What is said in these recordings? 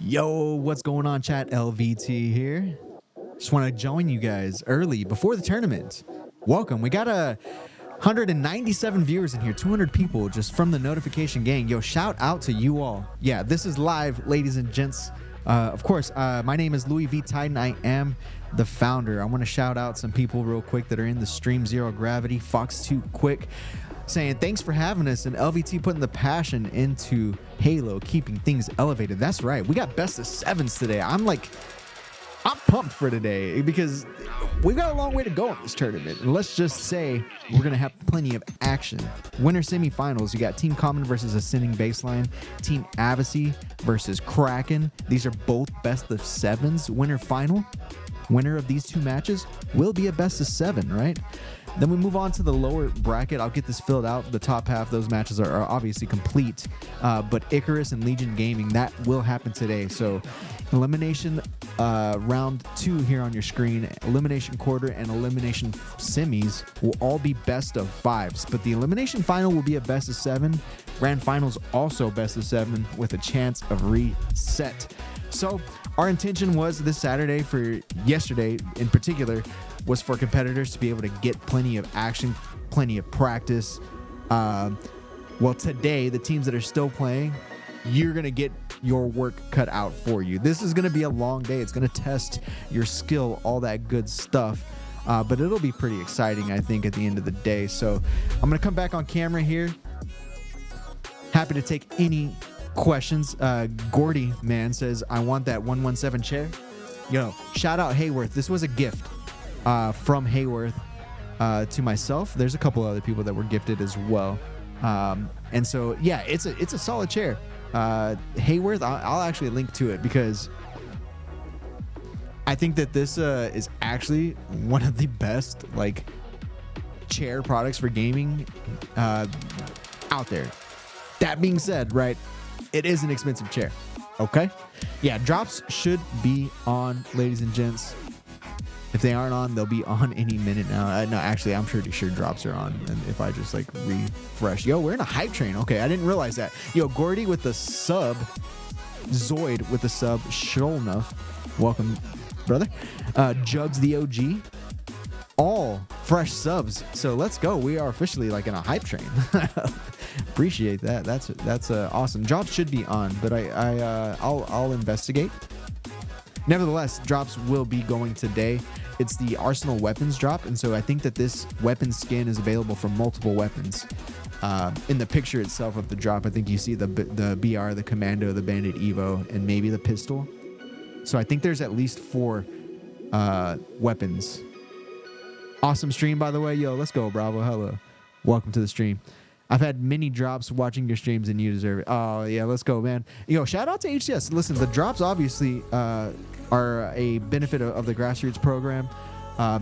Yo, what's going on, chat? LVT here. Just want to join you guys early before the tournament. Welcome. We got 197 viewers in here, 200 people just from the notification gang. Yo, shout out to you all. Yeah, this is live, ladies and gents. Of course, my name is Louis V. Titan. I am the founder. I want to shout out some people real quick that are in the stream. Zero Gravity, Fox 2 Quick, saying thanks for having us, and LVT putting the passion into Halo, keeping things elevated. That's right. We got best of sevens today. I'm pumped for today because we've got a long way to go in this tournament. And let's just say we're going to have plenty of action. Winter semifinals, you got Team Common versus Ascending Baseline, Team Avicii versus Kraken. These are both best of sevens. Winter final, winner of these two matches will be a best of seven, right? Then we move on to the lower bracket. I'll get this filled out. The top half, those matches are obviously complete. But Icarus and Legion Gaming, that will happen today. So elimination round 2 here on your screen, elimination quarter and elimination semis will all be best of 5s. But the elimination final will be a best of 7. Grand finals also best of 7 with a chance of reset. So our intention was this Saturday, for yesterday in particular, was for competitors to be able to get plenty of action, plenty of practice. Well, today, the teams that are still playing, you're going to get your work cut out for you. This is going to be a long day. It's going to test your skill, all that good stuff. But it'll be pretty exciting, I think, at the end of the day. So I'm going to come back on camera here. Happy to take any questions. Gordy, man, says, I want that 117 chair. Yo, shout out Hayworth. This was a gift from Hayworth to myself. There's a couple other people that were gifted as well. And so, yeah, it's a solid chair. Hayworth, I'll actually link to it because I think that this is actually one of the best chair products for gaming out there. That being said, right, it is an expensive chair. Okay? Yeah, drops should be on, ladies and gents. If they aren't on, they'll be on any minute now. No, actually, I'm pretty sure drops are on. And if I just refresh. Yo, we're in a hype train. Okay, I didn't realize that. Yo, Gordy with the sub. Zoid with the sub. Sholnuff. Welcome, brother. Jugs the OG. All fresh subs. So let's go. We are officially in a hype train. Appreciate that. That's awesome. Drops should be on, but I'll investigate. Nevertheless, drops will be going today. It's the Arsenal weapons drop, and so I think that this weapon skin is available for multiple weapons. In the picture itself of the drop, I think you see the BR, the Commando, the Bandit Evo, and maybe the pistol. So I think there's at least 4 weapons. Awesome stream, by the way. Yo, let's go, Bravo. Hello. Welcome to the stream. I've had many drops watching your streams, and you deserve it. Oh, yeah, let's go, man. Yo, shout out to HCS. Listen, the drops obviously are a benefit of the grassroots program.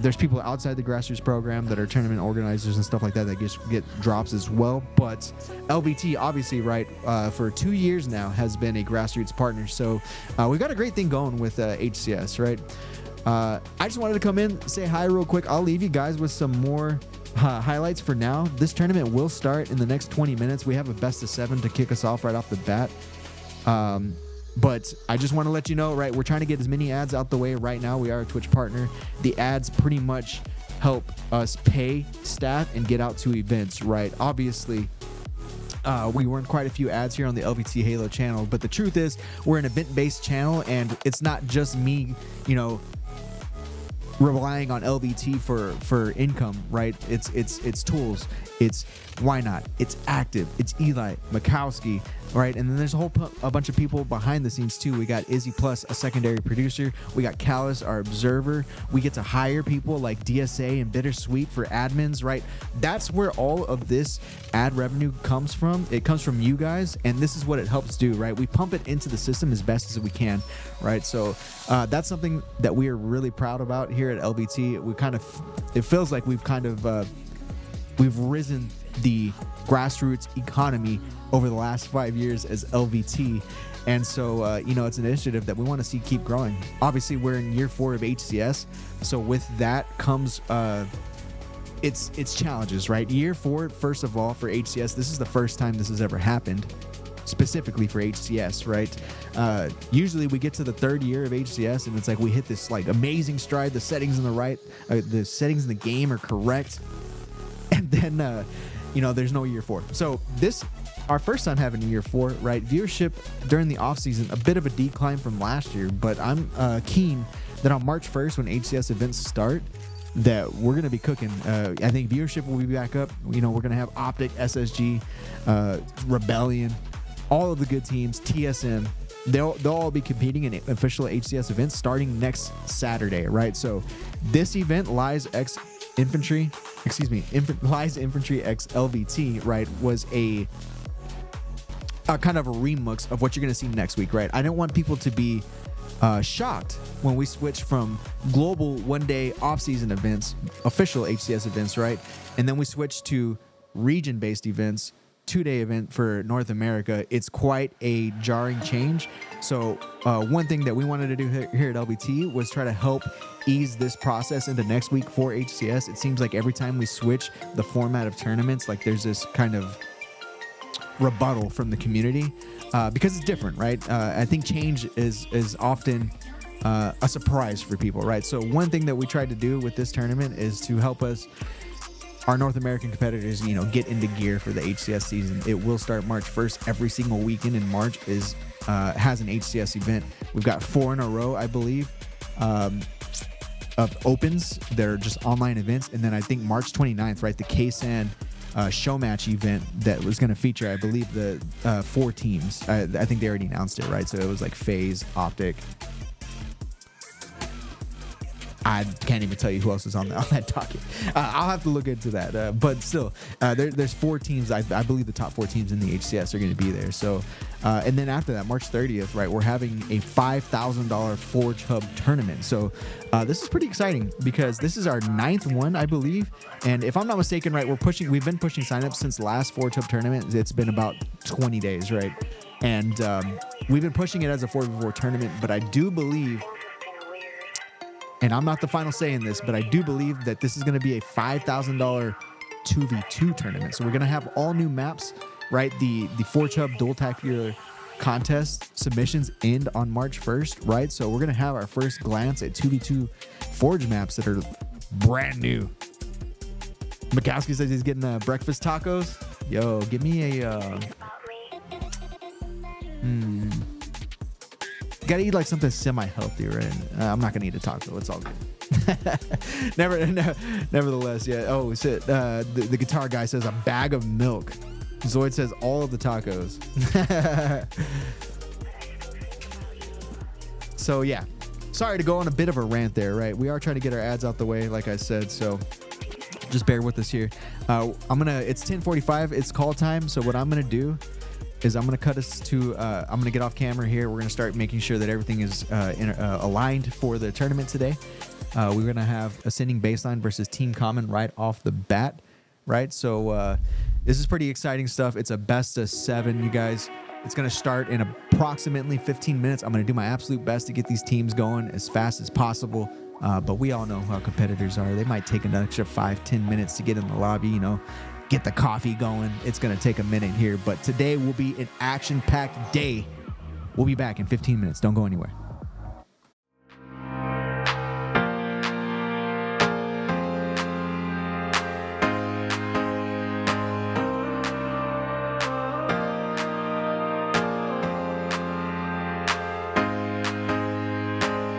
There's people outside the grassroots program that are tournament organizers and stuff like that get drops as well. But LVT, obviously, right, for 2 years now has been a grassroots partner. So we've got a great thing going with HCS, right? I just wanted to come in, say hi real quick. I'll leave you guys with some more highlights for now. This tournament will start in the next 20 minutes. We have a best of 7 to kick us off right off the bat. But I just want to let you know, right, we're trying to get as many ads out the way right now. We are a Twitch partner. The ads pretty much help us pay staff and get out to events, right? Obviously, we run quite a few ads here on the LVT Halo channel, but the truth is we're an event-based channel, and it's not just me, relying on LVT for income, right? It's tools, it's Why Not, it's Active, it's Eli, Mikowski, right? And then there's a bunch of people behind the scenes too. We got Izzy Plus, a secondary producer. We got Callus, our observer. We get to hire people like DSA and Bittersweet for admins, right? That's where all of this ad revenue comes from. It comes from you guys, and this is what it helps do, right? We pump it into the system as best as we can, right? So that's something that we are really proud about here at LVT. It feels like we've risen the grassroots economy over the last 5 years as LVT. And so, it's an initiative that we want to see keep growing. Obviously, we're in year 4 of HCS. So with that comes it's challenges, right? Year 4, first of all, for HCS, this is the first time this has ever happened. specifically for HCS, right? Usually we get to the third year of HCS and it's like we hit this like amazing stride. The settings in the game are correct, and then there's no year 4. So this, our first time having a year 4, right? Viewership during the off season, a bit of a decline from last year, but I'm keen that on March 1st when HCS events start, that we're going to be cooking. I think viewership will be back up. We're going to have Optic, SSG, Rebellion, all of the good teams, TSM. They'll all be competing in official HCS events starting next Saturday, right? So this event, Lies Infantry X LVT, right, was a kind of a remix of what you're going to see next week, right? I don't want people to be shocked when we switch from global one-day off-season events, official HCS events, right? And then we switch to region-based events, 2-day event for North America. It's quite a jarring change. So one thing that we wanted to do here at LBT was try to help ease this process into next week for HCS. It seems like every time we switch the format of tournaments, like there's this kind of rebuttal from the community because it's different, right? I think change is often a surprise for people, right? So one thing that we tried to do with this tournament is to help our North American competitors, get into gear for the HCS season. It will start March 1st. Every single weekend in March has an HCS event. We've got 4 in a row, I believe, of opens. They're just online events, and then I think March 29th, right, the KSAN show match event that was going to feature, I believe, the 4 teams. I think they already announced it, right? So it was like FaZe, Optic. I can't even tell you who else is on that docket. I'll have to look into that. But still, there's 4 teams. I believe the top 4 teams in the HCS are going to be there. So, and then after that, March 30th, right, we're having a $5,000 Forge Hub tournament. So this is pretty exciting because this is our 9th one, I believe. And if I'm not mistaken, right, we've been pushing signups since last Forge Hub tournament. It's been about 20 days, right? And we've been pushing it as a 4v4 tournament. But I do believe, and I'm not the final say in this, but I do believe that this is going to be a $5,000 2v2 tournament. So we're going to have all new maps, right? The Forge Hub Dual Tactical Contest submissions end on March 1st, right? So we're going to have our first glance at 2v2 Forge maps that are brand new. Mikowski says he's getting breakfast tacos. Yo, give me a... Gotta eat like something semi-healthy, right? I'm not gonna eat a taco. It's all good. Nevertheless, yeah. Oh, shit. The guitar guy says a bag of milk. Zoid says all of the tacos. So yeah, sorry to go on a bit of a rant there, right? We are trying to get our ads out the way, like I said. So just bear with us here. It's 10:45. It's call time. So what I'm gonna do is I'm going to cut us to, I'm going to get off camera here. We're going to start making sure that everything is aligned for the tournament today. We're going to have Ascending Baseline versus Team Common right off the bat, right? So this is pretty exciting stuff. It's a best of 7, you guys. It's going to start in approximately 15 minutes. I'm going to do my absolute best to get these teams going as fast as possible. But we all know how competitors are. They might take an extra 5-10 minutes to get in the lobby, get the coffee going. It's going to take a minute here, but today will be an action-packed day. We'll be back in 15 minutes. Don't go anywhere.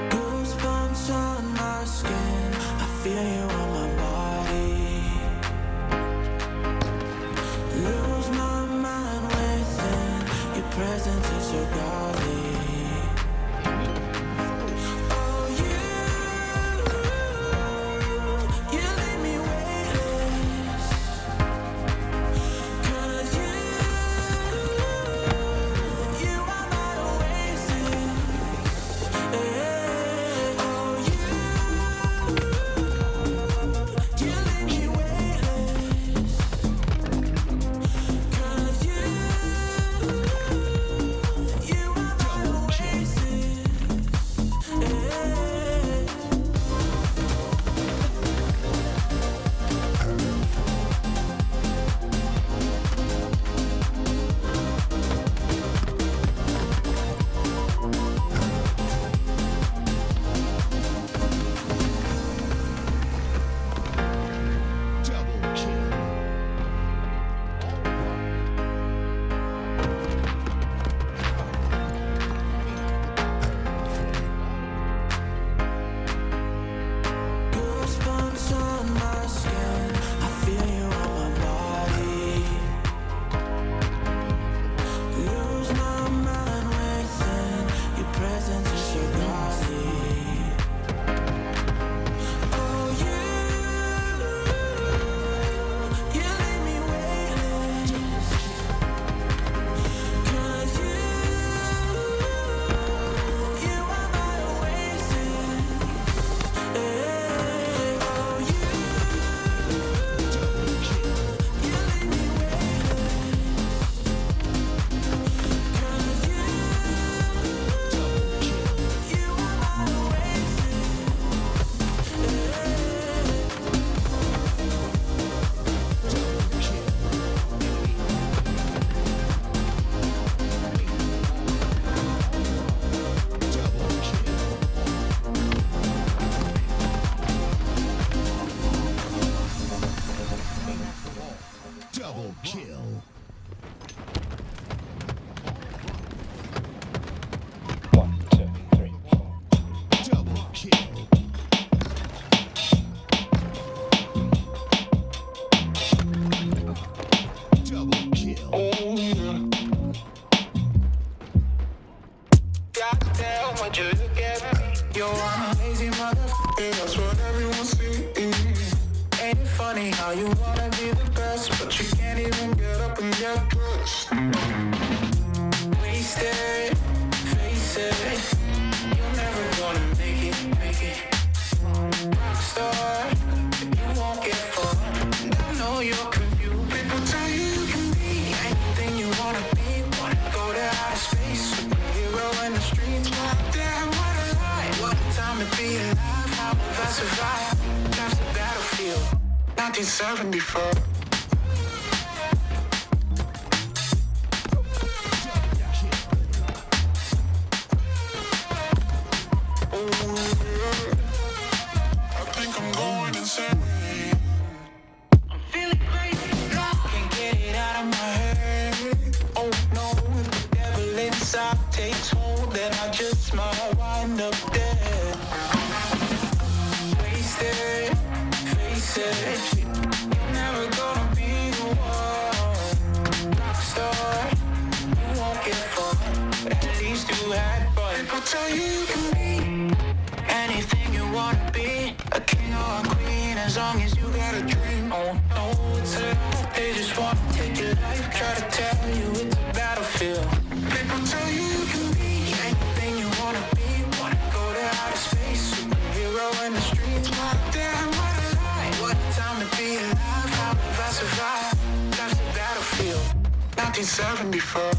Goosebumps on my skin. I feel you on my body. Lose my mind within. Your presence is so godly. funny how you wanna be the best, but you can't even get up and get dressed. Wasted, face it, you're never gonna make it. Rockstar, you won't get far. I know you're confused. People tell you you can be anything you wanna be. Wanna go to outer space, superhero in the streets. Damn, what a lie. What a time to be alive. How will I survive? That's the battlefield. 1974. Takes hold, then I just might wind up dead. Wasted, face it, you're never gonna be the one. Rockstar, you won't get fun. At least you had fun. People tell you you can be anything you wanna be, a king or a queen, as long as you got a dream. Oh no, it's a lie. They just wanna take your life, try to tell you it's a battlefield. People tell you you can be anything you wanna be. Wanna go to outer space, superhero in the streets. Damn, what a lie. What a time to be alive. How will I survive? That's the battlefield. 1974.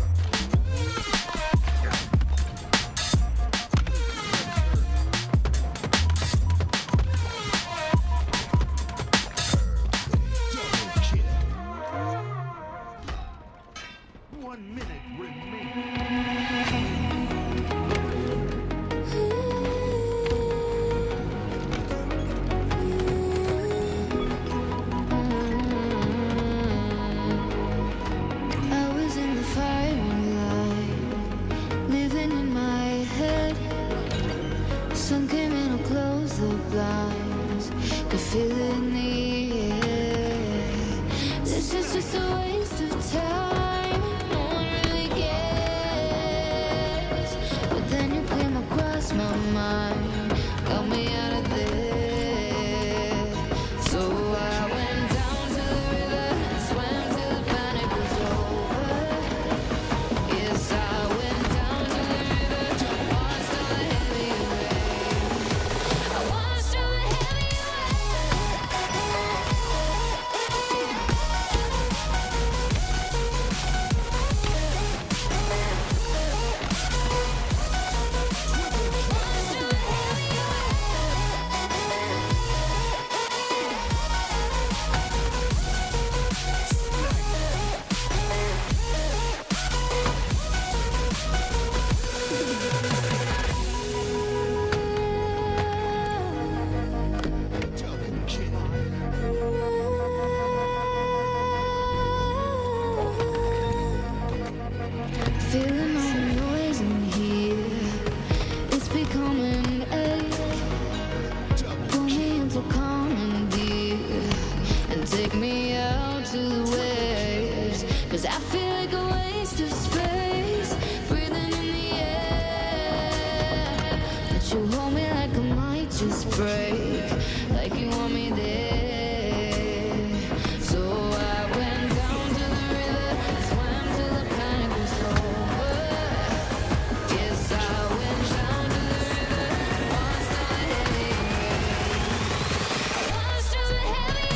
Feel it in the air. This is just a waste of time. No one really cares. But then you came across my mind, got me out of there. So I went down to the river, swam till the panic was over. Yes, I went down to the river, watched all the heavy rain. I watched all the heavy feeling all the noise in here. It's becoming ache. Pull me into calm and deep, and take me out to the waves. 'Cause I feel like a waste of space, breathing in the air. But you hold me like I might just break, like you want me there. So I went down to the river, swam till the panic was over. Yes, I went down to the river, watched all the heavy rain. Watched all the heavy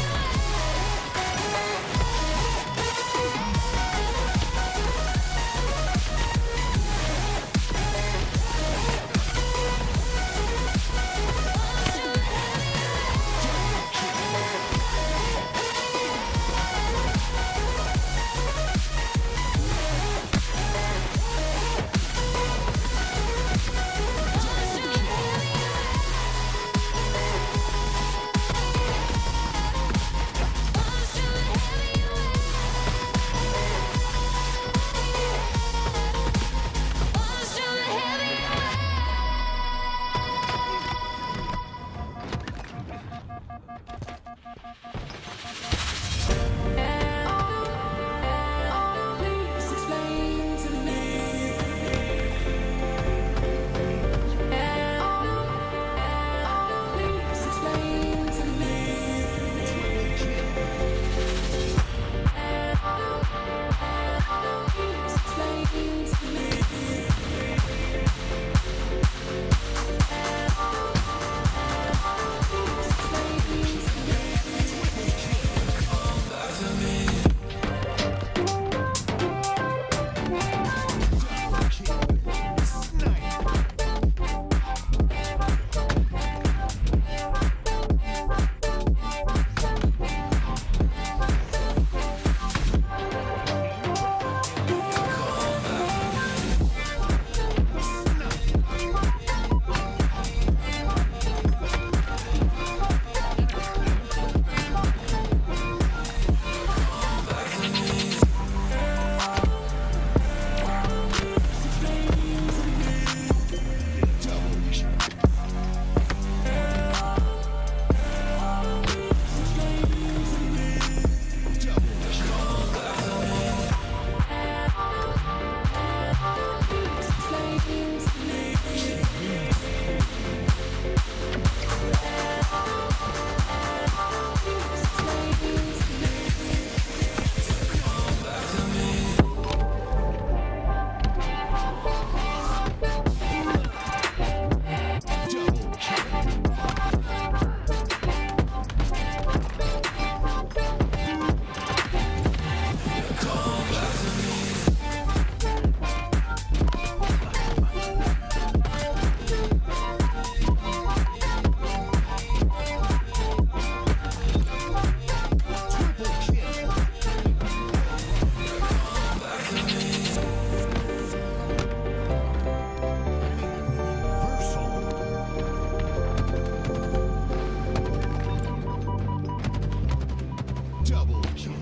Double kill.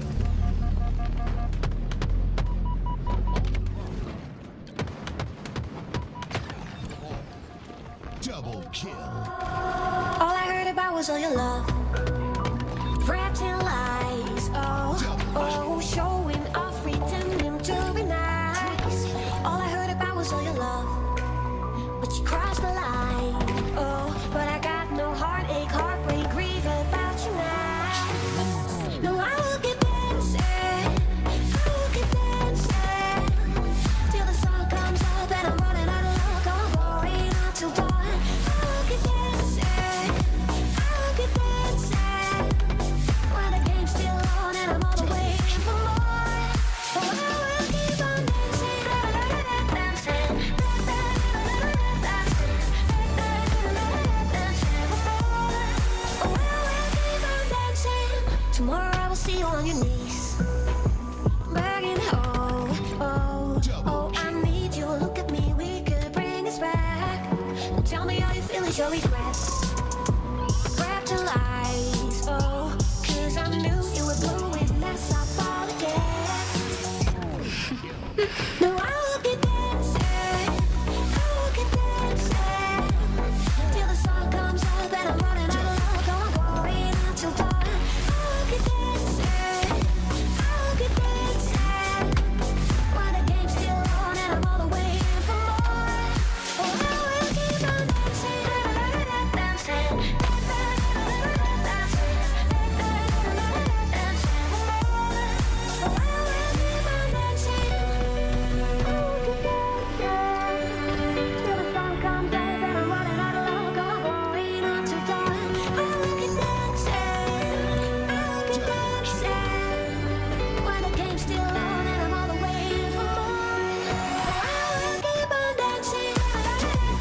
Double kill. All I heard about was all your love, wrapped in lies. Oh, showing off, pretending to be nice. All I heard about was all your love, but you crossed the line. Oh, but I got no heartache, heartbreak, grief about you now. No, I will keep dancing, I will keep dancing till the sun comes up and I'm running out of luck. I'm going out till dawn. I will keep dancing, I will keep dancing when the game's still on and I'm all the way for more. Oh, I will keep on dancing, dancing, oh, I will keep on dancing. Tomorrow I will see you on your knees, begging, oh, I need you. Look at me, we could bring us back. Don't tell me how you feel, it's your regrets. Wrapped in lies, oh, 'cause I knew you were blowing mess up all again. No, I will keep dancing, I will keep dancing till the sun comes up and I'm running out of luck. I'm going out till dawn. I will keep dancing, I will keep dancing when the game's still on and I'm all the way for more. Oh, I will keep on dancing, dancing, oh, I will keep on dancing. I will keep dancing till the sun comes up and I'm running out of luck. I'm going out till dawn. I will keep dancing, I will keep dancing when the game's still on and I'm all the way for more. I will keep on dancing,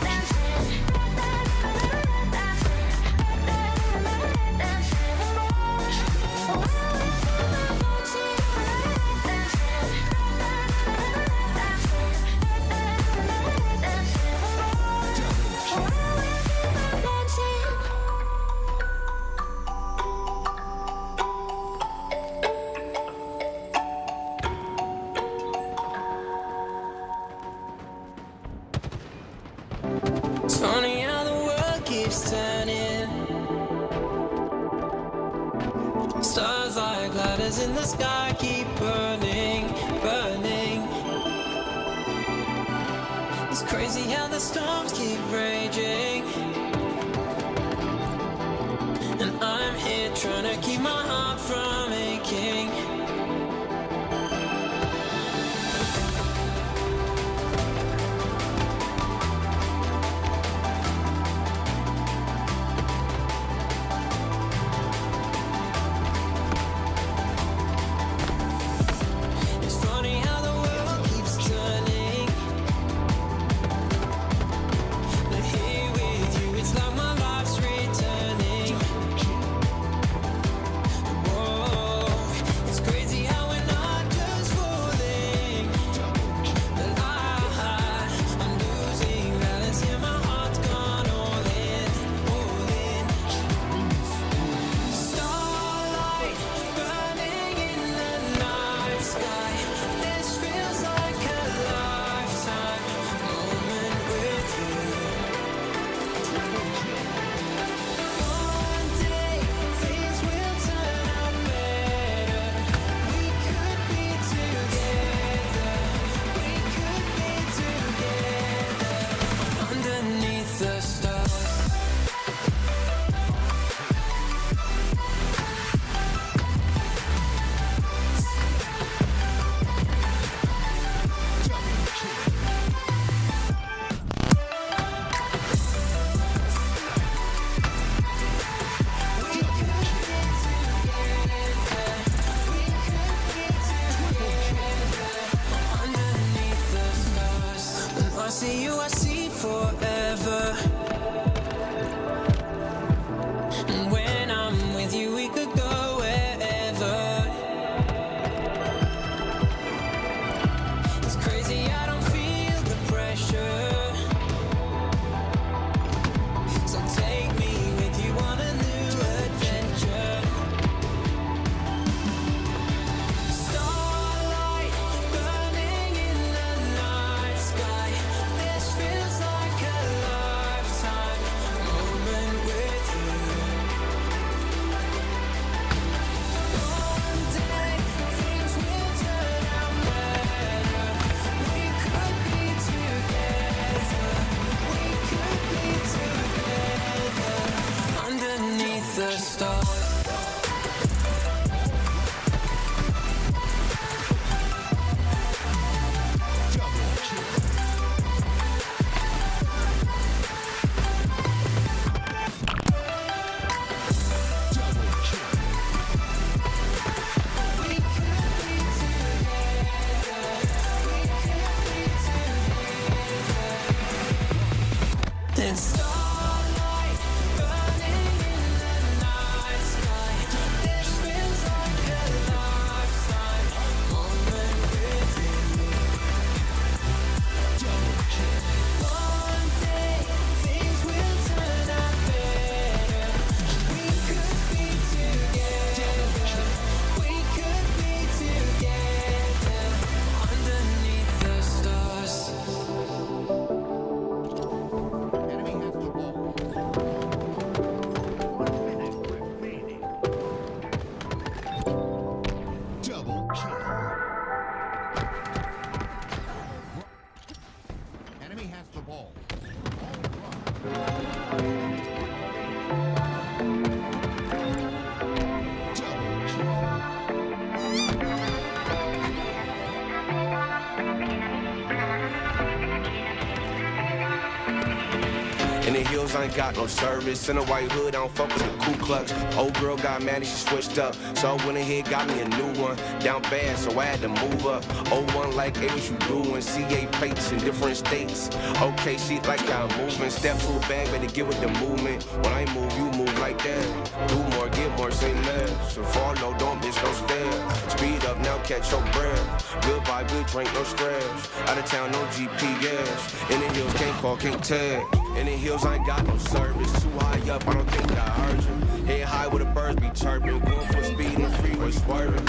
dancing, oh, I will keep on It's funny how the world keeps turning. Stars like ladders in the sky keep burning, burning. It's crazy how the storms keep raging. And I'm here trying to keep my heart from aching. It's funny how the world keeps turning. But here with you, it's like my life's returning. In the hills, I ain't got no service. In a white hood, I don't fuck with the Ku Klux. Old girl got mad and she switched up. So I went ahead, got me a new one. Down bad, so I had to move up. Old one like, hey, what you doing? CA plates in different states. Okay, she like how I'm moving. Step to a bag, better get with the movement. When I move, you move like that. Do more, get more, say less. So follow, don't miss no stairs. Speed up now, catch your breath. Good vibe, good drink, no stress. Out of town, no GPS. In the hills, can't call, can't tag. In the hills, I ain't got no service. Too high up, I don't think I heard you. Head high where the birds be chirping. Going for speed in the freeway swerving.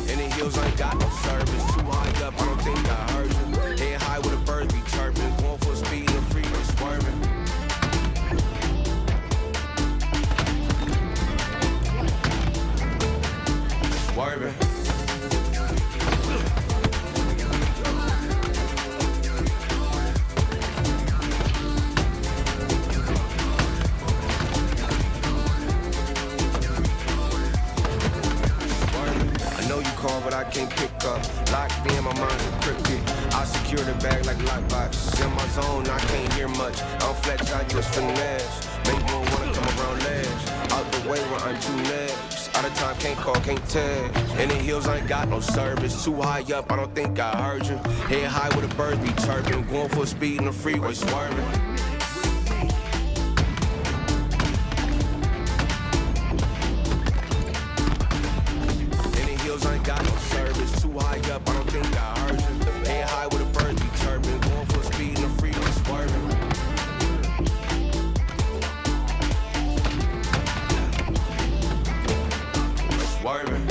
In the hills, I ain't got no service. Too high up, I don't think I heard you. Head high where the birds be chirping. Going for speed in the freeway swerving. Swerving. But I can't pick up. Locked in, my mind's encrypted. I secure the bag like lockbox. In my zone, I can't hear much. I don't flex, I just finesse. Make more wanna come around last. Out the way where I'm too next. Out of time, can't call, can't tag. In the hills, I ain't got no service. Too high up, I don't think I heard you. Head high where the birds be chirping. Going for speed in the freeway swerving. I ain't got no service. Too high up, I don't think I heard you. Head high where the birds be chirping. Going for speed in the freeway swerving. Swerving.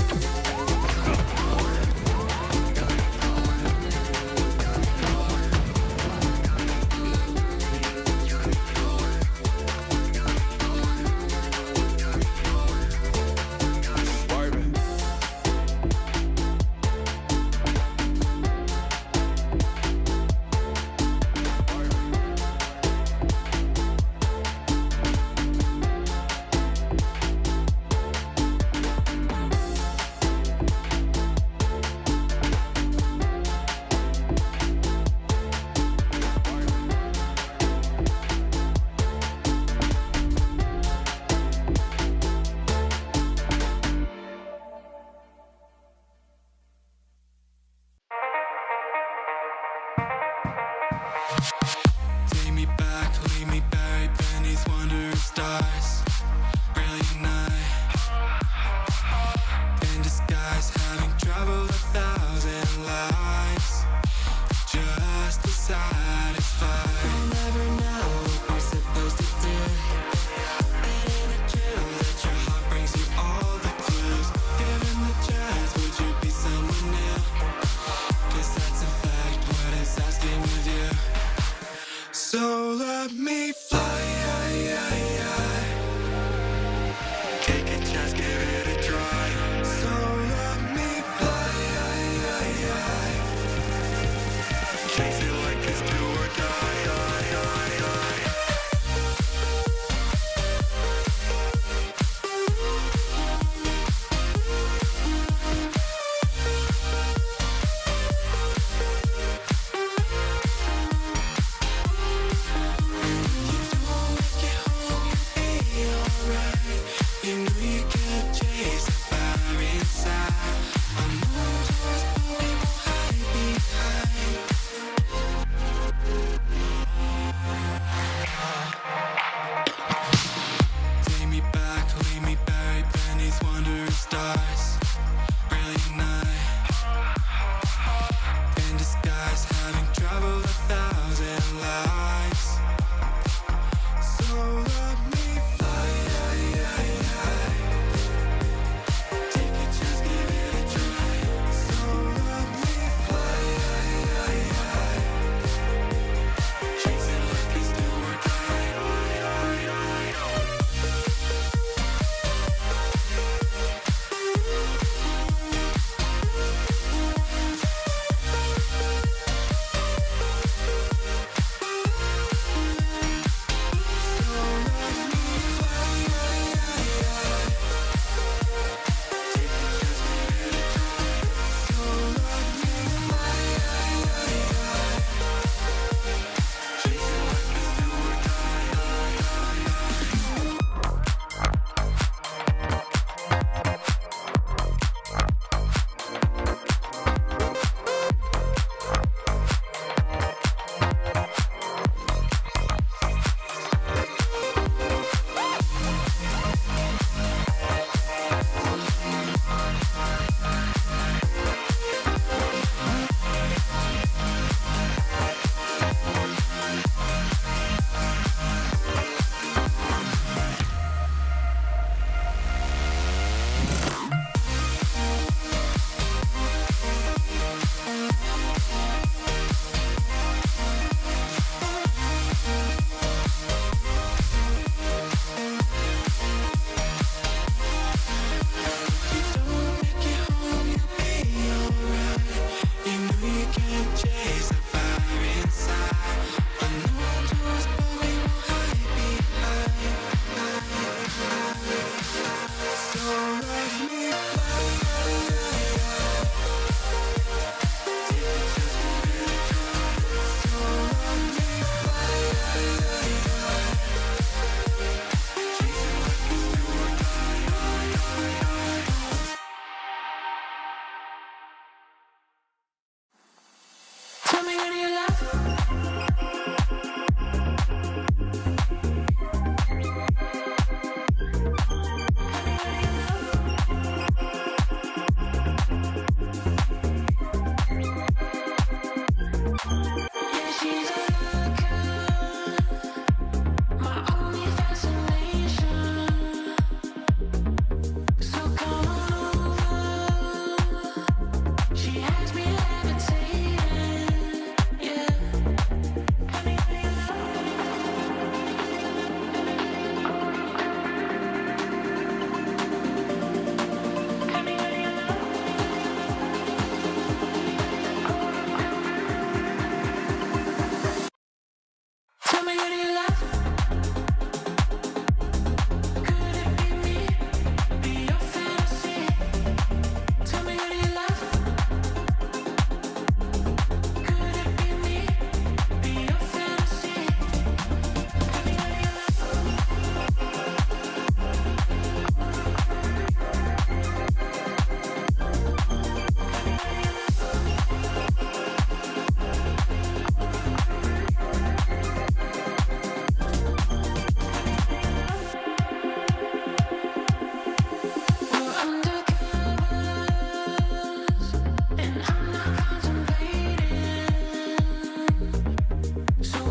Take me back, leave me buried beneath wandering stars. Brilliant night. In disguise, having traveled 1,000 lives, just to satisfy. I'll never know what we're supposed to do. It ain't true that your heart brings you all the clues. Given the chance, would you be someone new? 'Cause that's a fact, what it's asking of you. So let me fly. Take a chance, give it a try. So let me fly. Chase it like it's too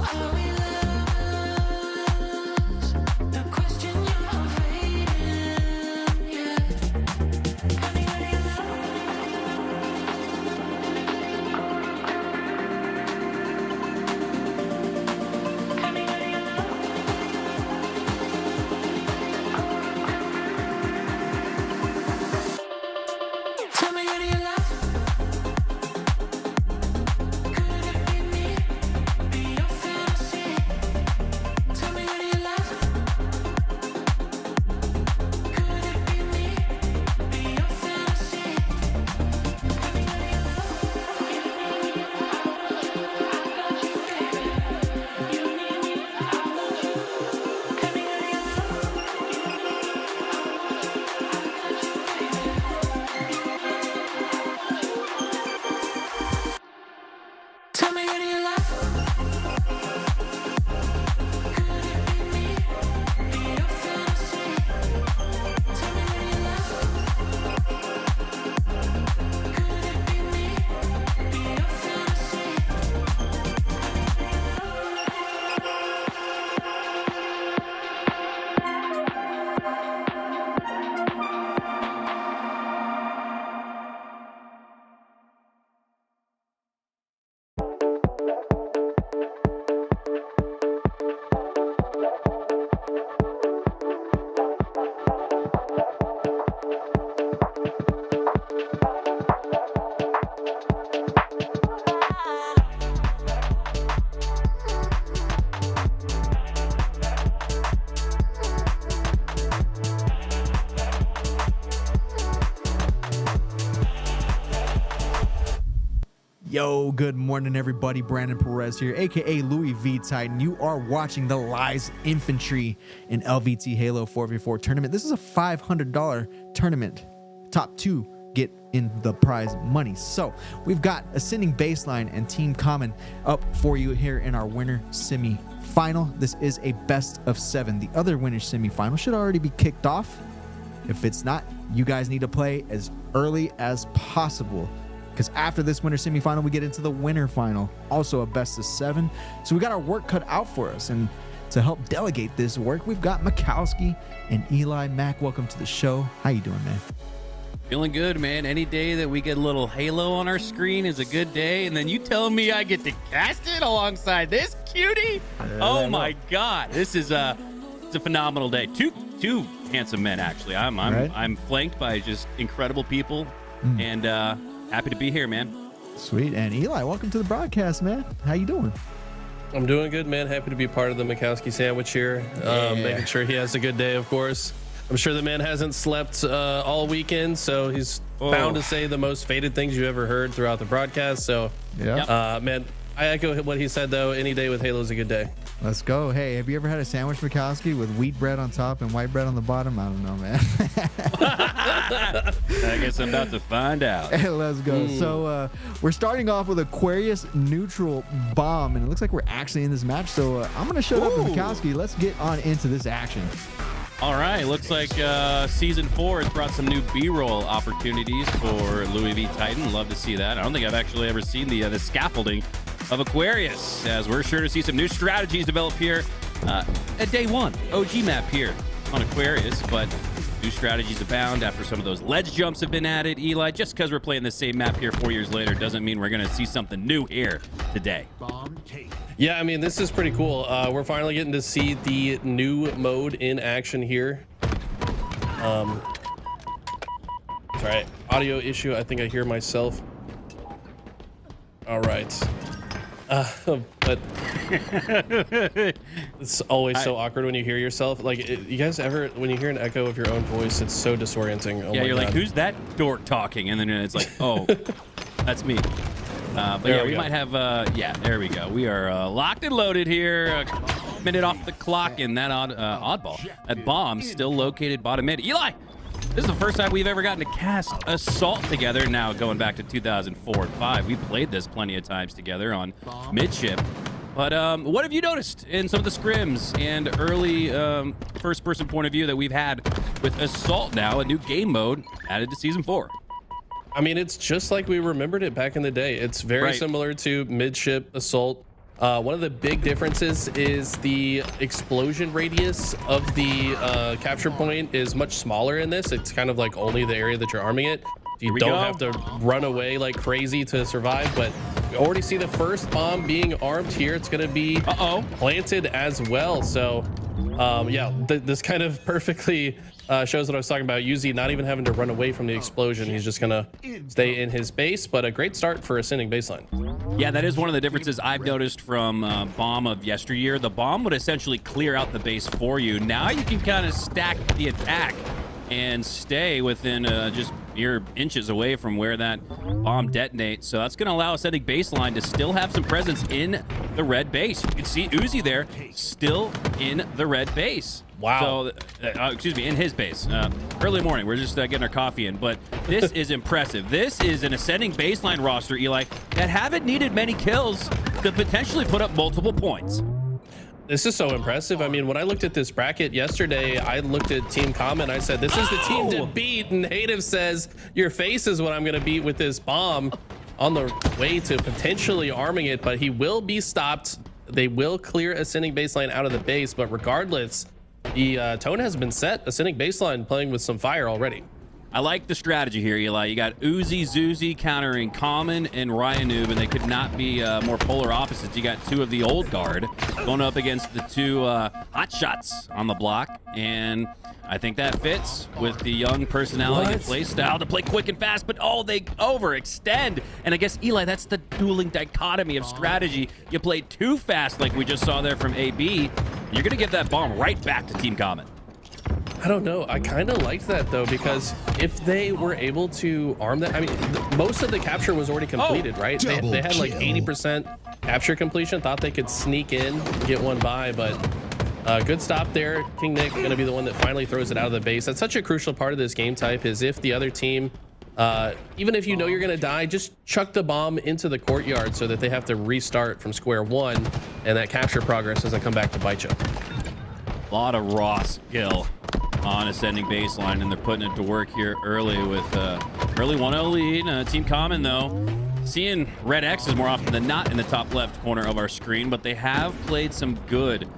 are we lovers? The question you're evading, yeah. Tell me what you Tell me, who do you love? Could it be me? Be your fantasy? Tell me, who do you love? Could it be me? Be your fantasy? Tell me, who do you love? You need me, I want you. I got you, baby. You need me, I want you. Tell me, who do you love? Tell me, who do you love? Could it be me? Be your fantasy? Tell me, who do you love? Could it be me? Be your fantasy? Yo, good morning, everybody. Brandon Perez here, aka Louis V Titan. You are watching the Lies Infantry in LVT Halo 4v4 tournament. This is a $500 tournament. Top two get in the prize money. So we've got Ascending Baseline and Team Common up for you here in our winner semi-final. This is a best of 7. The other winner semi-final should already be kicked off. If it's not, you guys need to play as early as possible, because after this winner semifinal, we get into the winner final, also a best of 7. So we got our work cut out for us. And to help delegate this work, we've got Mikowski and Eli. Mac, welcome to the show. How you doing, man? Feeling good, man. Any day that we get a little Halo on our screen is a good day. And then you telling me I get to cast it alongside this cutie? Oh my God. This is it's a phenomenal day. Two handsome men, actually. I'm flanked by just incredible people. And happy to be here, man. Sweet. And Eli, welcome to the broadcast, man. How you doing? I'm doing good, man. Happy to be part of the Mikowski sandwich here. Making sure he has a good day, of course. I'm sure the man hasn't slept all weekend, so he's bound to say the most faded things you ever heard throughout the broadcast. So, man, I echo what he said, though. Any day with Halo is a good day. Let's go. Hey, have you ever had a sandwich, Mikowski, with wheat bread on top and white bread on the bottom? I don't know, man. I guess I'm about to find out. Hey, let's go. So we're starting off with Aquarius neutral bomb, and it looks like we're actually in this match. So I'm going to shut up to Mikowski. Let's get on into this action. All right. Looks like Season 4 has brought some new B-roll opportunities for Louis V Titan. Love to see that. I don't think I've actually ever seen the scaffolding of Aquarius, as we're sure to see some new strategies develop here at day 1. OG map here on Aquarius, but new strategies abound after some of those ledge jumps have been added. Eli, just because we're playing the same map here 4 years later doesn't mean we're going to see something new here today. Yeah, I mean, this is pretty cool. We're finally getting to see the new mode in action here. Sorry, audio issue. I think I hear myself. All right. But it's always so awkward when you hear yourself. Like, you guys ever, when you hear an echo of your own voice, it's so disorienting. Oh yeah, my you're God. like, who's that dork talking? And then it's like, oh, that's me. But yeah, we might have, yeah, there we go. We are locked and loaded here. A minute off the clock, and that oddball, that bomb still located bottom mid. Eli, this is the first time we've ever gotten to cast Assault together. Now, going back to 2004 and 5, we played this plenty of times together on midship. But what have you noticed in some of the scrims and early first-person point of view that we've had with Assault now, a new game mode added to Season 4? I mean, it's just like we remembered it back in the day. It's very similar to midship Assault. One of the big differences is the explosion radius of the capture point is much smaller in this. It's kind of like only the area that you're arming it. You don't have to run away like crazy to survive, but we already see the first bomb being armed here. It's going to be planted as well. So yeah, this kind of perfectly shows what I was talking about. Uzi not even having to run away from the explosion. He's just going to stay in his base, but a great start for ascending baseline. Yeah, that is one of the differences I've noticed from Bomb of yesteryear. The bomb would essentially clear out the base for you. Now you can kind of stack the attack and stay within just mere inches away from where that bomb detonates. So that's going to allow ascending baseline to still have some presence in the red base. You can see Uzi there still in the red base. Wow. So, excuse me, in his base. Early morning, we're just getting our coffee in, but this is impressive. This is an ascending baseline roster, Eli, that haven't needed many kills to potentially put up multiple points. This is so impressive. I mean, when I looked at this bracket yesterday, I looked at Team Common. I said, this is the team to beat. And Hative says, your face is what I'm going to beat with this bomb, on the way to potentially arming it, but he will be stopped. They will clear ascending baseline out of the base, but regardless, the tone has been set. Ascending baseline playing with some fire already. I like the strategy here, Eli. You got Uzi, Zuzi countering Common and Ryanoob, and they could not be more polar opposites. You got two of the old guard going up against the two hot shots on the block, and I think that fits with the young personality and play style to play quick and fast, but they overextend. And I guess, Eli, that's the dueling dichotomy of strategy. You play too fast like we just saw there from AB, you're going to give that bomb right back to Team Common. I don't know. I kind of liked that, though, because if they were able to arm that, I mean, most of the capture was already completed, right? They had like 80% capture completion, thought they could sneak in, get one by, but good stop there. King Nick going to be the one that finally throws it out of the base. That's such a crucial part of this game type, is if the other team, even if you know you're going to die, just chuck the bomb into the courtyard so that they have to restart from square one, and that capture progress doesn't come back to bite you. A lot of raw skill on ascending baseline, and they're putting it to work here early with early 1-0 lead. Team Common, though, seeing red X's more often than not in the top left corner of our screen, but they have played some good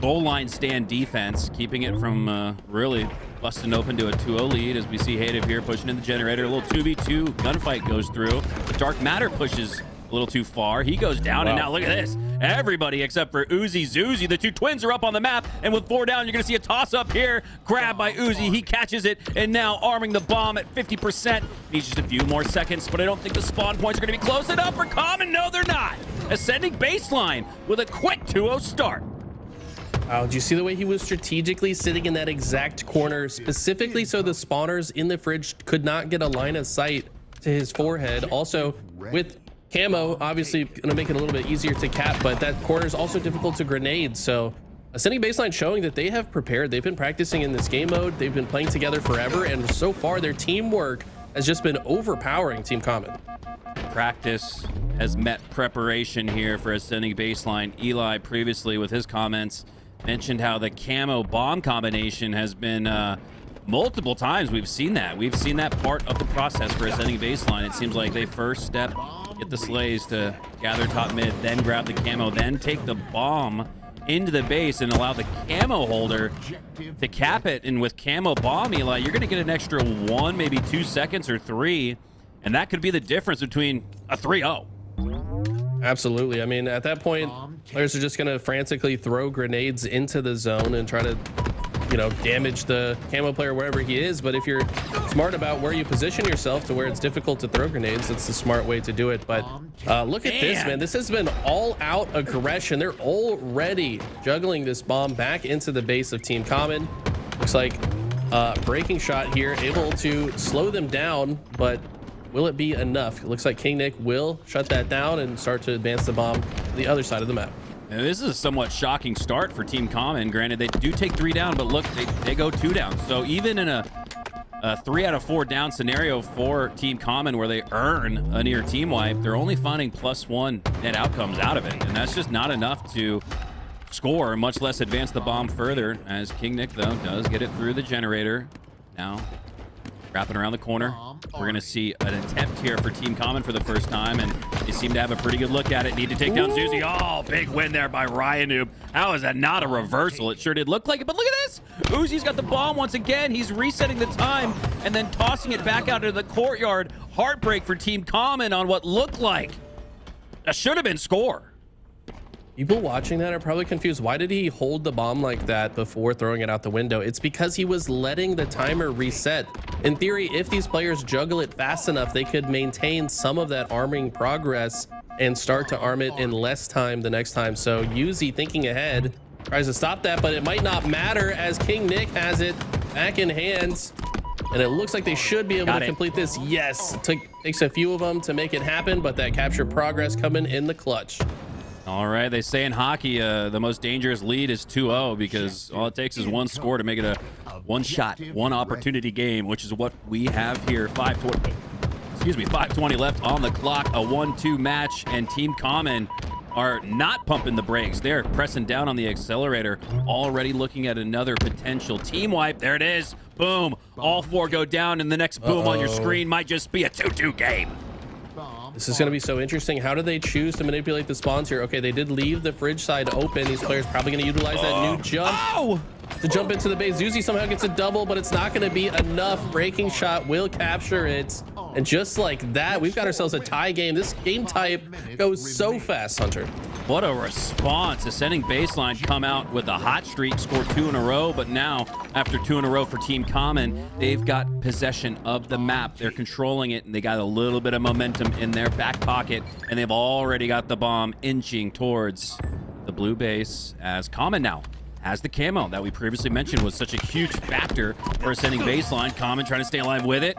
goal line stand defense, keeping it from really busting open to a 2-0 lead, as we see Hative here pushing in the generator. A little 2v2 gunfight goes through. The Dark Matter pushes a little too far. He goes down, and now look at this. Everybody except for Uzi, Zuzi. The two twins are up on the map, and with 4 down, you're going to see a toss-up here. Grabbed by Uzi. He catches it, and now arming the bomb at 50%. Needs just a few more seconds, but I don't think the spawn points are going to be close enough for Common. No, they're not. Ascending baseline with a quick 2-0 start. Wow, did you see the way he was strategically sitting in that exact corner, specifically so the spawners in the fridge could not get a line of sight to his forehead? Also, with camo, obviously going to make it a little bit easier to cap, but that corner is also difficult to grenade. So ascending baseline showing that they have prepared. They've been practicing in this game mode. They've been playing together forever, and so far their teamwork has just been overpowering Team Common. Practice has met preparation here for ascending baseline. Eli previously with his comments mentioned how the camo bomb combination has been multiple times. We've seen that part of the process for ascending baseline. It seems like they first step, get the slays to gather top mid, then grab the camo, then take the bomb into the base and allow the camo holder to cap it. And with camo bomb, Eli, you're going to get an extra 1, maybe 2 seconds or 3, and that could be the difference between a 3-0. Absolutely. I mean, at that point, players are just going to frantically throw grenades into the zone and try to, you know, damage the camo player wherever he is. But if you're smart about where you position yourself to where it's difficult to throw grenades, it's the smart way to do it. But look at this, man. This has been all out aggression. They're already juggling this bomb back into the base of Team Common. Looks like breaking shot here, able to slow them down, but will it be enough? It looks like King Nick will shut that down and start to advance the bomb to the other side of the map. And this is a somewhat shocking start for Team Common. Granted, they do take 3 down, but look, they go 2 down. So even in a 3 out of 4 down scenario for Team Common, where they earn a near team wipe, they're only finding +1 net outcomes out of it. And that's just not enough to score, much less advance the bomb further, as King Nick, though, does get it through the generator. Now, wrapping around the corner. We're going to see an attempt here for Team Common for the first time, and they seem to have a pretty good look at it. Need to take down Zuzi. Oh, big win there by Ryan Noob. How is that not a reversal? It sure did look like it, but look at this. Uzi's got the bomb once again. He's resetting the time and then tossing it back out into the courtyard. Heartbreak for Team Common on what looked like a should have been score. People watching that are probably confused. Why did he hold the bomb like that before throwing it out the window? It's because he was letting the timer reset. In theory, if these players juggle it fast enough, they could maintain some of that arming progress and start to arm it in less time the next time. So Yuzi, thinking ahead, tries to stop that, but it might not matter as King Nick has it back in hands. And it looks like they should be able to complete this. Yes, it takes a few of them to make it happen, but that capture progress coming in the clutch. All right, they say in hockey, the most dangerous lead is 2-0 because all it takes is one score to make it a one-shot, one-opportunity game, which is what we have here. 5:20 left on the clock, a 1-2 match, and Team Common are not pumping the brakes. They're pressing down on the accelerator, already looking at another potential team wipe. There it is. Boom. All four go down, and the next boom on your screen might just be a 2-2 game. This is going to be so interesting. How do they choose to manipulate the spawns here? Okay, they did leave the fridge side open. These players probably going to utilize that new jump to jump into the base. Zuzi somehow gets a double, but it's not going to be enough. Breaking shot will capture it. And just like that, we've got ourselves a tie game. This game type goes so fast, Hunter. What a response. Ascending Baseline come out with a hot streak, score 2 in a row, but now after 2 in a row for Team Common, they've got possession of the map. They're controlling it, and they got a little bit of momentum in their back pocket, and they've already got the bomb inching towards the blue base as Common now has the camo that we previously mentioned was such a huge factor for Ascending Baseline. Common trying to stay alive with it.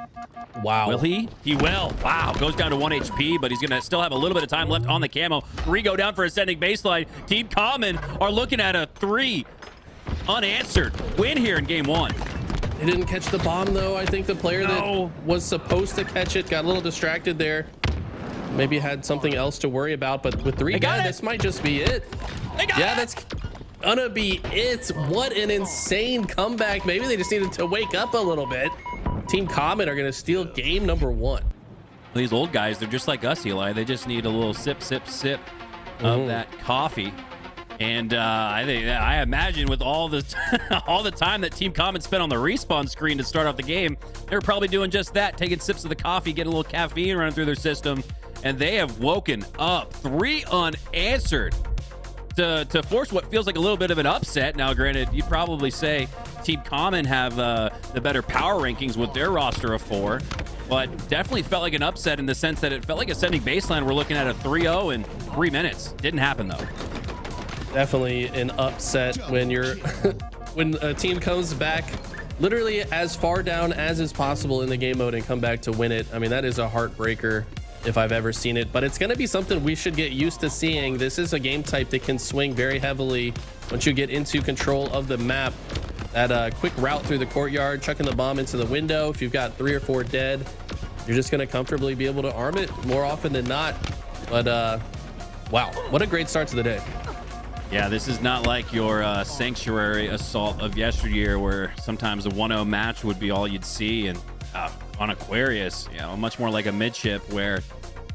Wow. Will he? He will. Wow. Goes down to 1 HP, but he's going to still have a little bit of time left on the camo. 3 go down for Ascending Baseline. Team Common are looking at a 3 unanswered win here in game 1. They didn't catch the bomb, though. I think the player that was supposed to catch it got a little distracted there. Maybe had something else to worry about, but with 3 dead, this might just be it. That's gonna be it. What an insane comeback. Maybe they just needed to wake up a little bit. Team Common are gonna steal game number 1. These old guys, they're just like us, Eli. They just need a little sip of that coffee. And I imagine with all the all the time that Team Common spent on the respawn screen to start off the game, they're probably doing just that, taking sips of the coffee, getting a little caffeine running through their system, and they have woken up. 3 unanswered to force what feels like a little bit of an upset. Now, granted, you'd probably say Team Common have the better power rankings with their roster of 4, but definitely felt like an upset in the sense that it felt like Ascending Baseline. We're looking at a 3-0 in 3 minutes. Didn't happen, though. Definitely an upset when you're when a team comes back literally as far down as is possible in the game mode and come back to win it. I mean, that is a heartbreaker if I've ever seen it, but it's going to be something we should get used to seeing. This is a game type that can swing very heavily once you get into control of the map. That quick route through the courtyard, chucking the bomb into the window. If you've got 3 or 4 dead, you're just going to comfortably be able to arm it more often than not. But wow, what a great start to the day. Yeah, this is not like your Sanctuary assault of yesteryear where sometimes a 1-0 match would be all you'd see, and on Aquarius, you know, much more like a midship where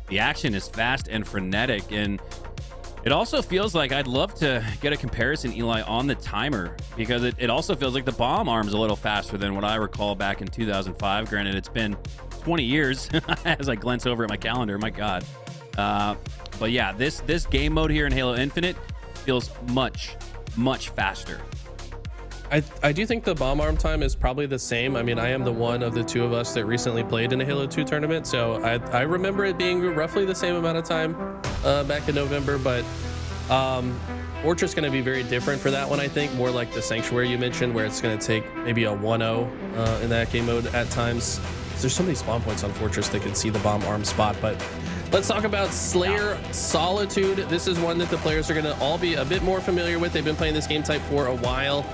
the action is fast and frenetic. And it also feels like I'd love to get a comparison, Eli, on the timer, because it also feels like the bomb arm's a little faster than what I recall back in 2005. Granted, it's been 20 years as I glance over at my calendar. My God. But yeah, this game mode here in Halo Infinite feels much faster. I do think the bomb arm time is probably the same. I mean, I am the one of the 2 of us that recently played in a Halo 2 tournament, so I remember it being roughly the same amount of time back in November, but Fortress is going to be very different for that one, I think. More like the Sanctuary you mentioned, where it's going to take maybe a 1-0 in that game mode at times. There's so many spawn points on Fortress that can see the bomb arm spot, but let's talk about Slayer Solitude. This is one that the players are going to all be a bit more familiar with. They've been playing this game type for a while.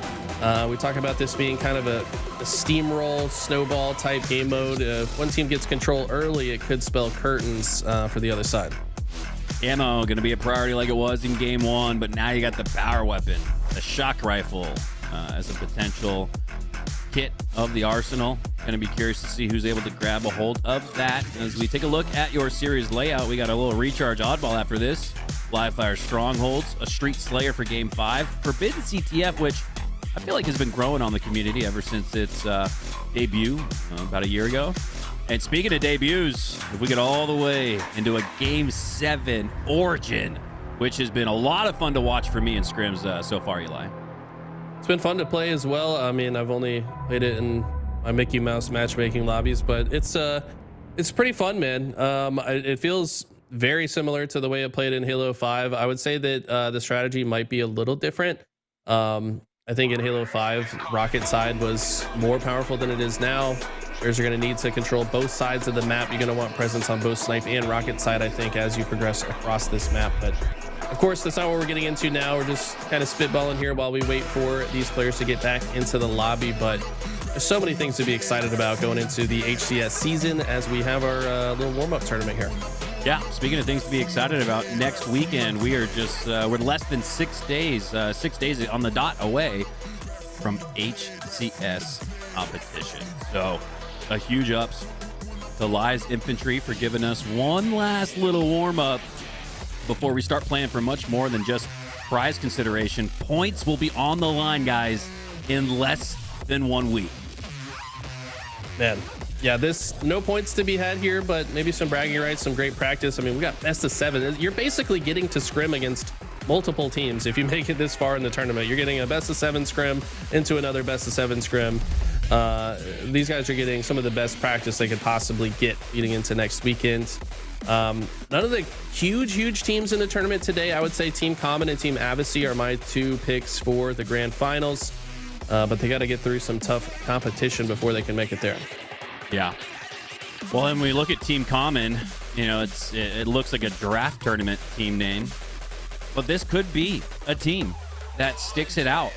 We talk about this being kind of a steamroll, snowball type game mode. If one team gets control early, it could spell curtains for the other side. Ammo going to be a priority like it was in game 1, but now you got the power weapon, the shock rifle as a potential kit of the arsenal. Going to be curious to see who's able to grab a hold of that. As we take a look at your series layout, we got a little recharge oddball after this. Live Fire Strongholds, a Street Slayer for Game 5, Forbidden CTF, which I feel like has been growing on the community ever since its debut about a year ago. And speaking of debuts, if we get all the way into a Game 7 Origin, which has been a lot of fun to watch for me in scrims so far, Eli. It's been fun to play as well. I mean, I've only played it in my Mickey Mouse matchmaking lobbies, but it's pretty fun, man. It feels very similar to the way it played in Halo 5. I would say that the strategy might be a little different. I think in Halo 5, rocket side was more powerful than it is now. Players are going to need to control both sides of the map. You're going to want presence on both snipe and rocket side, I think, as you progress across this map. But of course, that's not what we're getting into now. We're just kind of spitballing here while we wait for these players to get back into the lobby. But there's so many things to be excited about going into the HCS season as we have our little warm-up tournament here. Yeah, speaking of things to be excited about, next weekend we are just we're less than 6 days on the dot away from HCS competition. So a huge ups to Lies Infantry for giving us one last little warm-up before we start playing for much more than just prize consideration. Points will be on the line, guys, in less than 1 week. Man, yeah, no points to be had here, but maybe some bragging rights, some great practice. I mean, we got best of 7. You're basically getting to scrim against multiple teams. If you make it this far in the tournament, you're getting a best of 7 scrim into another best of 7 scrim. These guys are getting some of the best practice they could possibly get leading into next weekend. None of the huge teams in the tournament today. I would say Team Common and Team Advocacy are my 2 picks for the grand finals, but they got to get through some tough competition before they can make it there. Yeah. Well, when we look at Team Common, you know, it looks like a draft tournament team name, but this could be a team that sticks it out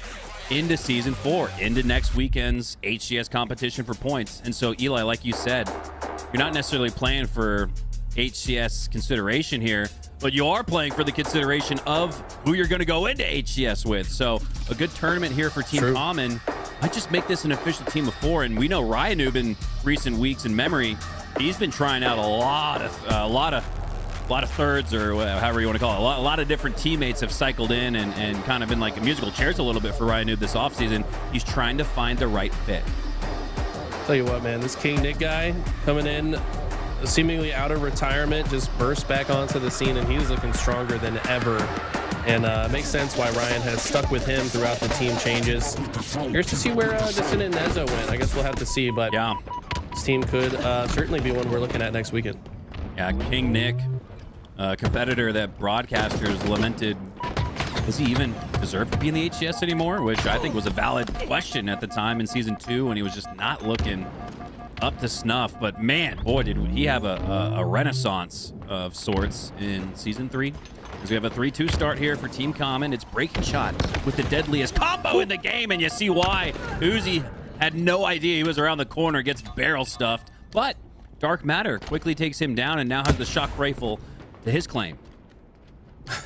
into Season 4, into next weekend's HCS competition for points. And so, Eli, like you said, you're not necessarily playing for HCS consideration here, but you are playing for the consideration of who you're going to go into HCS with. So a good tournament here for Team Common might just make this an official team of 4. And we know Ryanoob in recent weeks in memory, he's been trying out a lot of thirds, or however you want to call it. A lot of different teammates have cycled in and kind of been like musical chairs a little bit for Ryanoob this offseason. He's trying to find the right fit. Tell you what, man, this King Nick guy coming in seemingly out of retirement just burst back onto the scene, and he's looking stronger than ever. And it makes sense why Ryan has stuck with him throughout the team changes. Here's to see where Descendant and Nezo went. I guess we'll have to see, but yeah, this team could certainly be one we're looking at next weekend. Yeah, King Nick, a competitor that broadcasters lamented, does he even deserve to be in the HCS anymore? Which I think was a valid question at the time in Season 2 when he was just not looking up to snuff. But man, boy, did he have a renaissance of sorts in Season 3. Because we have a 3-2 start here for Team Common. It's Breaking Shot with the deadliest combo in the game, and you see why. Uzi had no idea he was around the corner, gets barrel stuffed, but Dark Matter quickly takes him down and now has the shock rifle to his claim.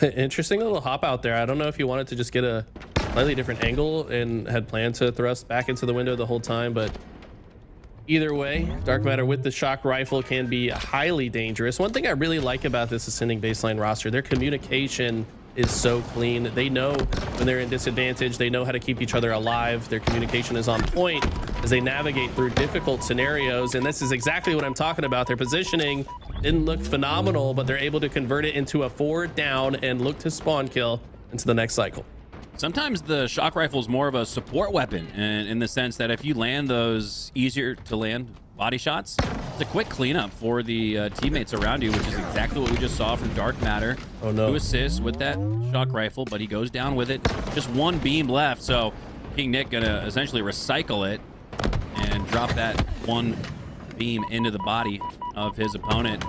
Interesting little hop out there. I don't know if he wanted to just get a slightly different angle and had planned to thrust back into the window the whole time, but either way, Dark Matter with the shock rifle can be highly dangerous. One thing I really like about this Ascending baseline roster, their communication is so clean. They know when they're in disadvantage. They know how to keep each other alive. Their communication is on point as they navigate through difficult scenarios. And this is exactly what I'm talking about. Their positioning didn't look phenomenal, but they're able to convert it into a 4 down and look to spawn kill into the next cycle. Sometimes the shock rifle is more of a support weapon, in the sense that if you land those easier to land body shots, it's a quick cleanup for the teammates around you, which is exactly what we just saw from Dark Matter. Oh no. 2 assists with that shock rifle, but he goes down with it. Just 1 beam left, so King Nick gonna essentially recycle it and drop that 1 beam into the body of his opponent.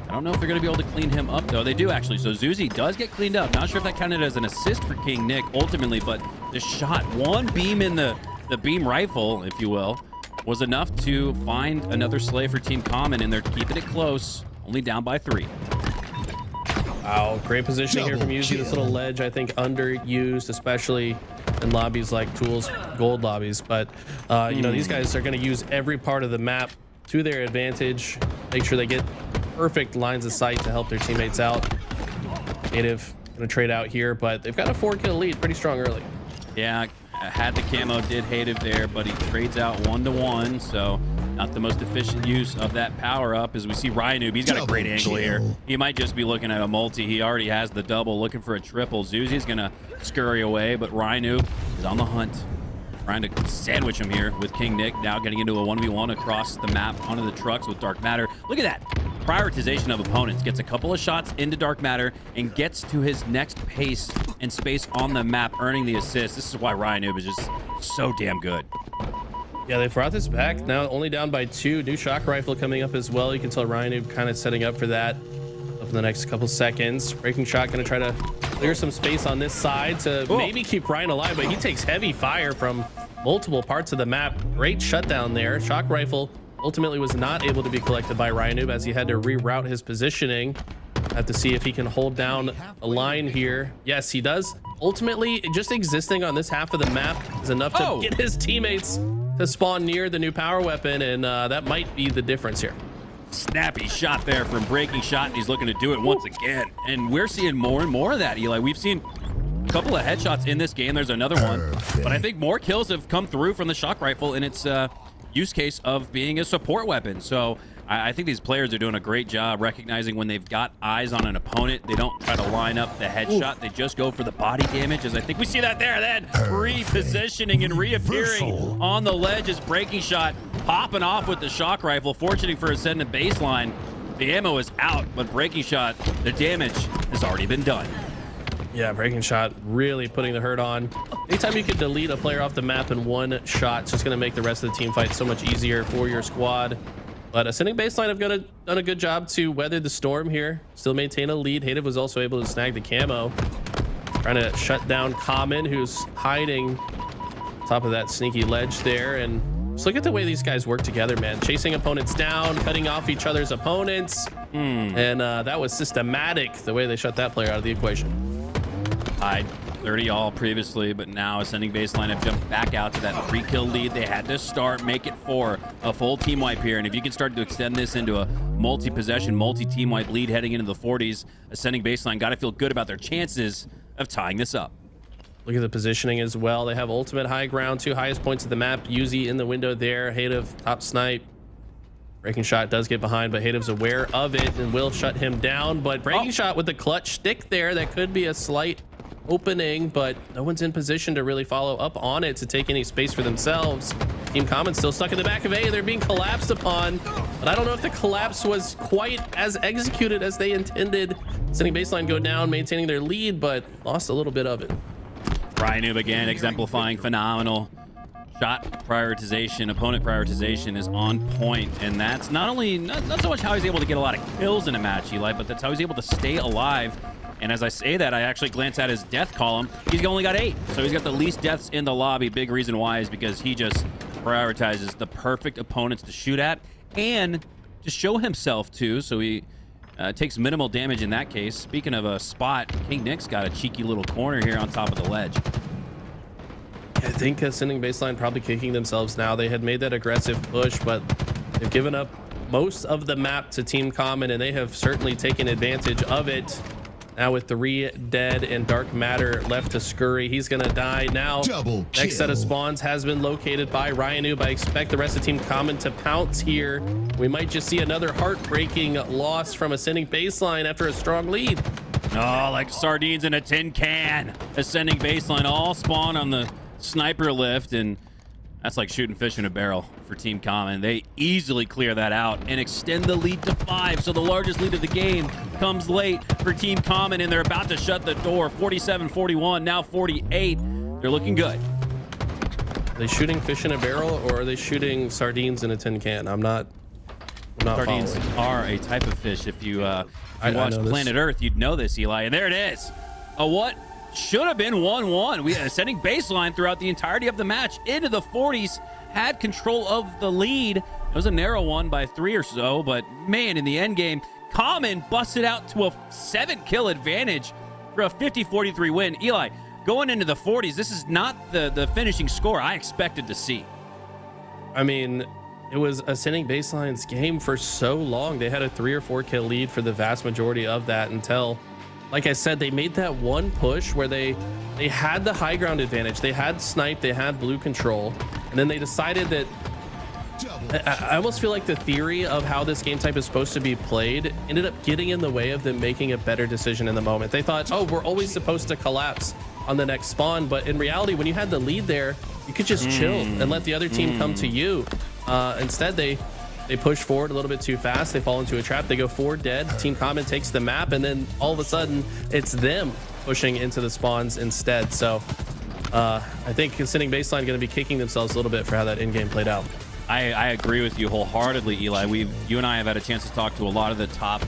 I don't know if they're going to be able to clean him up, though. They do, actually. So Zuzi does get cleaned up. Not sure if that counted as an assist for King Nick ultimately, but the shot, 1 beam in the beam rifle, if you will, was enough to find another slay for Team Common, and they're keeping it close, only down by 3. Wow, great positioning here from Uzi. This little ledge, I think, underused, especially in lobbies like Tools Gold lobbies. But, you know, these guys are going to use every part of the map to their advantage. Make sure they get perfect lines of sight to help their teammates out. Native going to trade out here, but they've got a 4-kill lead pretty strong early. Yeah, had the camo, did Hative there, but he trades out 1-to-1, so not the most efficient use of that power up. As we see Ryanoob, he's got a great angle here. He might just be looking at a multi. He already has the double, looking for a triple. Zuzi's gonna scurry away, but Ryanoob is on the hunt, trying to sandwich him here with King Nick. Now getting into a 1v1 across the map onto the trucks with Dark Matter. Look at that prioritization of opponents. Gets a couple of shots into Dark Matter and gets to his next pace and space on the map, earning the assist. This is why Ryanoob is just so damn good. Yeah, they brought this back. Now only down by 2. New shock rifle coming up as well. You can tell Ryanoob kind of setting up for that up in the next couple seconds. Breaking shot going to try to clear some space on this side to maybe keep Ryan alive, but he takes heavy fire from multiple parts of the map. Great shutdown there. Shock rifle ultimately was not able to be collected by Ryanoob as he had to reroute his positioning. Have to see if he can hold down a line here. Yes, he does. Ultimately, just existing on this half of the map is enough to get his teammates to spawn near the new power weapon, and that might be the difference here. Snappy shot there from Breaking Shot, and he's looking to do it once again. And we're seeing more and more of that, Eli. We've seen a couple of headshots in this game. There's another one, but I think more kills have come through from the shock rifle in its use case of being a support weapon. So I think these players are doing a great job recognizing when they've got eyes on an opponent. They don't try to line up the headshot. They just go for the body damage, as I think we see that there. Then repositioning and reappearing on the ledge is Breaking Shot, popping off with the shock rifle, fortunate for Ascendant baseline. The ammo is out, but Breaking Shot, the damage has already been done. Yeah, Breaking Shot really putting the hurt on. Anytime you can delete a player off the map in one shot, it's just going to make the rest of the team fight so much easier for your squad. But Ascending baseline have done a good job to weather the storm here, still maintain a lead. Hative was also able to snag the camo, trying to shut down Common, who's hiding top of that sneaky ledge there. And just look at the way these guys work together, man. Chasing opponents down, cutting off each other's opponents. And that was systematic, the way they shut that player out of the equation. Tied 30 all previously, but now Ascending baseline have jumped back out to that 3-kill lead. They had to start, make it 4, a full team wipe here. And if you can start to extend this into a multi-possession, multi-team wipe lead heading into the 40s, Ascending baseline got to feel good about their chances of tying this up. Look at the positioning as well. They have ultimate high ground, 2 highest points of the map. Yuzi in the window there. Hative top snipe. Breaking Shot does get behind, but Hative's aware of it and will shut him down. But Breaking Shot with the clutch stick there, that could be a slight opening, but no one's in position to really follow up on it to take any space for themselves. Team Common still stuck in the back of A. They're being collapsed upon, but I don't know if the collapse was quite as executed as they intended. Sending baseline go down, maintaining their lead, but lost a little bit of it. Ryanoob again exemplifying phenomenal shot prioritization. Opponent prioritization is on point, and that's not so much how he's able to get a lot of kills in a match, Eli, but that's how he's able to stay alive. And as I say that, I actually glance at his death column. He's only got 8, so he's got the least deaths in the lobby. Big reason why is because he just prioritizes the perfect opponents to shoot at and to show himself to, so he takes minimal damage in that case. Speaking of a spot, King Nick's got a cheeky little corner here on top of the ledge. I think Ascending baseline probably kicking themselves now. They had made that aggressive push, but they've given up most of the map to Team Common, and they have certainly taken advantage of it. Now with 3 dead and Dark Matter left to scurry, he's gonna die now. Double kill. Next set of spawns has been located by Ryanoob. I expect the rest of Team Common to pounce here. We might just see another heartbreaking loss from Ascending baseline after a strong lead. Oh, like sardines in a tin can. Ascending baseline all spawn on the sniper lift, and that's like shooting fish in a barrel for Team Common. They easily clear that out and extend the lead to 5. So the largest lead of the game comes late for Team Common, and they're about to shut the door. 47-41, now 48. They're looking good. Are they shooting fish in a barrel, or are they shooting sardines in a tin can? I'm not Sardines following. are a type of fish. If you watch know Planet Earth, you'd know this, Eli. And there it is. What should have been 1-1. We had Ascending baseline throughout the entirety of the match into the 40s, had control of the lead. It was a narrow one by 3 or so, but man, in the end game, Common busted out to a 7-kill advantage for a 50-43 win. Eli, going into the 40s, this is not the finishing score I expected to see. I mean, it was ascending baseline's game for so long. They had a 3 or 4 kill lead for the vast majority of that until, like I said, they made that one push where they had the high ground advantage. They had snipe, they had blue control, and then they decided that I almost feel like the theory of how this game type is supposed to be played ended up getting in the way of them making a better decision in the moment. They thought, oh, we're always supposed to collapse on the next spawn, but in reality, when you had the lead there, you could just chill and let the other team come to you. Instead, they push forward a little bit too fast. They fall into a trap. They go 4 dead. Team Common takes the map, and then all of a sudden, it's them pushing into the spawns instead. So I think Ascending Baseline going to be kicking themselves a little bit for how that in-game played out. I agree with you wholeheartedly, Eli. You and I have had a chance to talk to a lot of the top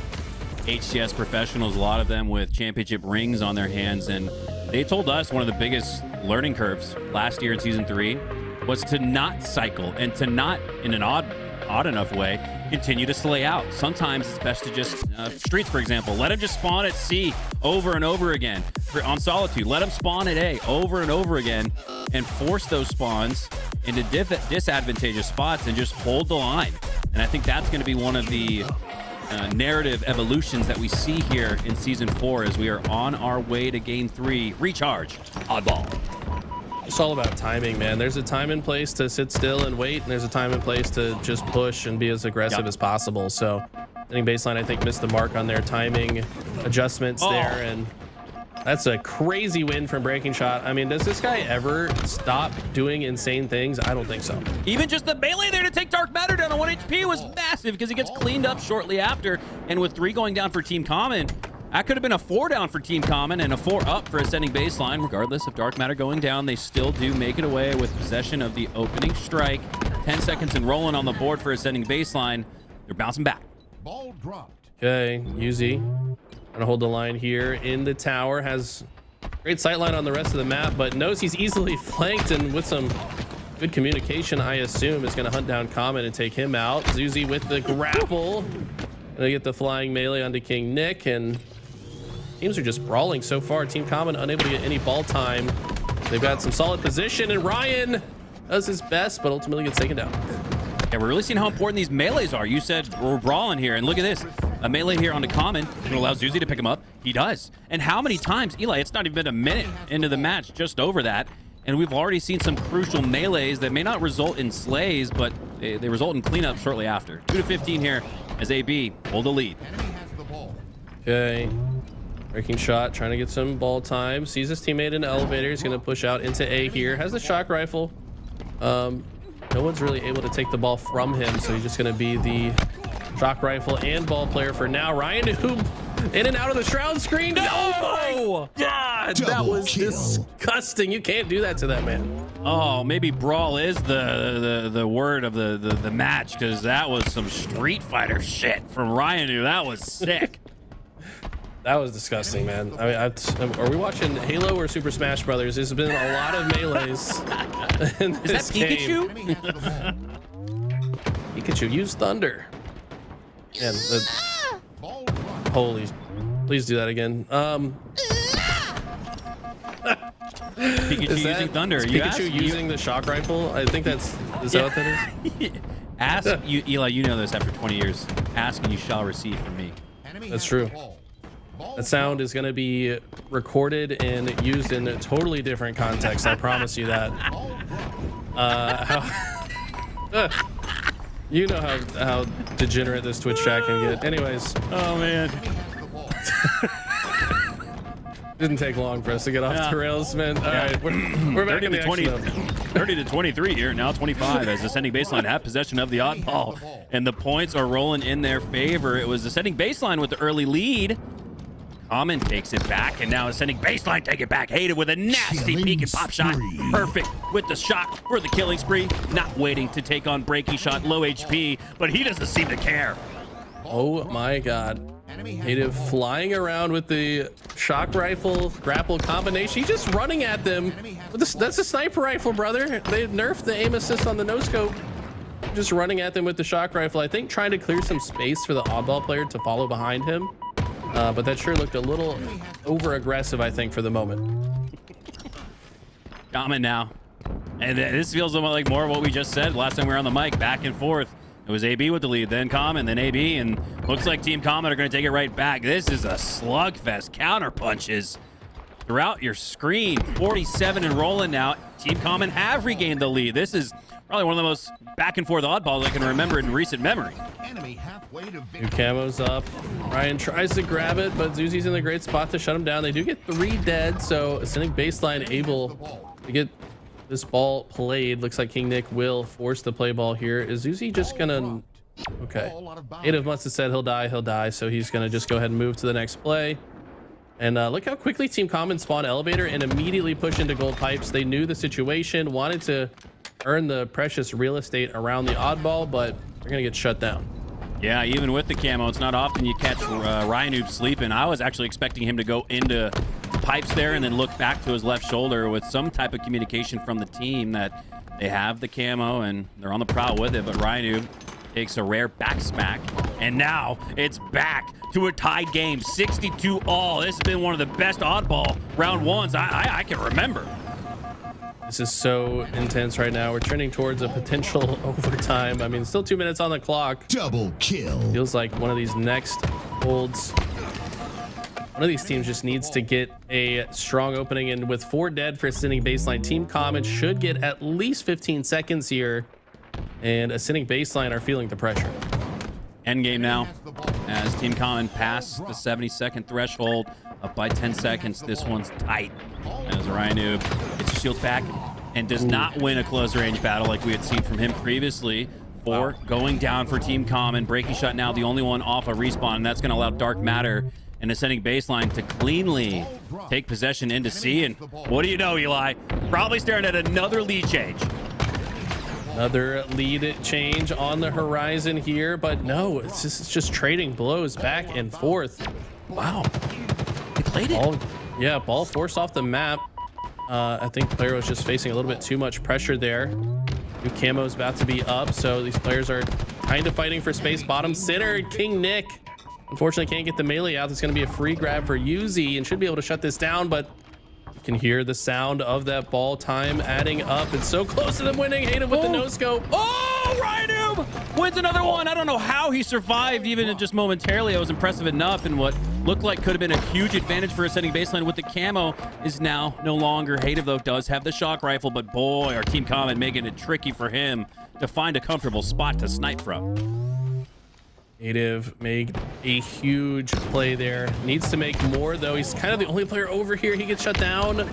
HCS professionals, a lot of them with championship rings on their hands, and they told us one of the biggest learning curves last year in season 3 was to not cycle and to not, in an odd enough way, continue to slay out. Sometimes it's best to just Streets, for example, let him just spawn at C over and over again. On Solitude, let him spawn at A over and over again and force those spawns into disadvantageous spots and just hold the line. And I think that's going to be one of the narrative evolutions that we see here in season 4 as we are on our way to game 3. Recharge oddball. It's all about timing, man. There's a time and place to sit still and wait, and there's a time and place to just push and be as aggressive as possible. So I think Baseline, I think, missed the mark on their timing adjustments there, and that's a crazy win from Breaking Shot. I mean, does this guy ever stop doing insane things? I don't think so. Even just the melee there to take Dark Matter down on 1 HP was massive because he gets cleaned up shortly after, and with 3 going down for Team Common, that could have been a 4 down for Team Common and a 4 up for Ascending Baseline. Regardless of Dark Matter going down, they still do make it away with possession of the opening strike. 10 seconds and rolling on the board for Ascending Baseline. They're bouncing back. Ball dropped. Okay, Yuzi gonna hold the line here in the tower. Has great sight line on the rest of the map, but knows he's easily flanked, and with some good communication, I assume, is gonna hunt down Common and take him out. Zuzi with the grapple. Gonna get the flying melee onto King Nick, and teams are just brawling so far. Team Common unable to get any ball time. They've got some solid position, and Ryan does his best, but ultimately gets taken down. Yeah, we're really seeing how important these melees are. You said we're brawling here, and look at this. A melee here onto Common. It allows Zuzi to pick him up. He does. And how many times, Eli, it's not even been a minute into the match, just over that, and we've already seen some crucial melees that may not result in slays, but they result in cleanup shortly after. 2-15 here as AB hold the lead. Okay. Breaking Shot, trying to get some ball time. Sees his teammate in the elevator. He's going to push out into A here. Has the shock rifle. No one's really able to take the ball from him, so he's just going to be the shock rifle and ball player for now. Ryan, who in and out of the shroud screen. No! Oh my God, that was disgusting. You can't do that to that man. Oh, maybe brawl is the word of the match, because that was some Street Fighter shit from Ryan, who that was sick. That was disgusting, man. I mean, are we watching Halo or Super Smash Brothers? There's been a lot of melees in this game. Pikachu? Pikachu, use thunder. And holy, please do that again. Pikachu using thunder. Is Pikachu using the shock rifle? I think is that what that is? Ask you, Eli. You know this after 20 years. Ask and you shall receive from me. That's true. That sound is going to be recorded and used in a totally different context. I promise you that. You know how degenerate this Twitch chat can get. Anyways. Oh, man. Didn't take long for us to get off the rails, man. All right, we're back in the 30 to 23 here, now 25 as Ascending Baseline have possession of the oddball, and the points are rolling in their favor. It was Ascending Baseline with the early lead. Common takes it back, and now Ascending Baseline take it back. Hated with a nasty peek and pop shot. Perfect with the shot for the killing spree. Not waiting to take on Breaking Shot, low HP, but he doesn't seem to care. Oh my God. Native flying around with the shock rifle grapple combination. He's just running at them. That's a sniper rifle, brother. They nerfed the aim assist on the no scope. Just running at them with the shock rifle. I think trying to clear some space for the oddball player to follow behind him. But that sure looked a little over aggressive, I think, for the moment. Common now. And this feels like more of what we just said last time we were on the mic, back and forth. It was AB with the lead, then Common, then AB, and looks like Team Common are going to take it right back. This is a slugfest. Counter punches throughout your screen. 47 and rolling now. Team Common have regained the lead. This is probably one of the most back and forth oddballs I can remember in recent memory. New camo's up. Ryan tries to grab it, but Zuzi's in the great spot to shut him down. They do get 3 dead, so Ascending Baseline able to get this ball played. Looks like King Nick will force the play ball here. Is Zuzi just gonna... Okay. Native must have said he'll die, so he's gonna just go ahead and move to the next play. And look how quickly Team Common spawn elevator and immediately push into gold pipes. They knew the situation, wanted to earn the precious real estate around the oddball, but they're gonna get shut down. Yeah, even with the camo, it's not often you catch Ryanoob sleeping. I was actually expecting him to go into pipes there and then look back to his left shoulder with some type of communication from the team that they have the camo and they're on the prowl with it. But Ryanoob takes a rare back smack, and now it's back to a tied game, 62 all. This has been one of the best oddball round ones I can remember. This is so intense right now. We're trending towards a potential overtime. I mean, still 2 minutes on the clock. Double kill. Feels like one of these next holds. One of these teams just needs to get a strong opening, and with 4 dead for Ascending Baseline, Team Common should get at least 15 seconds here, and Ascending Baseline are feeling the pressure. Endgame now, as Team Common pass the 70-second threshold, up by 10 seconds. This one's tight, as Ryanoob gets his shields back and does not win a close range battle like we had seen from him previously. 4 going down for Team Common. Breaking Shot now the only one off a respawn, and that's going to allow Dark Matter and Ascending Baseline to cleanly take possession into C. And what do you know, Eli? Probably staring at another lead change. Another lead change on the horizon here, but no, it's just trading blows back and forth. Wow, they played it. Ball forced off the map. I think the player was just facing a little bit too much pressure there. New camo's about to be up, so these players are kind of fighting for space. Bottom center, King Nick unfortunately can't get the melee out. It's going to be a free grab for Yuzi and should be able to shut this down, but you can hear the sound of that ball time adding up. It's so close to them winning. Hayden with the no scope. Oh, Ryanoob wins another one. I don't know how he survived even just momentarily. It was impressive enough, and what looked like could have been a huge advantage for Ascending Baseline with the camo is now no longer. Hayden, though, does have the shock rifle, but boy, our Team Common making it tricky for him to find a comfortable spot to snipe from. Native made a huge play there. Needs to make more, though. He's kind of the only player over here. He gets shut down.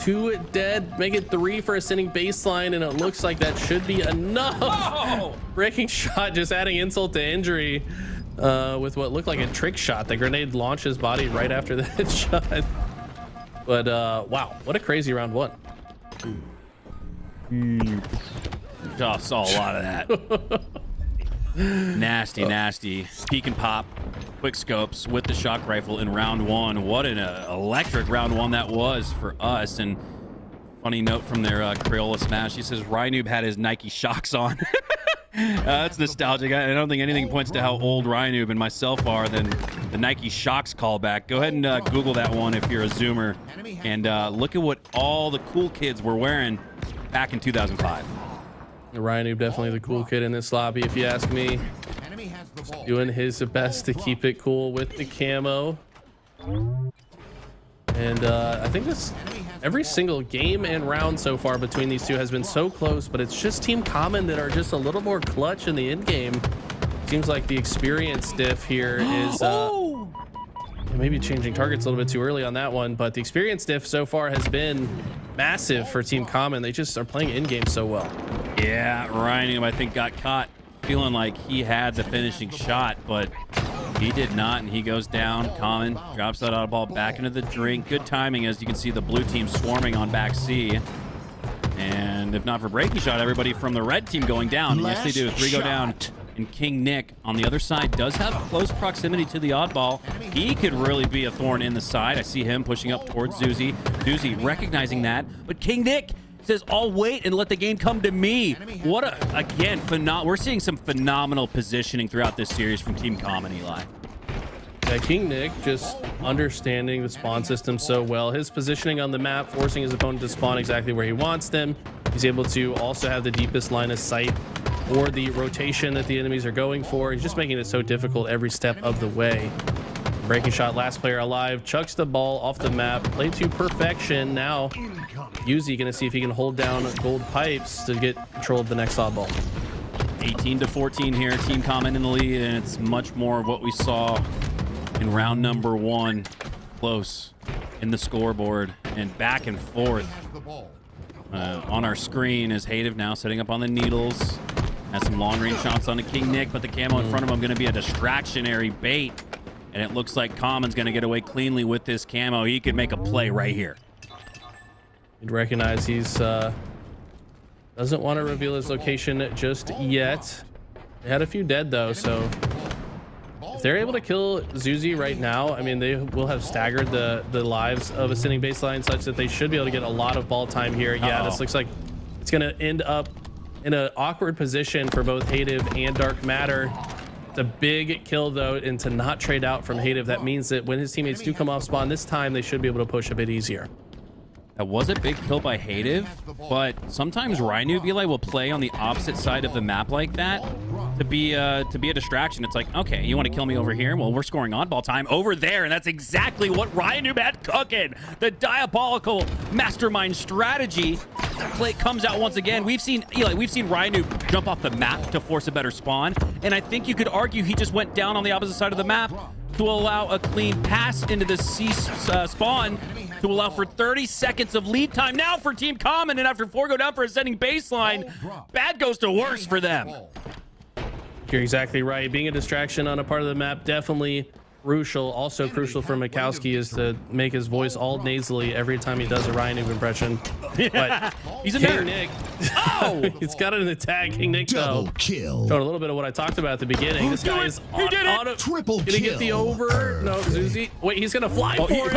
2 dead, make it 3 for Ascending Baseline, and it looks like that should be enough. Oh! Breaking Shot just adding insult to injury with what looked like a trick shot. The grenade launched his body right after that shot. But wow, what a crazy round 1. Oh, saw a lot of that. Nasty peek and pop quick scopes with the shock rifle in round 1. What an electric round 1 that was for us. And funny note from their Crayola Smash, he says Ryanoob had his Nike Shocks on. That's nostalgic. I don't think anything points to how old Ryanoob and myself are than the Nike Shocks callback. Go ahead and Google that one if you're a zoomer, and look at what all the cool kids were wearing back in 2005. Ryanoob definitely the cool kid in this lobby, if you ask me. Doing his best to keep it cool with the camo. And I think every single game and round so far between these two has been so close, but it's just Team Common that are just a little more clutch in the end game. Seems like the experience diff here is maybe changing targets a little bit too early on that one, but the experience diff so far has been massive for Team Common. They just are playing in game so well. Yeah, Ryanoob, I think, got caught feeling like he had the finishing shot, but he did not, and he goes down. Common drops that auto ball back into the drink. Good timing, as you can see the blue team swarming on back C. And if not for Breaking Shot, everybody from the red team going down. Yes, they do. 3 go down. And King Nick on the other side does have close proximity to the oddball. He could really be a thorn in the side. I see him pushing up towards Zuzi. Zuzi recognizing that, but King Nick says, I'll wait and let the game come to me. What a, again, we're seeing some phenomenal positioning throughout this series from Team Common, Eli. Yeah, King Nick just understanding the spawn system so well. His positioning on the map, forcing his opponent to spawn exactly where he wants them. He's able to also have the deepest line of sight or the rotation that the enemies are going for. He's just making it so difficult every step of the way. Breaking shot, last player alive, chucks the ball off the map, played to perfection. Now, Yuzi gonna see if he can hold down gold pipes to get control of the next oddball. 18-14 here, Team Common in the lead, and it's much more of what we saw in round number 1. Close in the scoreboard and back and forth. On our screen is Hative now setting up on the needles. Has some long range shots on the King Nick, but the camo in front of him going to be a distractionary bait. And it looks like Common's going to get away cleanly with this camo. He could make a play right here. You'd recognize he's doesn't want to reveal his location just yet. They had a few dead though, so if they're able to kill Zuzi right now, I mean, they will have staggered the lives of Ascending Baseline such that they should be able to get a lot of ball time here. Yeah, this looks like it's going to end up in an awkward position for both Hative and Dark Matter. It's a big kill though, and to not trade out from Hative, that means that when his teammates do come off spawn this time, they should be able to push a bit easier. That was a big kill by Hative, but sometimes Rhino Eli will play on the opposite side of the map like that to be a distraction. It's like, okay, you want to kill me over here? Well, we're scoring oddball time over there, and that's exactly what Rhino had cooking. The diabolical mastermind strategy play comes out once again. We've seen Rhino jump off the map to force a better spawn, and I think you could argue he just went down on the opposite side of the map to allow a clean pass into the C spawn to allow for 30 seconds of lead time now for Team Common, and after 4 go down for Ascending Baseline, bad goes to worse for them. You're exactly right. Being a distraction on a part of the map, definitely crucial. Also crucial for Mikowski is to make his voice all nasally every time he does a Ryan Noob impression. But He's a King nerd. Nick, he's got an attack. King Nick though, showing a little bit of what I talked about at the beginning. This guy is on a Triple gonna get the over. No, Zuzi. Wait, he's gonna fly for it.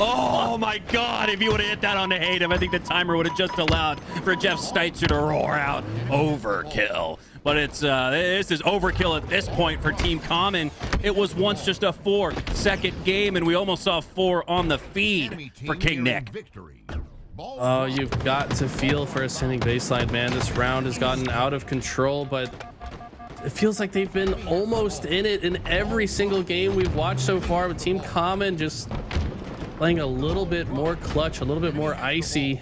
Oh my God, if he would have hit that on the Hative, I think the timer would have just allowed for Jeff Steitzer to roar out overkill. But it's this is overkill at this point for Team Common. It was once just a 4-second game, and we almost saw 4 on the feed for King Nick. Oh, you've got to feel for Ascending Baseline, man. This round has gotten out of control, but it feels like they've been almost in it in every single game we've watched so far. With Team Common just playing a little bit more clutch, a little bit more icy.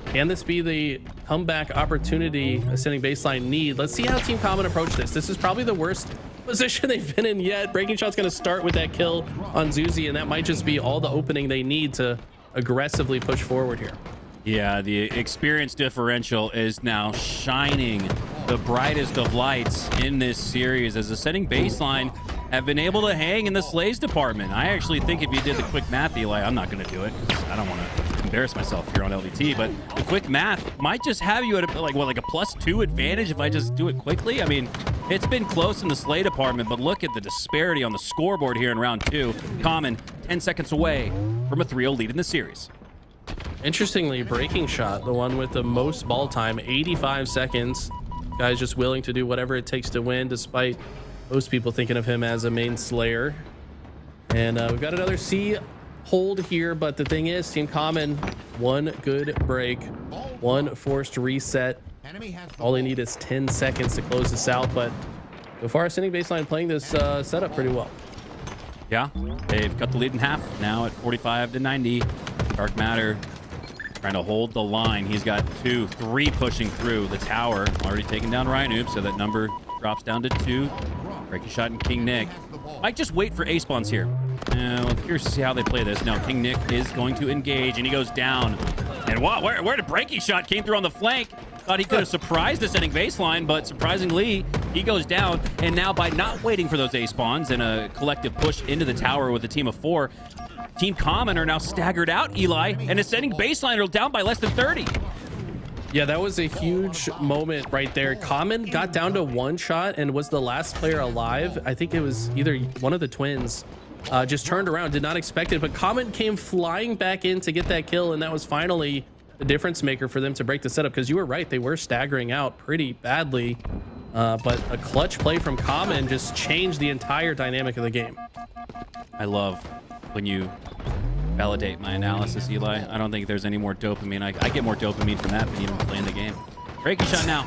Can this be the comeback opportunity Ascending Baseline need? Let's see how Team Common approach this. This is probably the worst position they've been in yet. Breaking Shot's going to start with that kill on Zuzi, and that might just be all the opening they need to aggressively push forward here. Yeah, the experience differential is now shining the brightest of lights in this series as Ascending Baseline have been able to hang in the Slays department. I actually think if you did the quick math, Eli, I'm not going to do it. I don't want to embarrass myself here on LVT, but the quick math might just have you at a, like a +2 advantage if I just do it quickly. I mean, it's been close in the Slay department, but look at the disparity on the scoreboard here in round 2. Common 10 seconds away from a 3-0 lead in the series. Interestingly, Breaking Shot, the one with the most ball time, 85 seconds. Guy's just willing to do whatever it takes to win, despite most people thinking of him as a main slayer. And we've got another C hold here, but the thing is, Team Common, one good break, one forced reset. All they need is 10 seconds to close this out, but so far, Ascending Baseline playing this setup pretty well. Yeah, they've cut the lead in half now at 45-90. Dark Matter trying to hold the line. He's got 2, 3 pushing through the tower. Already taken down Rhinoop, so that number drops down to 2. Breaking Shot and King Nick. Might just wait for A spawns here. Well, curious to see how they play this. No, King Nick is going to engage, and he goes down. And wow, where did Breaking Shot came through on the flank? Thought he could have surprised Ascending Baseline, but surprisingly, he goes down. And now by not waiting for those A spawns and a collective push into the tower with a team of 4, Team Common are now staggered out, Eli, and Ascending Baseline are down by less than 30. Yeah, that was a huge moment right there. Common got down to 1 shot and was the last player alive. I think it was either one of the twins. Just turned around, did not expect it, but Common came flying back in to get that kill, and that was finally the difference maker for them to break the setup, because you were right, they were staggering out pretty badly. But a clutch play from Common just changed the entire dynamic of the game. I love when you validate my analysis, Eli. I don't think there's any more dopamine. I get more dopamine from that than even playing the game. Breaking shot now.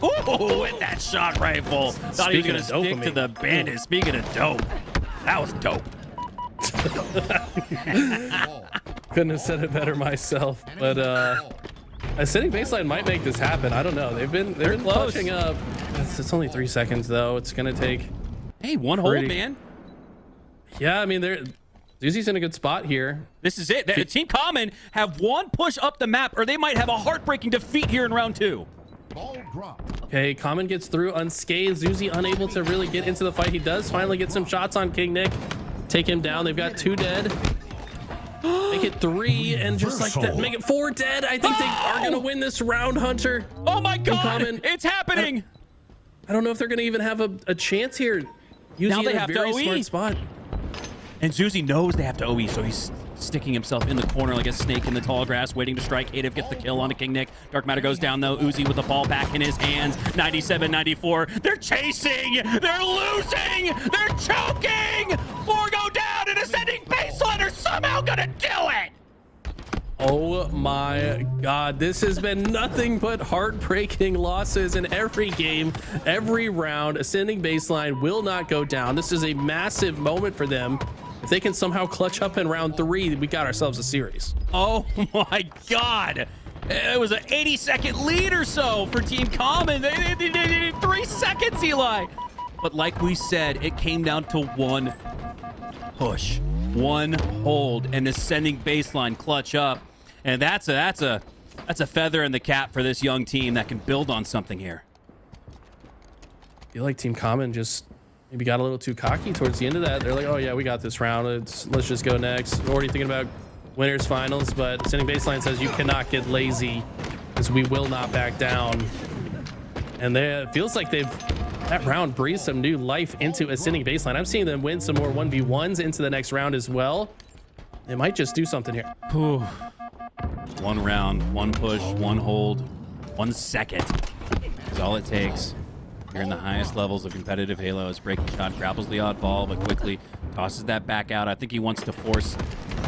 Ooh, with that shot rifle. Thought he was going to stick to the bandit. Speaking of dope, that was dope. Couldn't have said it better myself, but a sitting baseline might make this happen. I don't know. They've been close. pushing up. It's only 3 seconds though. It's gonna take. Hey, one hold, man. Yeah, I mean, Zuzi's in a good spot here. This is it. Team Common have one push up the map, or they might have a heartbreaking defeat here in round 2. Okay, Common gets through unscathed. Zuzi unable to really get into the fight. He does finally get some shots on King Nick. Take him down. They've got 2 dead. Make it 3, and just like that, make it 4 dead. I think they are gonna win this round, Hunter. Oh my God! It's happening. I don't know if they're gonna even have a chance here. Now they in a have very to OE. smart spot. And Zuzi knows they have to OE, so he's sticking himself in the corner like a snake in the tall grass, waiting to strike. Adev gets the kill onto King Nick. Dark Matter goes down, though. Uzi with the ball back in his hands. 97-94. They're chasing. They're losing. They're choking. 4 go down, and Ascending Baseline are somehow going to do it. Oh my God, this has been nothing but heartbreaking losses in every game, every round. Ascending Baseline will not go down. This is a massive moment for them. If they can somehow clutch up in round 3, we got ourselves a series. Oh my God. It was an 80-second lead or so for Team Common. They needed 3 seconds, Eli. But like we said, it came down to one push, one hold, and Ascending Baseline clutch up. And that's a feather in the cap for this young team that can build on something here. I feel like Team Common just maybe got a little too cocky towards the end of that. They're like, oh yeah, we got this round. Let's just go next. We're already thinking about winners finals, but Ascending Baseline says you cannot get lazy because we will not back down. And it feels like that round breathed some new life into Ascending Baseline. I'm seeing them win some more 1v1s into the next round as well. They might just do something here. Whew. 1 round, 1 push, 1 hold, 1 second. That's all it takes. You're in the highest levels of competitive Halo as Breaking Shot grapples the odd ball, but quickly tosses that back out. I think he wants to force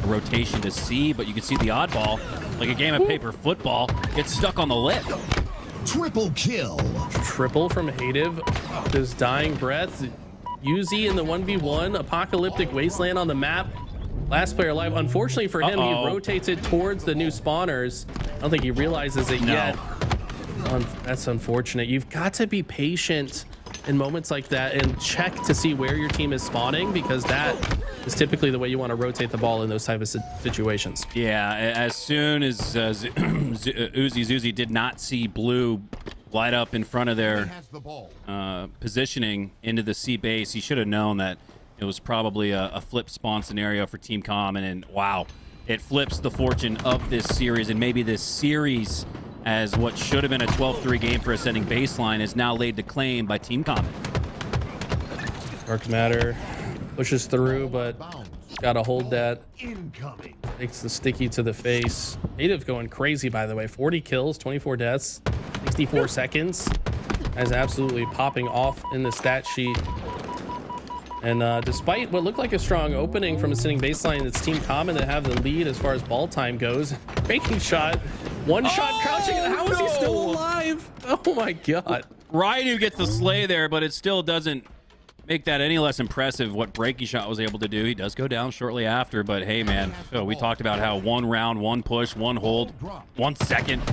a rotation to C, but you can see the odd ball, like a game of paper football, gets stuck on the lip. Triple kill. Triple from Hative. His dying breath. Uzi in the 1v1. Apocalyptic Wasteland on the map. Last player alive. Unfortunately for him, he rotates it towards the new spawners. I don't think he realizes it yet. That's unfortunate. You've got to be patient in moments like that and check to see where your team is spawning, because that is typically the way you want to rotate the ball in those type of situations. Yeah, as soon as Uzi did not see blue light up in front of their positioning into the C base, he should have known that it was probably a flip spawn scenario for Team Common, and wow, it flips the fortune of this series, and maybe this series, as what should have been a 12-3 game for Ascending Baseline, is now laid to claim by Team Common. Dark Matter pushes through, but got to hold that. Takes the sticky to the face. Native going crazy, by the way. 40 kills, 24 deaths, 64 seconds. As absolutely popping off in the stat sheet. And despite what looked like a strong opening from Ascending Baseline, it's Team Common that have the lead as far as ball time goes. Breaking shot, one shot crouching. How is he still alive? Oh my God. Ryu gets the slay there, but it still doesn't make that any less impressive what Breaking Shot was able to do. He does go down shortly after, but hey, man, so we talked about how 1 round, 1 push, 1 hold, 1 second.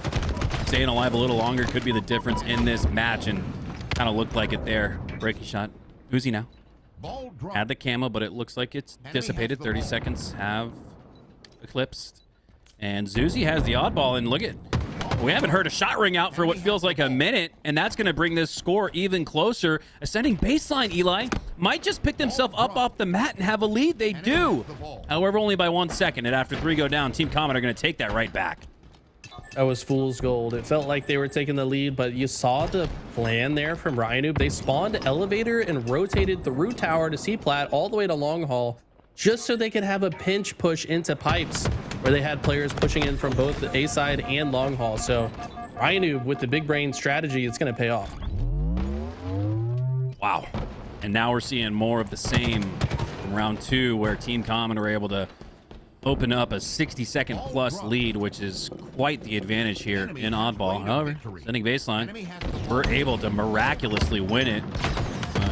Staying alive a little longer could be the difference in this match, and kind of looked like it there. Breaking Shot. Uzi now. Had the camo, but it looks like it's dissipated. 30 seconds have eclipsed. And Zuzi has the oddball, and look at, we haven't heard a shot ring out for what feels like a minute, and that's going to bring this score even closer. Ascending Baseline, Eli, might just pick themselves up off the mat and have a lead. They do. However, only by 1 second, and after 3 go down, Team Common are going to take that right back. That was fool's gold. It felt like they were taking the lead, but you saw the plan there from Ryanoob. They spawned elevator and rotated through tower to C-plat all the way to long haul, just so they could have a pinch push into pipes where they had players pushing in from both the A side and long haul. So Ryanoob with the big brain strategy, it's going to pay off. Wow. And now we're seeing more of the same in round 2, where Team Common were able to open up a 60-second plus lead, which is quite the advantage here in Oddball. However, sending baseline, we're able to miraculously win it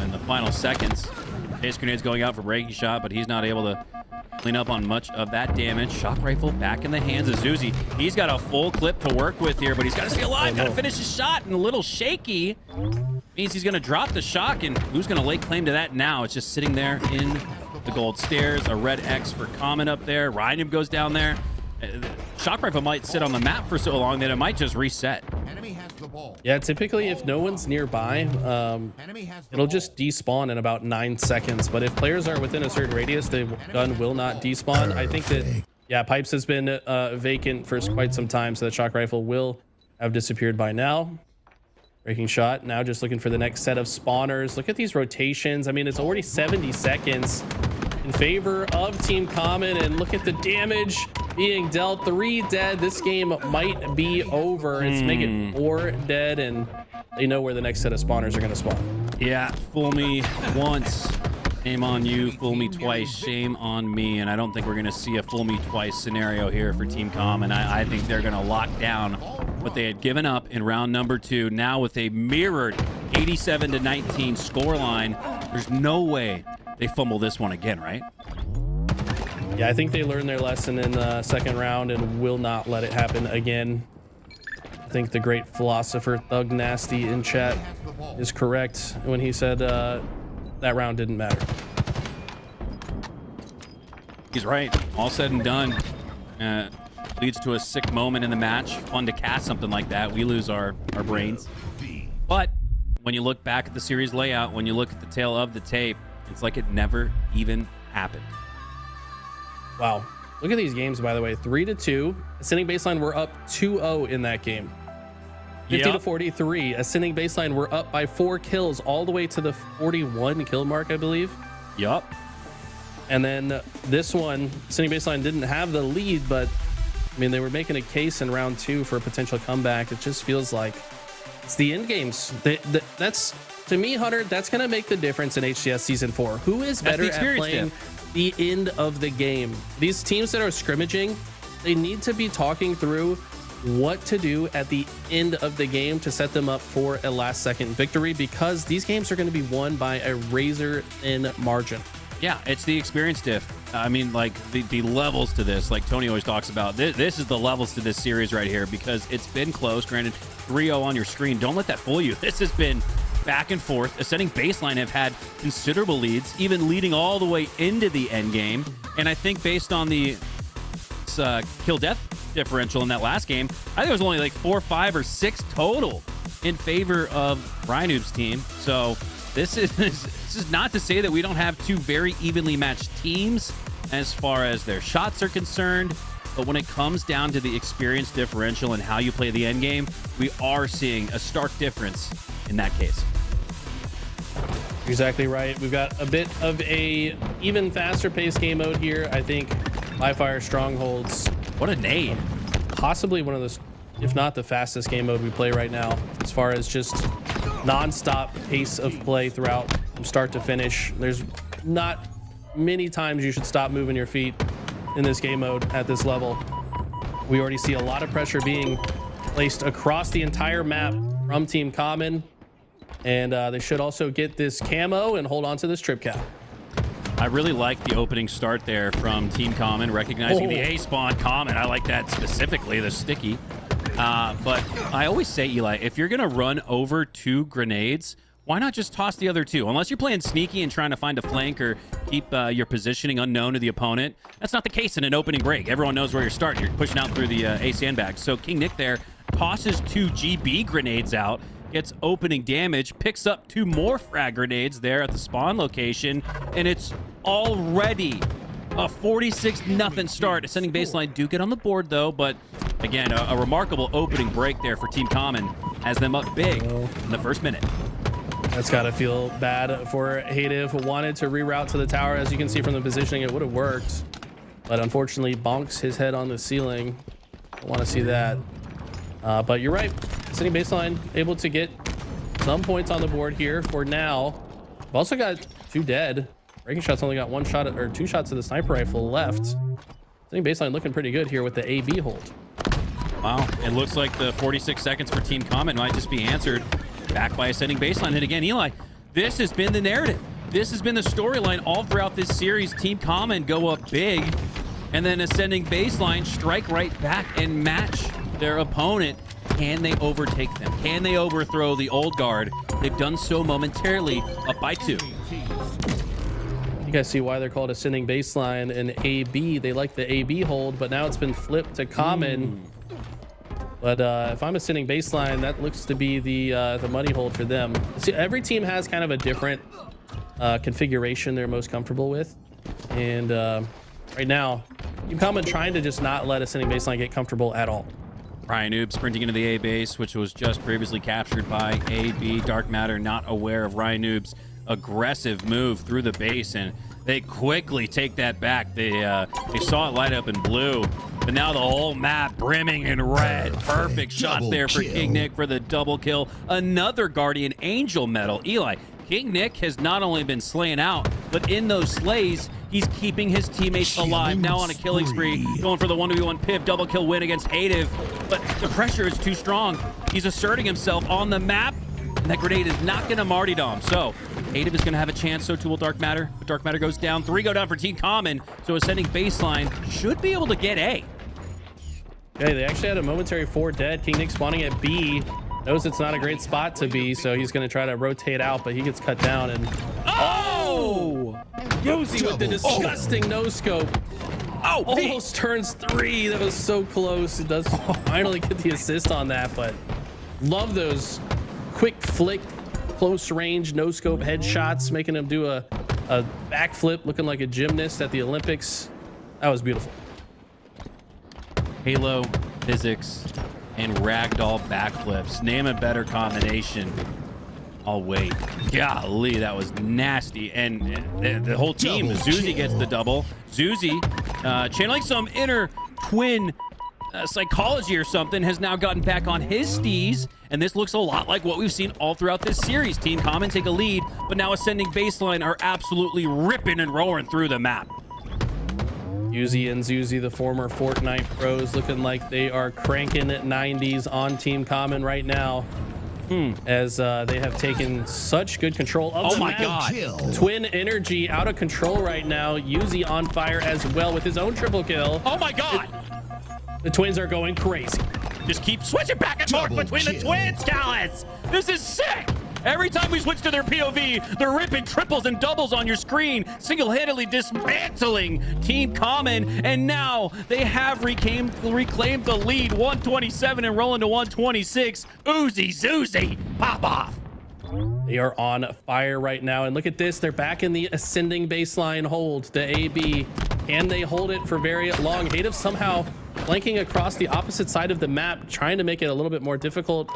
in the final seconds. Chase Grenade's going out for breaking shot, but he's not able to clean up on much of that damage. Shock rifle back in the hands of Zuzi. He's got a full clip to work with here, but he's got to stay alive, got to finish his shot, and a little shaky means he's going to drop the shock, and who's going to lay claim to that now? It's just sitting there in the gold stairs. A red X for Common up there. Rhinium goes down there. Shock rifle might sit on the map for so long that it might just reset. Yeah, typically if no one's nearby, it'll just despawn in about 9 seconds. But if players are within a certain radius, the gun will not despawn. I think that, yeah, Pipes has been vacant for quite some time, so the shock rifle will have disappeared by now. Breaking shot, now just looking for the next set of spawners. Look at these rotations. I mean, it's already 70 seconds in favor of Team Common, and look at the damage being dealt. 3 dead. This game might be over. It's making 4 dead, and they know where the next set of spawners are going to spawn. Yeah, fool me once, shame on you. Fool me twice, shame on me. And I don't think we're going to see a fool me twice scenario here for Team Common. I think they're going to lock down what they had given up in round number 2. Now with a mirrored 87-19 scoreline, there's no way they fumble this one again, right? Yeah, I think they learned their lesson in the second round and will not let it happen again. I think the great philosopher Thug Nasty in chat is correct when he said that round didn't matter. He's right. All said and done, leads to a sick moment in the match. Fun to cast something like that. We lose our brains. But when you look back at the series layout, when you look at the tail of the tape, it's like it never even happened. Wow. Look at these games, by the way. 3-2. Ascending baseline, we're up 2-0 in that game. 50-43. Ascending baseline, we're up by 4 kills all the way to the 41 kill mark, I believe. Yup. And then this one, Ascending baseline didn't have the lead, but I mean, they were making a case in round 2 for a potential comeback. It just feels like it's the end games. That's, to me, Hunter, that's going to make the difference in HCS Season 4. Who is better at playing the end of the game? These teams that are scrimmaging, they need to be talking through what to do at the end of the game to set them up for a last second victory, because these games are going to be won by a razor thin margin. Yeah, it's the experience diff. I mean, like the levels to this, like Tony always talks about, this is the levels to this series right here, because it's been close. Granted, 3-0 on your screen. Don't let that fool you. This has been back and forth. Ascending baseline have had considerable leads, even leading all the way into the end game. And I think based on the kill death differential in that last game, I think it was only like 4, 5, or 6 total in favor of Rhinoob's team. So this is not to say that we don't have 2 very evenly matched teams as far as their shots are concerned, but when it comes down to the experience differential and how you play the end game, we are seeing a stark difference in that case. Exactly right. We've got a bit of a even faster paced game mode here. I think Live Fire Strongholds, what a nade. Possibly one of the, if not the fastest game mode we play right now, as far as just non-stop pace of play throughout from start to finish. There's not many times you should stop moving your feet in this game mode at this level. We already see a lot of pressure being placed across the entire map from Team Common, and they should also get this camo and hold on to this trip cap. I really like the opening start there from Team Common, recognizing the A spawn Common. I like that specifically, the sticky. But I always say, Eli, if you're going to run over 2 grenades, why not just toss the other 2? Unless you're playing sneaky and trying to find a flank or keep your positioning unknown to the opponent. That's not the case in an opening break. Everyone knows where you're starting. You're pushing out through the A sandbag. So King Nick there tosses 2 GB grenades out, gets opening damage, picks up 2 more frag grenades there at the spawn location, and it's already a 46-0 start. Ascending baseline do get on the board though, but again, a remarkable opening break there for Team Common, has them up big in the first minute. That's got to feel bad for Hative. Wanted to reroute to the tower. As you can see from the positioning, it would have worked, but unfortunately bonks his head on the ceiling. I want to see that. But you're right. Ascending baseline able to get some points on the board here for now. I've also got 2 dead. Breaking Shot's only got 1 shot or 2 shots of the sniper rifle left. I think baseline looking pretty good here with the AB hold. Wow, it looks like the 46 seconds for Team Comet might just be answered back by ascending baseline hit again. Eli, this has been the narrative. This has been the storyline all throughout this series. Team Comet go up big, and then ascending baseline strike right back and match their opponent. Can they overtake them? Can they overthrow the old guard? They've done so momentarily, up by 2. You guys see why they're called ascending baseline and AB. They like the AB hold, but now it's been flipped to common. But if I'm ascending baseline, that looks to be the money hold for them. See, every team has kind of a different configuration they're most comfortable with. And right now, Team Common trying to just not let ascending baseline get comfortable at all. Ryan Noob sprinting into the A base, which was just previously captured by AB. Dark Matter not aware of Ryan Noob's aggressive move through the base, and they quickly take that back. They saw it light up in blue, but now the whole map brimming in red. Perfect shots there for King Nick for the double kill. Another Guardian Angel medal. Eli, King Nick has not only been slaying out, but in those slays, he's keeping his teammates alive. Now on a killing spree, going for the 1v1 Piv double kill win against Hative, but the pressure is too strong. He's asserting himself on the map, and that grenade is not going to martyrdom. So Hative is going to have a chance, so too will Dark Matter. But Dark Matter goes down. 3 go down for Team Common, so ascending baseline should be able to get A. Okay, they actually had a momentary 4 dead. King Nick spawning at B. Knows it's not a great spot to be, so he's going to try to rotate out, but he gets cut down. And oh! Yosi with the disgusting no-scope. Oh, almost turns 3. That was so close. It does finally get the assist on that, but love those quick flick, close range, no-scope headshots, making him do a backflip, looking like a gymnast at the Olympics. That was beautiful. Halo, physics, and ragdoll backflips. Name a better combination. I'll wait. Golly, that was nasty. And the whole team, Zuzi gets the double. Zuzi, channeling some inner twin psychology or something, has now gotten back on his steez. And this looks a lot like what we've seen all throughout this series. Team Common take a lead, but now ascending baseline are absolutely ripping and roaring through the map. Yuzi and Zuzi, the former Fortnite pros, looking like they are cranking 90s on Team Common right now. As they have taken such good control of the map. God. Twin energy out of control right now. Yuzi on fire as well with his own triple kill. Oh my God. The twins are going crazy. Just keep switching back and forth between the twins, Callus. This is sick. Every time we switch to their POV, they're ripping triples and doubles on your screen, single-handedly dismantling Team Common, and now they have reclaimed the lead, 127 and rolling to 126. Uzi Zuzi, pop off. They are on fire right now, and look at this. They're back in the ascending baseline hold, the AB. Can they hold it for very long? Hative somehow flanking across the opposite side of the map, trying to make it a little bit more difficult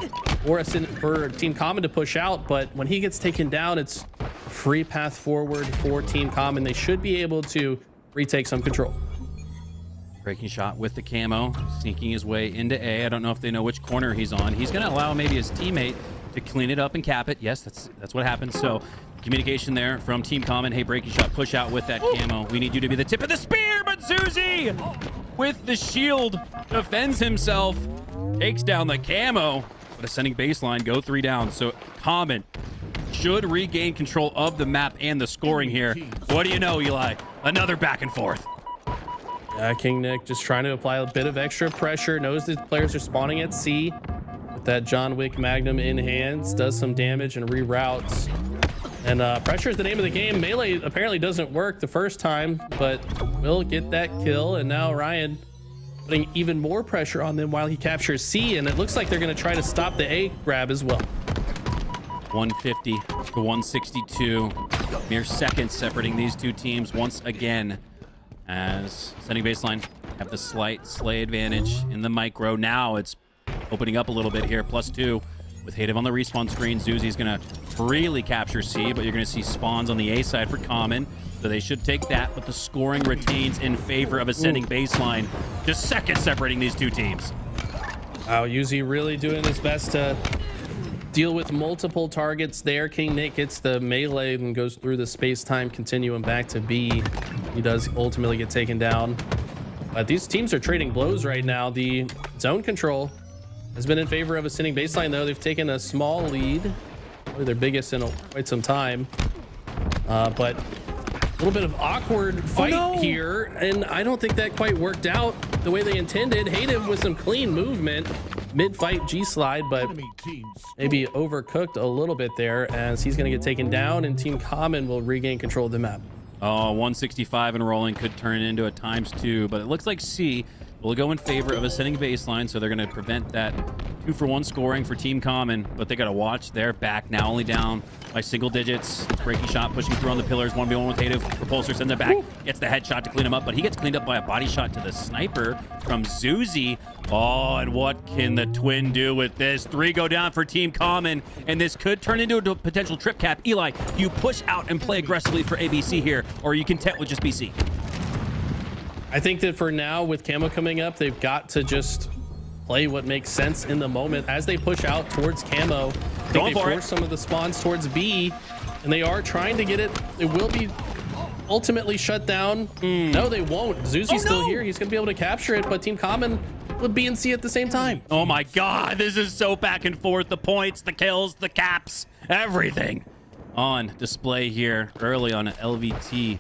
for Team Common to push out, but when he gets taken down, it's a free path forward for Team Common. They should be able to retake some control. Breaking shot with the camo, sneaking his way into A. I don't know if they know which corner he's on. He's going to allow maybe his teammate to clean it up and cap it. Yes, that's what happens. So communication there from Team Common. Hey, breaking shot, push out with that camo. We need you to be the tip of the spear, but Zuzi with the shield defends himself, takes down the camo, but ascending baseline, go 3 down. So Common should regain control of the map and the scoring here. What do you know, Eli? Another back and forth. King Nick just trying to apply a bit of extra pressure, knows the players are spawning at C. With that John Wick Magnum in hands, does some damage and reroutes. And pressure is the name of the game. Melee apparently doesn't work the first time, but will get that kill. And now Ryan putting even more pressure on them while he captures C. And it looks like they're going to try to stop the A grab as well. 150 to 162. Mere seconds separating these two teams once again. As ascending baseline have the slight slay advantage in the micro. Now it's opening up a little bit here. +2 with Hative on the respawn screen. Zuzi's going to freely capture C, but you're going to see spawns on the A side for Common. So they should take that, but the scoring retains in favor of ascending baseline. Just seconds separating these two teams. Wow, Yuzi really doing his best to deal with multiple targets there. King Nick gets the melee and goes through the space-time continuum back to B. He does ultimately get taken down. But these teams are trading blows right now. The zone control has been in favor of Ascending Baseline, though. They've taken a small lead, probably their biggest in quite some time. But a little bit of awkward fight here, and I don't think that quite worked out the way they intended. Hayden with some clean movement, mid-fight G-slide, but maybe overcooked a little bit there as he's going to get taken down, and Team Common will regain control of the map. 165 and rolling could turn into a ×2, but it looks like C will go in favor of Ascending Baseline, so they're going to prevent that 2-for-1 scoring for Team Common, but they got to watch their back now, only down by single digits. Breaking shot, pushing through on the pillars, 1v1 with Hative. Repulsor sends it back, gets the headshot to clean him up, but he gets cleaned up by a body shot to the sniper from Zuzi. Oh, and what can the twin do with this? 3 go down for Team Common, and this could turn into a potential trip cap. Eli, you push out and play aggressively for ABC here, or are you content with just BC? I think that for now, with Camo coming up, they've got to just play what makes sense in the moment. As they push out towards Camo, I think they force some of the spawns towards B, and they are trying to get it. It will be ultimately shut down. No, they won't. Zuzi's still here. He's going to be able to capture it, but Team Common with B and C at the same time. Oh my God, this is so back and forth. The points, the kills, the caps, everything on display here early on an LVT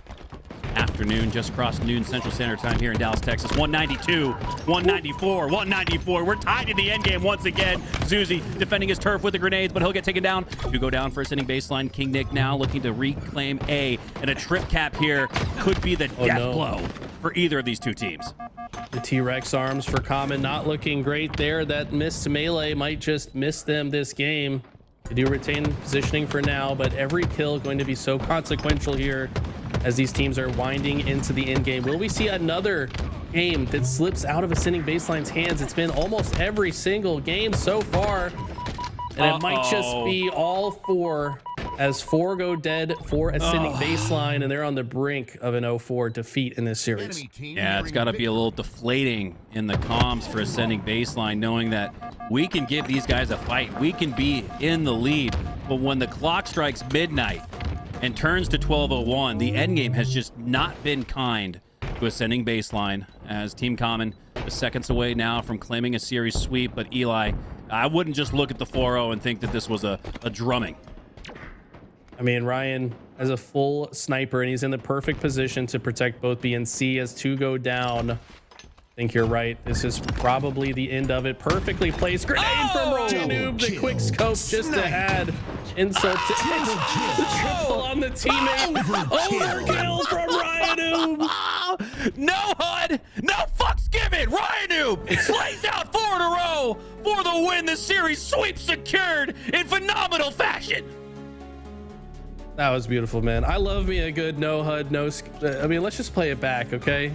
afternoon, just crossed noon Central Standard Time here in Dallas, Texas. 192, 194, 194. We're tied in the end game once again. Zuzi defending his turf with the grenades, but he'll get taken down. 2 go down for Ascending Baseline. King Nick now looking to reclaim A, and a trip cap here could be the death blow for either of these two teams. The T-Rex arms for Common not looking great there. That missed melee might just miss them this game. They do retain positioning for now, but every kill going to be so consequential here as these teams are winding into the end game. Will we see another game that slips out of Ascending Baseline's hands? It's been almost every single game so far, and it might just be all 4 as 4 go dead for Ascending Baseline, and they're on the brink of an 0-4 defeat in this series. Yeah, it's got to be a little deflating in the comms for Ascending Baseline, knowing that we can give these guys a fight. We can be in the lead, but when the clock strikes midnight and turns to 12:01, the end game has just not been kind to Ascending Baseline, as Team Common is seconds away now from claiming a series sweep. But Eli, I wouldn't just look at the 4-0 and think that this was a drumming. I mean, Ryan has a full sniper, and he's in the perfect position to protect both B and C as 2 go down. I think you're right. This is probably the end of it. Perfectly placed grenade from Ryan Noob. The quick scope just to add insult to the triple on the teammate. Overkill from Ryan Noob. No HUD, no fucks given. Ryan Noob slays out 4 in a row for the win. The series sweep secured in phenomenal fashion. That was beautiful, man. I love me a good no HUD, no. I mean, let's just play it back, okay?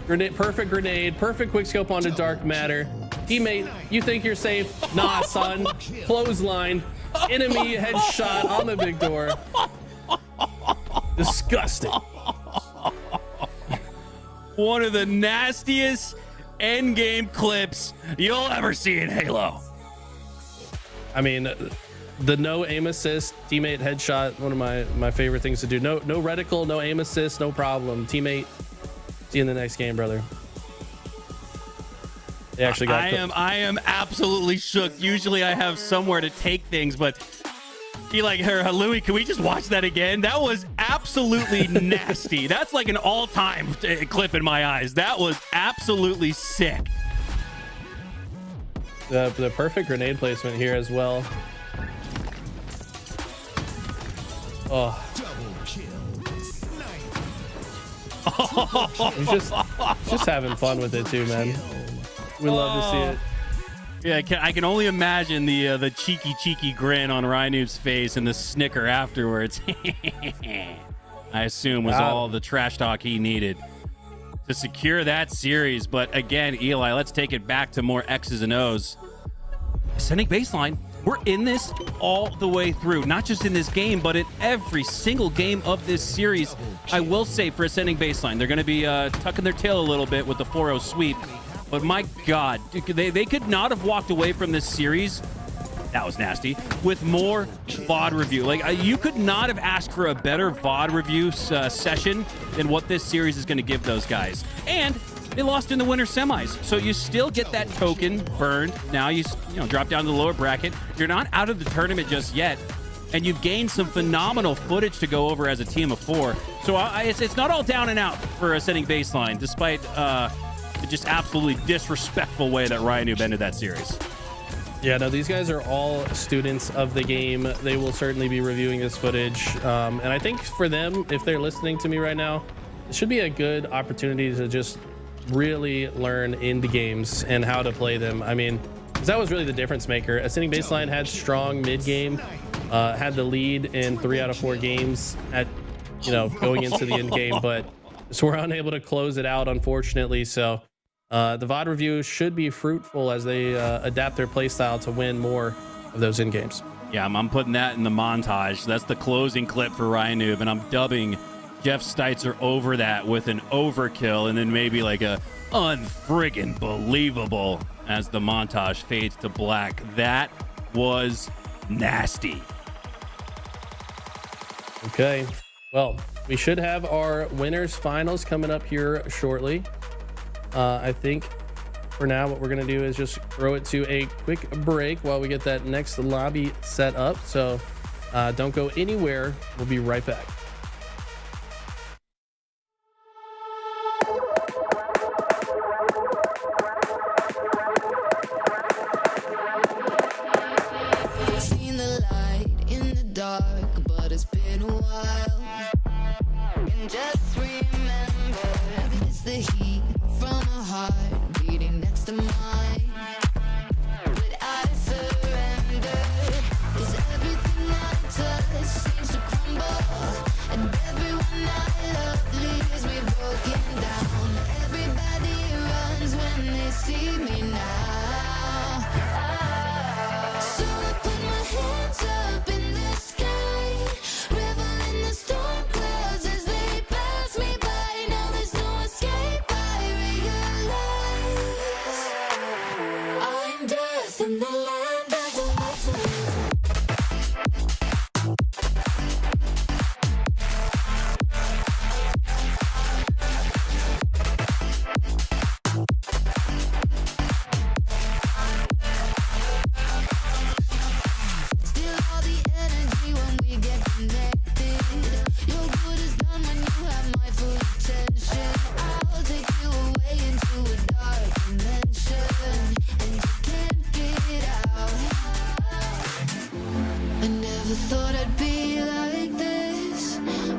Grenade, perfect grenade, perfect quick scope onto Dark Matter. Teammate, you think you're safe? Nah, son. Clothesline, enemy headshot on the big door. Disgusting. One of the nastiest endgame clips you'll ever see in Halo. I mean, the no aim assist, teammate headshot, one of my favorite things to do. No reticle, no aim assist, no problem. Teammate, see you in the next game, brother. They actually got I am absolutely shook. Usually I have somewhere to take things, but Louis, can we just watch that again? That was absolutely nasty. That's like an all-time clip in my eyes. That was absolutely sick. The perfect grenade placement here as well. Oh. He's just having fun with it too, man. We love to see it. Yeah, I can only imagine the cheeky grin on Rynoob's face and the snicker afterwards. I assume was all the trash talk he needed to secure that series. But again, Eli, let's take it back to more X's and O's. Ascending Baseline, we're in this all the way through, not just in this game, but in every single game of this series. I will say for Ascending Baseline, they're going to be tucking their tail a little bit with the 4-0 sweep. But my God, they could not have walked away from this series that was nasty, with more VOD review. Like, you could not have asked for a better VOD review session than what this series is going to give those guys. And they lost in the winter semis, so you still get that token burned. Now you drop down to the lower bracket. You're not out of the tournament just yet, and you've gained some phenomenal footage to go over as a team of 4. So it's not all down and out for Ascending Baseline, despite the just absolutely disrespectful way that Ryan Noob ended that series. Yeah, no, these guys are all students of the game. They will certainly be reviewing this footage. And I think for them, if they're listening to me right now, it should be a good opportunity to just really learn in the games and how to play them. I mean, 'cause that was really the difference maker. Ascending Baseline had strong mid game, had the lead in 3 out of 4 games at, going into the end game, but just were unable to close it out, unfortunately. So the VOD review should be fruitful as they adapt their playstyle to win more of those end games. Yeah, I'm putting that in the montage. That's the closing clip for Ryan Noob, and I'm dubbing Jeff Steitzer over that with an overkill, and then maybe like a unfriggin' believable as the montage fades to black. That was nasty. Okay, well, we should have our winners finals coming up here shortly. I think for now what we're gonna do is just throw it to a quick break while we get that next lobby set up. So don't go anywhere. We'll be right back. Seen the light in the dark, but it's been a while. And just remember, it's the heat from a heart beating next to mine. But I surrender, 'cause everything I touch seems to crumble, and everyone I love leaves me broken down. Everybody runs when they see me now. So I put my hands up in the sky, revel in the storm clouds as they pass me by. Now there's no escape, I realize I'm death in the land of the living. Still all the energy when we get connected. Your good is done when you have my full attention. I'll take you away into a dark dimension, and you can't get out. I never thought I'd be like this.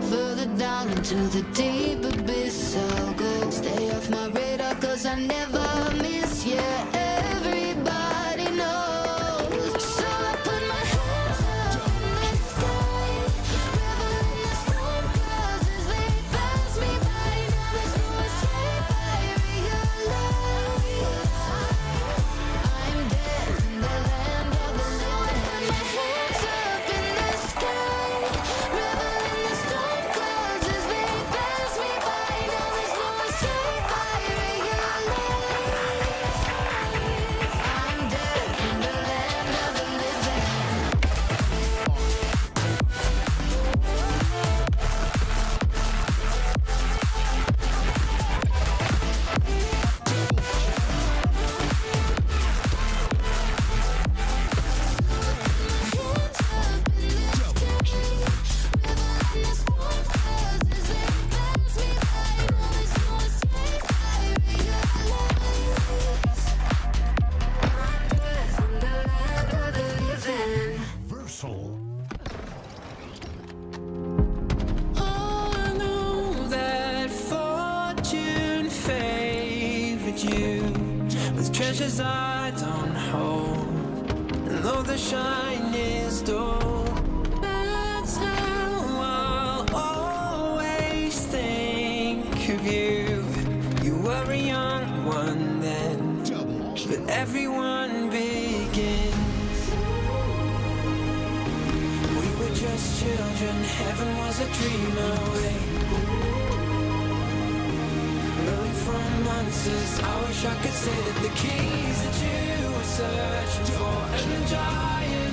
Further down into the deep abyss I'll go. Stay off my radar 'cause I never miss. Yeah, everybody knows. So I put my hands up in the sky, revel in the storm clouds as they pass me by. Now there's no escape, I realize I'm dead in the land of the living. Put my hands up in the sky, revel in the storm clouds as they pass me by. Now there's no escape, I realize I'm dead in the land of the living. Versal. I know that fortune favored you with treasures I don't hold, and though the shine is dull, that's how I'll always think of you. You were a young one then, but everyone begins. We were just children, heaven was a dream away. Running from monsters, I wish I could say that the keys that you were searching for and the giant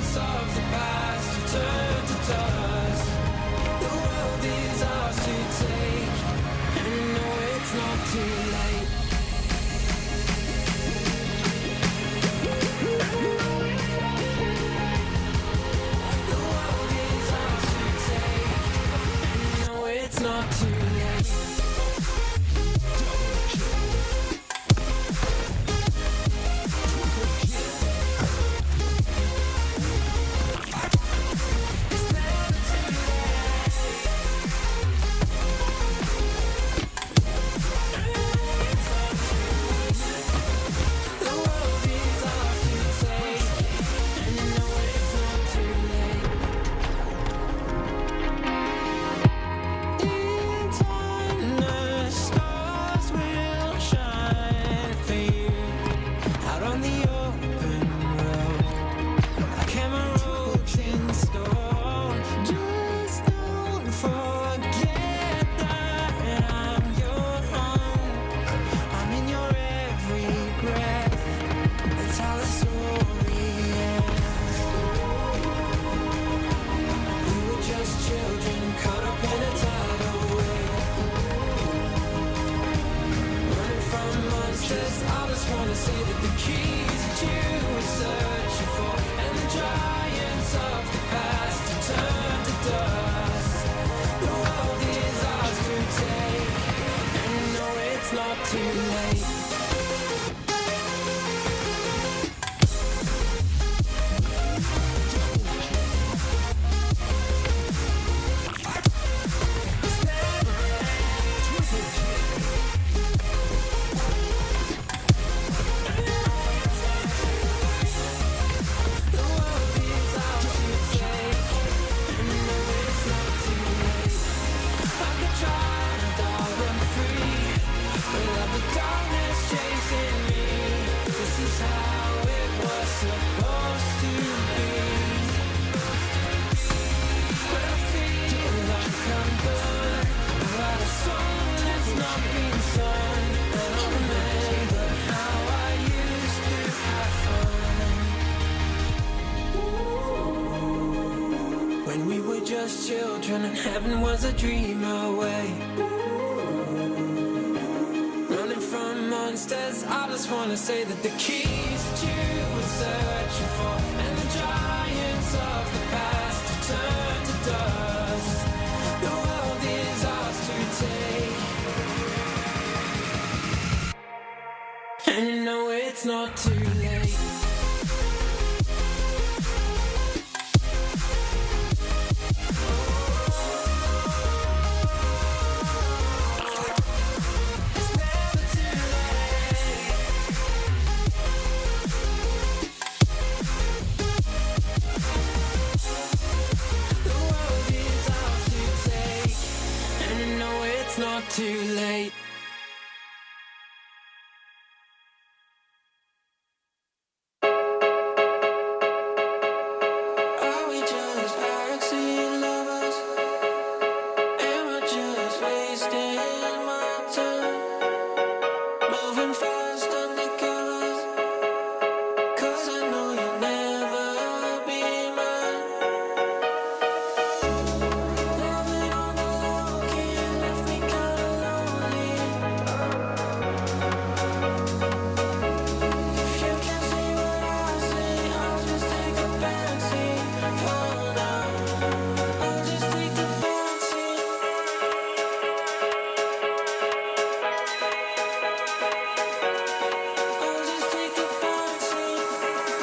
was children and heaven was a dream away. Running from monsters, I just wanna say that the keys that you were searching for and the giants of the past have turned to dust. The world is ours to take, and you know it's not too late. Not too late. Are we just backseat lovers? Am I just wasting my time? Moving fast undercover, 'cause I know you'll never be mine. Loving on the low key left me kinda lonely. If you can't see what I see, I'll just take a backseat for now. I'll just take the backseat. I'll just take the backseat.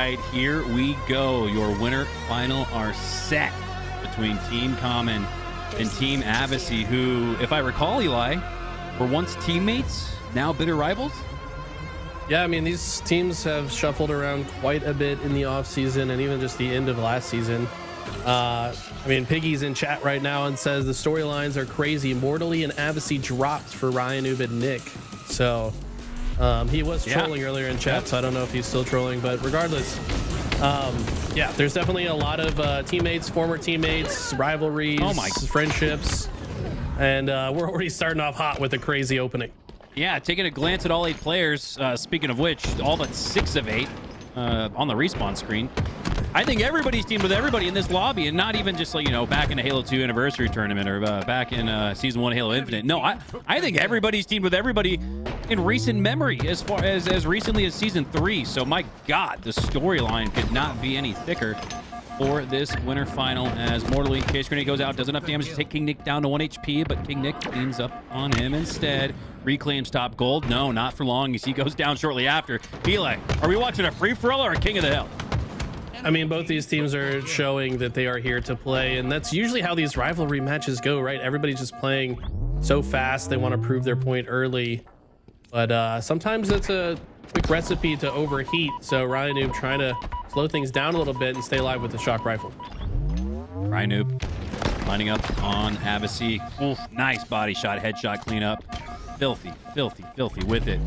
right, here we go. Your winner final are set between Team Common and Team Avicii, who, if I recall, Eli, were once teammates, now bitter rivals. Yeah, I mean, these teams have shuffled around quite a bit in the offseason and even just the end of last season. I mean, Piggy's in chat right now and says the storylines are crazy. Mortally and Avicii dropped for Ryan Noob and Nick. So he was trolling earlier in chat, so I don't know if he's still trolling, but regardless, yeah, there's definitely a lot of teammates, former teammates, rivalries, friendships, and we're already starting off hot with a crazy opening. Yeah, taking a glance at all 8 players, speaking of which, all but 6 of 8 on the respawn screen. I think everybody's teamed with everybody in this lobby, and not even just like, you know, back in a Halo 2 anniversary tournament or back in Season 1 Halo Infinite. No, I think everybody's teamed with everybody in recent memory, as far as recently as Season 3. So, my God, the storyline could not be any thicker for this winter final, as Mortally, Case Grenade goes out, does enough damage to take King Nick down to 1 HP, but King Nick cleans up on him instead. Reclaims top gold. No, not for long, as he goes down shortly after. Eli, are we watching a free-for-all or a King of the Hill? I mean, both these teams are showing that they are here to play, and that's usually how these rivalry matches go, right? Everybody's just playing so fast. They want to prove their point early, but sometimes it's a quick recipe to overheat. So Ryan Noob trying to slow things down a little bit and stay alive with the shock rifle. Ryan Noob lining up on Avicii. Oof, nice body shot, headshot cleanup. Filthy, filthy, filthy with it.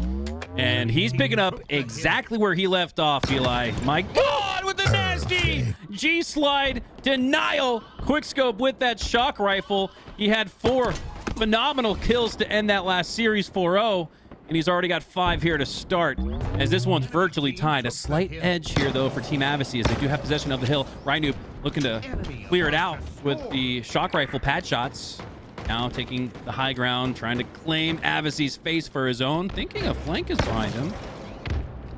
And he's picking up exactly where he left off, Eli. My God, with the nasty G-slide denial. Quickscope with that shock rifle. He had 4 phenomenal kills to end that last series 4-0. And he's already got 5 here to start, as this one's virtually tied. A slight edge here, though, for Team Avicii, as they do have possession of the hill. Ryan Noob looking to clear it out with the shock rifle pad shots. Now taking the high ground, trying to claim Avicii's face for his own. Thinking a flank is behind him.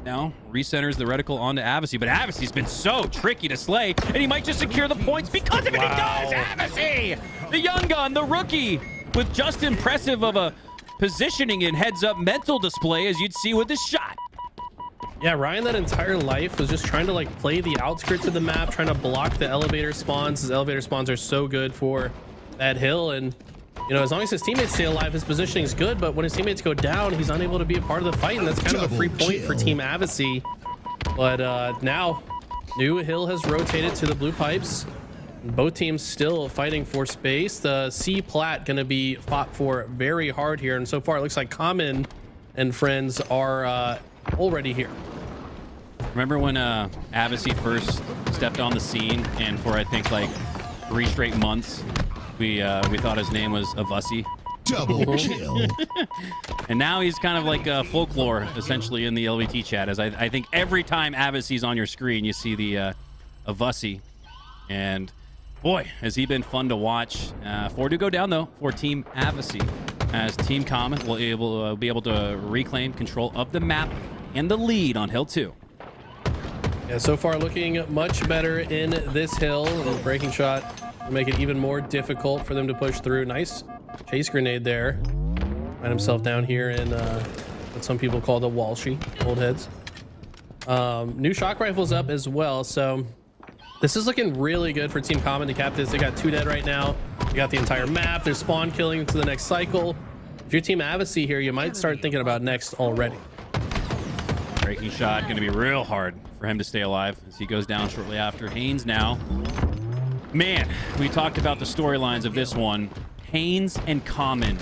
Now recenters the reticle onto Avicii, but Avicii's been so tricky to slay, and he might just secure the points because of it. He does! Avicii! The young gun, the rookie, with just impressive of a positioning and heads-up mental display, as you'd see with this shot. Yeah, Ryan that entire life was just trying to like play the outskirts of the map, trying to block the elevator spawns. His elevator spawns are so good for that hill, and you know, as long as his teammates stay alive, his positioning is good, but when his teammates go down, he's unable to be a part of the fight, and that's kind of a free point for Team Avicii. But now, New Hill has rotated to the blue pipes. Both teams still fighting for space. The C plat going to be fought for very hard here, and so far it looks like Common and friends are already here. Remember when Avicii first stepped on the scene, and for I think like 3 straight months, we thought his name was Avicii. Double kill. And now he's kind of like folklore, essentially, in the LVT chat, as I think every time Avicii's on your screen, you see the Avicii. And boy, has he been fun to watch. 4 to go down, though, for Team Avicii, as Team Common will be able to reclaim control of the map and the lead on Hill 2. Yeah, so far looking much better in this hill. And the breaking shot will make it even more difficult for them to push through. Nice chase grenade there. Find himself down here in what some people call the Walshy, old heads. New shock rifles up as well, so this is looking really good for Team Common to cap this. They got 2 dead right now. They got the entire map. They're spawn killing into the next cycle. If you're Team Avicii here, you might start thinking about next already. Breaking shot going to be real hard for him to stay alive as he goes down shortly after. Haynes now. Man, we talked about the storylines of this one. Haynes and Common.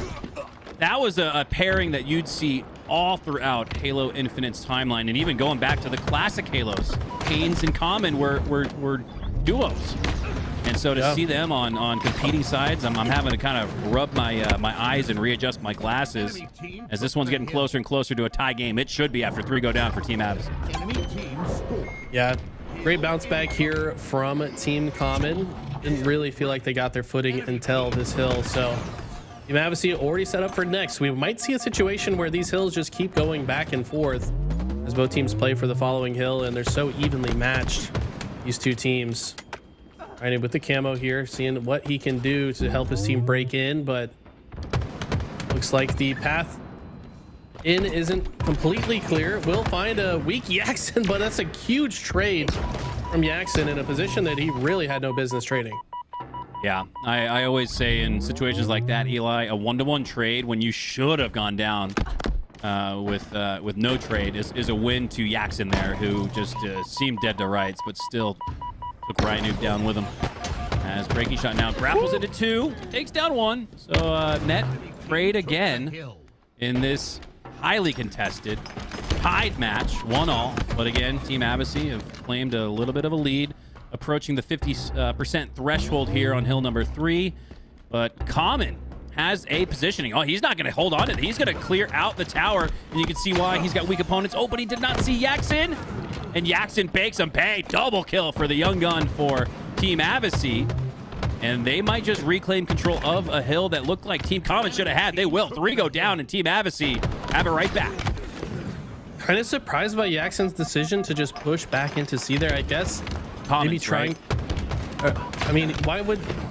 That was a pairing that you'd see all throughout Halo Infinite's timeline, and even going back to the classic Halos. Haynes and Common were duos. And so to see them on competing sides, I'm having to kind of rub my eyes and readjust my glasses, as this one's getting closer and closer to a tie game. It should be after 3 go down for Team Avicii. Yeah, great bounce back here from Team Common. Didn't really feel like they got their footing until this hill. So Team Avicii already set up for next. We might see a situation where these hills just keep going back and forth as both teams play for the following hill, and they're so evenly matched, these 2 teams. Right, with the camo here, seeing what he can do to help his team break in, but looks like the path in isn't completely clear. We'll find a weak Yaxon, but that's a huge trade from Yaxon in a position that he really had no business trading. Yeah, I always say in situations like that, Eli, a 1-to-1 trade when you should have gone down with no trade is a win to Yaxon there, who just seemed dead to rights, but still took Ryan down with him. As breaking shot now grapples into 2, takes down 1. So net trade again in this highly contested tied match, 1-1. But again, Team Abbasi have claimed a little bit of a lead, approaching the 50% threshold here on hill number 3. But Common has a positioning. Oh, he's not going to hold on to it. He's going to clear out the tower, and you can see why. He's got weak opponents. Oh, but he did not see Yaxon, and Yaxon bakes him pay. Double kill for the young gun for Team Abbasi, and they might just reclaim control of a hill that looked like Team Common should have had. They will. 3 go down, and Team Abbasi have it right back. Kind of surprised by Yaxon's decision to just push back into C there, I guess. Common's maybe trying. right. I mean,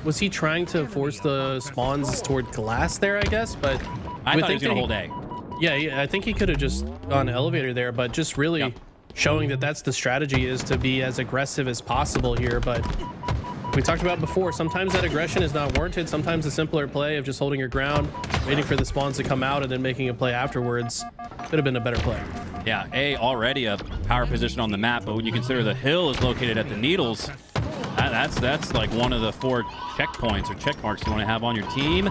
was he trying to force the spawns toward glass there, I guess? But I thought he was going to hold A. Yeah, I think he could have just gone elevator there, but just really showing that that's the strategy, is to be as aggressive as possible here. But we talked about before, sometimes that aggression is not warranted. Sometimes a simpler play of just holding your ground, waiting for the spawns to come out, and then making a play afterwards could have been a better play. Yeah, A already a power position on the map, but when you consider the hill is located at the Needles, that's like one of the 4 checkpoints or check marks you want to have on your team.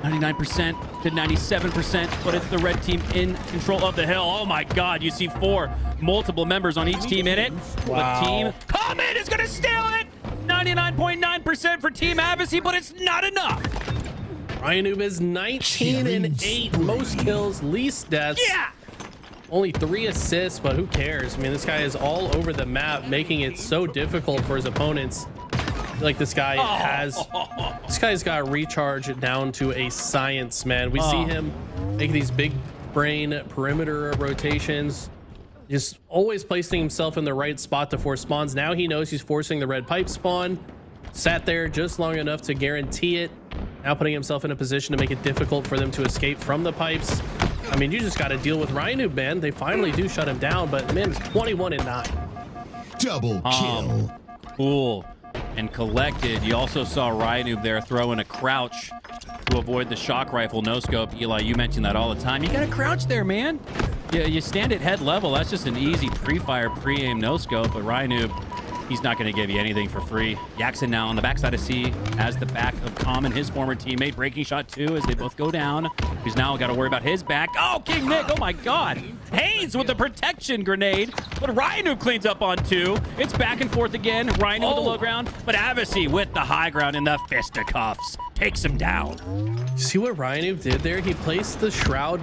99% to 97%, but it's the red team in control of the hill. Oh my God, you see 4 multiple members on each team in it. Wow. But Team Common is going to steal it. 99.9% for Team Abbasi, but it's not enough. Ryan Noob is 19 and 8, most kills, least deaths. Yeah. Only 3 assists, but who cares? I mean, this guy is all over the map, making it so difficult for his opponents. Like this guy this guy's got recharge down to a science, man. We see him make these big brain perimeter rotations, just always placing himself in the right spot to force spawns. Now he knows he's forcing the red pipe spawn, sat there just long enough to guarantee it, now putting himself in a position to make it difficult for them to escape from the pipes. I mean, you just got to deal with Ryan Noob, man. They finally do shut him down, but man, it's 21 and 9. Double kill. Cool and collected. You also saw Ryanoob there throw in a crouch to avoid the shock rifle no scope. Eli, you mentioned that all the time. You got to crouch there, man. Yeah, you stand at head level. That's just an easy pre-fire, pre-aim no scope. But Ryanoob, he's not going to give you anything for free. Yaxon now on the backside of C as the back of Common, his former teammate. Breaking shot 2 as they both go down. He's now got to worry about his back. Oh, King Nick. Oh, my God. Haynes with the protection grenade. But Ryanoob cleans up on 2. It's back and forth again. Ryanoob with the low ground. But Abbasi with the high ground in the fisticuffs. Takes him down. See what Ryanoob did there? He placed the shroud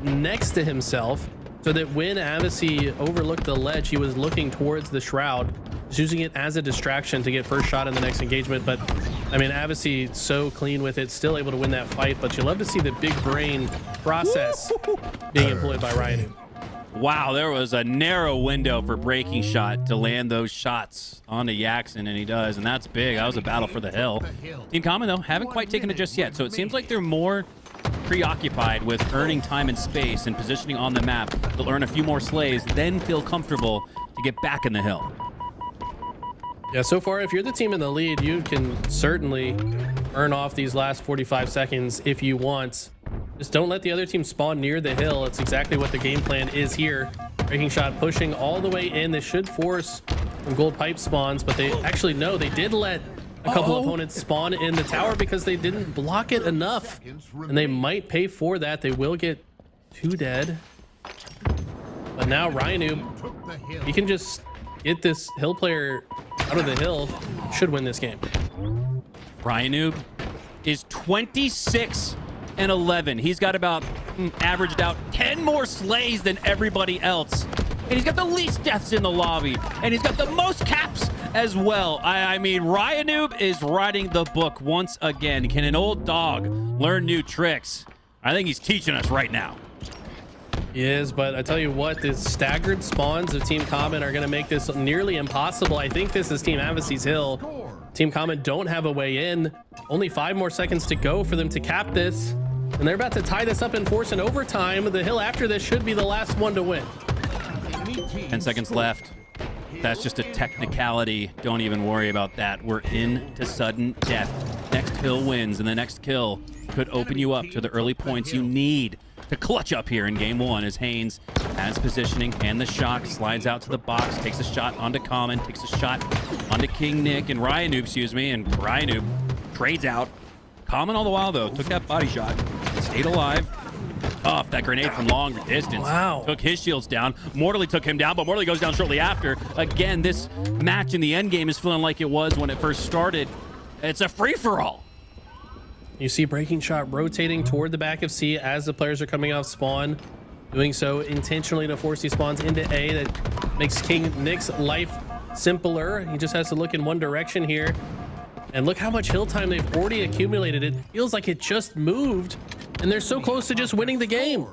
next to himself, so that when Abbasi overlooked the ledge, he was looking towards the shroud, just using it as a distraction to get first shot in the next engagement. But I mean, Abbasi so clean with it, still able to win that fight. But you love to see the big brain process being employed by Ryan. Wow, there was a narrow window for breaking shot to land those shots onto Yaxon, and he does, and that's big. That was a battle for the hill. Team Common, though, haven't quite taken it just yet, so it seems like they're more preoccupied with earning time and space and positioning on the map. They'll earn a few more slays, then feel comfortable to get back in the hill. Yeah, so far, if you're the team in the lead, you can certainly earn off these last 45 seconds if you want. Just don't let the other team spawn near the hill. It's exactly what the game plan is here. Breaking shot pushing all the way in. They should force some gold pipe spawns, but they actually, no, they did let a couple opponents spawn in the tower because they didn't block it enough, and they might pay for that. They will get 2 dead, but now Ryanoob, he can just get this hill player out of the hill, should win this game. Ryanoob is 26 and 11. He's got about averaged out 10 more slays than everybody else, and he's got the least deaths in the lobby, and he's got the most caps as well. I mean, Ryanoob is writing the book once again. Can an old dog learn new tricks? I think he's teaching us right now. He is, but I tell you what, the staggered spawns of Team Common are going to make this nearly impossible. I think this is Team Abbasi's hill. Team Common don't have a way in. Only 5 more seconds to go for them to cap this. And they're about to tie this up and force an overtime. The hill after this should be the last one to win. 10 seconds left. That's just a technicality. Don't even worry about that. We're into sudden death. Next kill wins, and the next kill could open you up to the early points you need to clutch up here in game one as Haynes has positioning and the shock, slides out to the box, takes a shot onto Common, takes a shot onto King Nick and Ryan excuse me, and Ryan trades out. Common all the while, though, took that body shot, stayed alive. Off that grenade from long distance. Wow. Took his shields down. Mortally took him down, but Mortally goes down shortly after. Again, this match in the end game is feeling like it was when it first started. It's a free-for-all. You see Breaking Shot rotating toward the back of C as the players are coming off spawn. Doing so intentionally to force these spawns into A. That makes King Nick's life simpler. He just has to look in one direction here. And look how much hill time they've already accumulated. It feels like it just moved, and they're so close to just winning the game.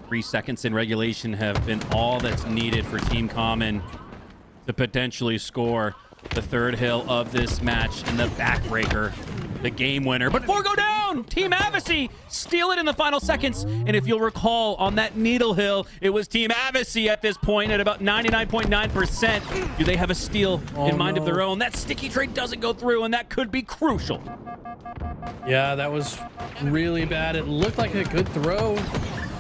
3 seconds in regulation have been all that's needed for Team Common to potentially score the third hill of this match and the backbreaker, the game winner. But 4 go down! Team Avicii steal it in the final seconds. And if you'll recall, on that Needle Hill, it was Team Avicii at this point at about 99.9%. Do they have a steal in mind of their own? That sticky trade doesn't go through, and that could be crucial. Yeah, that was really bad. It looked like a good throw.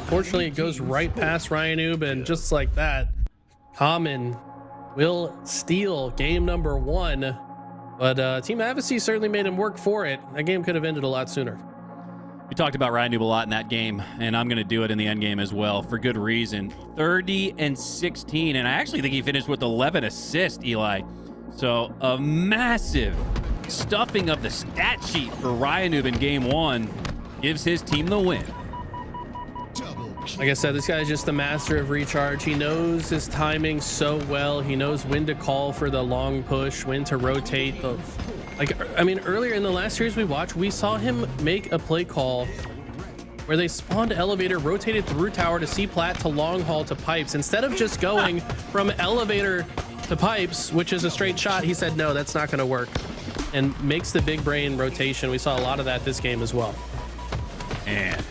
Fortunately, it goes right past Ryan, and just like that, Common will steal game number 1. But Team Avicii certainly made him work for it. That game could have ended a lot sooner. We talked about Ryan Noob a lot in that game, and I'm going to do it in the end game as well for good reason. 30 and 16, and I actually think he finished with 11 assists, Eli. So a massive stuffing of the stat sheet for Ryan Noob in game 1 gives his team the win. Like I said, this guy's just the master of recharge. He knows his timing so well. He knows when to call for the long push, when to rotate. I mean, earlier in the last series we watched, we saw him make a play call where they spawned elevator, rotated through tower to C-plat to long haul to pipes. Instead of just going from elevator to pipes, which is a straight shot, he said, no, that's not going to work, and makes the big brain rotation. We saw a lot of that this game as well. And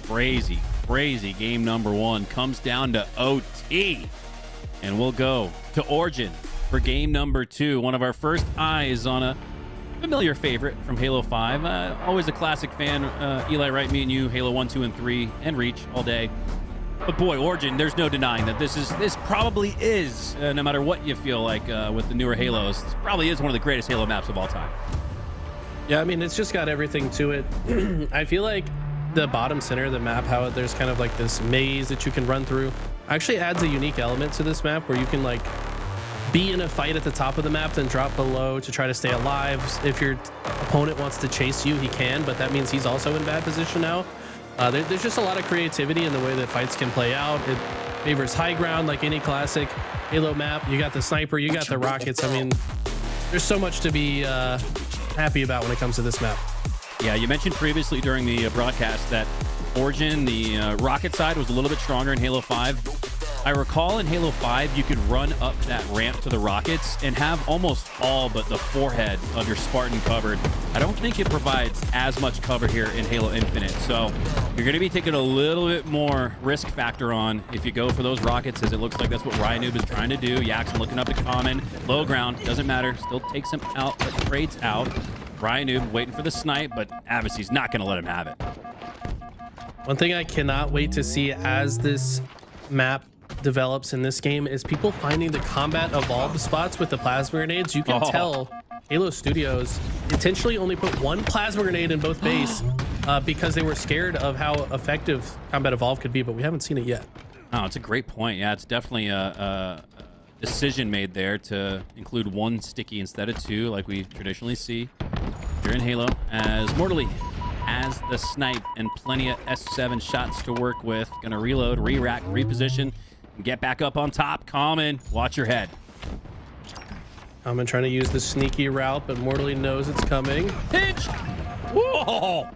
crazy game number 1 comes down to OT, and we'll go to Origin for game number 2. One of our first eyes on a familiar favorite from Halo 5. Always a classic fan. Eli, right? Me and you, Halo 1, 2, and 3, and Reach all day. But boy, Origin, there's no denying that this probably is, no matter what you feel like with the newer Halos, this probably is one of the greatest Halo maps of all time. Yeah, I mean, it's just got everything to it. I feel like the bottom center of the map, how there's kind of like this maze that you can run through, actually adds a unique element to this map where you can like be in a fight at the top of the map, then drop below to try to stay alive. If your opponent wants to chase you, he can, but that means he's also in bad position now. There's just a lot of creativity in the way that fights can play out. It favors high ground like any classic Halo map. You got the sniper, you got the rockets. I mean, there's so much to be happy about when it comes to this map. Yeah, you mentioned previously during the broadcast that Origin, the rocket side, was a little bit stronger in Halo 5. I recall in Halo 5, you could run up that ramp to the rockets and have almost all but the forehead of your Spartan covered. I don't think it provides as much cover here in Halo Infinite. So you're going to be taking a little bit more risk factor on if you go for those rockets, as it looks like that's what Ryan Noob is trying to do. Yaxon looking up at Common. Low ground, doesn't matter. Still takes him out, but trades out. Ryan Noob waiting for the snipe, but Avicii's not going to let him have it. One thing I cannot wait to see as this map develops in this game is people finding the combat evolved spots with the plasma grenades. You can tell Halo Studios intentionally only put one plasma grenade in both base because they were scared of how effective combat evolved could be, but we haven't seen it yet. Oh, it's a great point. Yeah, it's definitely a decision made there to include one sticky instead of 2, like we traditionally see here in Halo, as Mortally has the snipe and plenty of S7 shots to work with. Gonna reload, re-rack, reposition, and get back up on top. Common, watch your head. Common trying to use the sneaky route, but Mortally knows it's coming. Pinch! Whoa!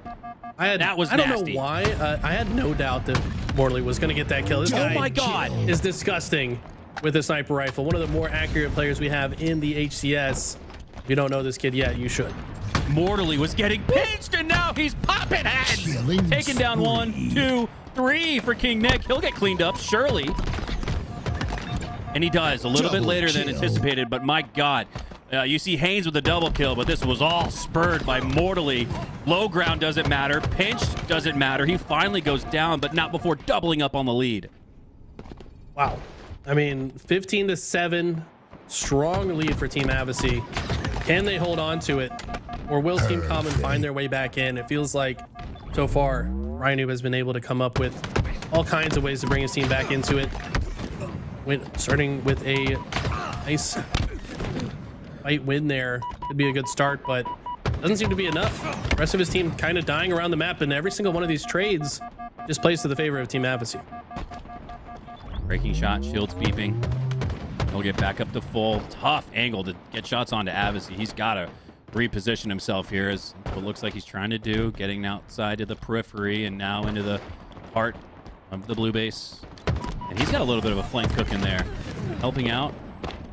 That was I don't nasty. know why. I had no doubt that Mortally was going to get that kill. This guy, oh my God, is disgusting with a sniper rifle. One of the more accurate players we have in the HCS. If you don't know this kid yet, you should. Mortally was getting pinched, and now he's popping heads. Killing Taking down spree. 1, 2, 3 for King Nick. He'll get cleaned up, surely. And he does a little bit Double later than kill. anticipated, but my God. You see Haynes with a double kill, but this was all spurred by Mortally. Low ground doesn't matter. Pinched doesn't matter. He finally goes down, but not before doubling up on the lead. Wow. I mean, 15-7, strong lead for Team Avicii. Can they hold on to it? Or will Team Common find their way back in? It feels like so far, Rhino has been able to come up with all kinds of ways to bring his team back into it. Starting with a nice fight win there. Could be a good start, but doesn't seem to be enough. The rest of his team kind of dying around the map, and every single one of these trades just plays to the favor of Team Avicii. Breaking shot, shields beeping. He'll get back up to full. Tough angle to get shots onto Avicii. He's got to reposition himself here, as what looks like he's trying to do, getting outside to the periphery and now into the heart of the blue base. And he's got a little bit of a flank cooking there. Helping out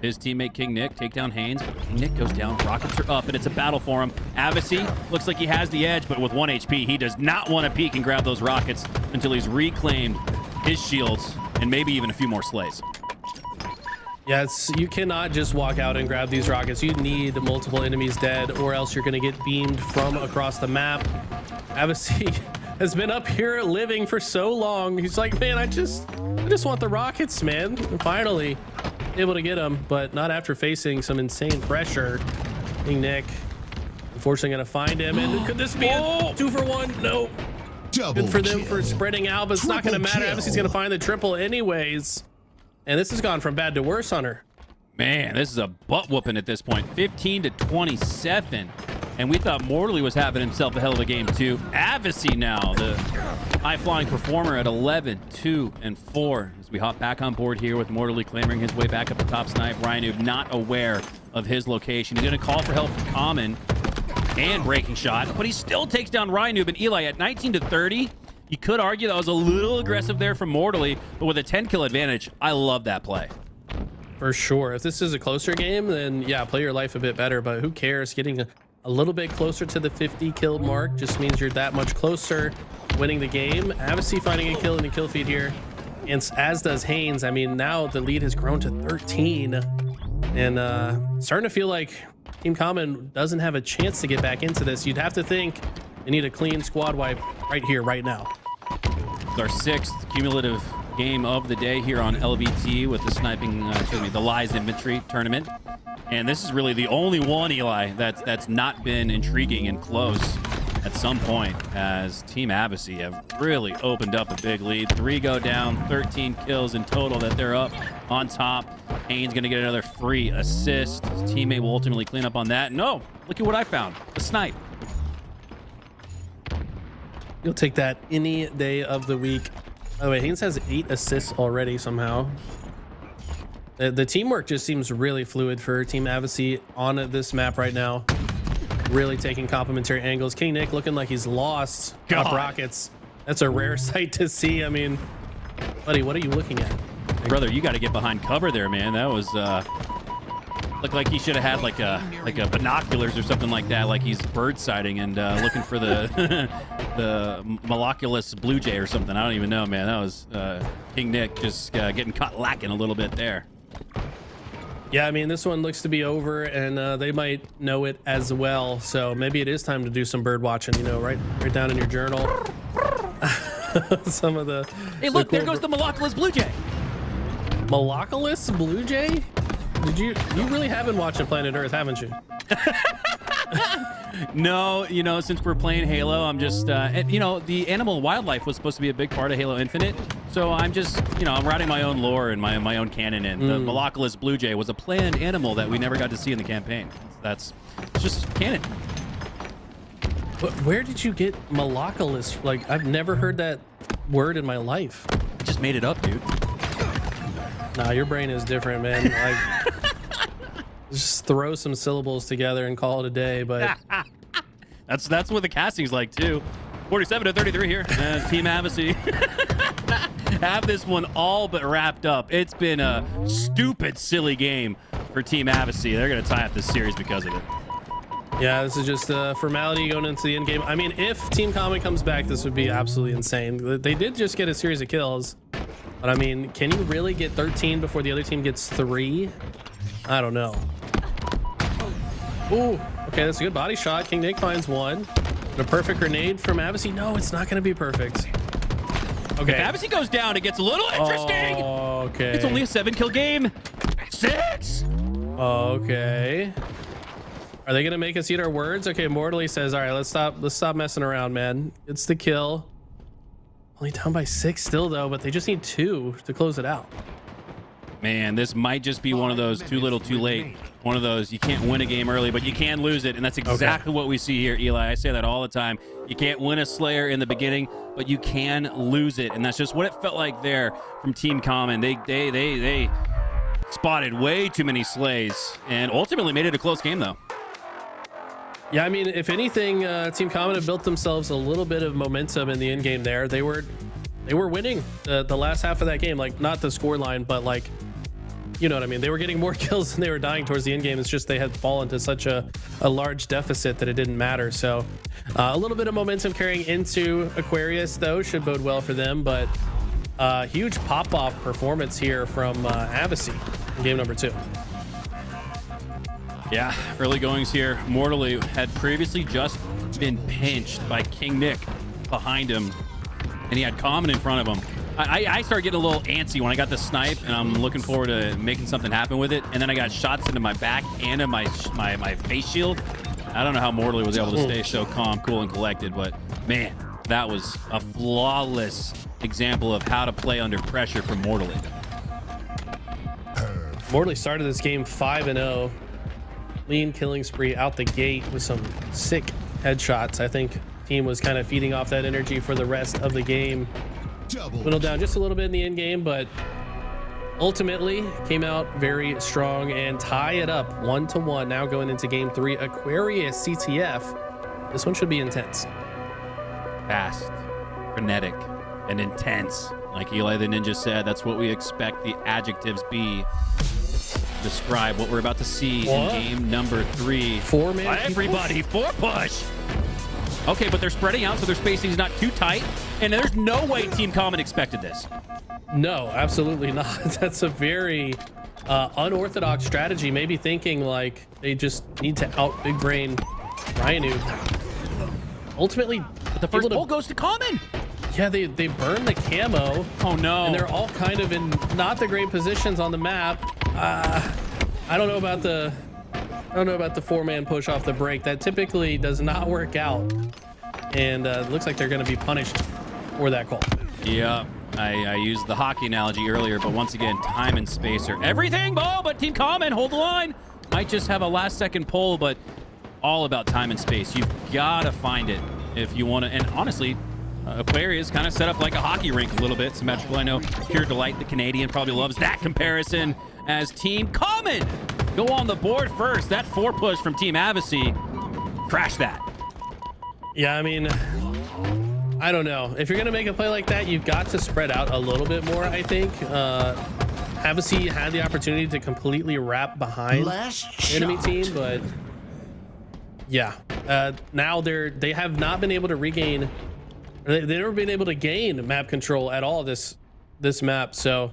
his teammate King Nick, take down Haynes. But King Nick goes down, rockets are up, and it's a battle for him. Avicii looks like he has the edge, but with 1 HP, he does not want to peek and grab those rockets until he's reclaimed his shields and maybe even a few more slays. Yeah, you cannot just walk out and grab these rockets. You need multiple enemies dead, or else you're going to get beamed from across the map. Avicii has been up here living for so long. He's like, man, I just want the rockets, man. And finally able to get them, but not after facing some insane pressure. King Nick, unfortunately, going to find him. And could this be a 2-for-1? No. Double Good for them kill. for spreading out, but it's not going to matter. Triple Avicii's kill. going to find the triple anyways. And this has gone from bad to worse on her. Man, this is a butt whooping at this point. 15-27. And we thought Mortally was having himself a hell of a game too. Avicii now, the high-flying performer at 11, 2, and 4. As we hop back on board here with Mortally clamoring his way back up the top snipe. Ryan Noob not aware of his location. He's going to call for help from Common and breaking shot, but he still takes down Ryan Noob and Eli at 19-30. You could argue that was a little aggressive there from Mortally, but with a 10-kill advantage, I love that play. For sure. If this is a closer game, then yeah, play your life a bit better, but who cares? Getting a little bit closer to the 50 kill mark just means you're that much closer winning the game. Avicii finding a kill in the kill feed here, and as does Haynes. I mean, now the lead has grown to 13, and starting to feel like Team Common doesn't have a chance to get back into this. You'd have to think they need a clean squad wipe right here, right now. It's our 6th cumulative game of the day here on LVT with the the Lies Infantry tournament. And this is really the only one, Eli, that's not been intriguing and close at some point, as Team Avicii have really opened up a big lead. 3 go down, 13 kills in total that they're up on top. Haynes going to get another free assist. His teammate will ultimately clean up on that. No, look at what I found. A snipe. You'll take that any day of the week. By the way, Haynes has 8 assists already somehow. The teamwork just seems really fluid for Team Avicii on this map right now. Really taking complimentary angles. King Nick looking like he's lost. Top rockets. That's a rare sight to see. I mean, buddy, what are you looking at? Brother, you got to get behind cover there, man. That was looked like he should have had like a binoculars or something like that, like he's bird sighting and looking for the the Moloculus blue jay or something. I don't even know, man. That was King Nick just getting caught lacking a little bit there. Yeah, I mean, this one looks to be over, and they might know it as well. So maybe it is time to do some bird watching, you know, right down in your journal. Some of the... Hey, look, there goes the Moloculus blue jay. Moloculus blue jay? You really have been watching Planet Earth, haven't you? No, you know, since we're playing Halo, I'm just, you know, the animal and wildlife was supposed to be a big part of Halo Infinite. So I'm just, you know, I'm writing my own lore and my own canon. And the Moloculus blue jay was a planned animal that we never got to see in the campaign. It's just canon. But where did you get Moloculus? Like, I've never heard that word in my life. I just made it up, dude. Nah, your brain is different, man. Like, just throw some syllables together and call it a day. But that's what the casting's like too. 47-33 here. Team Avicii have this one all but wrapped up. It's been a stupid, silly game for Team Avicii. They're going to tie up this series because of it. Yeah, this is just a formality going into the end game. I mean, if Team Common comes back, this would be absolutely insane. They did just get a series of kills, but I mean, can you really get 13 before the other team gets 3? I don't know. Ooh, okay, that's a good body shot. King Nick finds one. And a perfect grenade from Avicii. No, it's not going to be perfect. Okay. If Avicii goes down, it gets a little interesting. Okay. It's only a 7-kill game. 6. Okay. Are they gonna make us eat our words? Okay, Mortally says, all right, let's stop messing around, man. It's the kill. Only down by 6 still though, but they just need 2 to close it out. Man, this might just be one of those too little, too late. One of those you can't win a game early, but you can lose it, and that's exactly what we see here, Eli. I say that all the time. You can't win a Slayer in the beginning, but you can lose it, and that's just what it felt like there from Team Common. They spotted way too many slays, and ultimately made it a close game though. Yeah, I mean, if anything, Team Common have built themselves a little bit of momentum in the end game there. They were winning the last half of that game, like not the score line, but like, you know what I mean? They were getting more kills than they were dying towards the end game. It's just they had fallen to such a large deficit that it didn't matter. So a little bit of momentum carrying into Aquarius, though, should bode well for them. But huge pop-off performance here from Avicii in game number 2. Yeah, early goings here. Mortally had previously just been pinched by King Nick behind him, and he had Common in front of him. I started getting a little antsy when I got the snipe, and I'm looking forward to making something happen with it. And then I got shots into my back and in my face shield. I don't know how Mortally was able to stay so calm, cool, and collected, but man, that was a flawless example of how to play under pressure from Mortally. Mortally started this game 5-0. Lean killing spree out the gate with some sick headshots. I think team was kind of feeding off that energy for the rest of the game. Whittled down just a little bit in the end game, but ultimately came out very strong and tie it up 1-1. Now going into game 3, Aquarius CTF. This one should be intense. Fast, frenetic, and intense. Like Eli the Ninja said, that's what we expect the adjectives be. Describe what we're about to see in game number 3. 4-man everybody, 4 push. Okay, but they're spreading out, so their spacing is not too tight, and there's no way Team Common expected this. No, absolutely not. That's a very unorthodox strategy. Maybe thinking like they just need to out big brain Ryanu. Ultimately, but the first pull goes to Common. Yeah, they burn the camo. Oh no! And they're all kind of in not the great positions on the map. I don't know about the 4-man push off the break. That typically does not work out, and it looks like they're going to be punished for that call. Yeah, I used the hockey analogy earlier, but once again, time and space are everything. Oh, but Team Common, hold the line. Might just have a last-second pull, but all about time and space. You've got to find it if you want to. And honestly, Aquarius kind of set up like a hockey rink a little bit. Symmetrical. I know Pure Delight, the Canadian, probably loves that comparison. As Team Common go on the board first. That 4 push from Team Avicii, crash that. Yeah, I mean, I don't know. If you're going to make a play like that, you've got to spread out a little bit more, I think. Avicii had the opportunity to completely wrap behind the enemy team, but yeah. Now they have not been able to regain, they've never been able to gain map control at all this map, so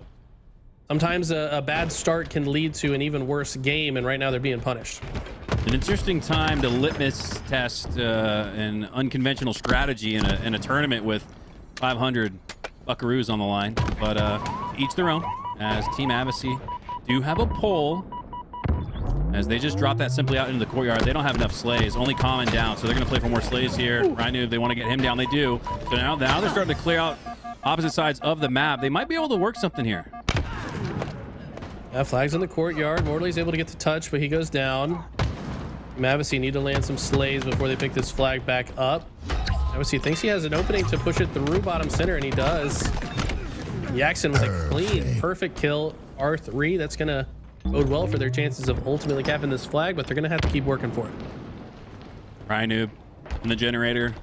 sometimes a bad start can lead to an even worse game, and right now they're being punished. An interesting time to litmus test an unconventional strategy in a tournament with 500 buckaroos on the line, but each their own, as Team Avicii do have a pull, as they just drop that simply out into the courtyard. They don't have enough slays, only Common down, so they're going to play for more slays here. Ryanu, they want to get him down, they do. So now they're starting to clear out opposite sides of the map. They might be able to work something here. Yeah, flags in the courtyard. Mortally's able to get the touch, but he goes down. Avicii need to land some slays before they pick this flag back up. Avicii thinks he has an opening to push it through bottom center, and he does. Jackson with a clean, perfect kill. R3, that's going to bode well for their chances of ultimately capping this flag, but they're going to have to keep working for it. Ryanu in the generator.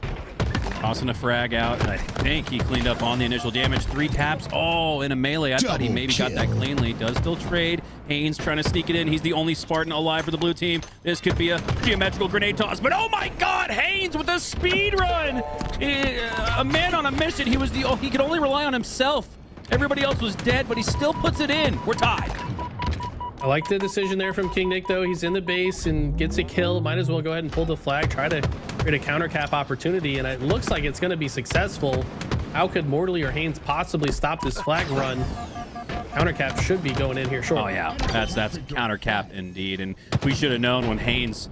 Tossing a frag out. I think he cleaned up on the initial damage. 3 taps. Oh, in a melee. I thought he maybe got that cleanly. Does still trade. Haynes trying to sneak it in. He's the only Spartan alive for the blue team. This could be a geometrical grenade toss. But oh my God, Haynes with a speed run. A man on a mission. He could only rely on himself. Everybody else was dead, but he still puts it in. We're tied. I like the decision there from King Nick, though. He's in the base and gets a kill. Might as well go ahead and pull the flag, try to create a counter cap opportunity, and it looks like it's going to be successful. How could Mortally or Haynes possibly stop this flag run? Counter cap should be going in here shortly. Oh yeah, that's counter cap indeed, and we should have known when Haynes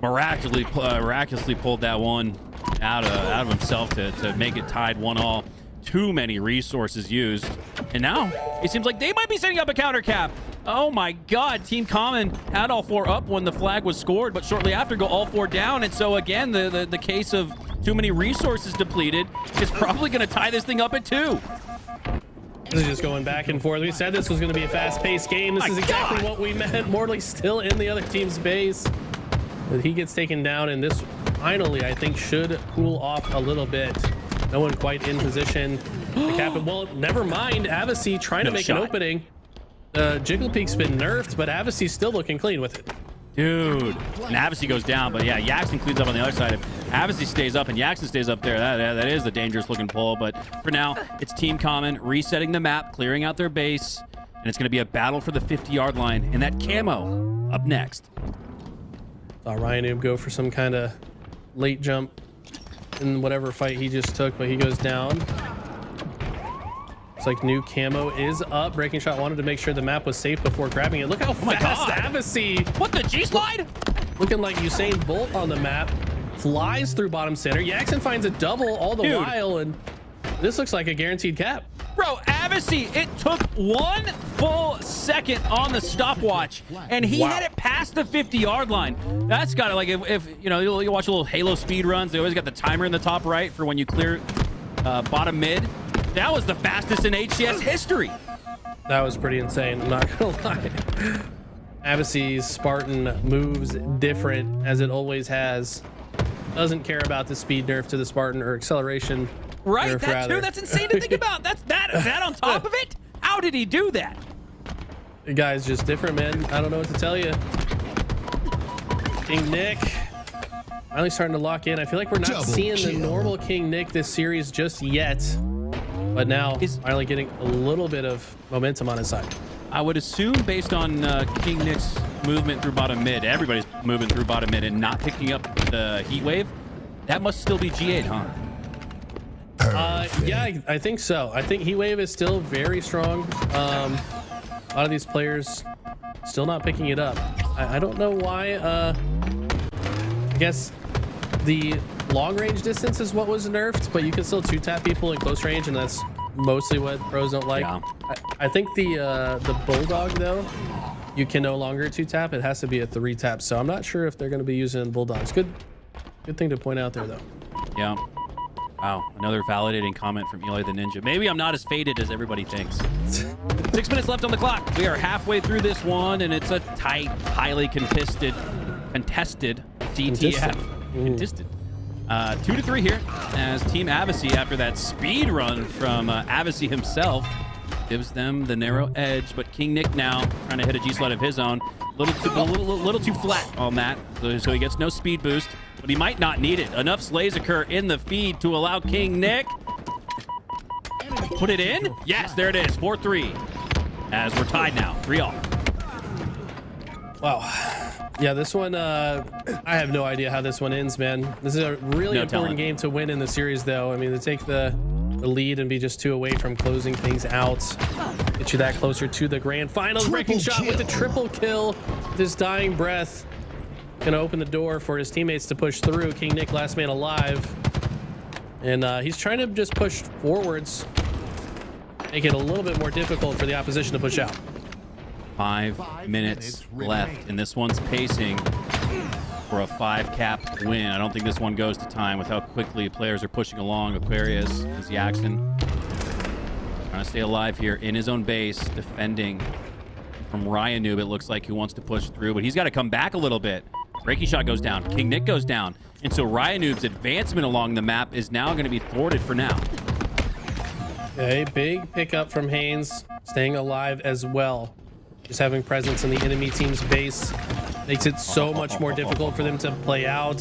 miraculously pulled that one out of himself to make it tied 1-1. Too many resources used, and now it seems like they might be setting up a counter cap. Oh my God, Team Common had all 4 up when the flag was scored, but shortly after go all 4 down. And so again, the case of too many resources depleted is probably going to tie this thing up at 2. This is just going back and forth. We said this was going to be a fast-paced game. This is exactly what we meant. Morley still in the other team's base, but he gets taken down, and this finally, I think, should cool off a little bit. No one quite in position. The captain, well, never mind. Avicii trying to make an opening. Jigglypeek's been nerfed, but Avicii's still looking clean with it. Dude, and Avicii goes down, but yeah, Yaxon cleans up on the other side. If Avicii stays up and Yaxon stays up there, that is the dangerous looking pull. But for now, it's Team Common resetting the map, clearing out their base, and it's going to be a battle for the 50-yard line. And that camo up next. Saw Ryan Noob go for some kind of late jump in whatever fight he just took, but he goes down. Looks like new camo is up. Breaking Shot wanted to make sure the map was safe before grabbing it. Look how fast Avicii. What, the G-slide? Looking like Usain Bolt on the map. Flies through bottom center. Yaxon finds a double all the while, and this looks like a guaranteed cap. Bro, Avicii, it took 1 full second on the stopwatch, and he had it past the 50-yard line. That's got to, like, if you know, you watch a little Halo speed runs, they always got the timer in the top right for when you clear bottom mid. That was the fastest in HCS history. That was pretty insane, I'm not gonna lie. Avicii's Spartan moves different, as it always has. Doesn't care about the speed nerf to the Spartan or acceleration. Right, that too. That's insane to think about. That on top of it. How did he do that? The guy's just different, man. I don't know what to tell you. King Nick finally starting to lock in. I feel like we're not seeing the normal King Nick this series just yet, but now he's finally getting a little bit of momentum on his side. I would assume, based on King Nick's movement through bottom mid, everybody's moving through bottom mid and not picking up the heat wave. That must still be G8, huh? Yeah, I think so. I think Heat Wave is still very strong. A lot of these players still not picking it up. I don't know why. I guess the long range distance is what was nerfed, but you can still 2-tap people in close range, and that's mostly what pros don't like. Yeah. I think the Bulldog, though, you can no longer 2-tap. It has to be a 3-tap. So I'm not sure if they're going to be using Bulldogs. Good thing to point out there, though. Yeah. Wow, another validating comment from Eli the Ninja. Maybe I'm not as faded as everybody thinks. 6 minutes left on the clock. We are halfway through this one, and it's a tight, highly contested DTF. Contested. 2-3 here as Team Avicii, after that speed run from Avicii himself, gives them the narrow edge. But King Nick now trying to hit a G-slide of his own. A little too flat on that, so he gets no speed boost. But he might not need it. Enough slays occur in the feed to allow King Nick. Put it in? Yes, there it is. 4-3. As we're tied now. 3-all. Wow. Yeah, this one, I have no idea how this one ends, man. This is a really important game to win in the series, though. I mean, to take the lead and be just 2 away from closing things out. Get you that closer to the grand finals. Breaking Shot with the triple kill. This dying breath. Gonna open the door for his teammates to push through. King Nick, last man alive, and he's trying to just push forwards, make it a little bit more difficult for the opposition to push out. 5 minutes left, and this one's pacing for a 5-cap win. I don't think this one goes to time with how quickly players are pushing along. Aquarius is Yaxon, trying to stay alive here in his own base, defending from Ryan Noob. It looks like he wants to push through, but he's got to come back a little bit. Breaking shot goes down. King Nick goes down. And so Ryanoob's advancement along the map is now going to be thwarted for now. Okay, big pickup from Haynes, staying alive as well. Just having presence in the enemy team's base makes it so much more difficult for them to play out.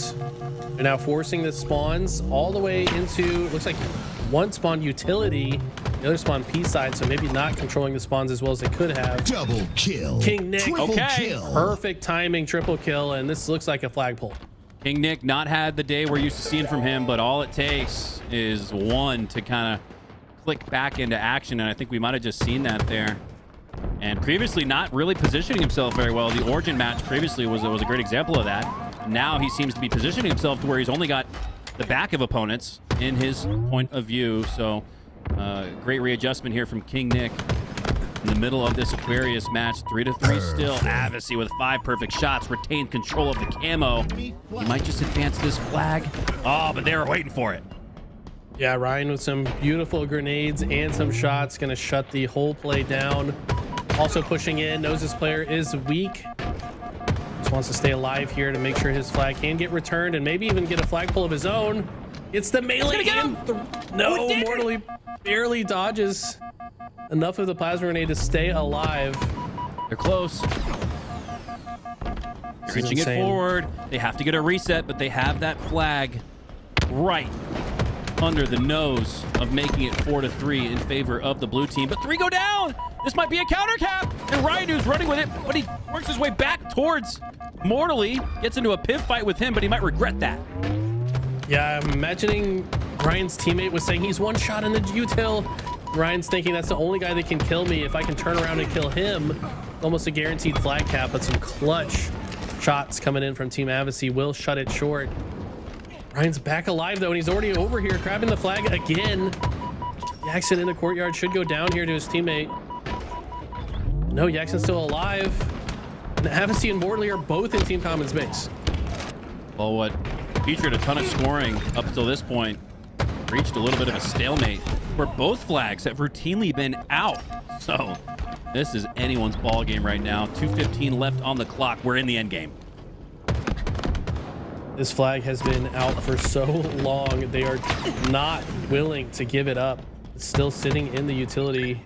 They're now forcing the spawns all the way into, looks like one spawn utility, the other spawn P side, so maybe not controlling the spawns as well as they could have. Double kill. King Nick, Triple okay. kill. Perfect timing, triple kill, and this looks like a flagpole. King Nick not had the day we're used to seeing from him, but all it takes is one to kind of click back into action, and I think we might have just seen that there. And previously not really positioning himself very well. The Origin match previously was a great example of that. Now he seems to be positioning himself to where he's only got the back of opponents in his point of view. So great readjustment here from King Nick in the middle of this Aquarius match. 3-3 still. Avicii with 5 perfect shots, retained control of the camo. He might just advance this flag. Oh, but they were waiting for it. Yeah, Ryan with some beautiful grenades and some shots, gonna shut the whole play down. Also pushing in, knows this player is weak. Just wants to stay alive here to make sure his flag can get returned and maybe even get a flagpole of his own. It's the melee and no, mortally barely dodges enough of the plasma grenade to stay alive. They're close. They're inching it forward. They have to get a reset, but they have that flag right under the nose of making it 4-3 in favor of the blue team. But 3 go down. This might be a counter cap. And Ryanoob's running with it, but he works his way back towards Mortally. Gets into a piv fight with him, but he might regret that. Yeah, I'm imagining Ryan's teammate was saying he's one shot in the util. Ryan's thinking that's the only guy that can kill me. If I can turn around and kill him, almost a guaranteed flag cap, but some clutch shots coming in from Team Avicii will shut it short. Ryan's back alive though, and he's already over here grabbing the flag again. Jackson in the courtyard should go down here to his teammate. No, Jackson's still alive. And Avicii and Mortley are both in Team Common's base. Well, what featured a ton of scoring up until this point reached a little bit of a stalemate where both flags have routinely been out. So this is anyone's ball game right now. 2:15 left on the clock. We're in the end game. This flag has been out for so long. They are not willing to give it up. It's still sitting in the utility.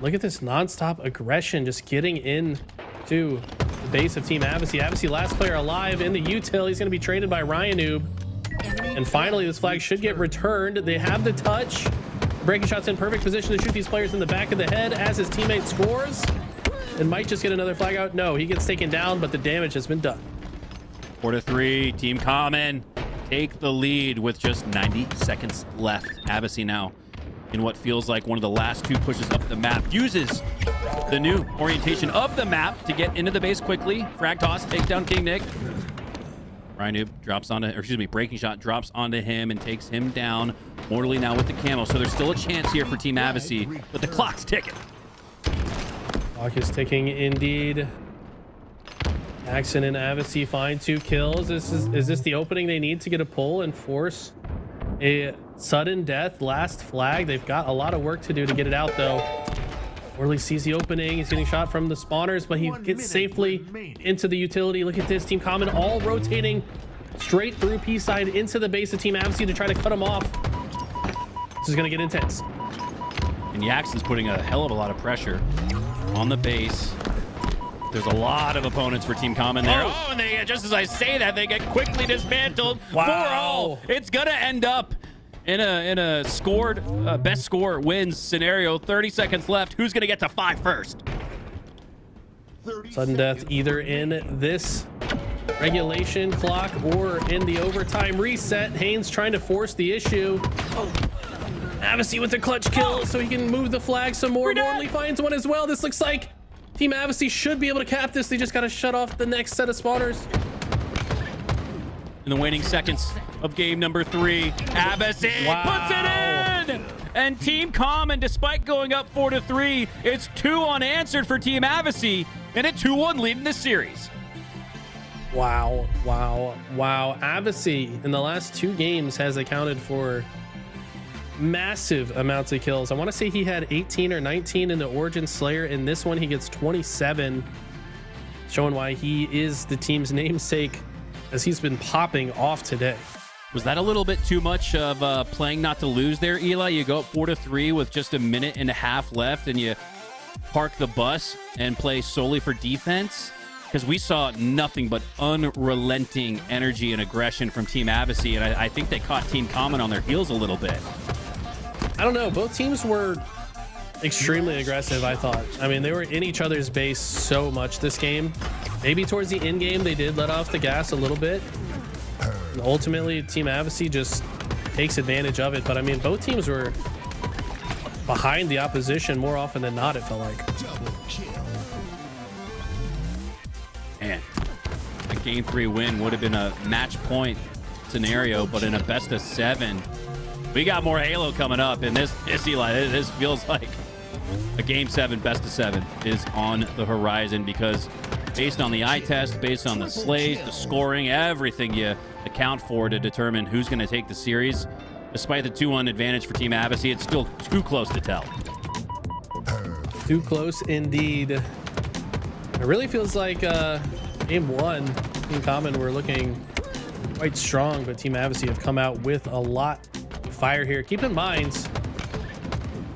Look at this nonstop aggression just getting in to the base of Team Avicii. Avicii, last player alive in the util. He's going to be traded by Ryanoob. And finally, this flag should get returned. They have the touch. Breaking shots in perfect position to shoot these players in the back of the head as his teammate scores. And might just get another flag out. No, he gets taken down, but the damage has been done. 4-3, Team Common take the lead with just 90 seconds left. Avicii now in what feels like one of the last 2 pushes up the map. Uses the new orientation of the map to get into the base quickly. Frag toss, take down King Nick. Ryanoob drops onto, or excuse me, breaking shot drops onto him and takes him down. Mortally now with the camo, so there's still a chance here for Team Avicii, but the clock's ticking. Clock is ticking indeed. Jackson and Avicii find 2 kills. Is this the opening they need to get a pull and force a sudden death last flag? They've got a lot of work to do to get it out though. Morley sees the opening. He's getting shot from the spawners, but he gets safely into the utility. Look at this, Team Common all rotating straight through P side into the base of Team Avicii to try to cut him off. This is gonna get intense. And Jackson's putting a hell of a lot of pressure on the base. There's a lot of opponents for Team Common there. Oh, and they, just as I say that, they get quickly dismantled. Wow. 4-0. It's gonna end up in a scored best score wins scenario. 30 seconds left. Who's gonna get to 5 first? Sudden death either in this regulation clock or in the overtime reset. Haynes trying to force the issue. Avicii with the clutch kill so he can move the flag some more. Morley finds one as well. This looks like Team Avicii should be able to cap this. They just got to shut off the next set of spawners. In the waning seconds of game number 3, Avicii puts it in! And Team Common, despite going up 4-3, it's 2 unanswered for Team Avicii and a 2-1 lead in this series. Wow. Avicii in the last 2 games has accounted for massive amounts of kills. I want to say he had 18 or 19 in the Origin Slayer. In this one, he gets 27. showing why he is the team's namesake, as he's been popping off today. Was that a little bit too much of playing not to lose there, Eli? You go up 4-3 with just a minute and a half left, and you park the bus and play solely for defense? Because we saw nothing but unrelenting energy and aggression from Team Abbasi, and I think they caught Team Common on their heels a little bit. I don't know. Both teams were extremely aggressive, I thought. I mean, they were in each other's base so much this game. Maybe towards the end game, they did let off the gas a little bit. And ultimately, Team Abbasi just takes advantage of it. But I mean, both teams were behind the opposition more often than not, it felt like. Man, a game 3 win would have been a match point scenario, but in a best of 7, we got more Halo coming up. And this Eli, this feels like a game 7 best of 7 is on the horizon, because based on the eye test, based on the slays, the scoring, everything you account for to determine who's going to take the series, despite the 2-1 advantage for Team Abbasi, it's still too close to tell. Too close indeed. It really feels like game 1, Team Common were looking quite strong, but Team Abbasi have come out with a lot of fire here. Keep in mind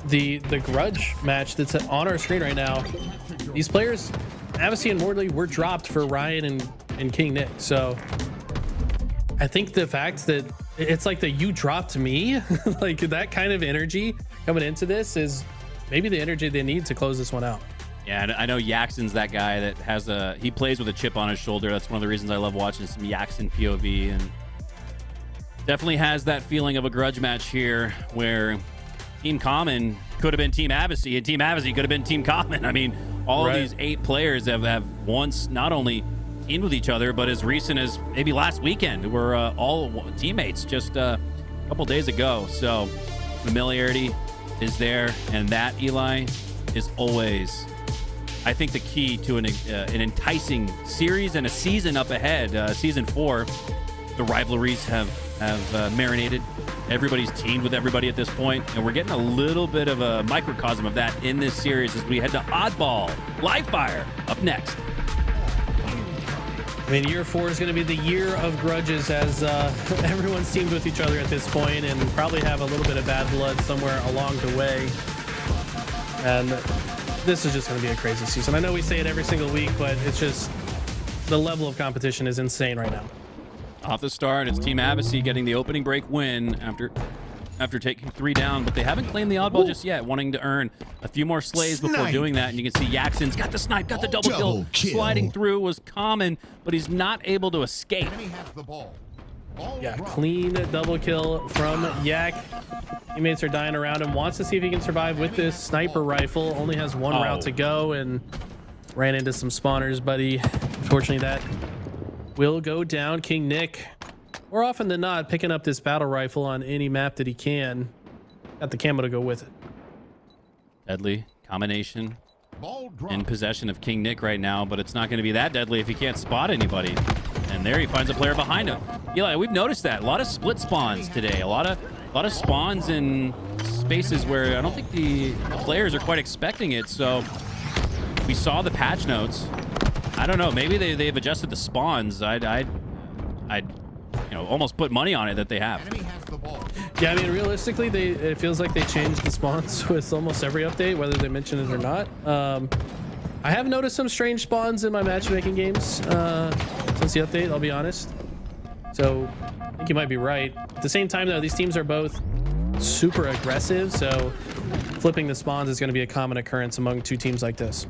the grudge match that's on our screen right now. These players, Abbasi and Mordley, were dropped for Ryan and King Nick. So I think the fact that it's like the "you dropped me," like that kind of energy coming into this is maybe the energy they need to close this one out. Yeah, I know Yaxon's that guy that has he plays with a chip on his shoulder. That's one of the reasons I love watching some Yaxon POV, and definitely has that feeling of a grudge match here where Team Common could have been Team Abbasi and Team Abbasi could have been Team Common. I mean, all of these 8 players have once not only teamed with each other, but as recent as maybe last weekend, were all teammates just a couple days ago. So familiarity is there, and that, Eli, is always, I think, the key to an enticing series and a season up ahead. Season 4, the rivalries have marinated. Everybody's teamed with everybody at this point, and we're getting a little bit of a microcosm of that in this series as we head to Oddball Live Fire up next. I mean, year 4 is going to be the year of grudges, as everyone's teamed with each other at this point and probably have a little bit of bad blood somewhere along the way. And this is just going to be a crazy season. I know we say it every single week, but it's just the level of competition is insane right now. Off the start, it's Team Abbasi getting the opening break win after taking 3 down, but they haven't claimed the oddball just yet, wanting to earn a few more slays before doing that. And you can see Yaxon's got the snipe, got the double kill. Sliding through was Common, but he's not able to escape. Yeah, clean double kill from Yak. Teammates are dying around him. Wants to see if he can survive with this sniper rifle. Only has 1 route to go and ran into some spawners, buddy. Unfortunately, that will go down. King Nick, more often than not, picking up this battle rifle on any map that he can. Got the camo to go with it. Deadly combination in possession of King Nick right now, but it's not going to be that deadly if he can't spot anybody. And there he finds a player behind him. Eli, we've noticed that. A lot of split spawns today. A lot of spawns in spaces where I don't think the players are quite expecting it. So we saw the patch notes. I don't know. Maybe they've adjusted the spawns. I'd almost put money on it that they have. Yeah, I mean, realistically, it feels like they changed the spawns with almost every update, whether they mention it or not. I have noticed some strange spawns in my matchmaking games since the update, I'll be honest. So I think you might be right. At the same time, though, these teams are both super aggressive, so flipping the spawns is going to be a common occurrence among 2 teams like this.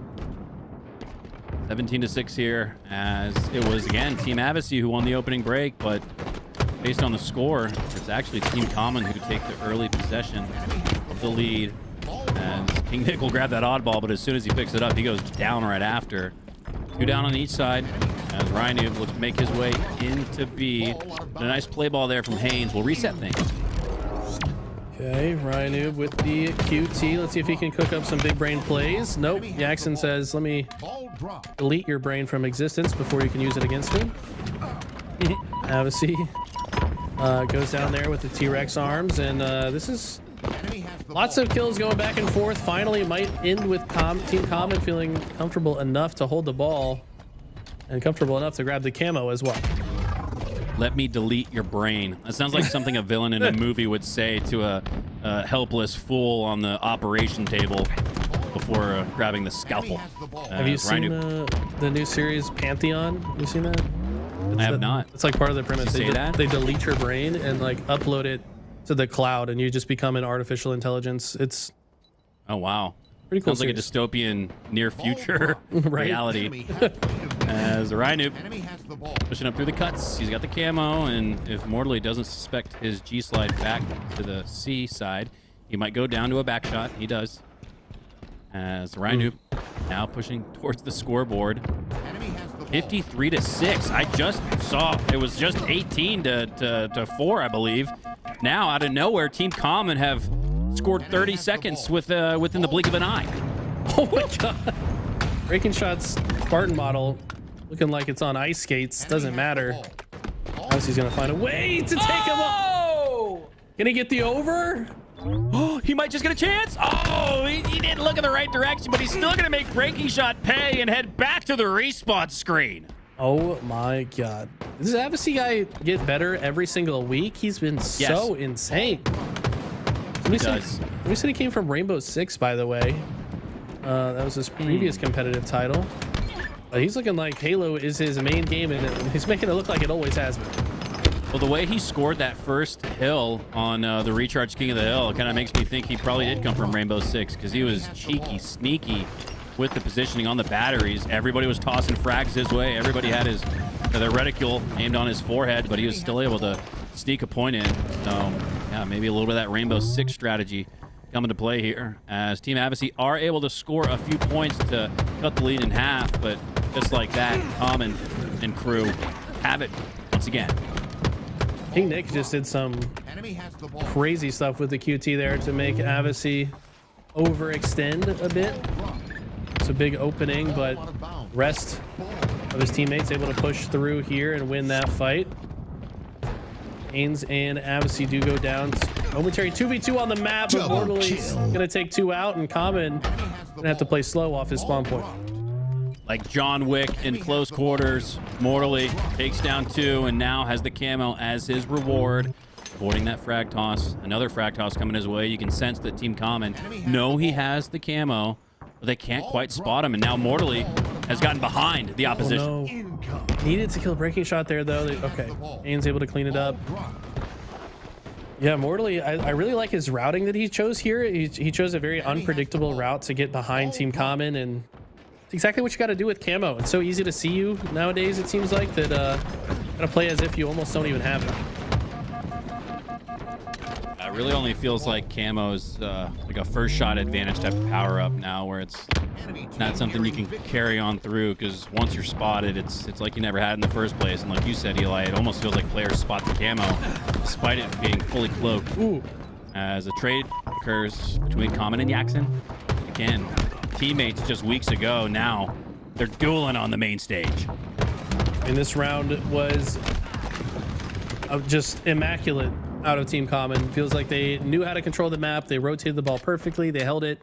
17-6 here, as it was again Team Abbasi who won the opening break, but based on the score, it's actually Team Common who take the early possession of the lead. As King Nick will grab that oddball, but as soon as he picks it up, he goes down right after. 2 down on each side, as Ryan looks to make his way into B. A nice play ball there from Haynes will reset things. Okay, Ryan Noob with the QT. Let's see if he can cook up some big brain plays. Nope. Jackson says, let me delete your brain from existence before you can use it against me. Abbasi goes down there with the T-Rex arms, and this is lots of kills going back and forth. Finally, might end with Team Common feeling comfortable enough to hold the ball. and comfortable enough to grab the camo as well. Let me delete your brain. That sounds like something a villain in a movie would say to a helpless fool on the operation table before grabbing the scalpel. Have you seen the new series Pantheon? Have you seen that? I have not. It's like part of the premise. Did you say that? They delete your brain and like upload it to the cloud, and you just become an artificial intelligence. It's Oh, wow. pretty cool. Sounds like a dystopian near future Right. reality. As Rhino pushing up through the cuts. He's got the camo, and if Mortally doesn't suspect his G-slide back to the C side, he might go down to a back shot. He does. As Rhino now pushing towards the scoreboard. 53-6. I just saw it was just 18 to 4, I believe. Now, out of nowhere, Team Common have scored 30 seconds within the blink of an eye. Oh my god! Breaking shots, Spartan model, looking like it's on ice skates. Doesn't matter. He's gonna find a way to take him up. Can he get the over? Oh, he might just get a chance. Oh, he didn't look in the right direction, but he's still going to make breaking shot pay and head back to the respawn screen. Oh my god! Does this Avicii guy get better every single week? He's been so insane. He does. We said he came from Rainbow Six, by the way. That was his previous competitive title. But he's looking like Halo is his main game, and he's making it look like it always has been. Well, the way he scored that first hill on the Recharge King of the Hill kind of makes me think he probably did come from Rainbow Six, because he was cheeky, sneaky with the positioning on the batteries. Everybody was tossing frags his way. Everybody had their reticule aimed on his forehead, but he was still able to sneak a point in. So, yeah, maybe a little bit of that Rainbow Six strategy coming to play here, as Team Avicii are able to score a few points to cut the lead in half, but just like that, Common and crew have it once again. King Nick just did some crazy stuff with the QT there to make Avicii overextend a bit. It's a big opening, but rest of his teammates able to push through here and win that fight. Ains and Avicii do go down. Momentary 2v2 on the map, but Mortally's gonna take 2 out, and Common gonna have to play slow off his spawn point. Like John Wick in close quarters, Mortally takes down 2 and now has the camo as his reward. Avoiding that frag toss. Another frag toss coming his way. You can sense that Team Common know he has the camo, but they can't quite spot him. And now Mortally has gotten behind the opposition. Oh, no. Needed to kill a breaking shot there, though. Okay, Ains able to clean it up. Yeah, Mortally, I really like his routing that he chose here. He chose a very unpredictable route to get behind Team Common, and it's exactly what you got to do with camo. It's so easy to see you nowadays, it seems like, that gotta play as if you almost don't even have it. It really only feels like camo's like a first shot advantage type of power up now, where it's not something you can carry on through, because once you're spotted, it's like you never had in the first place. And like you said, Eli, it almost feels like players spot the camo despite it being fully cloaked. Ooh. As a trade occurs between Common and Yaxon. Again, teammates just weeks ago, now they're dueling on the main stage. And this round was just immaculate out of Team Common. Feels like they knew how to control the map. They rotated the ball perfectly. They held it.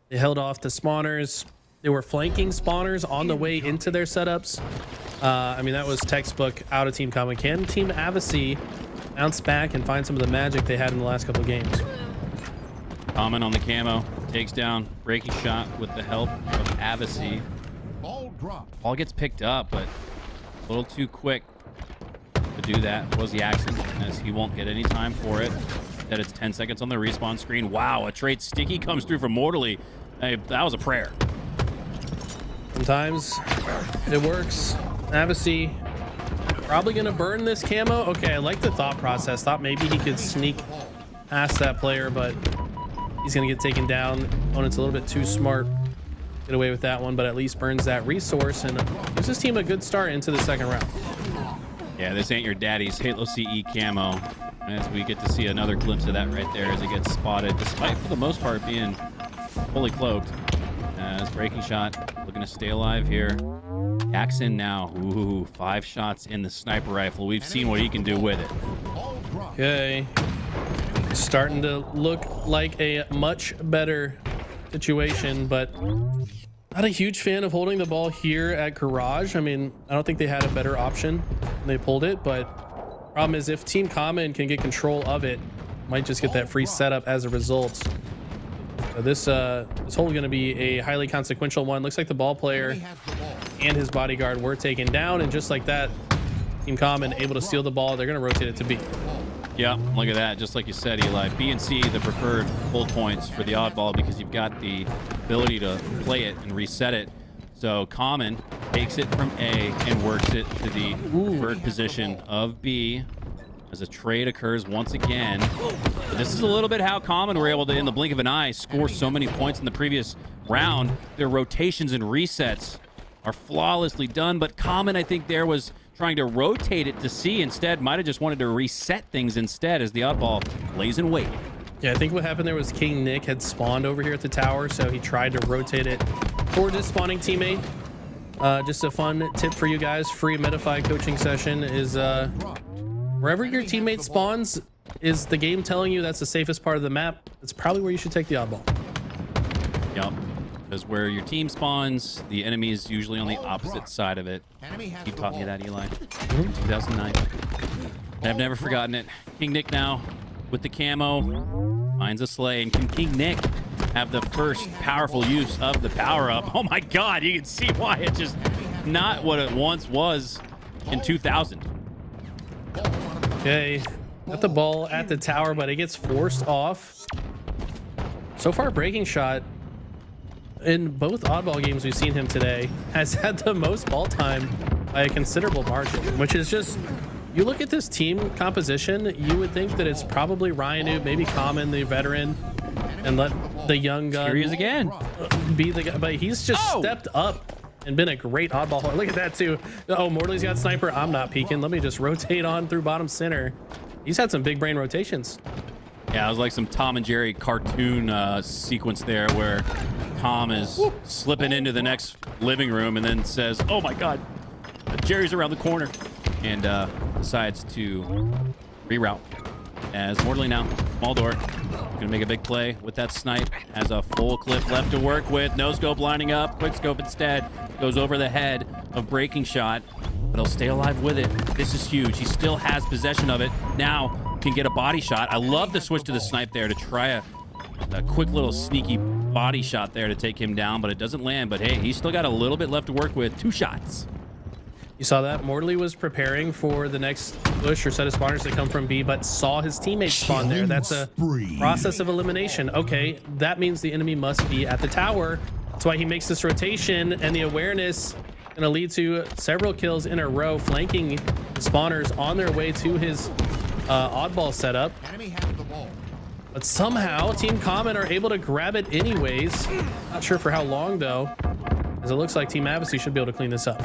They held off the spawners. They were flanking spawners on the way into their setups. I mean, that was textbook out of Team Common. Can Team Avicii bounce back and find some of the magic they had in the last couple of games? Common on the camo, takes down breaking shot with the help of Avicii. Ball gets picked up, but a little too quick to do that was the accident, as he won't get any time for it. That it's 10 seconds on the respawn screen. Wow, a trade sticky comes through from Mortally. Hey, that was a prayer. Sometimes it works. Avicii probably gonna burn this camo. Okay, I like the thought process. Thought maybe he could sneak past that player, but he's gonna get taken down. Opponent's a little bit too smart. Get away with that one, but at least burns that resource and gives his team a good start into the second round. Yeah, this ain't your daddy's Halo CE camo. As we get to see another glimpse of that right there as it gets spotted, despite for the most part being fully cloaked. As breaking shot, looking to stay alive here. Jackson now, ooh, 5 shots in the sniper rifle. We've seen what he can do with it. Okay, starting to look like a much better situation, but Not a huge fan of holding the ball here at Garage. I mean, I don't think they had a better option when they pulled it, but problem is if Team Common can get control of it, might just get that free setup as a result. So this hole is going to be a highly consequential one. Looks like the ball player and his bodyguard were taken down, and just like that, Team Common able to steal the ball. They're going to rotate it to B. Yeah, look at that. Just like you said, Eli. B and C, the preferred hold points for the oddball because you've got the ability to play it and reset it. So Common takes it from A and works it to the preferred position of B as a trade occurs once again. This is a little bit how Common were able to, in the blink of an eye, score so many points in the previous round. Their rotations and resets are flawlessly done, but Common, I think, there was trying to rotate it to C instead. Might have just wanted to reset things instead as the oddball lays in wait. Yeah, I think what happened there was King Nick had spawned over here at the tower, so he tried to rotate it towards his spawning teammate. Just a fun tip for you guys, free Metafy coaching session is wherever your teammate spawns, is the game telling you that's the safest part of the map, that's probably where you should take the oddball. Yep. Because where your team spawns, the enemy is usually on the opposite side of it. You taught me that, Eli. 2009. I've never forgotten it. King Nick now with the camo finds a sleigh, and can King Nick have the first powerful use of the power-up? Oh my God, you can see why it's just not what it once was in 2000. Okay, got the ball at the tower, but it gets forced off. So far, Breaking Shot, in both oddball games we've seen him today, has had the most ball time by a considerable margin, which is just, you look at this team composition, you would think that it's probably Ryan, maybe Common, the veteran, and let the young gun Here he is again. Be the guy, but he's just stepped up and been a great oddball holder. Look at that too. Oh, Morley's got sniper. I'm not peeking. Let me just rotate on through bottom center. He's had some big brain rotations. Yeah, it was like some Tom and Jerry cartoon sequence there where Tom is slipping into the next living room and then says, oh my God, Jerry's around the corner, and decides to reroute as Morley now, small door, gonna make a big play with that snipe, has a full clip left to work with, no scope lining up, quick scope instead, goes over the head of Breaking Shot, but he'll stay alive with it. This is huge. He still has possession of it. Now can get a body shot. I love the switch to the snipe there to try a quick little sneaky body shot there to take him down, but it doesn't land. But hey, he's still got a little bit left to work with. 2 shots. You saw that Morley was preparing for the next push or set of spawners to come from B, but saw his teammates spawn there. That's a process of elimination. Okay, that means the enemy must be at the tower. That's why he makes this rotation, and the awareness going to lead to several kills in a row, flanking the spawners on their way to his oddball setup. But somehow Team Common are able to grab it anyways. Not sure for how long though, as it looks like Team Avicy should be able to clean this up.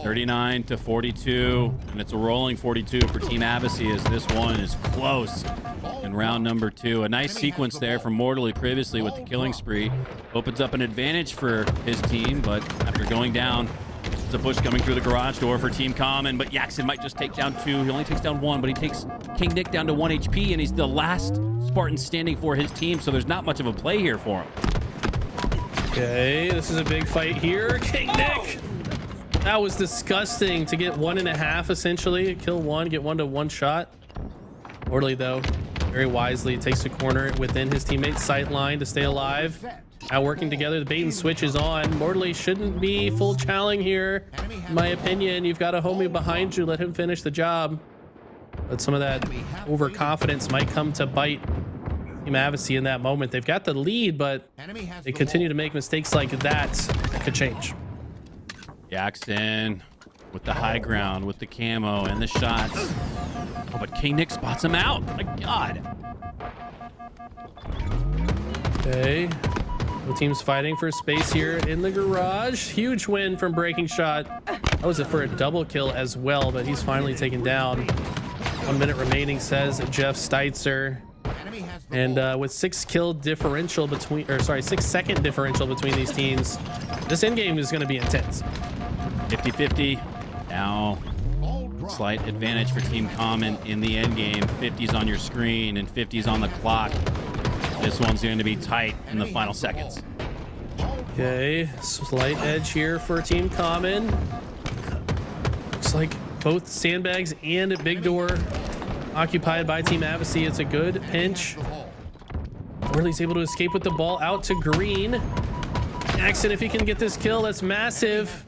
39 to 42, and it's a rolling 42 for Team Avicy as this one is close in round number 2. A nice sequence there from Morley previously with the killing spree. Opens up an advantage for his team, but after going down, it's a push coming through the garage door for Team Common, but Yaxon might just take down 2. He only takes down 1, but he takes King Nick down to 1 HP, and he's the last Spartan standing for his team, so there's not much of a play here for him. Okay, this is a big fight here. King Nick! That was disgusting to get 1.5 essentially. Kill 1, get 1 to 1 shot. Morley though, very wisely takes a corner within his teammate's sight line to stay alive. Now working together, the bait and switch is on. Morley shouldn't be full challenge here. In my opinion, you've got a homie behind you. Let him finish the job. But some of that overconfidence might come to bite Team Avicy in that moment. They've got the lead, but they continue to make mistakes like that could change. Jackson with the high ground, with the camo and the shots. Oh, but King Nick spots him out. My God. Okay. Both teams fighting for space here in the garage. Huge win from Breaking Shot. That was it for a double kill as well, but he's finally taken down. 1 minute remaining, says Jeff Steitzer. And with 6 second differential between these teams, this end game is going to be intense. 50-50. Now, slight advantage for Team Common in the end game. 50's on your screen and 50's on the clock. This one's going to be tight in the final seconds. Okay, slight edge here for Team Common. Looks like both sandbags and a big door occupied by Team Avicii. It's a good pinch. Worley's able to escape with the ball out to green. Jackson, if he can get this kill, that's massive.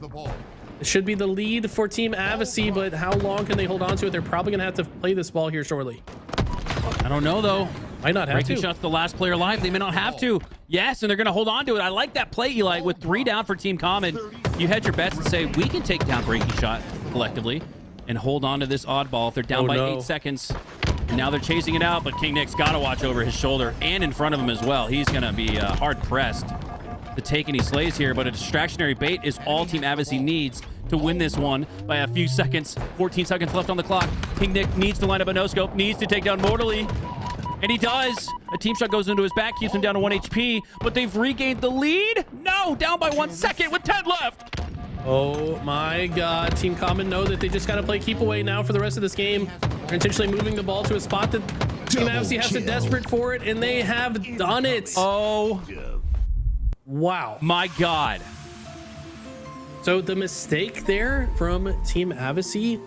It should be the lead for Team Avicii, but how long can they hold on to it? They're probably going to have to play this ball here shortly. I don't know, though. Might not have Breaking to. shot's the last player alive. They may not have to. Yes, and they're going to hold on to it. I like that play, Eli. With 3 down for Team Common, you hedge your bets and say, we can take down breaking shot collectively and hold on to this oddball. If they're down by 8 seconds, and now they're chasing it out, but King Nick's got to watch over his shoulder and in front of him as well. He's going to be hard-pressed to take any slays here, but a distractionary bait is all Team Avicii needs to win this one by a few seconds. 14 seconds left on the clock. King Nick needs to line up a no-scope, needs to take down Mortally. And he does. A team shot goes into his back, keeps him down to 1 HP, but they've regained the lead. No, down by 1 second with 10 left. Oh my God. Team Common know that they just got to play keep away now for the rest of this game. They're intentionally moving the ball to a spot that Team Avicii has to desperate for it, and they have done it. Oh, wow. my God. So the mistake there from Team Avicii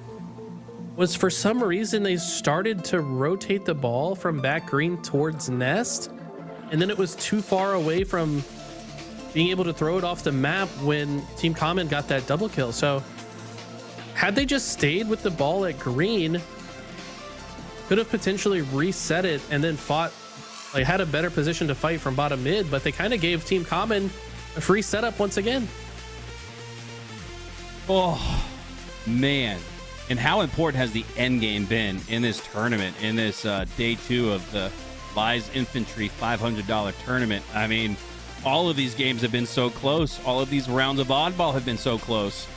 was for some reason they started to rotate the ball from back green towards nest, and then it was too far away from being able to throw it off the map when Team Common got that double kill. So had they just stayed with the ball at green, could have potentially reset it and then fought, like had a better position to fight from bottom mid, but they kind of gave Team Common a free setup once again. Oh, man. And how important has the end game been in this tournament, in this day 2 of the Lies Infantry $500 tournament? I mean, all of these games have been so close. All of these rounds of oddball have been so close.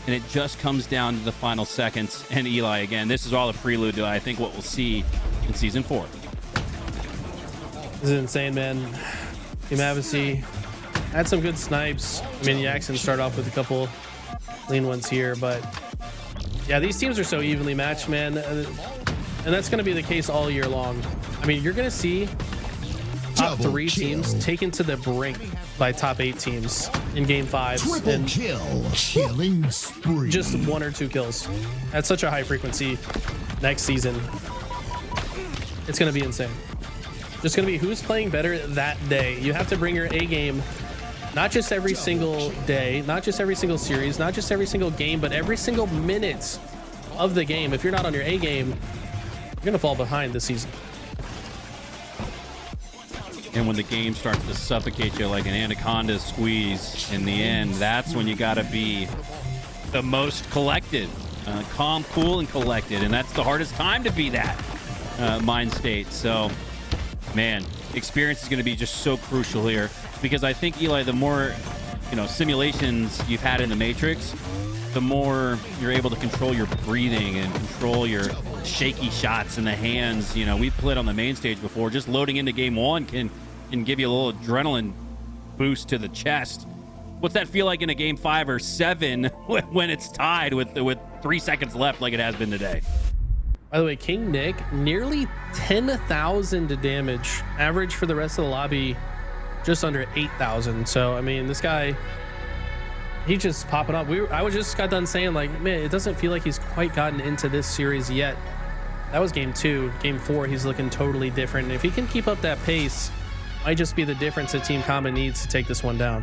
And it just comes down to the final seconds. And Eli, again, this is all a prelude to, I think, what we'll see in Season 4. This is insane, man. Team Avicii had some good snipes. I mean, Jackson started off with a couple clean ones here, but yeah, these teams are so evenly matched, man. And that's going to be the case all year long. I mean, you're going to see top 3 teams taken to the brink by top 8 teams in game 5. Triple kill. Killing spree. Just 1 or 2 kills. That's such a high frequency next season. It's going to be insane. Just going to be who's playing better that day. You have to bring your A game, not just every single day, not just every single series, not just every single game, but every single minute of the game. If you're not on your A game, you're going to fall behind this season. And when the game starts to suffocate you like an anaconda squeeze in the end, that's when you got to be the most collected, calm, cool, and collected. And that's the hardest time to be that mind state. So, man, experience is going to be just so crucial here, because I think, Eli, the more simulations you've had in the Matrix, the more you're able to control your breathing and control your shaky shots in the hands. We've played on the main stage before. Just loading into game 1 can give you a little adrenaline boost to the chest. What's that feel like in a game 5 or 7 when it's tied with 3 seconds left, like it has been today? By the way, King Nick, nearly 10,000 damage. Average for the rest of the lobby, just under 8,000. So, I mean, this guy, he's just popping up. I just got done saying, like, man, it doesn't feel like he's quite gotten into this series yet. That was game 2. Game 4, he's looking totally different. And if he can keep up that pace, might just be the difference that Team Common needs to take this one down.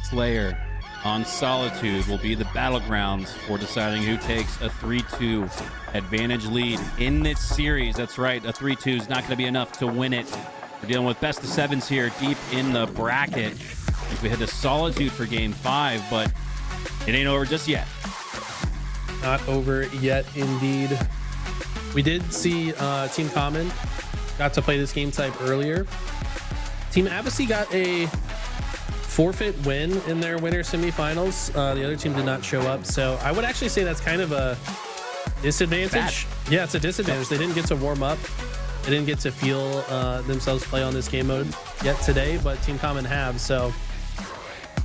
Slayer on Solitude will be the battlegrounds for deciding who takes a 3-2 advantage lead in this series. That's right, a 3-2 is not going to be enough to win it. We're dealing with best of 7s here deep in the bracket. We head to Solitude for game 5, but it ain't over just yet. Not over yet, indeed. We did see Team Common got to play this game type earlier. Team Avicii got a forfeit win in their winter semifinals. The other team did not show up, so I would actually say that's kind of a disadvantage. Yeah, it's a disadvantage. They didn't get to warm up. They didn't get to feel themselves play on this game mode yet today, but Team Common have, so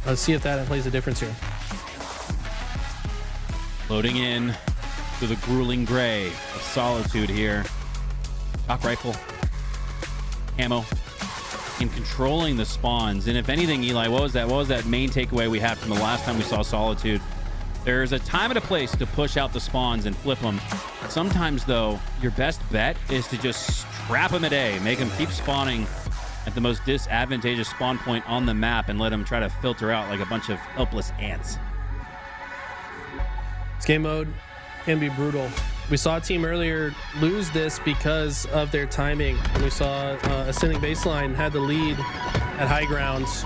let's see if that plays a difference here. Loading in to the grueling gray of Solitude here. Shock rifle, ammo, in controlling the spawns. And if anything, Eli, what was that main takeaway we had from the last time we saw Solitude? There's a time and a place to push out the spawns and flip them. Sometimes, though, your best bet is to just trap them at A, make them keep spawning at the most disadvantageous spawn point on the map, and let them try to filter out like a bunch of helpless ants. This game mode can be brutal. We saw a team earlier lose this because of their timing. And we saw Ascending Baseline had the lead at high grounds,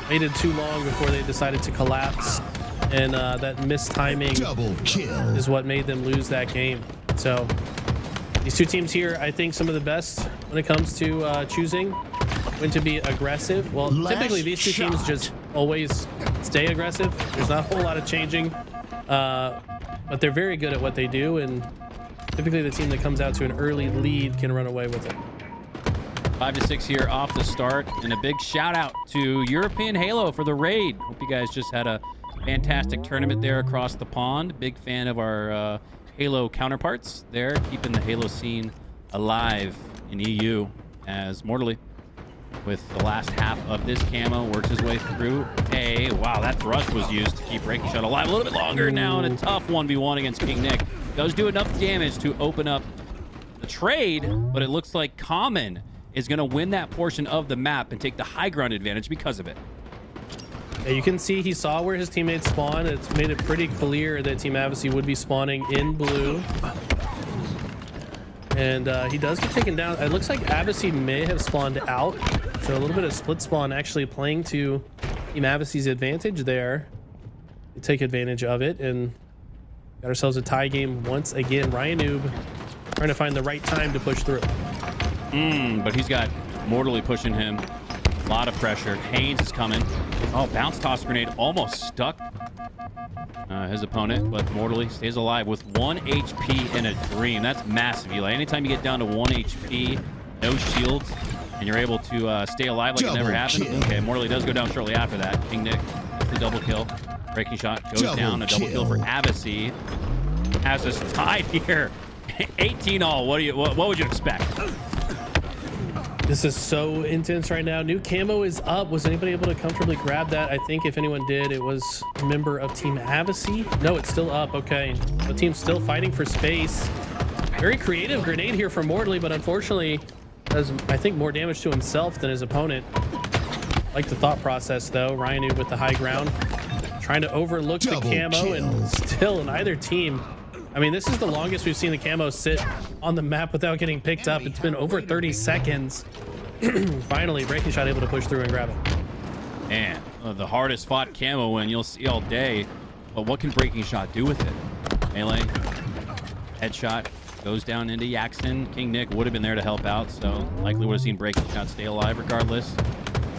waited too long before they decided to collapse. And that missed timing is what made them lose that game. So these two teams here, I think some of the best when it comes to choosing when to be aggressive. Well, typically these two teams just always stay aggressive. There's not a whole lot of changing, but they're very good at what they do. And typically the team that comes out to an early lead can run away with it. 5-6 here off the start, and a big shout out to European Halo for the raid. Hope you guys just had a fantastic tournament there across the pond. Big fan of our Halo counterparts there, keeping the Halo scene alive in EU, as Mortally, with the last half of this camo, works his way through A. Wow, that thrust was used to keep Breaking Shot alive a little bit longer now in a tough 1v1 against King Nick. Does do enough damage to open up the trade, but it looks like Common is going to win that portion of the map and take the high ground advantage because of it. Yeah, you can see he saw where his teammates spawn. It's made it pretty clear that Team Avicii would be spawning in blue. And he does get taken down. It looks like Avicii may have spawned out. So a little bit of split spawn actually playing to Team Avicii's advantage there. We take advantage of it and got ourselves a tie game once again. Ryan Noob trying to find the right time to push through. But he's got Mortally pushing him. A lot of pressure. Haynes is coming. Oh, bounce toss grenade almost stuck his opponent, but Mortally stays alive with 1 HP in a dream. That's massive, Eli. Anytime you get down to 1 HP, no shields, and you're able to stay alive like it never happened. Okay, Mortally does go down shortly after that. King Nick gets the double kill. Breaking Shot goes down. A double kill for Avicii. Has us tied here. 18 all. What would you expect? This is so intense right now. New camo is up. Was anybody able to comfortably grab that? I think if anyone did, it was a member of Team Avicii. No, it's still up. Okay. The team's still fighting for space. Very creative grenade here from Mortally, but unfortunately does, I think, more damage to himself than his opponent. Like the thought process, though. Ryan with the high ground, trying to overlook the camo, and still neither team. I mean, this is the longest we've seen the camo sit on the map without getting picked up. It's been over 30 seconds. Finally, Breaking Shot able to push through and grab it. And the hardest fought camo win you'll see all day. But what can Breaking Shot do with it? Melee, headshot, goes down into Yaxton. King Nick would have been there to help out, so likely would have seen Breaking Shot stay alive regardless.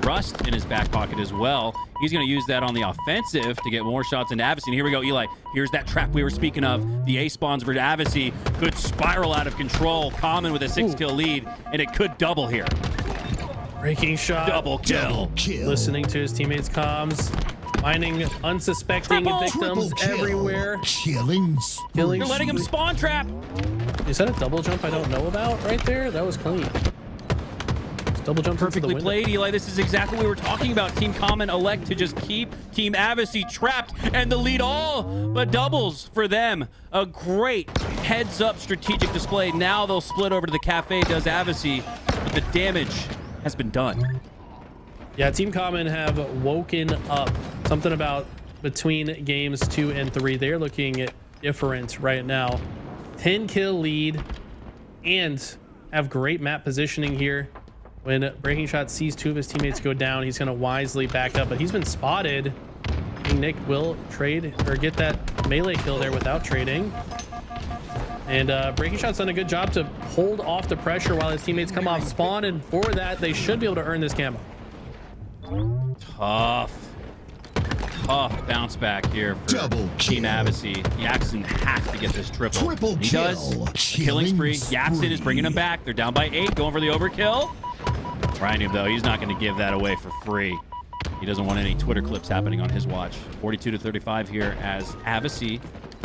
Rust in his back pocket as well. He's going to use that on the offensive to get more shots into Avicii. And here we go, Eli. Here's that trap we were speaking of. The A spawns for Avicii could spiral out of control. Common with a 6-kill lead, and it could double here. Breaking Shot. Double kill. Listening to his teammates' comms. Finding unsuspecting victims everywhere. Killing. You're letting him spawn trap. Is that a double jump I don't know about right there? That was clean. Double jump perfectly played, Eli. This is exactly what we were talking about. Team Common elect to just keep Team Avicii trapped, and the lead all but doubles for them. A great heads-up strategic display. Now they'll split over to the cafe, does Avicii, but the damage has been done. Yeah, Team Common have woken up. Something about between games 2 and 3. They're looking different right now. 10-kill lead and have great map positioning here. When Breaking Shot sees 2 of his teammates go down, he's going to wisely back up, but he's been spotted. Nick will trade or get that melee kill there without trading. And Breaking Shot's done a good job to hold off the pressure while his teammates come off spawn, and for that, they should be able to earn this camo. Tough bounce back here for Team Avicii. Yaxton has to get this triple. He does. Killing spree. Yaxton is bringing him back. They're down by 8, going for the overkill. Ryan, though, he's not going to give that away for free. He doesn't want any Twitter clips happening on his watch. 42-35 here as Avicii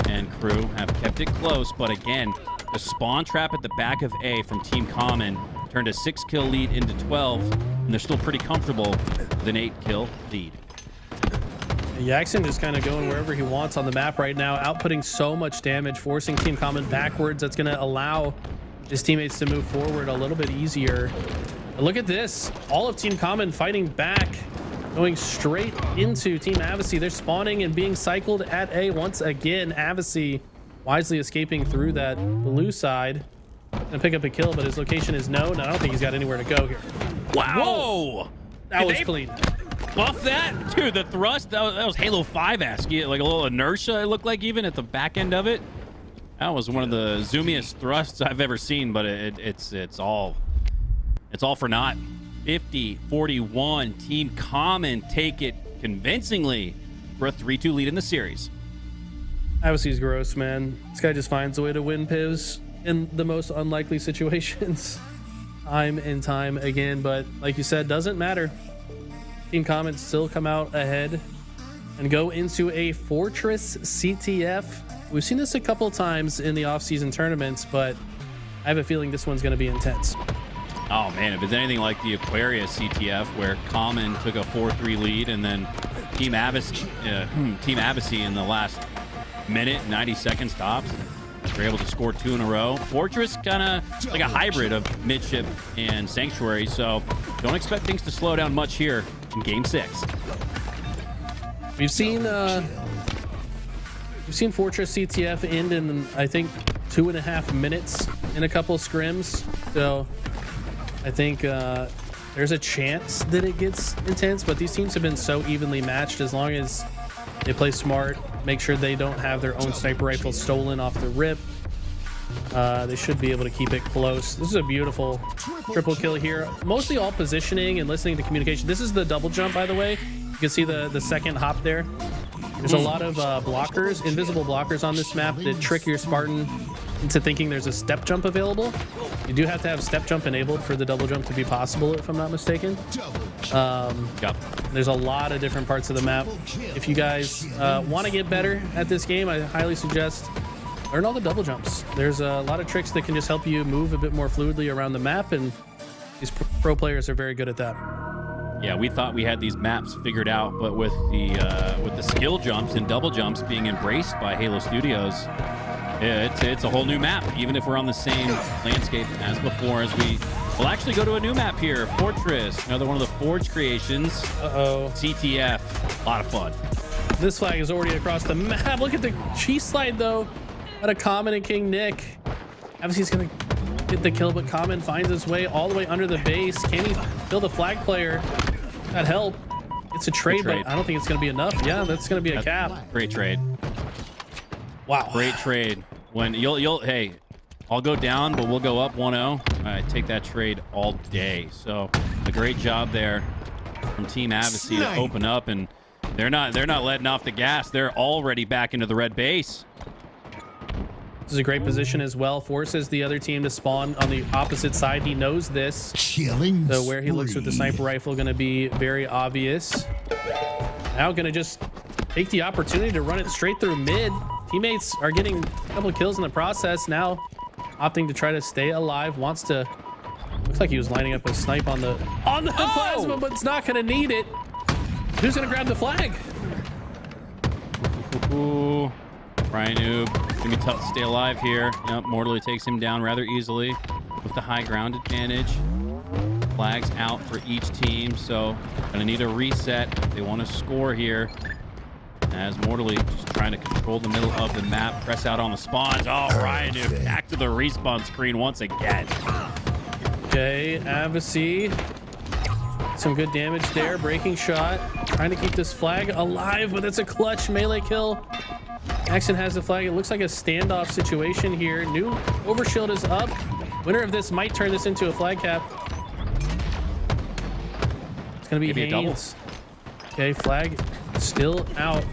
and crew have kept it close. But again, the spawn trap at the back of A from Team Common turned a 6-kill lead into 12. And they're still pretty comfortable with an 8-kill lead. Jackson just kind of going wherever he wants on the map right now, outputting so much damage, forcing Team Common backwards. That's going to allow his teammates to move forward a little bit easier. But look at this. All of Team Common fighting back, going straight into Team Avicii. They're spawning and being cycled at A once again. Avicii wisely escaping through that blue side. Gonna pick up a kill, but his location is known. I don't think he's got anywhere to go here. Wow. Whoa. That was clean. Buff that? Dude, the thrust, that was Halo 5-esque. Like a little inertia, it looked like, even at the back end of it. That was one of the zoomiest thrusts I've ever seen, but it's all for naught. 50-41. Team Common take it convincingly for a 3-2 lead in the series. Avicii's gross, man. This guy just finds a way to win pivs in the most unlikely situations time and time again. But like you said, doesn't matter. Team Common still come out ahead and go into a Fortress CTF. We've seen this a couple times in the off-season tournaments, but I have a feeling this one's going to be intense. Oh man, if it's anything like the Aquarius CTF, where Common took a 4-3 lead, and then Team Avicii in the last minute, 90 seconds tops, they're able to score 2 in a row. Fortress kind of like a hybrid of Midship and Sanctuary, so don't expect things to slow down much here in Game 6. We've seen Fortress CTF end in, I think, 2.5 minutes in a couple scrims. So I think there's a chance that it gets intense, but these teams have been so evenly matched. As long as they play smart, make sure they don't have their own sniper rifle stolen off the rip, they should be able to keep it close. This is a beautiful triple kill here. Mostly all positioning and listening to communication. This is the double jump, by the way. You can see the second hop there. There's a lot of blockers, invisible blockers on this map that trick your Spartan into thinking there's a step jump available. You do have to have step jump enabled for the double jump to be possible, if I'm not mistaken. Yep. There's a lot of different parts of the map. If you guys want to get better at this game, I highly suggest learn all the double jumps. There's a lot of tricks that can just help you move a bit more fluidly around the map, and these pro players are very good at that. Yeah, we thought we had these maps figured out, but with the skill jumps and double jumps being embraced by Halo Studios, it's a whole new map. Even if we're on the same landscape as before, as we'll actually go to a new map here, Fortress, another one of the Forge creations. CTF, a lot of fun. This flag is already across the map. Look at the cheese slide though, out of Common and King Nick. Obviously he's gonna get the kill, but Common finds his way all the way under the base. Can he kill the flag player? That help. It's a trade, but I don't think it's going to be enough. Yeah, that's going to be a cap. Great trade. Wow. Great trade. When hey, I'll go down, but we'll go up 1-0. I take that trade all day. So a great job there from Team Avicii to open up, and they're not letting off the gas. They're already back into the red base. This is a great position as well. Forces the other team to spawn on the opposite side. He knows this. Killing so where he looks with the sniper rifle going to be very obvious. Now going to just take the opportunity to run it straight through mid. Teammates are getting a couple of kills in the process. Now opting to try to stay alive. Wants to. Looks like he was lining up a snipe on the plasma, but it's not going to need it. Who's going to grab the flag? Ooh. Ryan Noob, gonna be tough to stay alive here. Yep, Mortally takes him down rather easily with the high ground advantage. Flags out for each team, so gonna need a reset if they want to score here. As Mortally just trying to control the middle of the map, press out on the spawns. Oh, Ryan Noob back to the respawn screen once again. Okay, Avicii. Some good damage there, breaking shot. Trying to keep this flag alive, but it's a clutch melee kill. Jackson has the flag. It looks like a standoff situation here. New overshield is up. Winner of this might turn this into a flag cap. It's going to be Haynes. Okay, flag still out.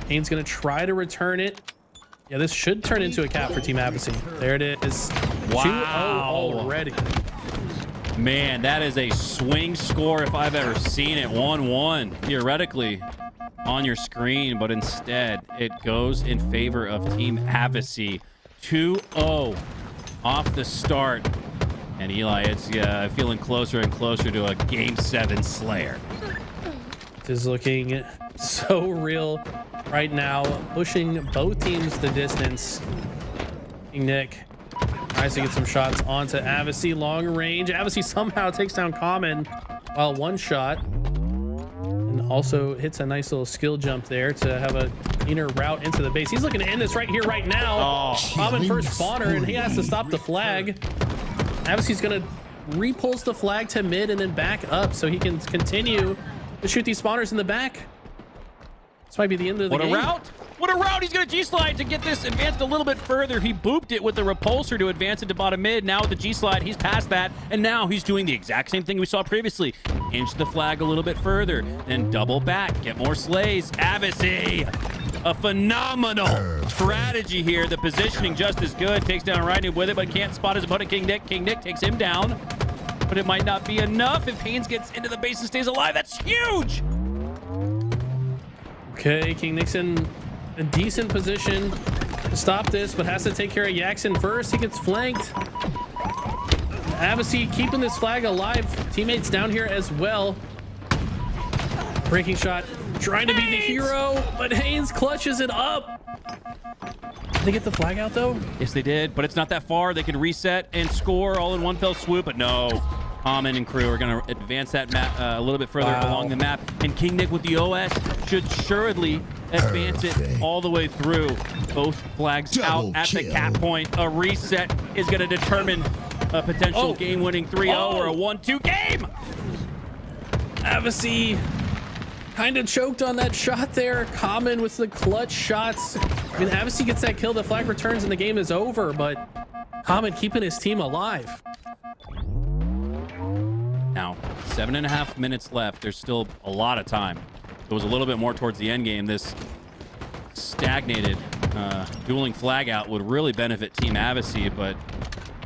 Haynes going to try to return it. Yeah, this should turn into a cap for Team Avicii. There it is. Wow. 2-0 already. Man, that is a swing score if I've ever seen it. 1-1, theoretically, on your screen, but instead it goes in favor of Team Avicii. 2-0 off the start. And Eli, it's feeling closer and closer to a Game 7 Slayer. It is looking so real right now, pushing both teams the distance. Nick tries to get some shots onto Avicii, long range. Avicii somehow takes down Common while one shot, and also hits a nice little skill jump there to have a cleaner route into the base. He's looking to end this right here, right now. Common first spawner, and he has to stop the flag. Avicii's gonna repulse the flag to mid and then back up so he can continue to shoot these spawners in the back. This might be the end of the game. What a route! What a route! He's going to G-slide to get this advanced a little bit further. He booped it with the repulsor to advance it to bottom mid. Now with the G-slide, he's past that, and now he's doing the exact same thing we saw previously. Inch the flag a little bit further, then double back, get more slays. Avicii, a phenomenal strategy here. The positioning just as good. Takes down Rhino with it, but can't spot his opponent, King Nick. King Nick takes him down, but it might not be enough if Haynes gets into the base and stays alive. That's huge! Okay, King Nick's in a decent position to stop this, but has to take care of Yaxon first. He gets flanked. Avicii keeping this flag alive. Teammates down here as well. Breaking shot, trying to be the hero, but Haynes clutches it up. Did they get the flag out though? Yes, they did, but it's not that far. They can reset and score all in one fell swoop, but no. Common and crew are going to advance that map a little bit further along the map, and King Nick with the OS should assuredly advance it all the way through. Both flags out at the cap point. A reset is going to determine a potential game-winning 3-0 or a 1-2 game. Avicii kind of choked on that shot there. Common with the clutch shots. I mean, Avicii gets that kill, the flag returns, and the game is over, but Common keeping his team alive. Now, 7.5 minutes left. There's still a lot of time. It was a little bit more towards the end game. This stagnated dueling flag out would really benefit Team Avicii, but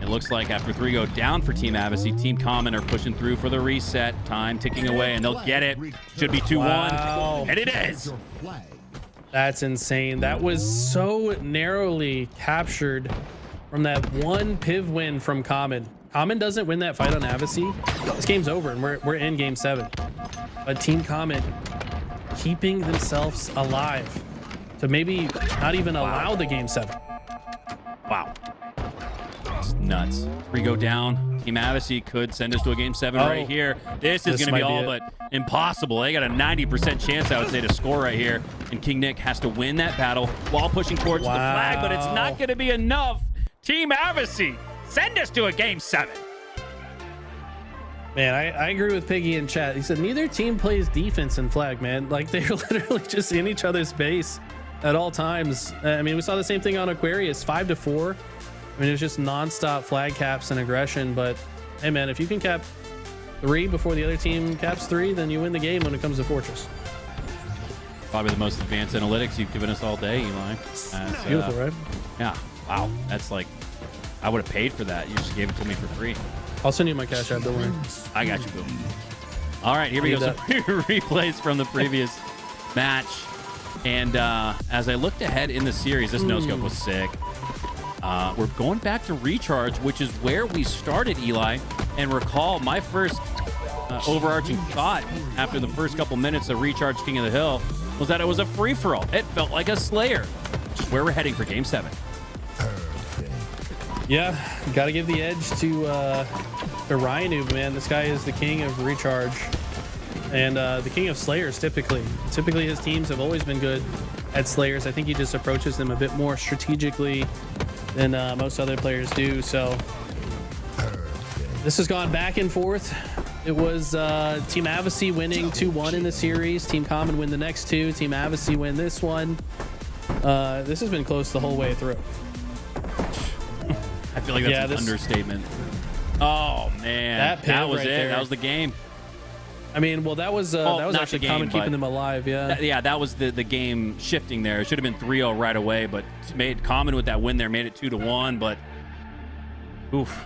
it looks like after 3 go down for Team Avicii, Team Common are pushing through for the reset. Time ticking away, and they'll get it. Should be 2-1. Wow. And it is. That's insane. That was so narrowly captured from that one piv win from Common. Common doesn't win that fight on Avicii, this game's over, and we're in Game 7. But Team Common keeping themselves alive to maybe not even allow the Game 7. Wow. It's nuts. 3 go down. Team Avicii could send us to a Game 7 right here. This is going to be all but impossible. They got a 90% chance, I would say, to score right here. And King Nick has to win that battle while pushing towards the flag, but it's not going to be enough. Team Avicii, send us to a Game 7. Man, I agree with Piggy in chat. He said neither team plays defense in flag, man. Like, they're literally just in each other's base at all times. I mean, we saw the same thing on Aquarius, 5-4. I mean, it was just nonstop flag caps and aggression. But hey, man, if you can cap 3 before the other team caps 3, then you win the game when it comes to Fortress. Probably the most advanced analytics you've given us all day, Eli. Beautiful, right? Yeah. Wow. That's like, I would have paid for that. You just gave it to me for free. I'll send you my cash app, don't worry. I got you, boo. All right, here we go. Some replays from the previous match. And as I looked ahead in the series, this no-scope was sick. We're going back to Recharge, which is where we started, Eli. And recall, my first overarching thought after the first couple minutes of Recharge King of the Hill was that it was a free-for-all. It felt like a Slayer, which is where we're heading for Game 7. Yeah, got to give the edge to Ryanoob, man. This guy is the king of Recharge and the king of Slayers, typically. Typically, his teams have always been good at Slayers. I think he just approaches them a bit more strategically than most other players do. So this has gone back and forth. It was Team Avicii winning 2-1 in the series. Team Common win the next 2. Team Avicii win this one. This has been close the whole way through. I feel like that's an understatement. Oh man, that was right it. That was the game. I mean, well, that was actually Common keeping them alive. Yeah, that was the game shifting there. It should have been 3-0 right away, but made Common with that win there, made it 2-1. But oof,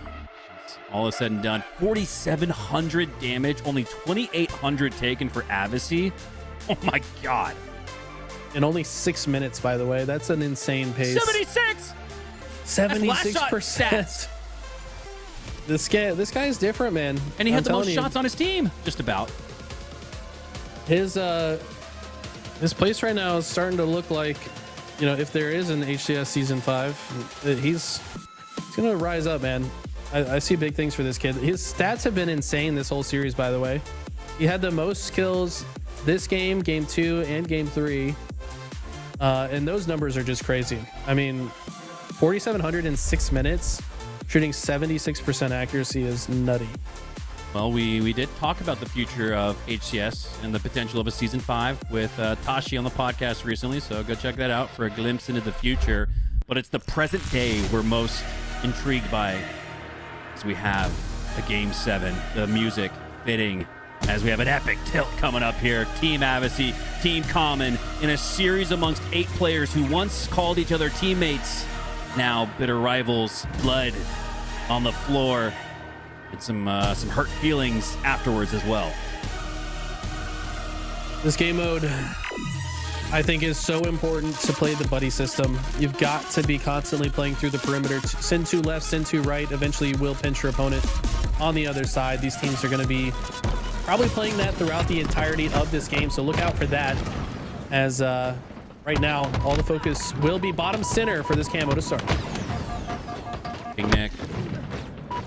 all is said and done, 4,700 damage, only 2,800 taken for Avicii. Oh my god! In only 6 minutes, by the way, that's an insane pace. 76. 76%. This guy is different, man. And he had the most telling you. shots on his team, just about. His place right now is starting to look like, you know, if there is an HCS season 5, he's gonna rise up, man. I see big things for this kid. His stats have been insane this whole series, by the way. He had the most kills this game 2 and game 3, and those numbers are just crazy. I mean, 4,700 in 6 minutes, shooting 76% accuracy is nutty. Well, we did talk about the future of HCS and the potential of a season 5 with Tashi on the podcast recently, so go check that out for a glimpse into the future. But it's the present day we're most intrigued by, as we have a Game 7, the music fitting, as we have an epic tilt coming up here. Team Avicii, Team Common, in a series amongst 8 players who once called each other teammates, now bitter rivals, blood on the floor, and some hurt feelings afterwards as well. This game mode, I think, is so important to play the buddy system. You've got to be constantly playing through the perimeter. Send 2 left, send 2 right. Eventually you will pinch your opponent on the other side. These teams are going to be probably playing that throughout the entirety of this game, so look out for that, as right now all the focus will be bottom center for this camo to start. King Nick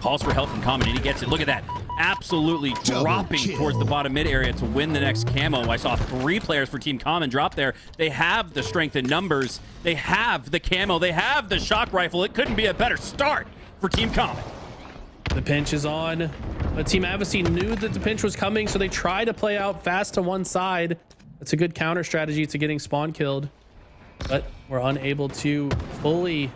calls for help from Common, and he gets it. Look at that. Absolutely dropping towards the bottom mid area to win the next camo. I saw 3 players for Team Common drop there. They have the strength in numbers. They have the camo. They have the shock rifle. It couldn't be a better start for Team Common. The pinch is on, but Team Avicii knew that the pinch was coming, so they try to play out fast to one side. It's a good counter strategy to getting spawn killed, but we're unable to fully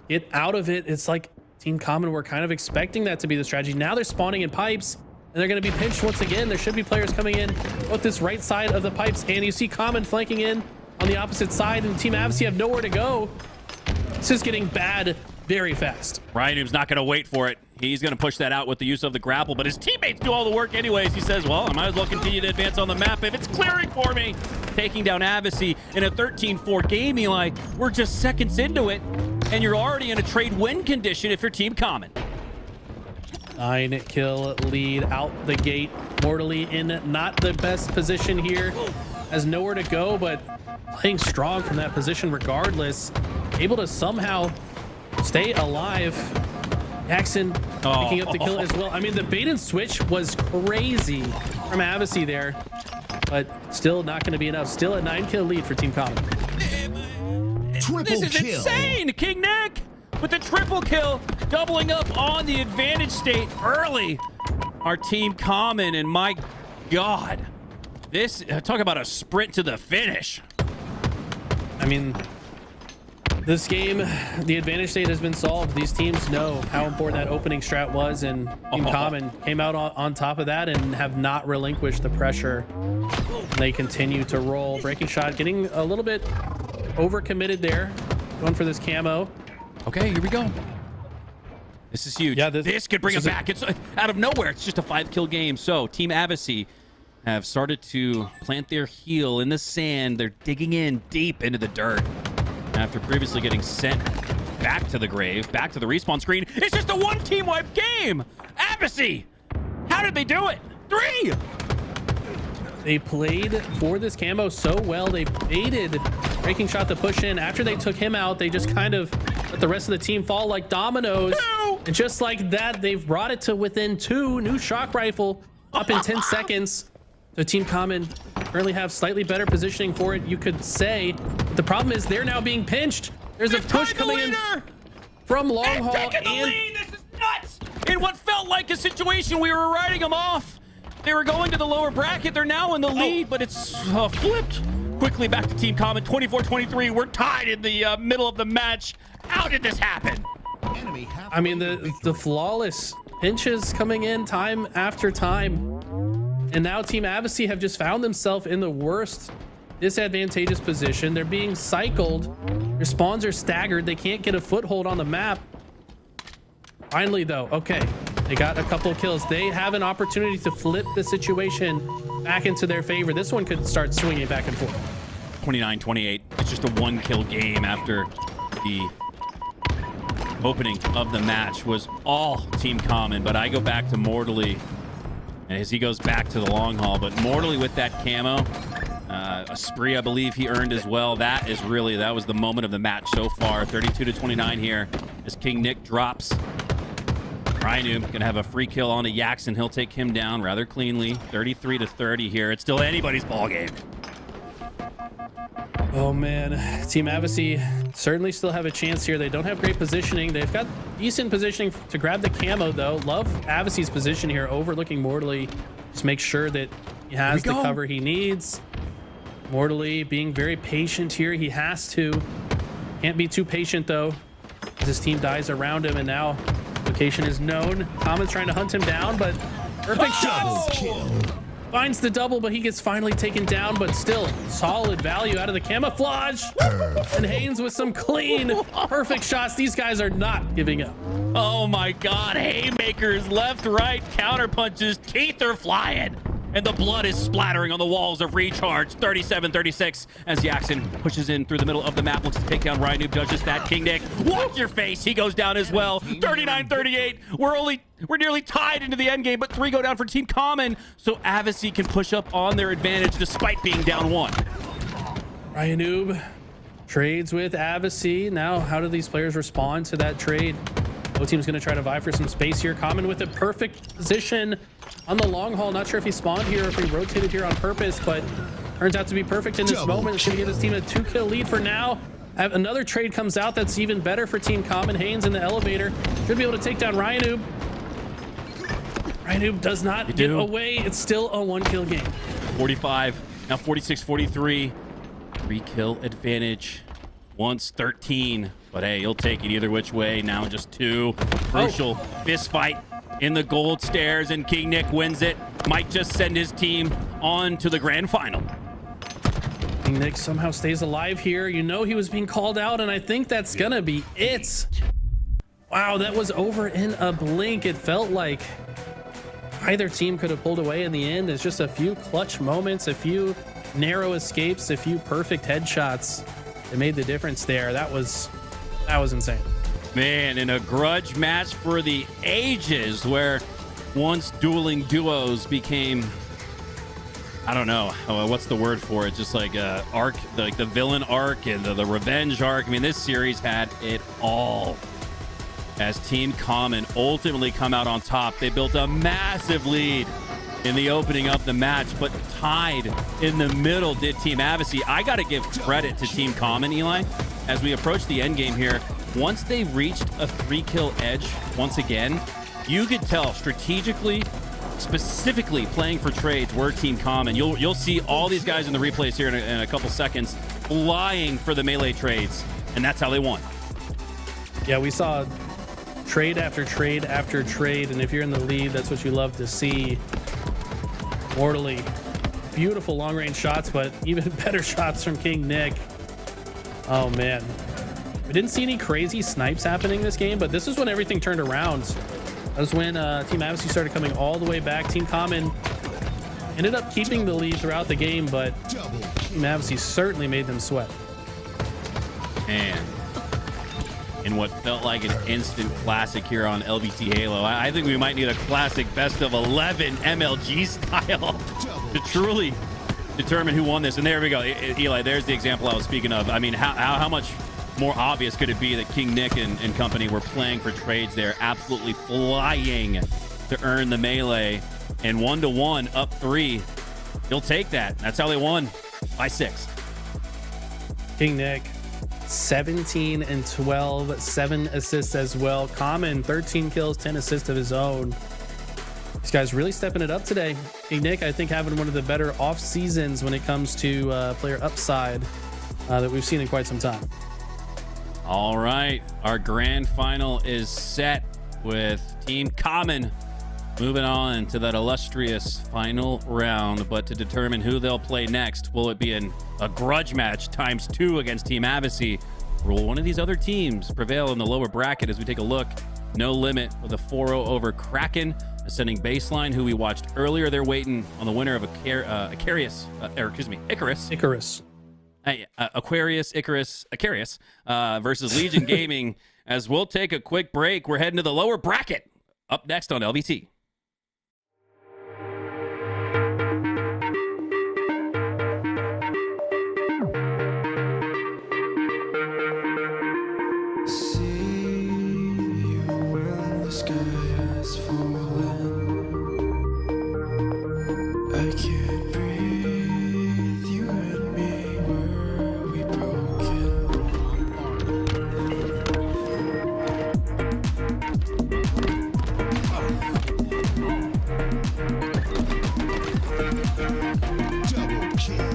get out of it. It's like Team Common were kind of expecting that to be the strategy. Now they're spawning in pipes, and they're going to be pinched once again. There should be players coming in both this right side of the pipes, and you see Common flanking in on the opposite side, and Team Avicii have nowhere to go. This is getting bad very fast. Ryan Noob's not going to wait for it. He's going to push that out with the use of the grapple, but his teammates do all the work anyways. He says, well, I might as well continue to advance on the map if it's clearing for me. Taking down Avicii in a 13-4 game, Eli. We're just seconds into it, and you're already in a trade win condition if you're Team Common. 9-kill lead out the gate. Mortally in not the best position here. Has nowhere to go, but playing strong from that position regardless. Able to somehow stay alive. Jackson picking up the kill as well. I mean, the bait and switch was crazy from Avicii there, but still not going to be enough. Still a 9-kill lead for Team Common. This is insane! King Nick with the triple kill, doubling up on the advantage state early. Our Team Common, and my God, this, talk about a sprint to the finish. I mean, this game, the advantage state has been solved. These teams know how important that opening strat was, and Team Common came out on top of that and have not relinquished the pressure. They continue to roll. Breaking shot, getting a little bit overcommitted there. Going for this camo. Okay, here we go. This is huge. Yeah, this could bring it back. It's out of nowhere. It's just a 5-kill game. So Team Avicii have started to plant their heel in the sand. They're digging in deep into the dirt after previously getting sent back to the grave, back to the respawn screen. It's just a 1 team wipe game. Avicii, how did they do it? 3. They played for this camo so well. They baited Breaking Shot to push in. After they took him out, they just kind of let the rest of the team fall like dominoes. And just like that, they've brought it to within 2. New shock rifle up in 10 seconds. So Team Common currently have slightly better positioning for it, you could say. But the problem is they're now being pinched. There's a push coming in from long haul. This is nuts. In what felt like a situation, we were riding them off. They were going to the lower bracket. They're now in the lead, but it's flipped quickly back to Team Common. 24-23. We're tied in the middle of the match. How did this happen? I mean, the flawless pinches coming in time after time. And now Team Avicii have just found themselves in the worst disadvantageous position. They're being cycled. Their spawns are staggered. They can't get a foothold on the map. Finally, though, okay, they got a couple of kills. They have an opportunity to flip the situation back into their favor. This one could start swinging back and forth. 29-28. It's just a 1-kill game after the opening of the match was all Team Common, but I go back to Mortally as he goes back to the long haul. But Mortally with that camo, a spree I believe he earned as well. That was the moment of the match so far. 32-29 here as King Nick drops. Rhino gonna have a free kill on to Yaxon. He'll take him down rather cleanly. 33-30 here. It's still anybody's ball game. Oh man, Team Avicii certainly still have a chance here. They don't have great positioning. They've got decent positioning to grab the camo though. Love Avicii's position here, overlooking Mortally. Just make sure that he has the cover he needs. Mortally being very patient here. He has to. Can't be too patient though, as his team dies around him, and now location is known. Common's trying to hunt him down, but perfect shots. Finds the double, but he gets finally taken down, but still solid value out of the camouflage. And Haynes with some clean, perfect shots. These guys are not giving up. Oh my God, haymakers, left, right, counter punches, teeth are flying. And the blood is splattering on the walls of Recharge. 37-36 as Yaxon pushes in through the middle of the map. Looks to take down Rhino, does just that. King Nick, watch your face. He goes down as well. 39-38. We're nearly tied into the end game, but 3 go down for Team Common. So Avicii can push up on their advantage despite being down 1. Ryan Noob trades with Avicii. Now, how do these players respond to that trade? Both team's going to try to vie for some space here. Common with a perfect position on the long haul. Not sure if he spawned here or if he rotated here on purpose, but turns out to be perfect in this moment. It's going to give his team a 2-kill lead for now. Another trade comes out that's even better for Team Common. Haynes in the elevator should be able to take down Ryan Noob. Ryan Noob does not get away. It's still a 1-kill game. 45, now 46-43. 3-kill advantage. Once 13, but hey, he'll take it either which way. Now just 2. Crucial fist fight in the gold stairs, and King Nick wins it. Might just send his team on to the grand final. King Nick somehow stays alive here. You know he was being called out, and I think that's gonna be it. Wow, that was over in a blink. It felt like either team could have pulled away in the end. It's just a few clutch moments, a few narrow escapes, a few perfect headshots. It made the difference there. That was insane. Man, in a grudge match for the ages, where once dueling duos became, I don't know, what's the word for it? Just like arc, like the villain arc and the revenge arc. I mean, this series had it all. As Team Common ultimately come out on top, they built a massive lead in the opening of the match, but tied in the middle did Team Avicii. I got to give credit to Team Common, Eli, as we approach the end game here. Once they reached a 3-kill edge once again, you could tell strategically, specifically playing for trades, were Team Common. You'll see all these guys in the replays here in a couple seconds flying for the melee trades, and that's how they won. Yeah, we saw trade after trade after trade, and if you're in the lead, that's what you love to see. Mortally, beautiful long-range shots, but even better shots from King Nick. Oh man, we didn't see any crazy snipes happening this game, but this is when everything turned around. That was when Team Avicii started coming all the way back. Team Common ended up keeping the lead throughout the game, but Team Avicii certainly made them sweat. And in what felt like an instant classic here on LVT Halo, I think we might need a classic best of 11 MLG style to truly determine who won this. And there we go, Eli, there's the example I was speaking of. I mean, how much more obvious could it be that King Nick and company were playing for trades there, absolutely flying to earn the melee, and 1-1 up 3. You'll take that. That's how they won by 6. King Nick 17 and 12, 7 assists as well. Common 13 kills, 10 assists of his own. These guys really stepping it up today. King Nick, I think, having one of the better off seasons when it comes to player upside that we've seen in quite some time. All right, our grand final is set with Team Common moving on to that illustrious final round. But to determine who they'll play next, will it be a grudge match ×2 against Team Avicii, or will one of these other teams prevail in the lower bracket? As we take a look, No Limit with a 4-0 over Kraken, ascending baseline, who we watched earlier. They're waiting on the winner of Icarus. Aquarius versus Legion Gaming. as we'll take a quick break. We're heading to the lower bracket. Up next on LVT. Double kill. Double kill.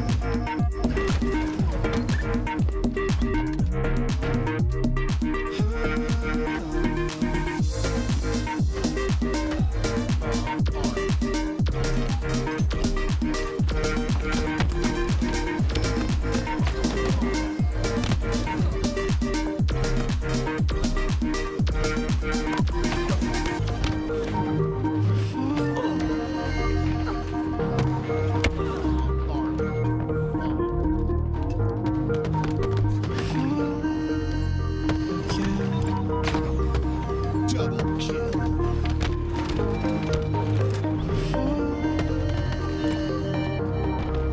Double kill. Double kill.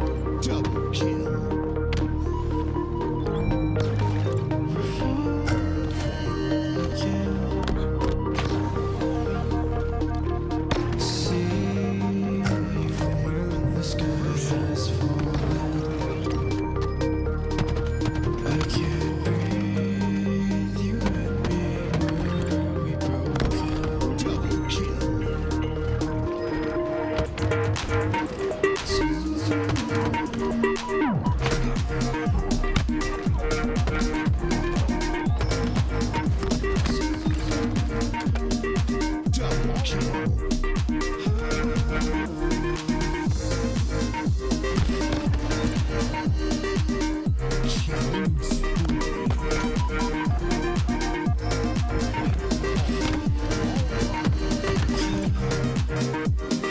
Double kill. Killing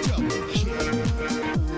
double kill.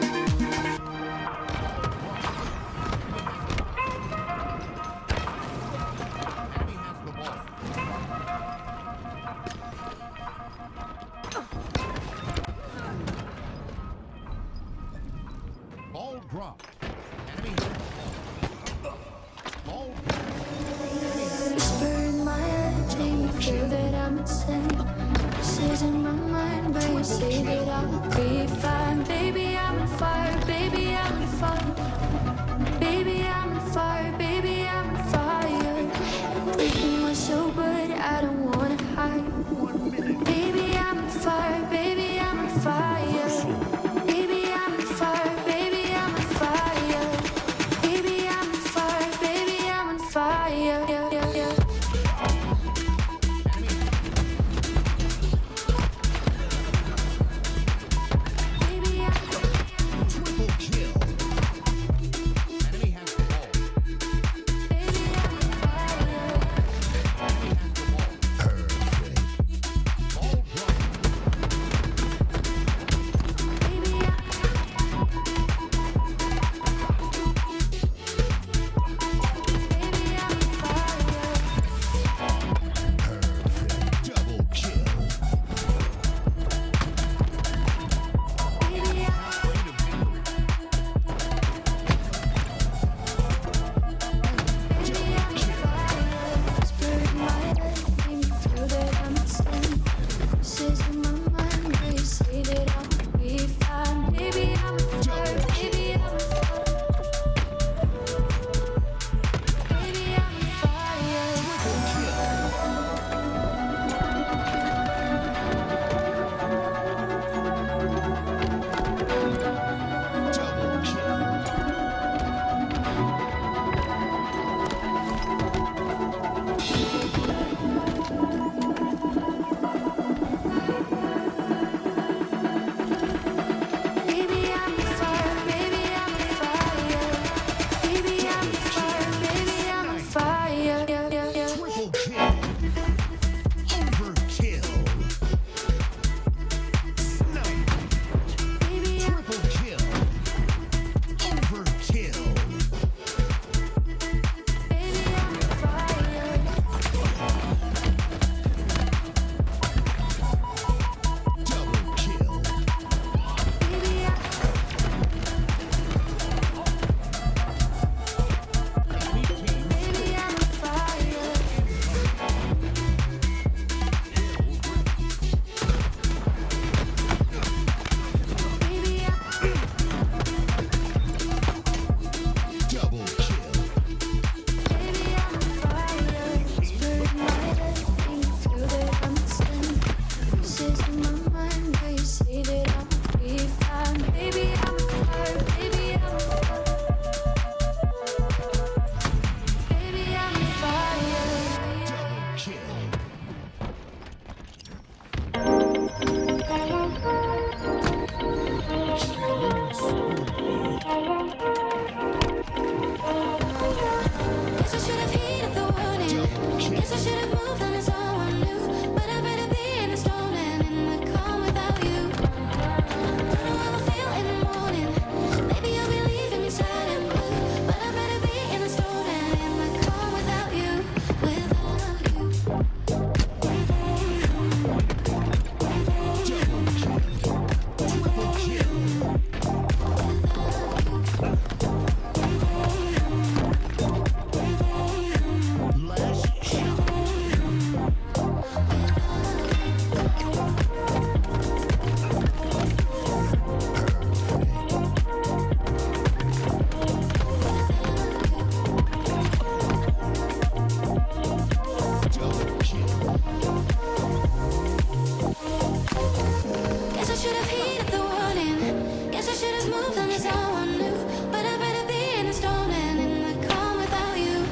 Guess I should have moved on, it's all I knew. But I'd rather be in a storm than in the calm without you.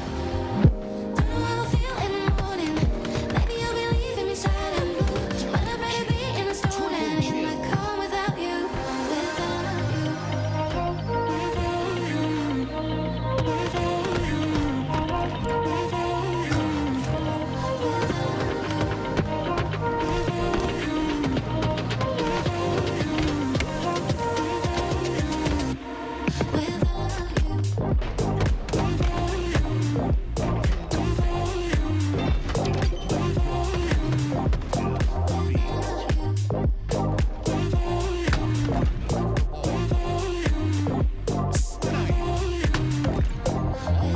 Don't know how I feel in the morning. Maybe you'll be leaving me sad and blue. But I'd rather be in a storm than in the calm without you. Double kill. Without you.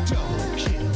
Double kill.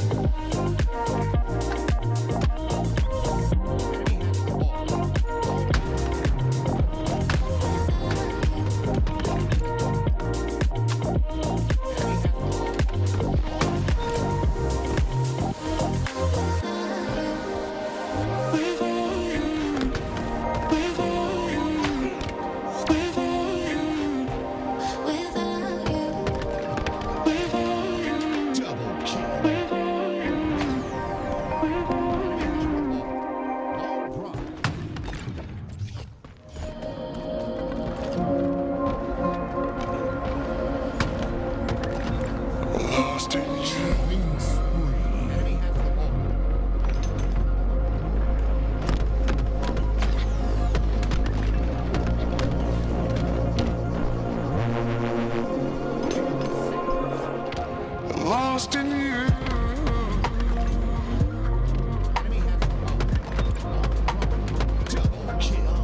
Lost in you. Killing spree. Lost in you. Double kill. Double kill.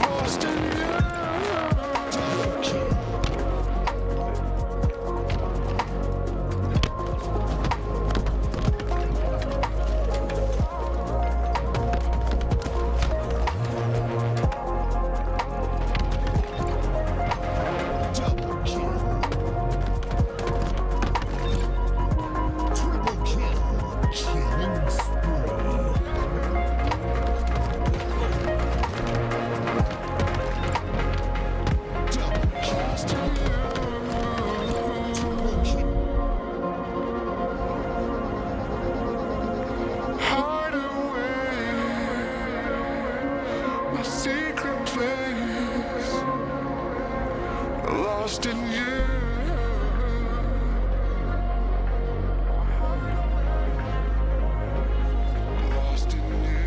Lost in you. Double kill. Double kill. Triple kill. Killing spree. Double kill. Triple kill. Hide away. My secret place. Lost in you. Lost in you.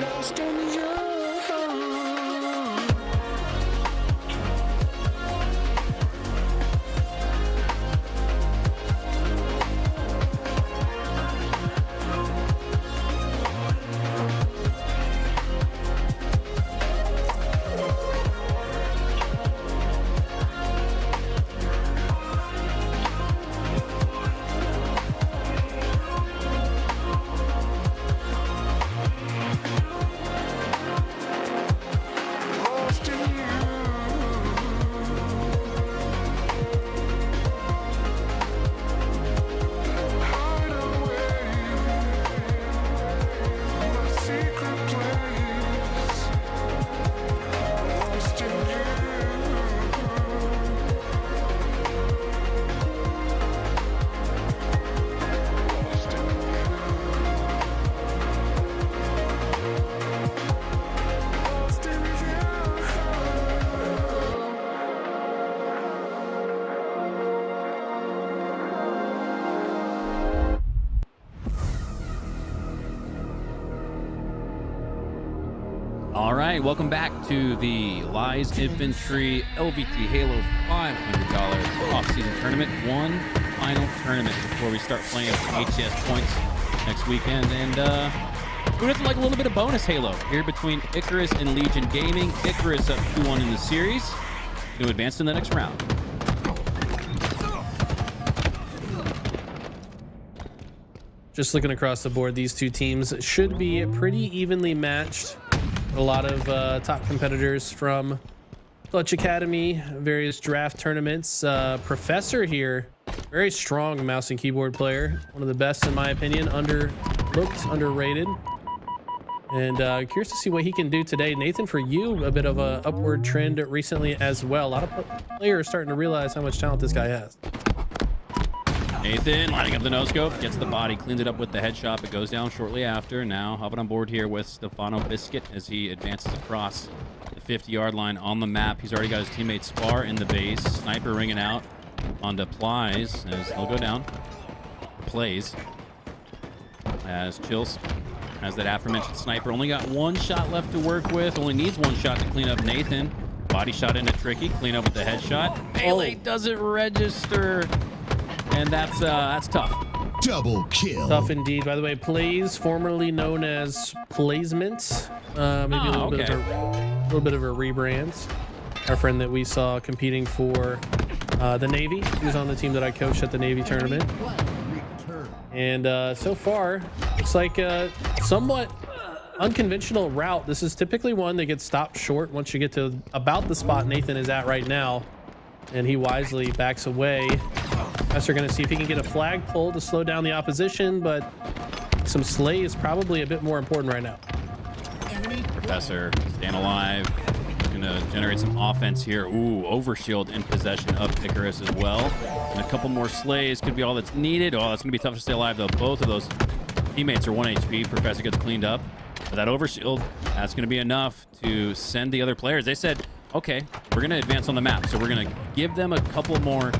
Lost in you. Lost in you. Hide away. My secret place. Lost in you. Lost in you. Lost in you. All right, welcome back to the Lies Infantry LVT Halo $500 off-season tournament. One final tournament before we start playing HCS points next weekend. And who doesn't like a little bit of bonus Halo here between Icarus and Legion Gaming? Icarus up 2-1 in the series to advance to the next round. just looking across the board, these two teams should be pretty evenly matched. A lot of top competitors from Clutch Academy, various draft tournaments. Professor here, very strong mouse and keyboard player. One of the best in my opinion, underlooked, underrated. And curious to see what he can do today. Nathan, for you, a bit of a upward trend recently as well. A lot of players starting to realize how much talent this guy has. Nathan lining up the no-scope, gets the body, cleans it up with the headshot, but goes down shortly after. Now hopping on board here with Stefano Biscuit as he advances across the 50-yard line on the map. He's already got his teammate Spar in the base. Sniper ringing out onto Plies as he'll go down. Plays as Chills has that aforementioned sniper. Only got one shot left to work with. Only needs one shot to clean up Nathan. Body shot into Tricky. Clean up with the headshot. Melee doesn't register. And that's tough. Double kill. Tough indeed. By the way, Plays, formerly known as Placement. Maybe a little bit of a rebrand. Our friend that we saw competing for the Navy. He was on the team that I coached at the Navy tournament. And so far, looks like a somewhat unconventional route. This is typically one that gets stopped short once you get to about the spot Nathan is at right now. And he wisely backs away. Us are going to see if he can get a flag pull to slow down the opposition, but some slay is probably a bit more important right now. Professor staying alive. Going to generate some offense here. Ooh, overshield in possession of Icarus as well. And a couple more slays could be all that's needed. Oh, that's going to be tough to stay alive, though. Both of those teammates are 1 HP. Professor gets cleaned up. But that overshield, that's going to be enough to send the other players. They said, okay, we're going to advance on the map. So we're going to give them a couple more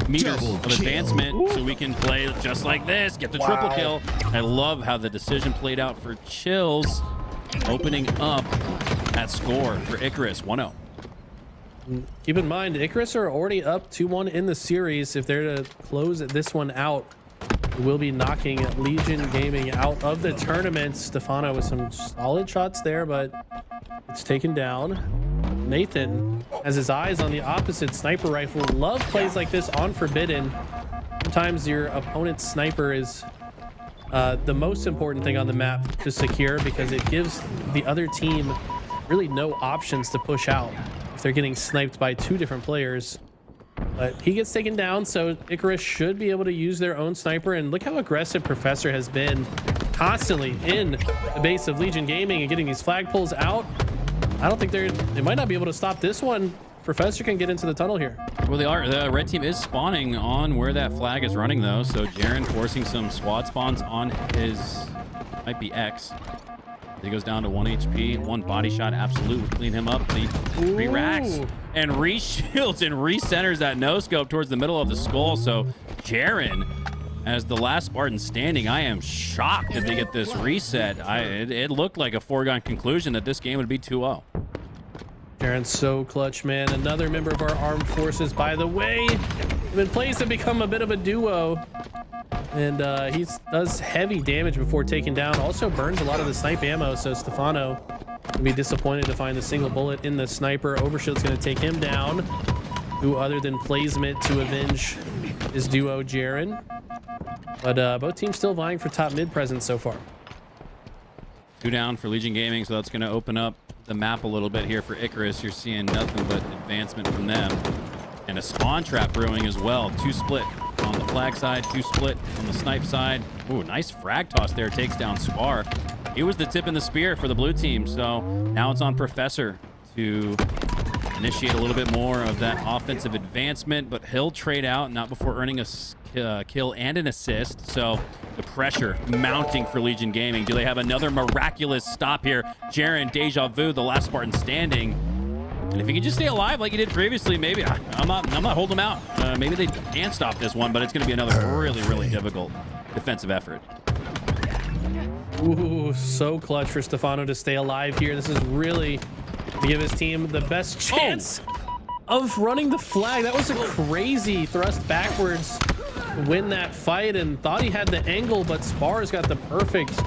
meters of advancement so we can play just like this, get the triple kill. I love how the decision played out for Chills, opening up that score for Icarus 1-0. Keep in mind, Icarus are already up 2-1 in the series. If they're to close this one out, we'll be knocking Legion Gaming out of the tournament. Stefano with some solid shots there, but it's taken down. Nathan has his eyes on the opposite sniper rifle. Love plays like this on Forbidden. Sometimes your opponent's sniper is the most important thing on the map to secure because it gives the other team really no options to push out if they're getting sniped by two different players. But he gets taken down, so Icarus should be able to use their own sniper. And look how aggressive Professor has been constantly in the base of Legion Gaming and getting these flag pulls out. I don't think they might not be able to stop this one. Professor can get into the tunnel here. Well, they are. The red team is spawning on where that flag is running, though. So Jaren forcing some squad spawns on his, might be X. He goes down to 1 HP. One body shot, absolute would clean him up. He re-racks and re-shields and re-centers that no-scope towards the middle of the skull. So Jaren, as the last Spartan standing, I am shocked that they get this reset. It looked like a foregone conclusion that this game would be 2-0. Jaren's so clutch, man. Another member of our armed forces, by the way. They've been placed to become a bit of a duo. And he does heavy damage before taking down. Also burns a lot of the snipe ammo, so Stefano will be disappointed to find a single bullet in the sniper. Overshield's going to take him down. Who other than Placement to avenge his duo, Jaren. But both teams still vying for top mid presence so far. 2 down for Legion Gaming, so that's going to open up the map a little bit here for Icarus. You're seeing nothing but advancement from them. And a spawn trap brewing as well. 2 split on the flag side, 2 split on the snipe side. Ooh, nice frag toss there. Takes down Spar. He was the tip in the spear for the blue team. So now it's on Professor to initiate a little bit more of that offensive advancement, but he'll trade out, not before earning a kill and an assist. So the pressure mounting for Legion Gaming. Do they have another miraculous stop here? Jaren, deja vu, the last Spartan standing. And if he can just stay alive like he did previously, maybe I'm not holding him out. Maybe they can stop this one, but it's going to be another really difficult defensive effort. Ooh, so clutch for Stefano to stay alive here. This is really to give his team the best chance of running the flag. That was a crazy thrust backwards to win that fight, and thought he had the angle, but Spar's got the perfect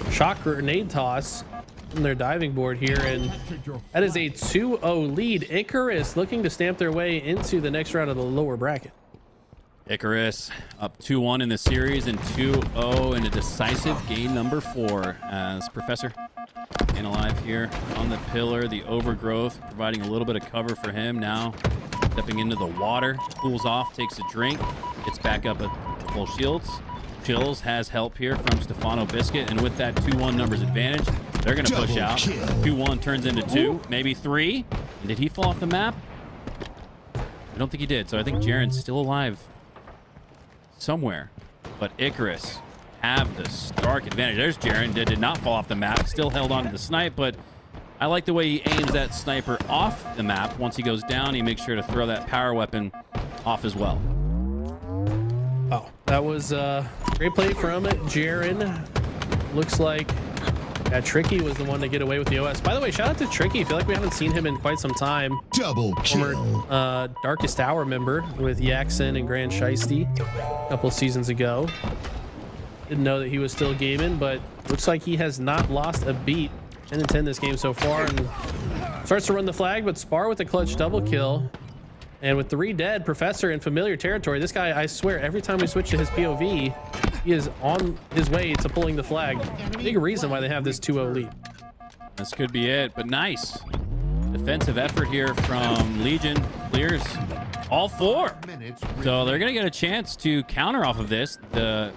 shock grenade toss from their diving board here, and that is a 2-0 lead. Icarus looking to stamp their way into the next round of the lower bracket. Icarus up 2-1 in the series and 2-0 in a decisive game number 4 as Professor and alive here on the pillar. The overgrowth providing a little bit of cover for him. Now stepping into the water, cools off, takes a drink, gets back up at full shields. Chills has help here from Stefano Biscuit, and with that 2-1 numbers advantage, they're going to push out. 2-1 turns into 2, maybe 3. And did he fall off the map? I don't think he did, so I think Jaren's still alive somewhere. But Icarus have the stark advantage. There's Jaren, did not fall off the map, still held on to the snipe, but I like the way he aims that sniper off the map. Once he goes down, he makes sure to throw that power weapon off as well. Oh, that was a great play from Jaren. Looks like Tricky was the one to get away with the OS. By the way, shout out to Tricky. I feel like we haven't seen him in quite some time. Double kill. Former Darkest Hour member with Yaxon and Grand Shiesty a couple seasons ago. Didn't know that he was still gaming, but looks like he has not lost a beat. 10-10 this game so far, and starts to run the flag, but Spar with a clutch double kill. And with 3 dead, Professor in familiar territory. This guy, I swear, every time we switch to his POV, he is on his way to pulling the flag. Big reason why they have this 2-0 lead. This could be it, but nice defensive effort here from Legion. Clears all 4. So they're going to get a chance to counter off of this. The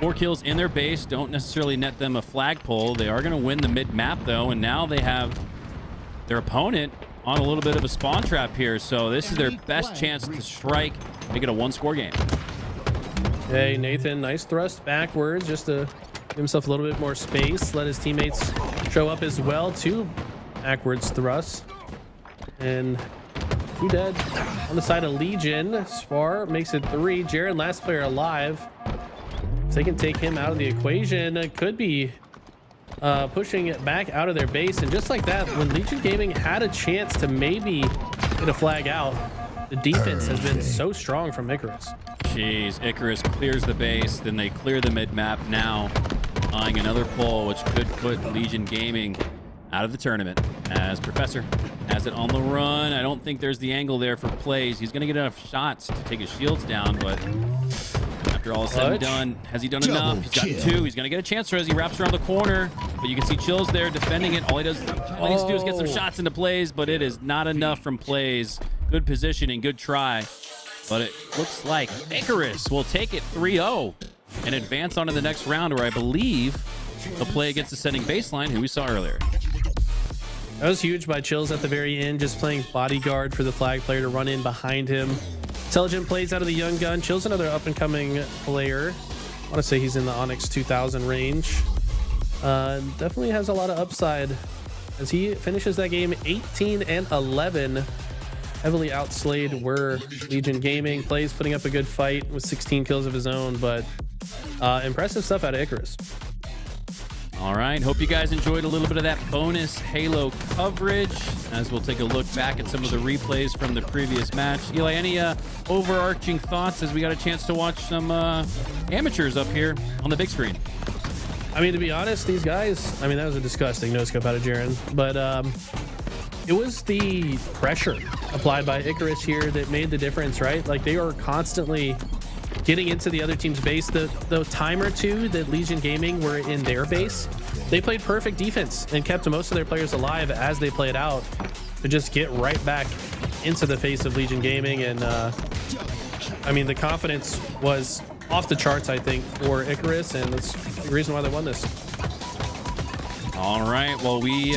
4 kills in their base don't necessarily net them a flagpole. They are going to win the mid-map, though, and now they have their opponent on a little bit of a spawn trap here. So this is their best chance to strike, make it a 1-score game. Hey, Nathan, nice thrust backwards just to give himself a little bit more space. Let his teammates show up as well. 2 backwards thrusts. And 2 dead on the side of Legion. Spar makes it 3. Jaren, last player alive. If they can take him out of the equation, it could be pushing it back out of their base. And just like that, when Legion Gaming had a chance to maybe get a flag out, the defense has been so strong from Icarus. Jeez, Icarus clears the base, then they clear the mid-map now, eyeing another pull, which could put Legion Gaming out of the tournament, as Professor has it on the run. I don't think there's the angle there for plays. He's going to get enough shots to take his shields down, but after all is said and done, has he done enough? He's gotten 2. He's going to get a chance as he wraps around the corner, but you can see Chills there defending it. All he needs to do is get some shots into plays, but it is not enough from plays. Good positioning, good try. But it looks like Icarus will take it 3-0 and advance on to the next round, where I believe they'll play against Ascending Baseline, who we saw earlier. That was huge by Chills at the very end, just playing bodyguard for the flag player to run in behind him. Intelligent plays out of the young gun. Chills another up-and-coming player. I want to say he's in the Onyx 2000 range. Definitely has a lot of upside as he finishes that game 18-11. Heavily outslayed were Legion Gaming. Plays putting up a good fight with 16 kills of his own, but impressive stuff out of Icarus. All right, hope you guys enjoyed a little bit of that bonus Halo coverage, as we'll take a look back at some of the replays from the previous match. Eli, any overarching thoughts as we got a chance to watch some amateurs up here on the big screen? I mean, to be honest, these guys, I mean, that was a disgusting no-scope out of Jaren, but it was the pressure applied by Icarus here that made the difference, right? Like, they are constantly getting into the other team's base. The time or two that Legion Gaming were in their base, they played perfect defense and kept most of their players alive as they played out to just get right back into the face of Legion Gaming. And I mean, the confidence was off the charts, I think, for Icarus, and that's the reason why they won this. All right, well, we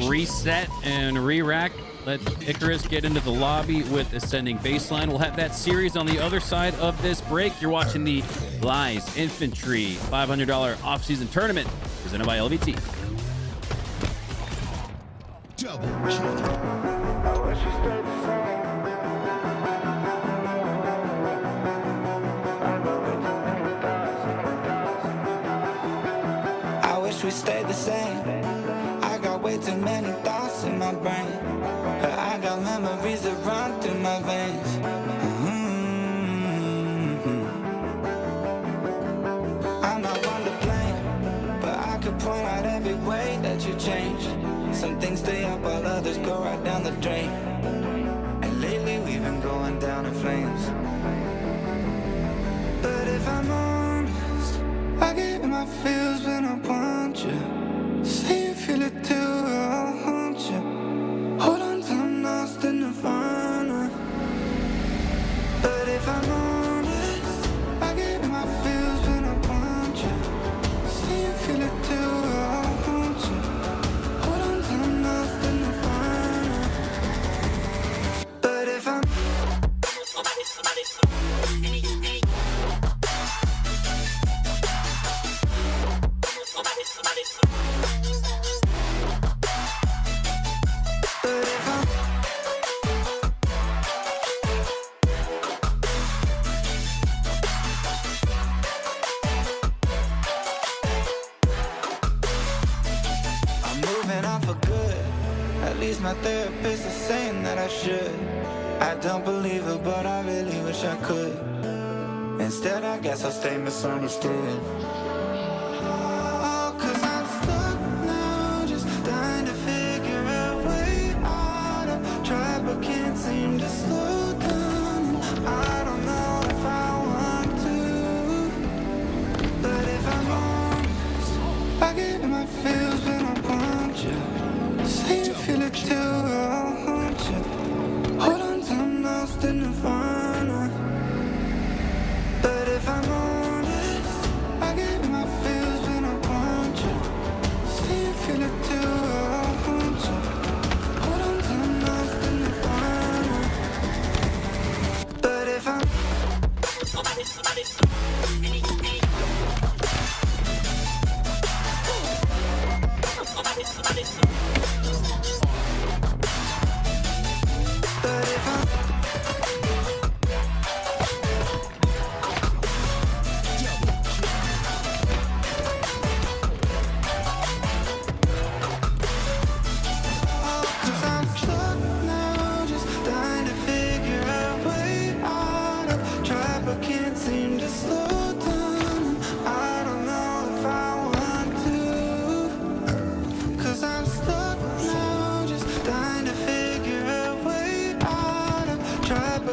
reset and re-rack. Let Icarus get into the lobby with Ascending Baseline. We'll have that series on the other side of this break. You're watching the Lies Infantry $500 off-season tournament presented by LVT. Double kill. I wish we stayed the same. I got way too many thoughts in my brain. I got memories that run through my veins. I'm not one to blame, but I could point out every way that you changed. Some things stay up while others go right down the drain. And lately we've been going down in flames. my feels when I want you. Say you feel it too, I'll haunt you. Hold on till I'm lost in nirvana. But if I'm honest, I get my feels when I want you. Say you feel it too, I'll haunt you. Hold on till I'm lost in nirvana. But if I'm my therapist is saying that I should. I don't believe her, but I really wish I could. Instead, I guess I'll stay misunderstood. Oh, 'cause I'm stuck now, just trying to figure out way out. I've tried but can't seem to slow down. I don't know if I want to, but if I'm honest, I get in my feels when I want you. Say you feel it too, I'll haunt you. Hold on till I'm lost in nirvana. But if I'm honest, I get in my feels when I want you. Say you feel it too, I'll haunt you. Hold on till I'm lost in nirvana. But if I'm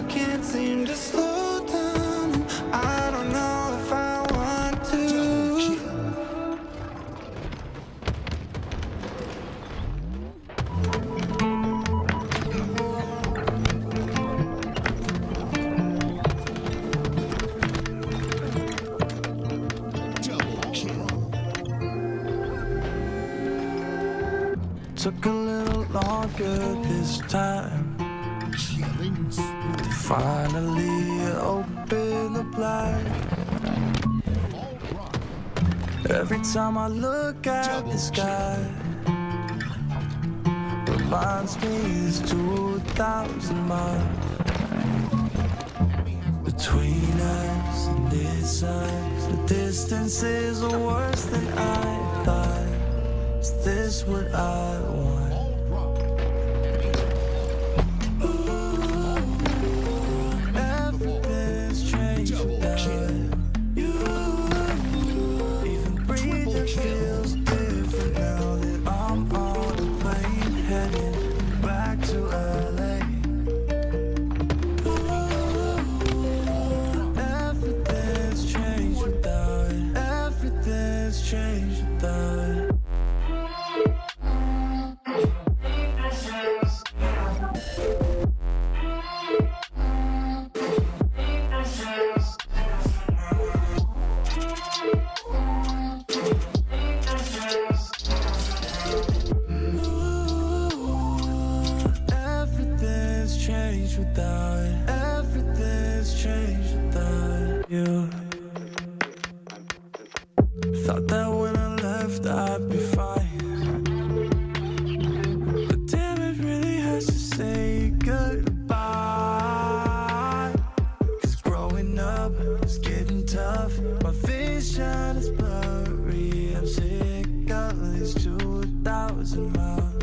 can't seem to slow down. I don't know if I want to. Double kill. Took a little longer this time. Finally open the blind. Every time I look at the sky, reminds me it's 2,000 miles between us and this size. The distance is worse than I thought. Is this what I want? Thought that when I left I'd be fine, but damn, it really hurts to say goodbye. 'Cause growing up is getting tough. My vision is blurry. I'm sick of these 2,000 miles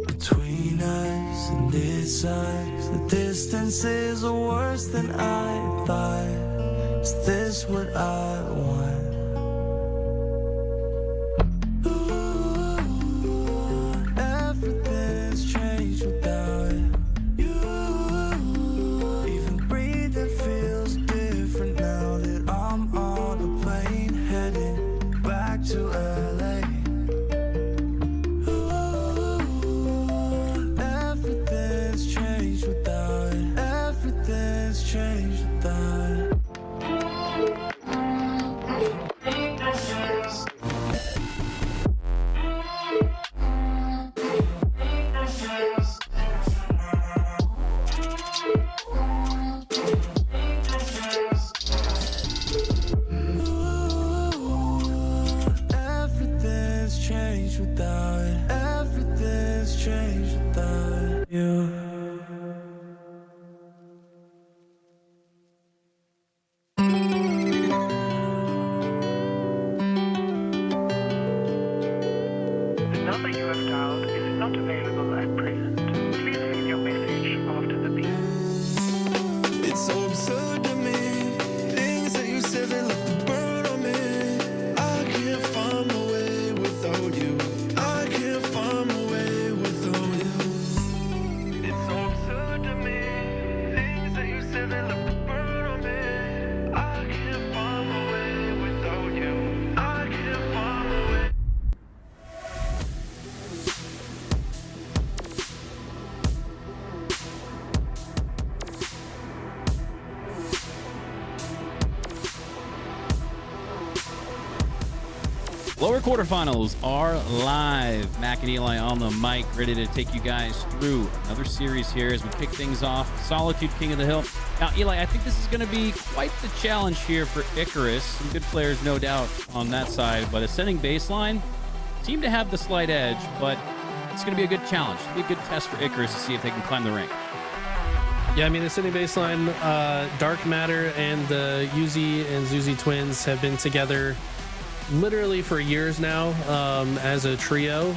between us and this size. The distance is worse than I thought. Is this what I want? Everything's changed without you. Even breathing feels different now that I'm on a plane. Lower quarterfinals are live. Mac and Eli on the mic, ready to take you guys through another series here as we kick things off. Solitude King of the Hill. Now, Eli, I think this is going to be quite the challenge here for Icarus. Some good players, no doubt, on that side, but ascending baseline seem to have the slight edge, but it's going to be a good challenge. It'll be a good test for Icarus to see if they can climb the rank. Yeah, I mean, the ascending baseline, Dark Matter and the Yuzi and Zuzi twins have been together literally for years now as a trio.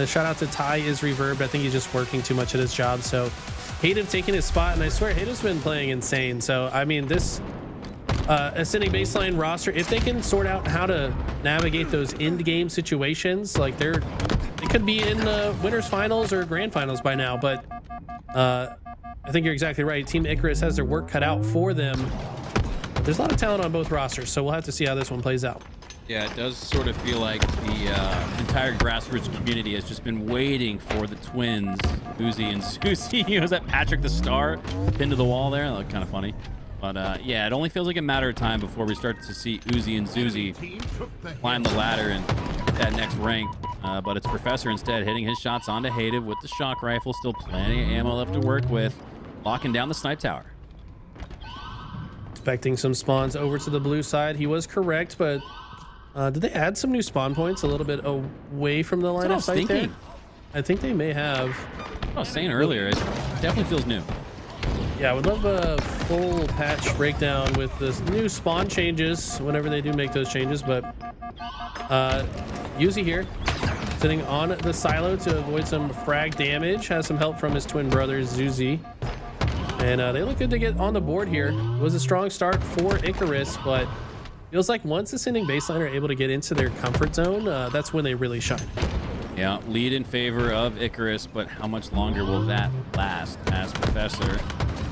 Shout out to Ty is Reverb. I think he's just working too much at his job. So Hayden taking his spot, and I swear Hayden's been playing insane. So I mean, this ascending baseline roster, if they can sort out how to navigate those end game situations, like they could be in winners finals or grand finals by now. But I think you're exactly right. Team Icarus has their work cut out for them. There's a lot of talent on both rosters, so we'll have to see how this one plays out. Yeah, it does sort of feel like the entire grassroots community has just been waiting for the twins, Uzi and Susie. Was that Patrick the Star pinned to the wall there? That looked kind of funny. But yeah, it only feels like a matter of time before we start to see Uzi and Susie climb the ladder and get that next rank. But it's Professor instead hitting his shots onto Hayden with the shock rifle. Still plenty of ammo left to work with. Locking down the snipe tower. Expecting some spawns over to the blue side. He was correct, but did they add some new spawn points a little bit away from the line of sight there? I think they may have. I was saying earlier, it definitely feels new. Yeah, I would love a full patch breakdown with the new spawn changes whenever they do make those changes. But Yuzi here, sitting on the silo to avoid some frag damage, has some help from his twin brother Zuzi. And they look good to get on the board here. It was a strong start for Icarus, but feels like once ascending baseline are able to get into their comfort zone, that's when they really shine. Yeah, lead in favor of Icarus, but how much longer will that last as Professor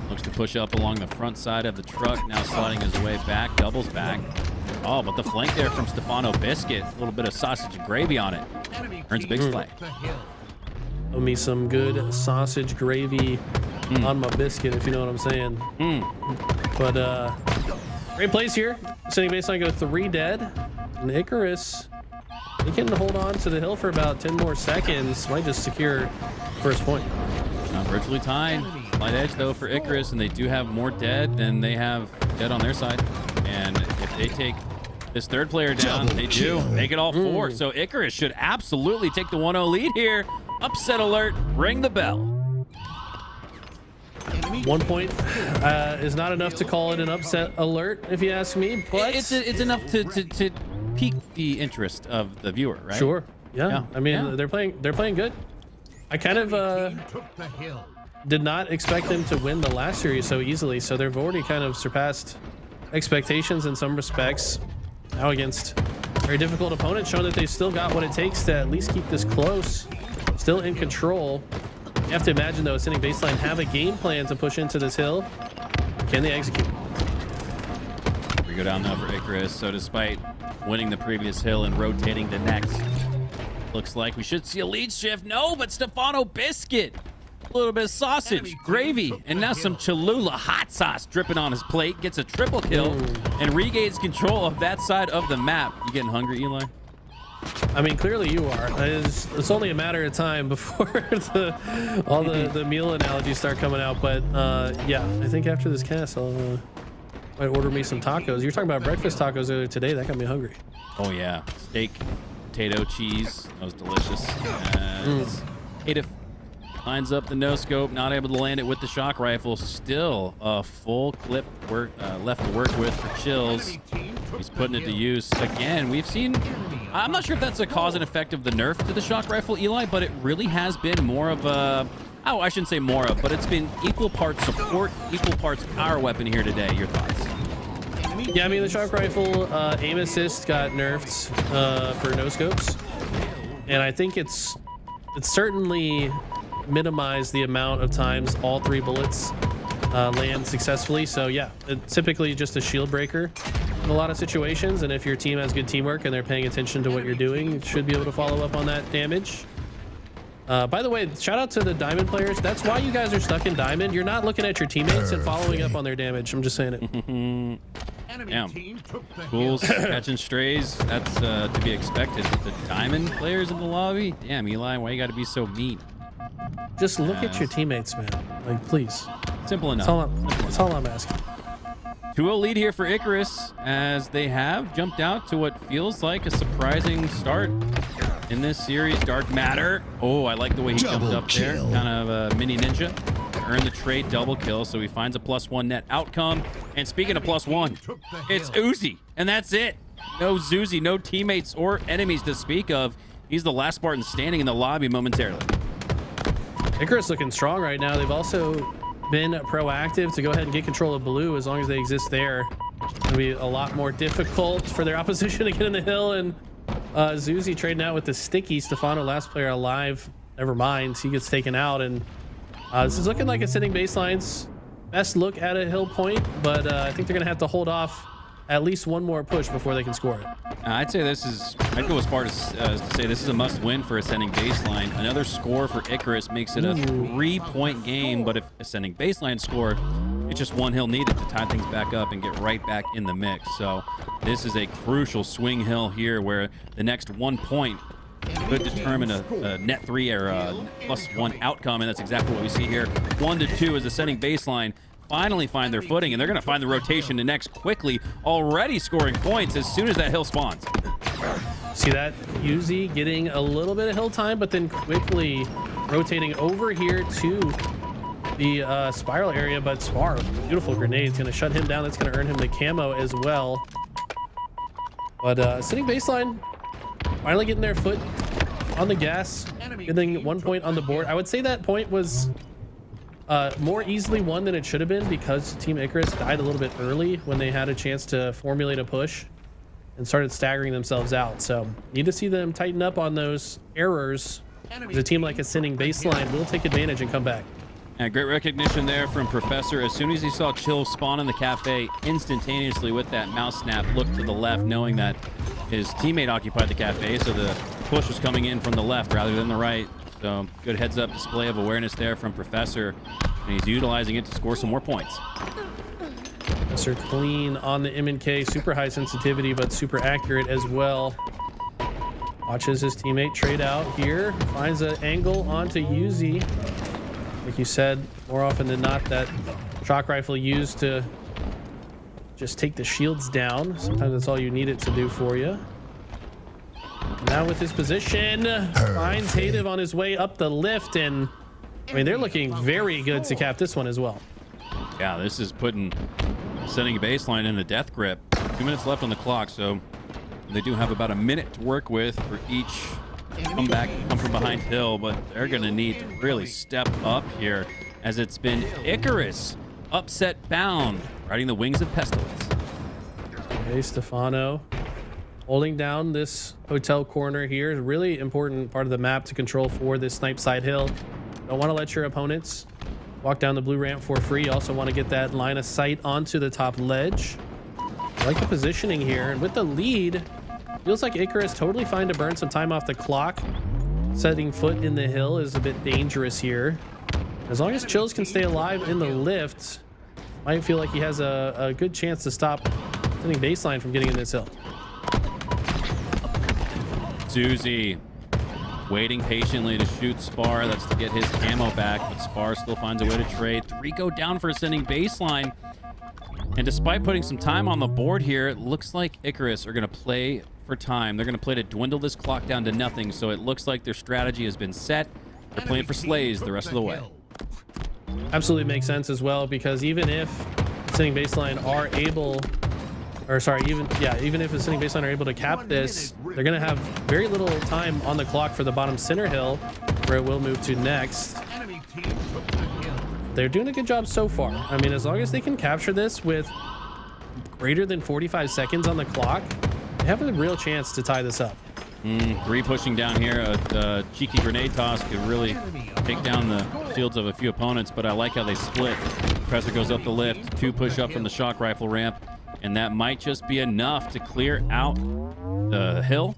looks to push up along the front side of the truck, now sliding his way back, doubles back. Oh, but the flank there from Stefano Biscuit, a little bit of sausage and gravy on it. Earns a big play. Owe me some good sausage gravy on my biscuit, if you know what I'm saying. But great plays here. Ascending baseline go 3 dead. And Icarus, they can hold on to the hill for about 10 more seconds. Might just secure first point. Not virtually tied. Slight edge though for Icarus, and they do have more dead than they have dead on their side. And if they take this third player down, they do make it all 4. So Icarus should absolutely take the 1-0 lead here. Upset alert, ring the bell. 1 point is not enough to call it an upset alert, if you ask me. But it's enough to pique the interest of the viewer, right? Sure. Yeah. I mean, they're playing good. I kind of did not expect them to win the last series so easily. So they've already kind of surpassed expectations in some respects. Now against very difficult opponents, showing that they've still got what it takes to at least keep this close. Still in control. You have to imagine, though, ascending baseline have a game plan to push into this hill. Can they execute? We go down now for Icarus. So despite winning the previous hill and rotating the next, looks like we should see a lead shift. No, but Stefano Biscuit. A little bit of sausage, gravy, and now some Cholula hot sauce dripping on his plate. Gets a triple kill and regains control of that side of the map. You getting hungry, Eli? I mean, clearly you are. It's only a matter of time before all the meal analogies start coming out. But yeah, I think after this cast, I'll might order me some tacos. You were talking about breakfast tacos earlier today. That got me hungry. Oh yeah, steak, potato, cheese. That was delicious. Hayden lines up the no scope, not able to land it with the shock rifle. Still a full clip left to work with for Chills. He's putting it to use again. We've seen, I'm not sure if that's a cause and effect of the nerf to the shock rifle, Eli, but it really has been more of a, I shouldn't say more of, but it's been equal parts support, equal parts power weapon here today. Your thoughts? Yeah, I mean, the shock rifle aim assist got nerfed for no scopes, and I think it's certainly minimized the amount of times all 3 bullets land successfully. So yeah, it's typically just a shield breaker in a lot of situations, and if your team has good teamwork and they're paying attention to what you're doing, you should be able to follow up on that damage. By the way, shout out to the diamond players. That's why you guys are stuck in diamond. You're not looking at your teammates and following up on their damage. I'm just saying it. Damn. Ghouls catching strays. That's to be expected. The diamond players in the lobby. Damn, Eli, why you got to be so mean? Just look at your teammates, man. Like, please. Simple enough. That's all I'm asking. 2-0 lead here for Icarus as they have jumped out to what feels like a surprising start in this series. Dark Matter. Oh, I like the way he jumped up there. Kind of a mini ninja. Earn the trade double kill, so he finds a +1 net outcome. And speaking of +1, it's Uzi, and that's it. No Zuzi, no teammates or enemies to speak of. He's the last Spartan standing in the lobby momentarily. Icarus looking strong right now. They've also been proactive to go ahead and get control of blue as long as they exist there. It'll be a lot more difficult for their opposition to get in the hill, and Zuzi trading out with the sticky. Stefano, last player alive. Never mind, he gets taken out, and this is looking like a sitting baseline's best look at a hill point, but I think they're gonna have to hold off at least one more push before they can score it. I'd say I'd go as far as to say this is a must-win for Ascending Baseline. Another score for Icarus makes it a 3-point game, but if Ascending Baseline score, it's just one hill needed to tie things back up and get right back in the mix. So this is a crucial swing hill here where the next 1 point could determine a net 3 or a +1 outcome, and that's exactly what we see here. 1-2 as Ascending Baseline finally find their footing, and they're going to find the rotation to next quickly, already scoring points as soon as that hill spawns. See that? Uzi getting a little bit of hill time, but then quickly rotating over here to the spiral area, but Spar, beautiful grenade, is going to shut him down. That's going to earn him the camo as well. But sitting baseline, finally getting their foot on the gas, getting 1 point on the board. I would say that point was more easily won than it should have been because Team Icarus died a little bit early when they had a chance to formulate a push and started staggering themselves out. So need to see them tighten up on those errors. A team like Ascending Baseline will take advantage and come back. And great recognition there from Professor. As soon as he saw Chill spawn in the cafe, instantaneously with that mouse snap, looked to the left, knowing that his teammate occupied the cafe, so the push was coming in from the left rather than the right. So good heads-up display of awareness there from Professor, and he's utilizing it to score some more points. Professor clean on the M&K, super high sensitivity, but super accurate as well. Watches his teammate trade out here, finds an angle onto Uzi. Like you said, more often than not, that shock rifle used to just take the shields down. Sometimes that's all you need it to do for you. Now with his position, finds Hative on his way up the lift, and I mean, they're looking very good to cap this one as well. Yeah, this is putting Ascending Baseline in a death grip. 2 minutes left on the clock, so they do have about a minute to work with for each come from behind hill, but they're going to need to really step up here as it's been Icarus upset bound, riding the wings of Pestilence. Okay, Stefano holding down this hotel corner here. Is a really important part of the map to control for this snipe side hill. Don't want to let your opponents walk down the blue ramp for free. You also want to get that line of sight onto the top ledge. I like the positioning here, and with the lead, feels like Icarus totally fine to burn some time off the clock. Setting foot in the hill is a bit dangerous here. As long as Chills can stay alive in the lift, might feel like he has a good chance to stop Ascending Baseline from getting in this hill. Zuzi waiting patiently to shoot Spar. That's to get his camo back, but Spar still finds a way to trade. 3 go down for Ascending Baseline. And despite putting some time on the board here, it looks like Icarus are going to play for time. They're going to play to dwindle this clock down to nothing. So it looks like their strategy has been set. They're playing for slays the rest of the way. Absolutely makes sense as well, because even if Ascending Baseline are able, or sorry, even if Ascending Baseline are able to cap this, they're going to have very little time on the clock for the bottom center hill, where it will move to next. They're doing a good job so far. I mean, as long as they can capture this with greater than 45 seconds on the clock, they have a real chance to tie this up. 3 pushing down here. A cheeky grenade toss could really take down the shields of a few opponents, but I like how they split. Professor goes up the lift, 2 push up from the shock rifle ramp, and that might just be enough to clear out the hill.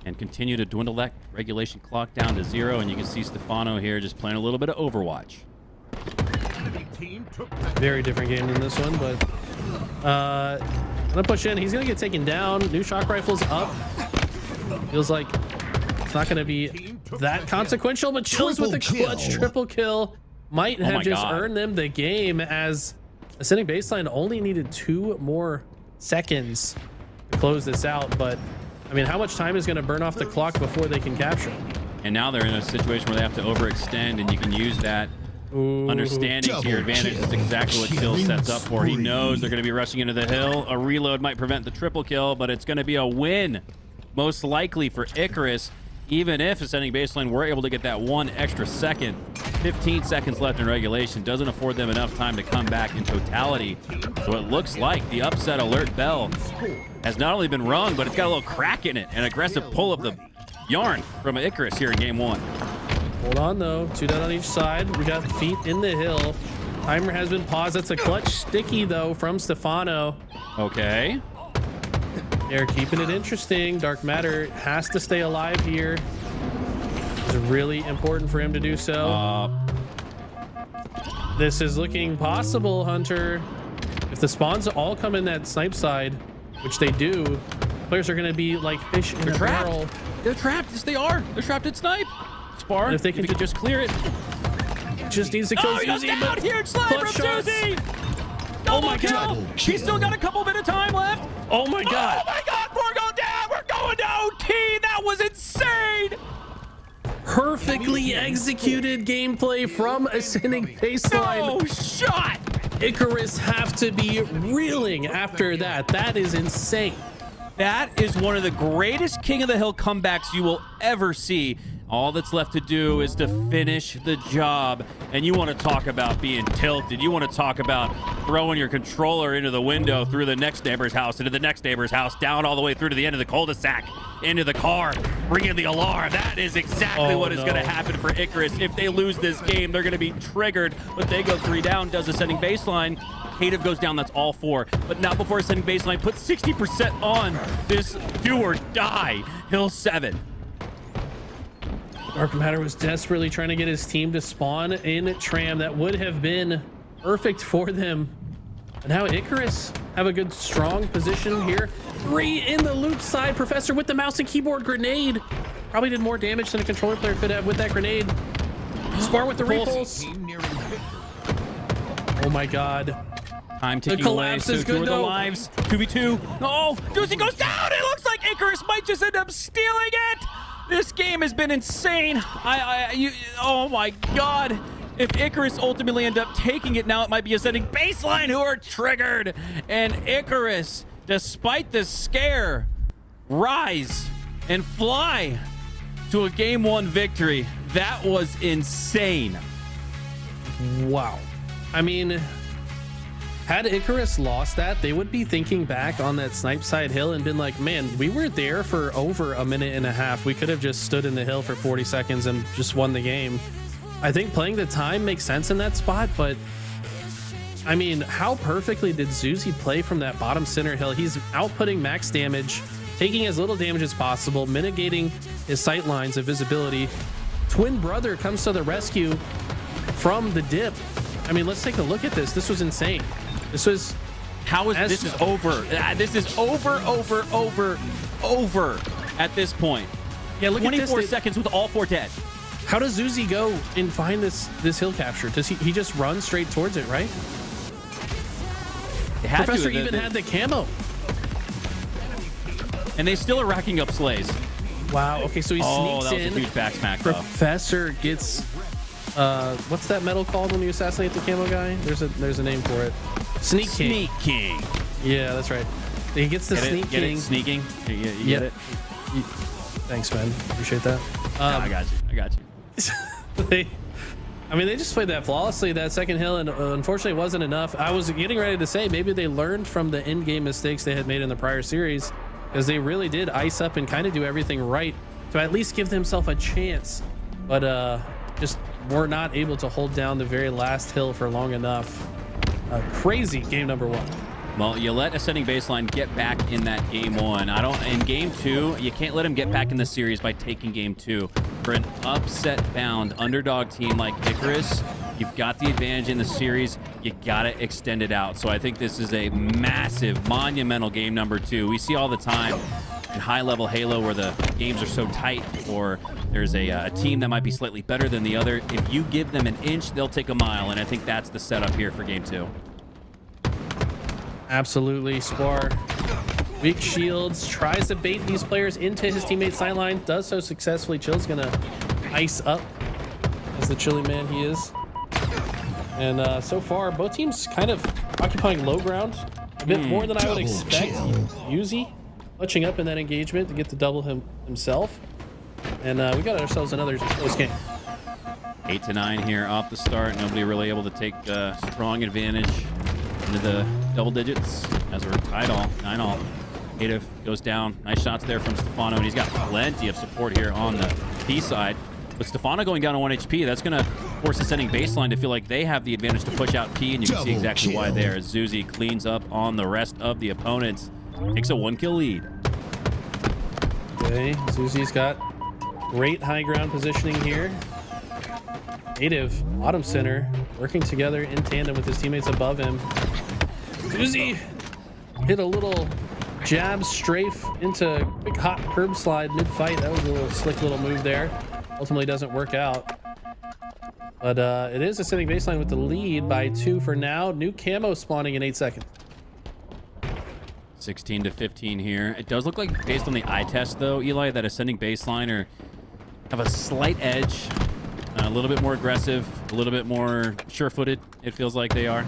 and continue to dwindle that regulation clock down to 0. And you can see Stefano here just playing a little bit of Overwatch. Very different game than this one, but I'm gonna push in. He's gonna get taken down. New shock rifles up. Feels like it's not gonna be that consequential, but Chills with the clutch triple kill might have just earned them the game, as Ascending Baseline only needed 2 more seconds to close this out. But I mean, how much time is going to burn off the clock before they can capture? And now they're in a situation where they have to overextend, and you can use that understanding to your advantage. That's exactly what Chill sets up for. He knows they're going to be rushing into the hill. A reload might prevent the triple kill, but it's going to be a win, most likely for Icarus, even if Ascending Baseline were able to get that 1 extra second. 15 seconds left in regulation doesn't afford them enough time to come back in totality. So it looks like the upset alert bell has not only been rung, but it's got a little crack in it. An aggressive pull of the yarn from Icarus here in game 1. Hold on, though. 2 down on each side. We got feet in the hill. Timer has been paused. That's a clutch sticky, though, from Stefano. Okay. They're keeping it interesting. Dark Matter has to stay alive here. It's really important for him to do so. This is looking possible, Hunter. If the spawns all come in that snipe side, which they do, players are going to be like fish in a barrel. They're trapped. Yes, they are. They're trapped in snipe. Spar, and if they can just clear it. Just needs to kill Zuzi. Huge slide from Zuzi. Oh my God. He's still got a couple bit of time left. Oh my God. Oh my God. We're going down. We're going to OT. That was insane. Perfectly executed gameplay from Ascending Baseline. No shot. Icarus have to be reeling after that. That is insane. That is one of the greatest King of the Hill comebacks you will ever see. All that's left to do is to finish the job. And you want to talk about being tilted. You want to talk about throwing your controller into the window, through the next neighbor's house, into the next neighbor's house, down all the way through to the end of the cul-de-sac, into the car, ringing the alarm. That is exactly what is going to happen for Icarus. If they lose this game, they're going to be triggered. But they go 3 down, does Ascending Baseline. Cative goes down, that's all 4. But not before Ascending Baseline puts 60% on this do or die Hill 7. Dark Matter was desperately trying to get his team to spawn in Tram. That would have been perfect for them. And now Icarus have a good strong position here. 3 in the loop side. Professor with the mouse and keyboard grenade. Probably did more damage than a controller player could have with that grenade. Spar with the repulse. Oh my God. Time ticking the away. collapse So is good, the though. lives. 2v2. Oh, Juicy goes down. It looks like Icarus might just end up stealing it. This game has been insane. Oh my God. If Icarus ultimately end up taking it, now it might be Ascending Baseline who are triggered. And Icarus, despite the scare, rise and fly to a game 1 victory. That was insane. Wow. I mean, had Icarus lost that, they would be thinking back on that snipe side hill and been like, man, we were there for over a minute and a half. We could have just stood in the hill for 40 seconds and just won the game. I think playing the time makes sense in that spot, but I mean, how perfectly did Zuzi play from that bottom center hill? He's outputting max damage, taking as little damage as possible, mitigating his sight lines of visibility. Twin brother comes to the rescue from the dip. I mean, let's take a look at this. This was insane. This was... This is over. This is over at this point. Yeah, look at this. 24 seconds with all 4 dead. How does Zuzi go and find this hill capture? Does he just run straight towards it, right? Professor even had the camo. And they still are racking up slays. Wow. Okay, so he sneaks in. That was a huge back smack, though. Professor gets... what's that medal called when you assassinate the camo guy? There's a name for it. Sneak King. Sneak King. Yeah, that's right. He gets the Sneak King. Sneaking. You get it? Thanks, man. Appreciate that. I got you. They just played that flawlessly, that second hill, and unfortunately it wasn't enough. I was getting ready to say maybe they learned from the in-game mistakes they had made in the prior series, because they really did ice up and kind of do everything right to at least give themselves a chance, but just were not able to hold down the very last hill for long enough. Crazy game number 1. Well, you let Ascending Baseline get back in that game 1. In game 2, you can't let him get back in the series by taking game 2. For an upset-bound underdog team like Icarus, you've got the advantage in the series. You got to extend it out. So I think this is a massive, monumental game number 2. We see all the time in high-level Halo where the games are so tight, or there's a team that might be slightly better than the other. If you give them an inch, they'll take a mile, and I think that's the setup here for game 2. Absolutely. Spar, weak shields, tries to bait these players into his teammate's sideline, does so successfully. Chill's gonna ice up as the chilly man he is. And so far, both teams kind of occupying low ground a bit more than I would expect. Yuzi clutching up in that engagement to get the double himself. And we got ourselves another close game. 8-9 here off the start. Nobody really able to take strong advantage into the double digits as we're tied all, 9-all. Native goes down. Nice shots there from Stefano, and he's got plenty of support here on the P side. But Stefano going down to 1 HP, that's going to force Ascending Baseline to feel like they have the advantage to push out P, and you can see exactly why there. Zuzi cleans up on the rest of the opponents. Takes a 1-kill lead. Okay, Zuzi's got great high ground positioning here. Native, bottom center, working together in tandem with his teammates above him. Zuzi hit a little jab strafe into big hot curb slide mid-fight. That was a little slick little move there. Ultimately doesn't work out. But it is Ascending Baseline with the lead by 2 for now. New camo spawning in 8 seconds. 16-15 here. It does look like, based on the eye test though, Eli, that Ascending Baseline have a slight edge. A little bit more aggressive, a little bit more sure-footed, it feels like they are.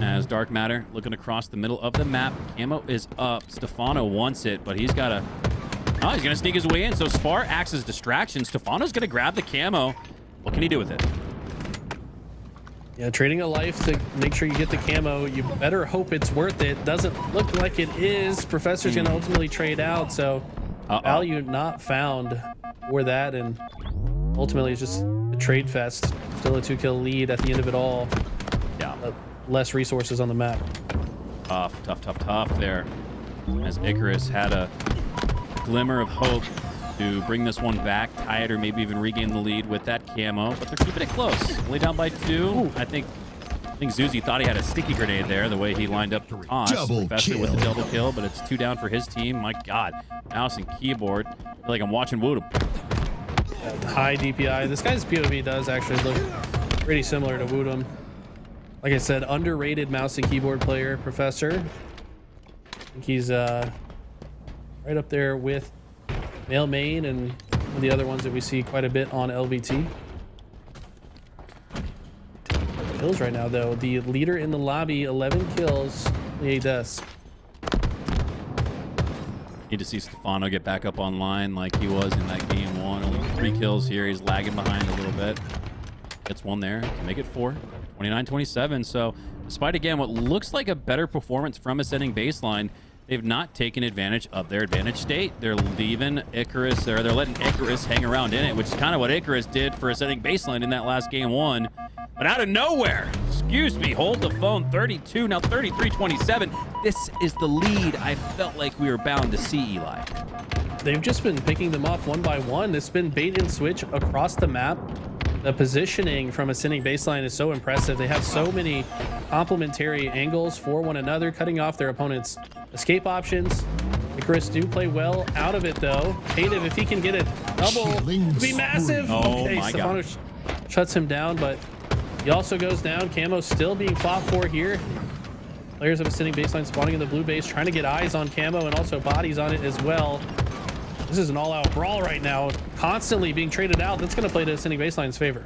As Dark Matter looking across the middle of the map. Camo is up. Stefano wants it, but he's got a... Oh, he's going to sneak his way in. So Spar acts as distraction. Stefano's going to grab the camo. What can he do with it? Yeah, trading a life to make sure you get the camo. You better hope it's worth it. Doesn't look like it is. Professor's going to ultimately trade out, so value not found for that. And ultimately, it's just a trade fest. Still a 2-kill lead at the end of it all. Yeah. Less resources on the map. Tough there. As Icarus had a glimmer of hope to bring this one back, tie it, or maybe even regain the lead with that camo, but they're keeping it close. Only down by 2. Ooh. I think Zuzi thought he had a sticky grenade there, the way he lined up to toss Professor with the double kill, but it's 2 down for his team. My God, mouse and keyboard. I feel like I'm watching Woodham. High DPI. This guy's POV does actually look pretty similar to Woodham. Like I said, underrated mouse and keyboard player, Professor. I think he's right up there with Male Main and one of the other ones that we see quite a bit on LVT. Kills right now, though. The leader in the lobby, 11 kills, 8 deaths. Need to see Stefano get back up online like he was in that game 1. Only 3 kills here. He's lagging behind a little bit. Gets 1 there to make it 4. 29-27. So despite, again, what looks like a better performance from Ascending Baseline, they've not taken advantage of their advantage state. They're leaving Icarus, or they're letting Icarus hang around in it, which is kind of what Icarus did for Ascending Baseline in that last game 1. But out of nowhere, excuse me, hold the phone, 32, now 33-27. This is the lead I felt like we were bound to see, Eli. They've just been picking them off one by one. It's been bait and switch across the map. The positioning from Ascending Baseline is so impressive. They have so many complementary angles for one another, cutting off their opponent's escape options. Icarus do play well out of it, though. Native, if he can get it double, it'd be massive. Oh, okay, my Stefano God. shuts him down, but he also goes down. Camo still being fought for here. Players of Ascending Baseline spawning in the blue base, trying to get eyes on Camo and also bodies on it as well. This is an all-out brawl right now, constantly being traded out. That's going to play to Ascending Baseline's favor.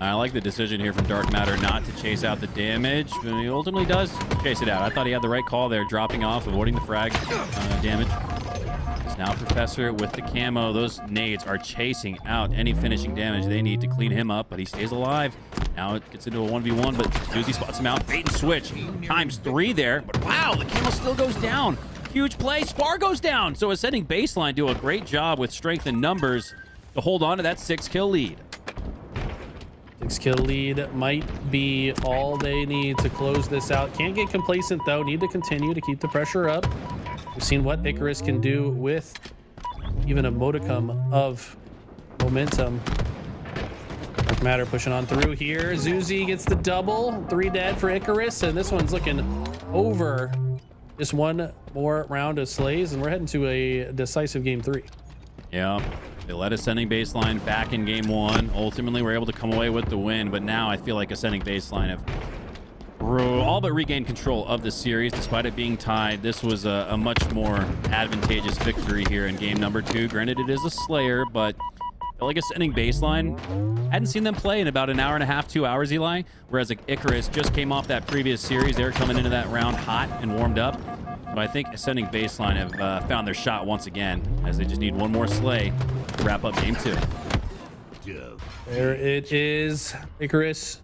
I like the decision here from Dark Matter not to chase out the damage, but he ultimately does chase it out. I thought he had the right call there, dropping off, avoiding the frag damage. It's now Professor with the camo. Those nades are chasing out any finishing damage. They need to clean him up, but he stays alive. Now it gets into a 1v1, but Zuzi spots him out. Bait and switch, times 3 there. But wow, the camo still goes down. Huge play. Spar goes down. So Ascending Baseline do a great job with strength and numbers to hold on to that 6-kill lead. 6-kill lead might be all they need to close this out. Can't get complacent though. Need to continue to keep the pressure up. We've seen what Icarus can do with even a modicum of momentum. Dark Matter pushing on through here. Zuzi gets the double. 3 dead for Icarus, and this one's looking over. Just one more round of slays, and we're heading to a decisive game 3. Yeah, they led Ascending Baseline back in game 1. Ultimately, we're able to come away with the win, but now I feel like Ascending Baseline have all but regained control of the series. Despite it being tied, this was a much more advantageous victory here in game number 2. Granted, it is a Slayer, but I feel like Ascending Baseline, hadn't seen them play in about an hour and a half, 2 hours, Eli. Whereas like Icarus just came off that previous series. They're coming into that round hot and warmed up. But I think Ascending Baseline have found their shot once again, as they just need one more slay to wrap up game 2. There it is. Icarus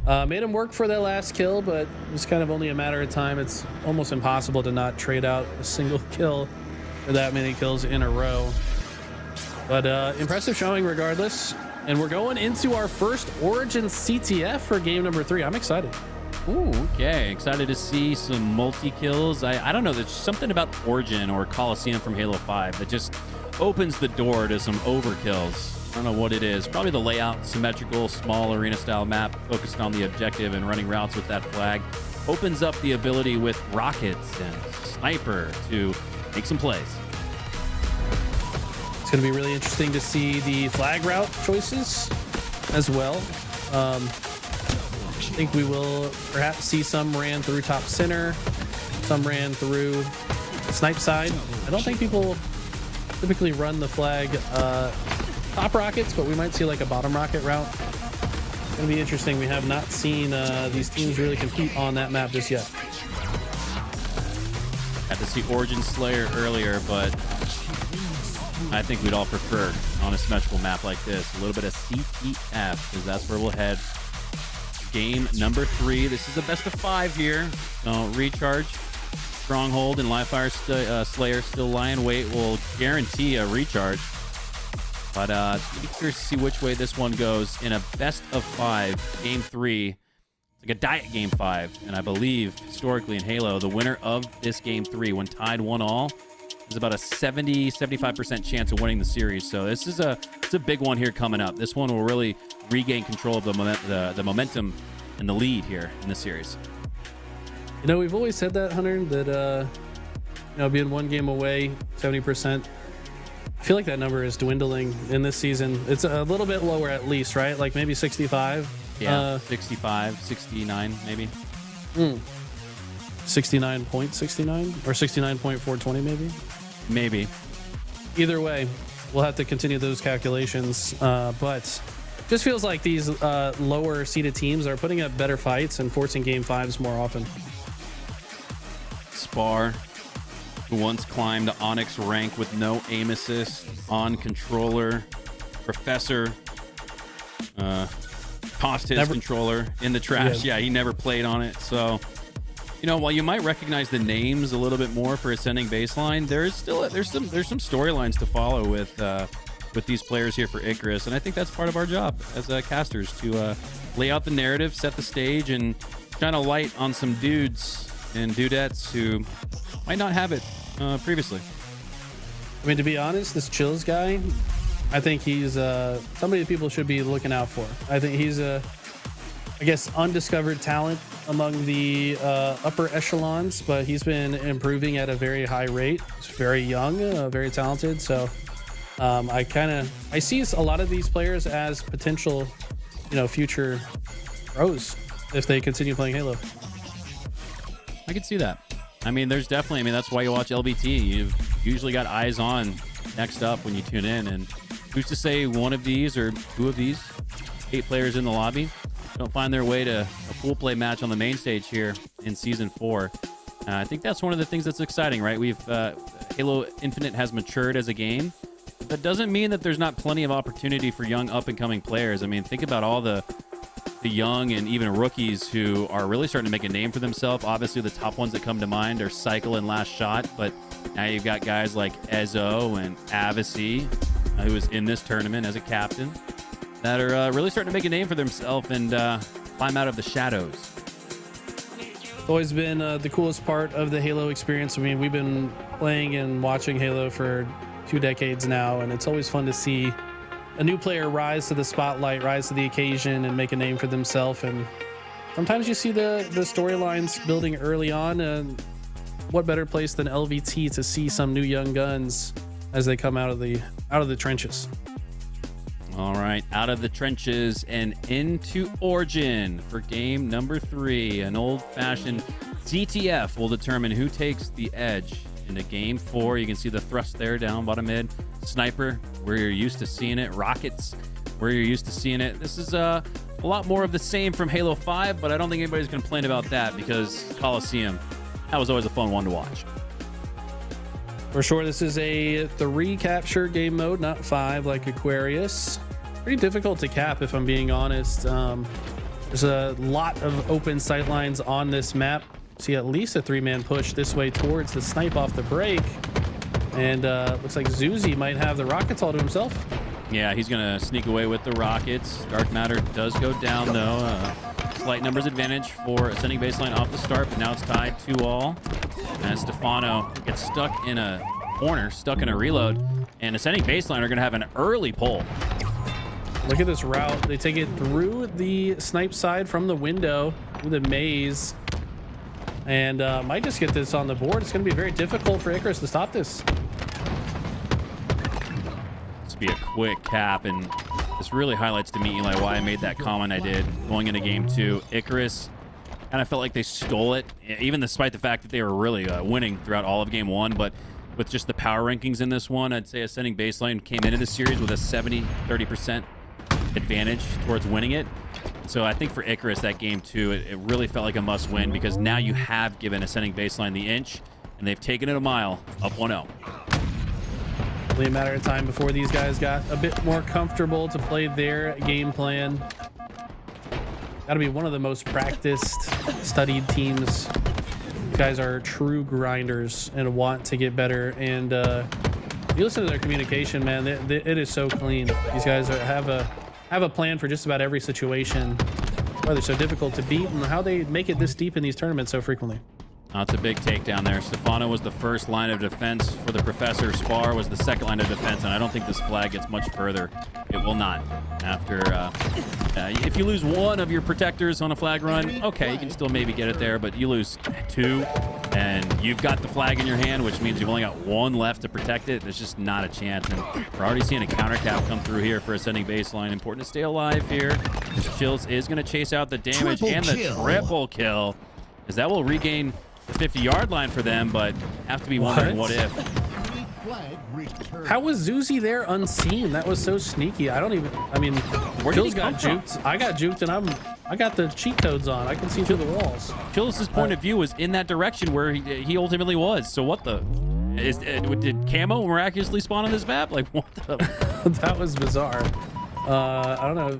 made him work for that last kill, but it was kind of only a matter of time. It's almost impossible to not trade out a single kill for that many kills in a row. But impressive showing regardless. And we're going into our first Origin CTF for game number 3. I'm excited. Ooh, okay. Excited to see some multi-kills. I don't know. There's something about Origin or Coliseum from Halo 5 that just opens the door to some overkills. I don't know what it is. Probably the layout, symmetrical, small arena-style map, focused on the objective and running routes with that flag. Opens up the ability with rockets and sniper to make some plays. It's going to be really interesting to see the flag route choices as well. I think we will perhaps see some ran through top center, some ran through snipe side. I don't think people typically run the flag top rockets, but we might see like a bottom rocket route. It's going to be interesting. We have not seen these teams really compete on that map just yet. Had to see Origin Slayer earlier, but I think we'd all prefer on a symmetrical map like this a little bit of CTF, because that's where we'll head. Game number 3. This is a best of 5 here. So Recharge, Stronghold, and Livefire Slayer still lying wait will guarantee a recharge. But be curious to see which way this one goes in a best of 5 game 3. It's like a diet game 5, and I believe historically in Halo, the winner of this game 3, when tied 1-1, is about a 70-75% chance of winning the series. So this is it's a big one here coming up. This one will really regain control of the momentum and the lead here in the series. You know, we've always said that, Hunter, that being one game away, 70%. I feel like that number is dwindling in this season. It's a little bit lower at least, right? Like maybe 65. Yeah, 65, 69 maybe. 69.69 or 69.420 maybe. Maybe. Either way, we'll have to continue those calculations. But just feels like these lower seeded teams are putting up better fights and forcing game 5s more often. Spar, who once climbed the Onyx rank with no aim assist on controller. Professor tossed his controller in the trash. Yeah, he never played on it. So, while you might recognize the names a little bit more for Ascending Baseline, there's some storylines to follow with these players here for Icarus, and I think that's part of our job as casters to lay out the narrative, set the stage, and shine a light on some dudes and dudettes who might not have it previously. I mean, to be honest, this Chills guy, I think he's somebody that people should be looking out for. I think he's undiscovered talent among the upper echelons, but he's been improving at a very high rate. He's very young, very talented. So I see a lot of these players as potential, future pros if they continue playing Halo. I could see that. I mean, there's definitely, that's why you watch LBT. You've usually got eyes on next up when you tune in. And who's to say one of these or two of these 8 players in the lobby don't find their way to a full play match on the main stage here in Season 4. I think that's one of the things that's exciting, right? Halo Infinite has matured as a game. That doesn't mean that there's not plenty of opportunity for young up-and-coming players. I mean, think about all the young and even rookies who are really starting to make a name for themselves. Obviously, the top ones that come to mind are Cycle and Last Shot, but now you've got guys like Ezo and Avicii, who was in this tournament as a captain. that are really starting to make a name for themselves and climb out of the shadows. It's always been the coolest part of the Halo experience. I mean, we've been playing and watching Halo for 2 decades now, and it's always fun to see a new player rise to the spotlight, rise to the occasion, and make a name for themselves. And sometimes you see the storylines building early on, and what better place than LVT to see some new young guns as they come out of the trenches. All right, out of the trenches and into Origin for game number 3. An old-fashioned CTF will determine who takes the edge into game 4. You can see the thrust there down bottom mid. Sniper, where you're used to seeing it. Rockets, where you're used to seeing it. This is a lot more of the same from Halo 5, but I don't think anybody's going to complain about that because Coliseum, that was always a fun one to watch. For sure, this is a 3 capture game mode, not 5 like Aquarius. Pretty difficult to cap, if I'm being honest. There's a lot of open sight lines on this map. See at least a 3-man push this way towards the snipe off the break. And looks like Zuzi might have the rockets all to himself. Yeah, he's going to sneak away with the rockets. Dark Matter does go down, though. Slight numbers advantage for Ascending Baseline off the start, but now it's tied 2-all. As Stefano gets stuck in a corner, stuck in a reload, and Ascending Baseline are going to have an early pull. Look at this route. They take it through the snipe side from the window, through the maze, and might just get this on the board. It's going to be very difficult for Icarus to stop this. This will be a quick cap, and this really highlights to me, Eli, why I made that comment I did going into game 2. Icarus kind of felt like they stole it, even despite the fact that they were really winning throughout all of game 1. But with just the power rankings in this one, I'd say Ascending Baseline came into the series with a 70-30% advantage towards winning it. So I think for Icarus, that game 2, it really felt like a must win because now you have given Ascending Baseline the inch, and they've taken it a mile, up 1-0. Only a matter of time before these guys got a bit more comfortable to play their game plan. Got to be one of the most practiced, studied teams. These guys are true grinders and want to get better. And you listen to their communication, man. It is so clean. These guys have a plan for just about every situation. Why they're so difficult to beat and how they make it this deep in these tournaments so frequently. That's a big takedown there. Stefano was the first line of defense for the Professor. Spar was the second line of defense, and I don't think this flag gets much further. It will not. After, if you lose one of your protectors on a flag run, okay, you can still maybe get it there, but you lose 2, and you've got the flag in your hand, which means you've only got 1 left to protect it. There's just not a chance, and we're already seeing a counter cap come through here for Ascending Baseline. Important to stay alive here. Chills is going to chase out the damage and the triple kill, as that will regain the 50-yard line for them, but have to be wondering what if. How was Zuzi there unseen? That was so sneaky. I mean, Chills got juked. I got juked, and I got the cheat codes on. I can see through the walls. Chills' point of view was in that direction where he ultimately was. So what the? Did Camo miraculously spawn on this map? Like, what the? That was bizarre. I don't know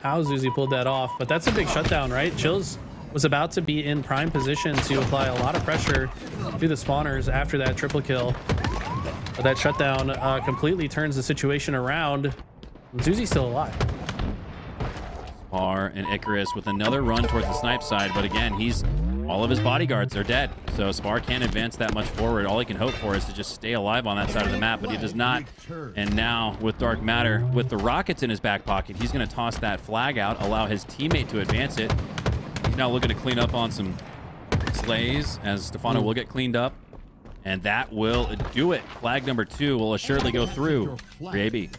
how Zuzi pulled that off, but that's a big shutdown, right? Chills was about to be in prime position to apply a lot of pressure to the spawners after that triple kill. But that shutdown completely turns the situation around. Zuzi's still alive. Spar and Icarus with another run towards the snipe side, but again, all of his bodyguards are dead. So Spar can't advance that much forward. All he can hope for is to just stay alive on that side of the map, but he does not. And now with Dark Matter, with the rockets in his back pocket, he's going to toss that flag out, allow his teammate to advance it. He's now looking to clean up on some slays, as Stefano will get cleaned up. And that will do it. Flag number 2 will assuredly go through for AB.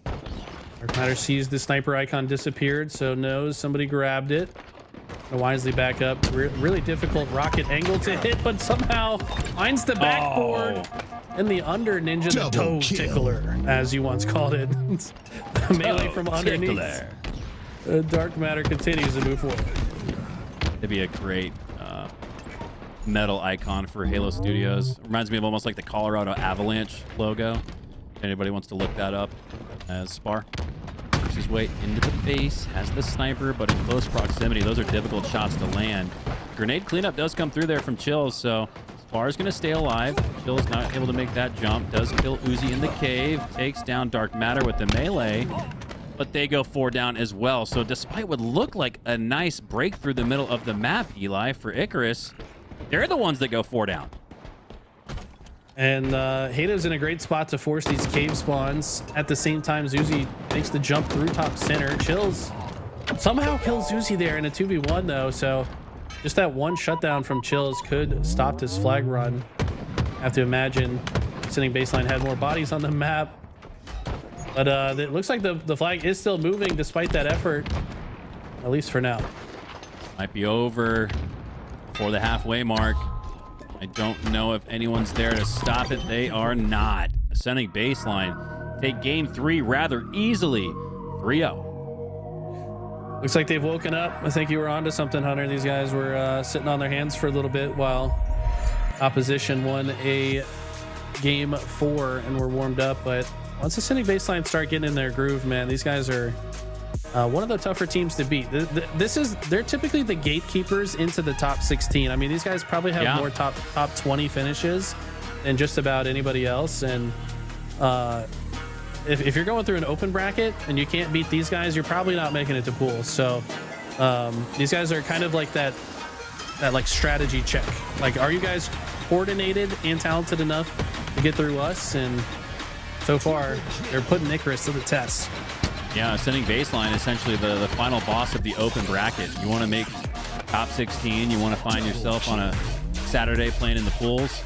Dark Matter sees the sniper icon disappeared, so knows somebody grabbed it. Wisely back up. Really difficult rocket angle to hit, but somehow finds the backboard. And the under ninja, the toe tickler, as you once called it. Melee from underneath. Dark Matter continues to move forward. It'd be a great metal icon for Halo Studios. Reminds me of almost like the Colorado Avalanche logo. If anybody wants to look that up. As Spar works his way into the base, has the sniper, but in close proximity, those are difficult shots to land. Grenade cleanup does come through there from Chills, so Spar's going to stay alive. Chills not able to make that jump. Does kill Uzi in the cave. Takes down Dark Matter with the melee. but they go 4 down as well. So despite what looked like a nice break through the middle of the map, Eli, for Icarus, they're the ones that go 4 down. And Hado's in a great spot to force these cave spawns. At the same time, Zuzi makes the jump through top center. Chills somehow kills Zuzi there in a 2v1 though. So just that one shutdown from Chills could stop this flag run. I have to imagine Sitting Baseline had more bodies on the map. But it looks like the flag is still moving despite that effort, at least for now. Might be over for the halfway mark. I don't know if anyone's there to stop it. They are not. Ascending Baseline take game 3 rather easily, 3-0. Looks like they've woken up. I think you were onto something, Hunter. These guys were sitting on their hands for a little bit while opposition won a game 4 and were warmed up. But once Ascending Baseline start getting in their groove, man, these guys are one of the tougher teams to beat. They're typically the gatekeepers into the top 16. I mean, these guys probably have more top 20 finishes than just about anybody else. And if you're going through an open bracket and you can't beat these guys, you're probably not making it to pools. So these guys are kind of like that like strategy check. Like, are you guys coordinated and talented enough to get through us? And so far, they're putting Icarus to the test. Yeah, Ascending Baseline, essentially the final boss of the open bracket. You want to make top 16, you want to find yourself on a Saturday playing in the pools,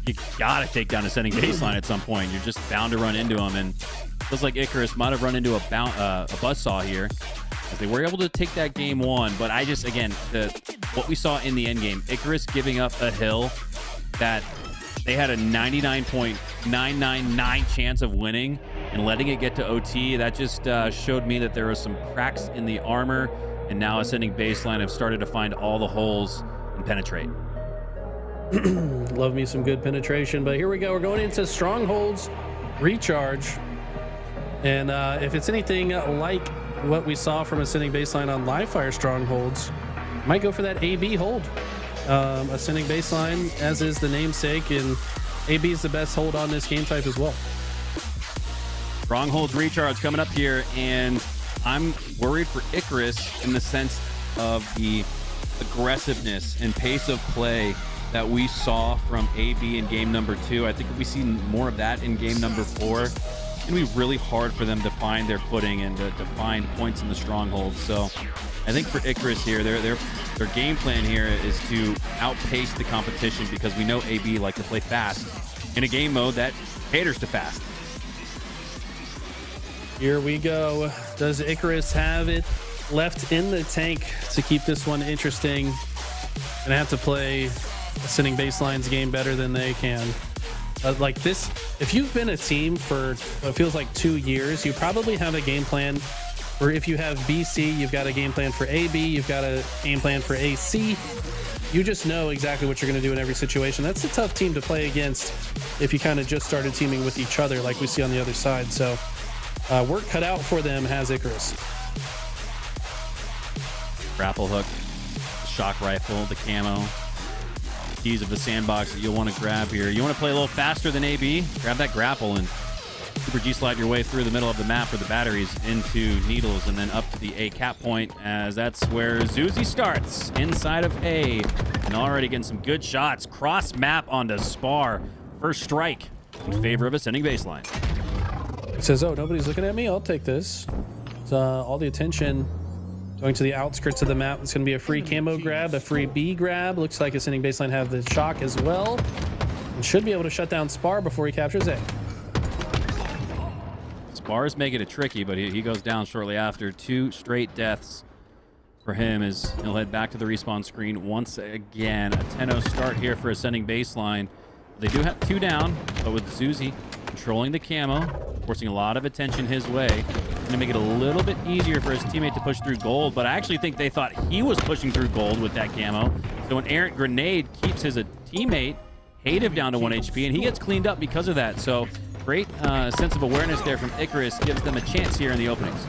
you got to take down Ascending Baseline at some point. You're just bound to run into them. And it feels like Icarus might have run into a buzzsaw here, as they were able to take that game 1. But I just, again, what we saw in the end game, Icarus giving up a hill that they had a 99.999 chance of winning and letting it get to OT. That just showed me that there were some cracks in the armor, and now Ascending Baseline have started to find all the holes and penetrate. Love me some good penetration. But here we go. We're going into Strongholds Recharge. And if it's anything like what we saw from Ascending Baseline on Livefire Strongholds, might go for that AB hold. Ascending Baseline, as is the namesake, and AB is the best hold on this game type as well. Strongholds Recharge coming up here, and I'm worried for Icarus in the sense of the aggressiveness and pace of play that we saw from AB in game number 2. I think if we see more of that in game number 4, it's going to be really hard for them to find their footing and to find points in the stronghold. So I think for Icarus here, their game plan here is to outpace the competition, because we know AB like to play fast in a game mode that caters to fast. Here we go. Does Icarus have it left in the tank to keep this one interesting? Gonna have to play Ascending Baseline's game better than they can. Like this, if you've been a team for what feels like 2 years, you probably have a game plan. Or if you have BC, you've got a game plan for AB, you've got a game plan for AC. You just know exactly what you're going to do in every situation. That's a tough team to play against if you kind of just started teaming with each other like we see on the other side. So work cut out for them has Icarus. Grapple hook, shock rifle, the camo, keys of the sandbox that you'll want to grab here. You want to play a little faster than AB? Grab that grapple and Super G-slide your way through the middle of the map for the batteries into Needles, and then up to the A cap point, as that's where Zuzi starts inside of A, and already getting some good shots. Cross map onto Spar. First strike in favor of Ascending Baseline. He says, oh, nobody's looking at me. I'll take this. It's, all the attention going to the outskirts of the map. It's going to be a free camo grab, a free B grab. Looks like Ascending Baseline have the shock as well, and should be able to shut down Spar before he captures A. Spar's making it tricky, but he goes down shortly after. 2 straight deaths for him as he'll head back to the respawn screen once again. A 10-0 start here for Ascending Baseline. They do have 2 down, but with Zuzi controlling the camo, forcing a lot of attention his way, going to make it a little bit easier for his teammate to push through gold. But I actually think they thought he was pushing through gold with that camo. So an errant grenade keeps his teammate, Hative, down to 1 HP, and he gets cleaned up because of that. So great sense of awareness there from Icarus, gives them a chance here in the openings.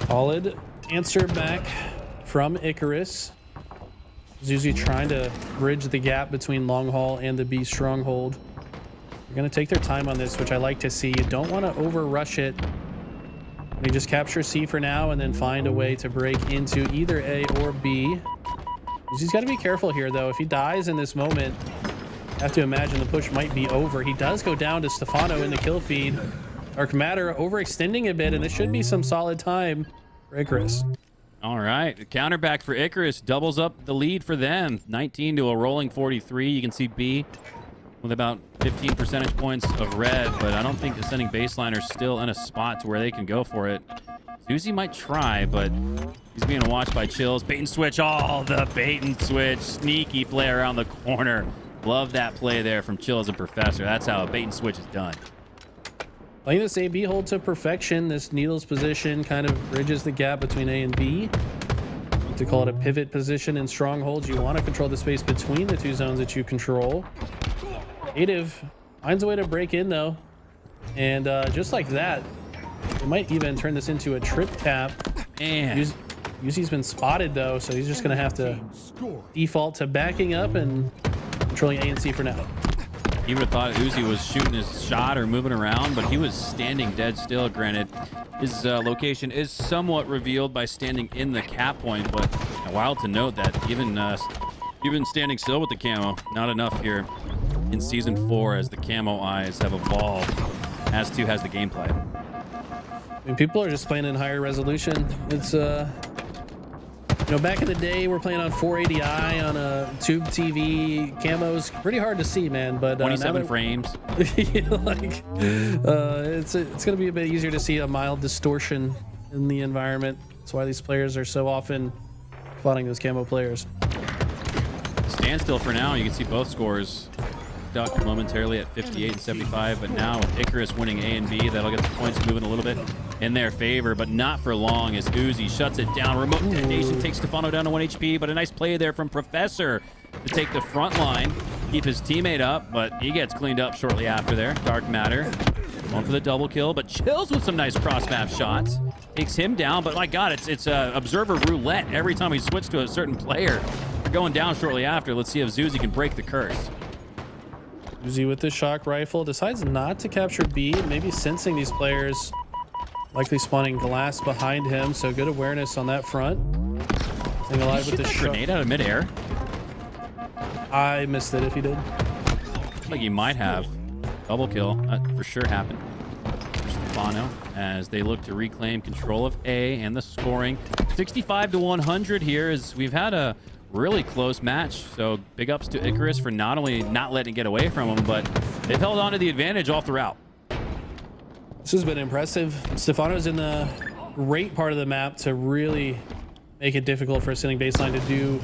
Solid answer back from Icarus. Zuzi trying to bridge the gap between Long Haul and the B Stronghold. They're going to take their time on this, which I like to see. You don't want to over rush it. We just capture C for now and then find a way to break into either A or B. He's got to be careful here, though. If he dies in this moment, I have to imagine the push might be over. He does go down to Stefano in the kill feed. Dark Matter overextending a bit, and this should be some solid time for Icarus. All right, the counter back for Icarus doubles up the lead for them. 19 to a rolling 43. You can see B with about 15 percentage points of red, but I don't think Ascending Baseline are still in a spot to where they can go for it. Susie might try, but he's being watched by Chills. Bait and switch. Oh, the bait and switch. Sneaky play around the corner. Love that play there from Chills and Professor. That's how a bait and switch is done. Playing this A-B hold to perfection. This Needles position kind of bridges the gap between A and B. To call it a pivot position in strongholds, you want to control the space between the two zones that you control. Native finds a way to break in, though. And just like that, we might even turn this into a trip cap. Man. Yuzi's been spotted, though, so he's just going to have to default to backing up and controlling A and C for now. You would have thought Uzi was shooting his shot or moving around, but he was standing dead still. Granted, his location is somewhat revealed by standing in the cap point, but wild to note that even standing still with the camo, not enough here in Season 4 as the camo eyes have evolved, as too has the gameplay. I mean, people are just playing in higher resolution. It's you know, back in the day, we're playing on 480i on a tube TV. Camos pretty hard to see, man. But 27 frames. Yeah, like it's gonna be a bit easier to see a mild distortion in the environment. That's why these players are so often spotting those camo players. Standstill for now. You can see both scores ducked momentarily at 58 and 75, but now with Icarus winning A and B, that'll get the points moving a little bit in their favor, but not for long as Uzi shuts it down. Remote detonation takes Stefano down to 1 HP, but a nice play there from Professor to take the front line, keep his teammate up, but he gets cleaned up shortly after there. Dark Matter going for the double kill, but Chills with some nice cross-map shots. Takes him down, but my God, it's observer roulette every time we switch to a certain player. They're going down shortly after. Let's see if Zuzi can break the curse. Uzi with the shock rifle decides not to capture B, maybe sensing these players likely spawning glass behind him, so good awareness on that front. Staying alive with the grenade out of midair. I missed it if he did. Like he might have. Double kill, that for sure happened. Stefano as they look to reclaim control of A and the scoring. 65 to 100 here as we've had a really close match, so big ups to Icarus for not only not letting it get away from him, but they've held on to the advantage all throughout. This has been impressive. Stefano's in the great part of the map to really make it difficult for Ascending Baseline to do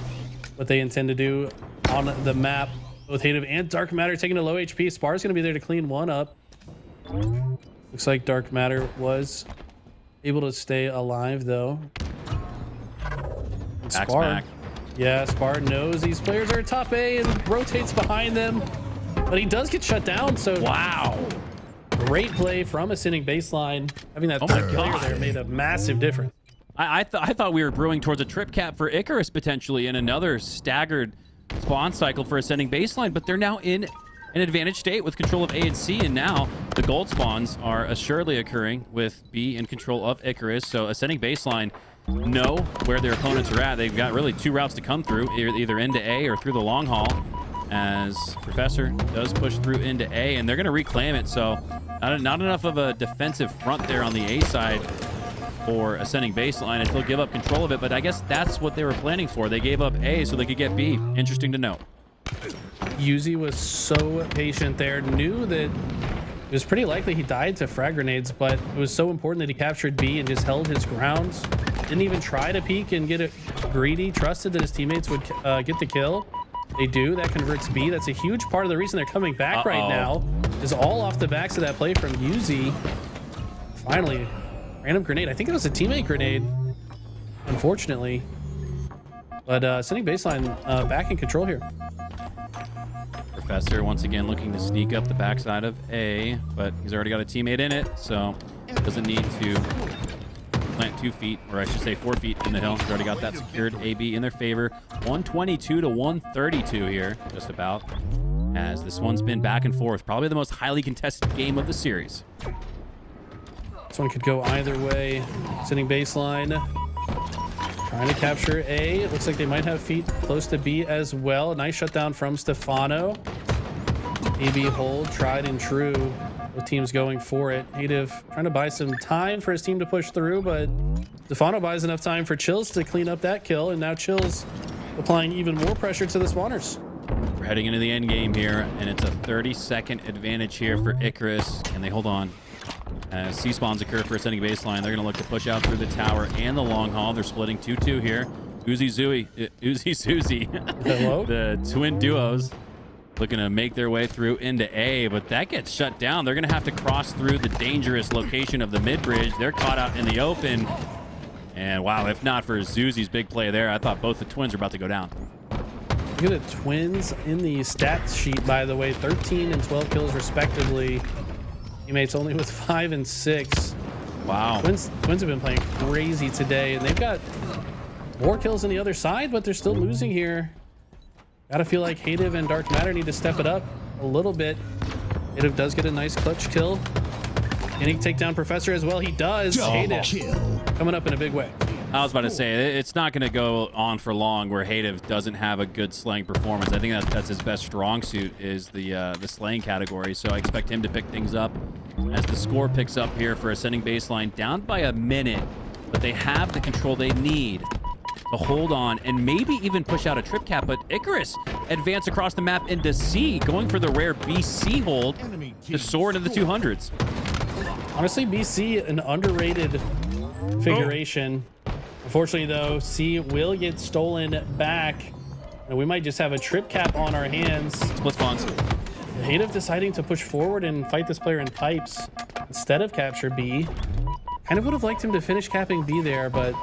what they intend to do on the map. Both Native and Dark Matter taking a low HP. Spar's going to be there to clean one up. Looks like Dark Matter was able to stay alive, though. And Spar, yeah, Spar knows these players are top A and rotates behind them, but he does get shut down. So wow, great play from Ascending Baseline. Having that third player there made a massive difference. I thought we were brewing towards a trip cap for Icarus potentially in another staggered spawn cycle for Ascending Baseline, but they're now in an advantage state with control of A and C, and now the gold spawns are assuredly occurring with B in control of Icarus. So Ascending Baseline know where their opponents are at. They've got really two routes to come through, either into A or through the long haul, as Professor does push through into A, and they're going to reclaim it. So not enough of a defensive front there on the A side for Ascending Baseline, and they'll give up control of it, but I guess that's what they were planning for. They gave up A so they could get B. Interesting to note. Yuzi was so patient there, knew that it was pretty likely he died to frag grenades, but it was so important that he captured B and just held his ground. Didn't even try to peek and get it greedy, trusted that his teammates would get the kill. They do. That converts B. That's a huge part of the reason they're coming back right now, is all off the backs of that play from Yuzi. Finally, random grenade. I think it was a teammate grenade, unfortunately. But Ascending Baseline back in control here. Professor once again looking to sneak up the backside of A, but he's already got a teammate in it, so doesn't need to plant 2 feet, or I should say 4 feet in the hill. He's already got that secured. AB in their favor. 122 to 132 here, just about, as this one's been back and forth. Probably the most highly contested game of the series. This one could go either way. Sitting baseline. Trying to capture A. It looks like they might have feet close to B as well. Nice shutdown from Stefano. AB hold, tried and true. Both teams going for it. Native trying to buy some time for his team to push through, but Stefano buys enough time for Chills to clean up that kill, and now Chills applying even more pressure to the spawners. We're heading into the end game here, and it's a 30-second advantage here for Icarus. Can they hold on? As C-spawns occur for ascending baseline, they're going to look to push out through the tower and the long haul. They're splitting 2-2 here. Uzi Suzy, Hello? the twin duos, looking to make their way through into A, but that gets shut down. They're going to have to cross through the dangerous location of the mid-bridge. They're caught out in the open. And wow, if not for Zuzi's big play there, I thought both the twins were about to go down. Look at the twins in the stats sheet, by the way. 13 and 12 kills respectively. Teammates only with 5 and 6. Wow. Twins have been playing crazy today, and they've got more kills on the other side, but they're still losing here. Gotta feel like Hative and Dark Matter need to step it up a little bit. Hative does get a nice clutch kill. Can he take down Professor as well? He does. Hative coming up in a big way. I was about to say, it's not going to go on for long where Hative doesn't have a good slaying performance. I think that's his best strong suit is the slaying category. So I expect him to pick things up as the score picks up here for ascending baseline, down by a minute, but they have the control they need to hold on and maybe even push out a trip cap. But Icarus advance across the map into C, going for the rare BC hold to soar into the 200s. Honestly, BC, an underrated configuration. Unfortunately, though, C will get stolen back, and we might just have a trip cap on our hands. Split spawns. Hative deciding to push forward and fight this player in pipes instead of capture B. Kind of would have liked him to finish capping B there, but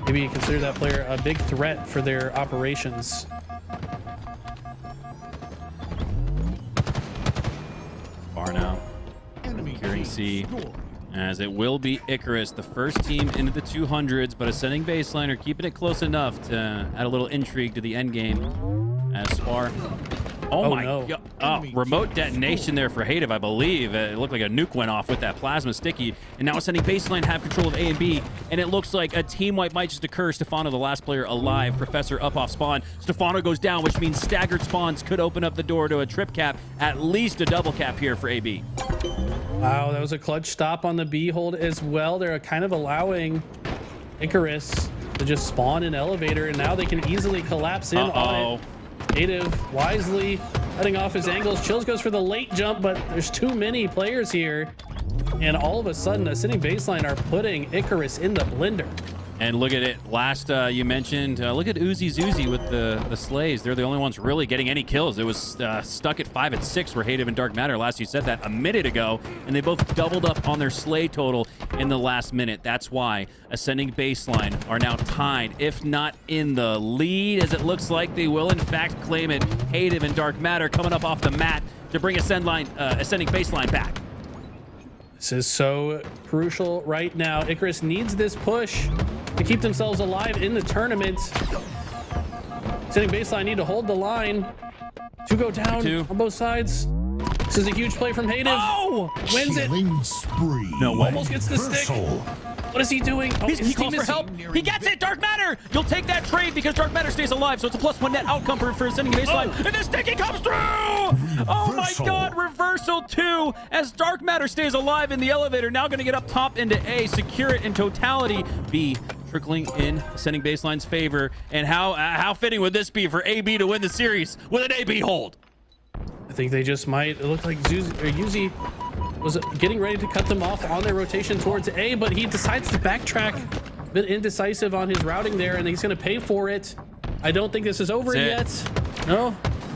maybe consider that player a big threat for their operations. Far now. Securing C. As it will be Icarus, the first team into the 200s, but ascending baseline are keeping it close enough to add a little intrigue to the end game. As Spar. Oh my no. God. Oh, remote detonation there for Hative, I believe. It looked like a nuke went off with that plasma sticky. And now ascending baseline have control of A and B. And it looks like a team wipe might just occur. Stefano, the last player alive. Professor up off spawn. Stefano goes down, which means staggered spawns could open up the door to a trip cap. At least a double cap here for AB. Wow, that was a clutch stop on the B hold as well. They're kind of allowing Icarus to just spawn an elevator, and now they can easily collapse in on it. Native wisely cutting off his angles. Chills goes for the late jump, but there's too many players here. And all of a sudden, a sitting baseline are putting Icarus in the blender. And look at it. Last you mentioned, look at Uzi Zuzi with the slays. They're the only ones really getting any kills. It was stuck at 5 and 6 for Hative and Dark Matter. Last you said that a minute ago, and they both doubled up on their slay total in the last minute. That's why ascending baseline are now tied, if not in the lead, as it looks like they will in fact claim it. Hative and Dark Matter coming up off the mat to bring ascending baseline back. This is so crucial right now. Icarus needs this push to keep themselves alive in the tournament. Sitting baseline need to hold the line. 2 go down on both sides. This is a huge play from Hative. Oh! Wins it. Spree. No way. Almost gets the stick. What is he doing? Oh, He calls for help. He gets it. Dark Matter. You'll take that trade because Dark Matter stays alive. So it's a +1 net outcome for ascending baseline. And the sticky comes through. Oh my God. Reversal 2 as Dark Matter stays alive in the elevator. Now going to get up top into A. Secure it in totality. B trickling in ascending baseline's favor. And how fitting would this be for AB to win the series with an AB hold? I think they just might. It looked like Yuzi was getting ready to cut them off on their rotation towards A, but he decides to backtrack. A bit indecisive on his routing there, and he's going to pay for it. I don't think this is over yet. No?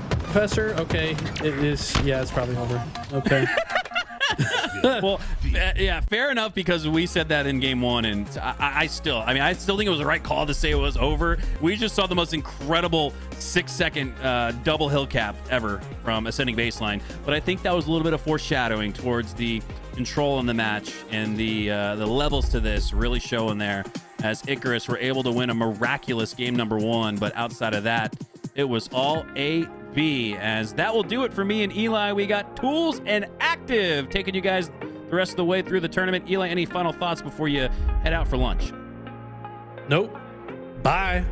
Professor? Okay. It is. Yeah, it's probably over. Okay. Well, yeah, fair enough, because we said that in game 1, and I still think it was the right call to say it was over. We just saw the most incredible 6-second double hill cap ever from ascending baseline, but I think that was a little bit of foreshadowing towards the control in the match, and the levels to this really showing there as Icarus were able to win a miraculous game number 1, but outside of that, it was all AB. As that will do it for me and Eli. We got Tools and Active taking you guys the rest of the way through the tournament. Eli, any final thoughts before you head out for lunch? Nope. Bye.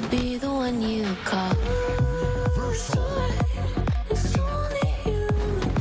I'll be the one you call. It's only you.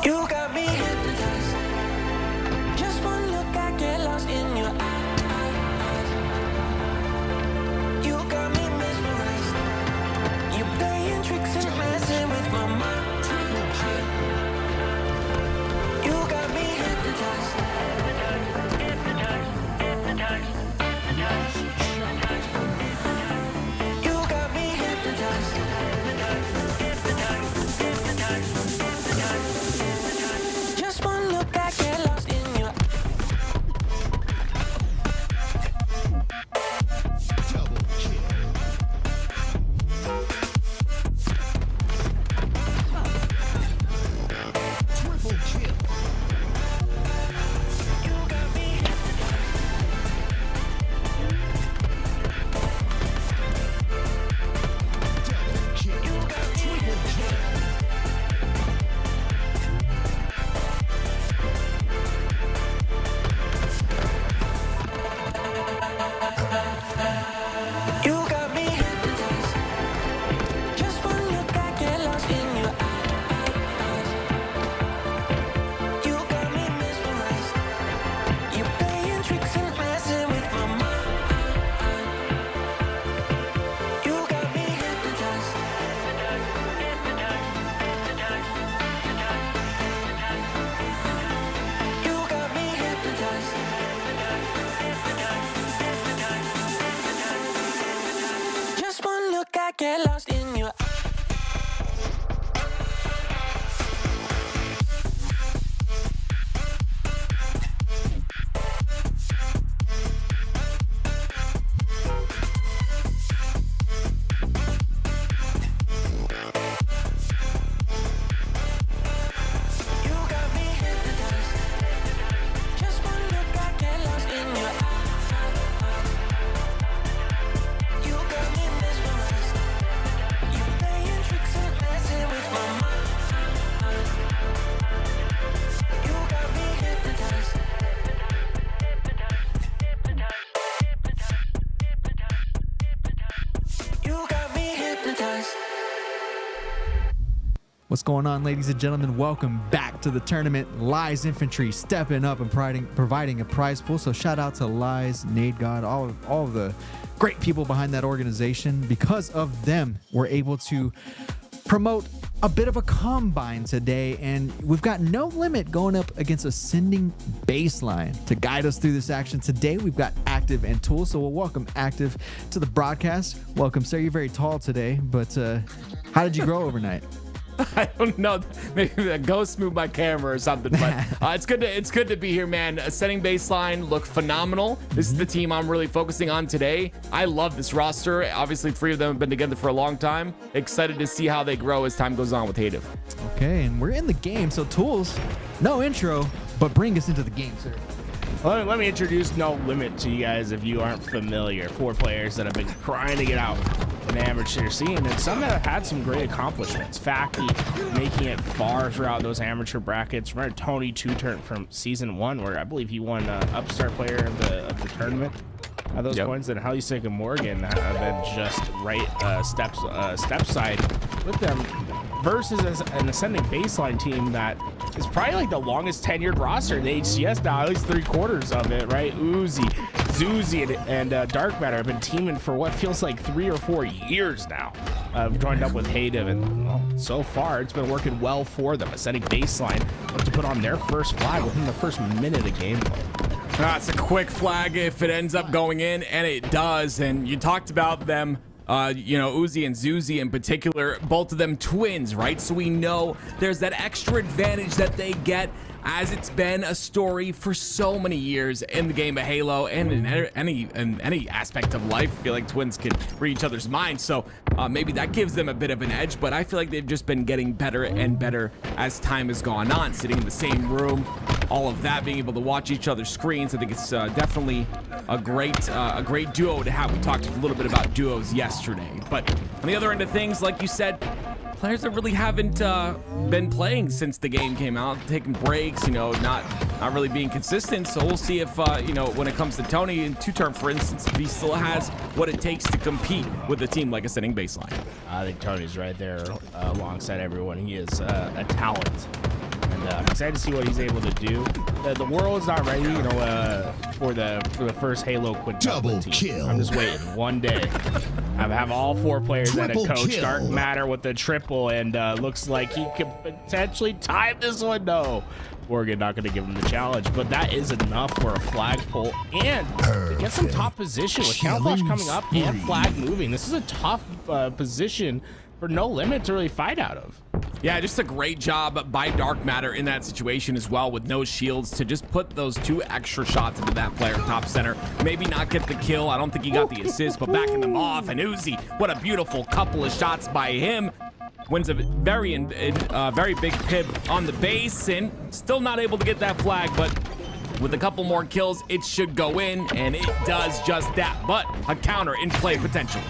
You got me hypnotized. Just one look, I get lost in your eyes. You got me mesmerized. You playing tricks and messing with my mind. You got me hypnotized. You got me hypnotized. Just one look, I get lost in your Double kill. Triple kill. Double kill. Triple kill. You got me hypnotized. Just one look, I get lost in your eyes. You got me mesmerized. You playing tricks and messing with my mind. You got me hypnotized. You got me hypnotized. Just one look, I get lost in your You got me hypnotized. Just one look, I get lost in your eyes. You got me mesmerized. You playing tricks and messing with my mind. You got me hypnotized. You got me hypnotized. What's going on, ladies and gentlemen? Welcome back to the tournament. Lies Infantry stepping up and providing a prize pool. So shout out to Lies, Nade God, all of the great people behind that organization. Because of them, we're able to promote a bit of a combine today, and we've got no limit going up against Ascending Baseline. To guide us through this action today, we've got Active and Tool. So we'll welcome Active to the broadcast. Welcome, sir. You're very tall today, but how did you grow overnight? I don't know. Maybe the ghost moved my camera or something. But it's good to be here, man. Ascending Baseline look phenomenal. This is the team I'm really focusing on today. I love this roster. Obviously, 3 of them have been together for a long time. Excited to see how they grow as time goes on with Hative. Okay, and we're in the game. So Tools, no intro, but bring us into the game, sir. Let me introduce No Limit to you guys if you aren't familiar. 4 players that have been trying to get out in the amateur scene, and some that have had some great accomplishments. Facky making it far throughout those amateur brackets. Remember Tony Two-Turn from season 1, where I believe he won Upstart Player of the tournament at those points. And Helisic and Morgan have been just right step side with them versus an Ascending Baseline team that is probably like the longest tenured roster in the HCS now, at least 3/4 of it, right? Uzi, Zuzi, and Dark Matter have been teaming for what feels like 3 or 4 years now. Joined up with Hative, and well, so far it's been working well for them. Ascending Baseline look to put on their first flag within the first minute of gameplay. It's a quick flag if it ends up going in, and it does. And you talked about them, Uzi and Zuzi in particular, both of them twins, right? So we know there's that extra advantage that they get, as it's been a story for so many years in the game of Halo and in any aspect of life. I feel like twins can read each other's minds, so maybe that gives them a bit of an edge, but I feel like they've just been getting better and better as time has gone on, sitting in the same room, all of that, being able to watch each other's screens. I think it's definitely a great duo to have. We talked a little bit about duos yesterday, but on the other end of things, like you said, players that really haven't been playing since the game came out, taking breaks, not really being consistent. So we'll see if, when it comes to Tony in Two-Turn, for instance, if he still has what it takes to compete with a team like Ascending Baseline. I think Tony's right there alongside everyone. He is a talent. And excited to see what he's able to do. The world's not ready, you know, for the first Halo quintuplet Double team. kill. I'm just waiting one day. I have all 4 players at a Triple coach. kill. Dark Matter with the triple, and looks like he could potentially time this one. No, Morgan not going to give him the challenge, but that is enough for a flag pull and to get some top position with camouflage coming up and flag moving. This is a tough position for No Limit to really fight out of. Yeah, just a great job by Dark Matter in that situation as well, with no shields, to just put those 2 extra shots into that player top center. Maybe not get the kill. I don't think he got the assist, but backing them off. And Uzi, what a beautiful couple of shots by him. Wins a very big pib on the base, and still not able to get that flag, but with a couple more kills, it should go in, and it does just that. But a counter in play potentially.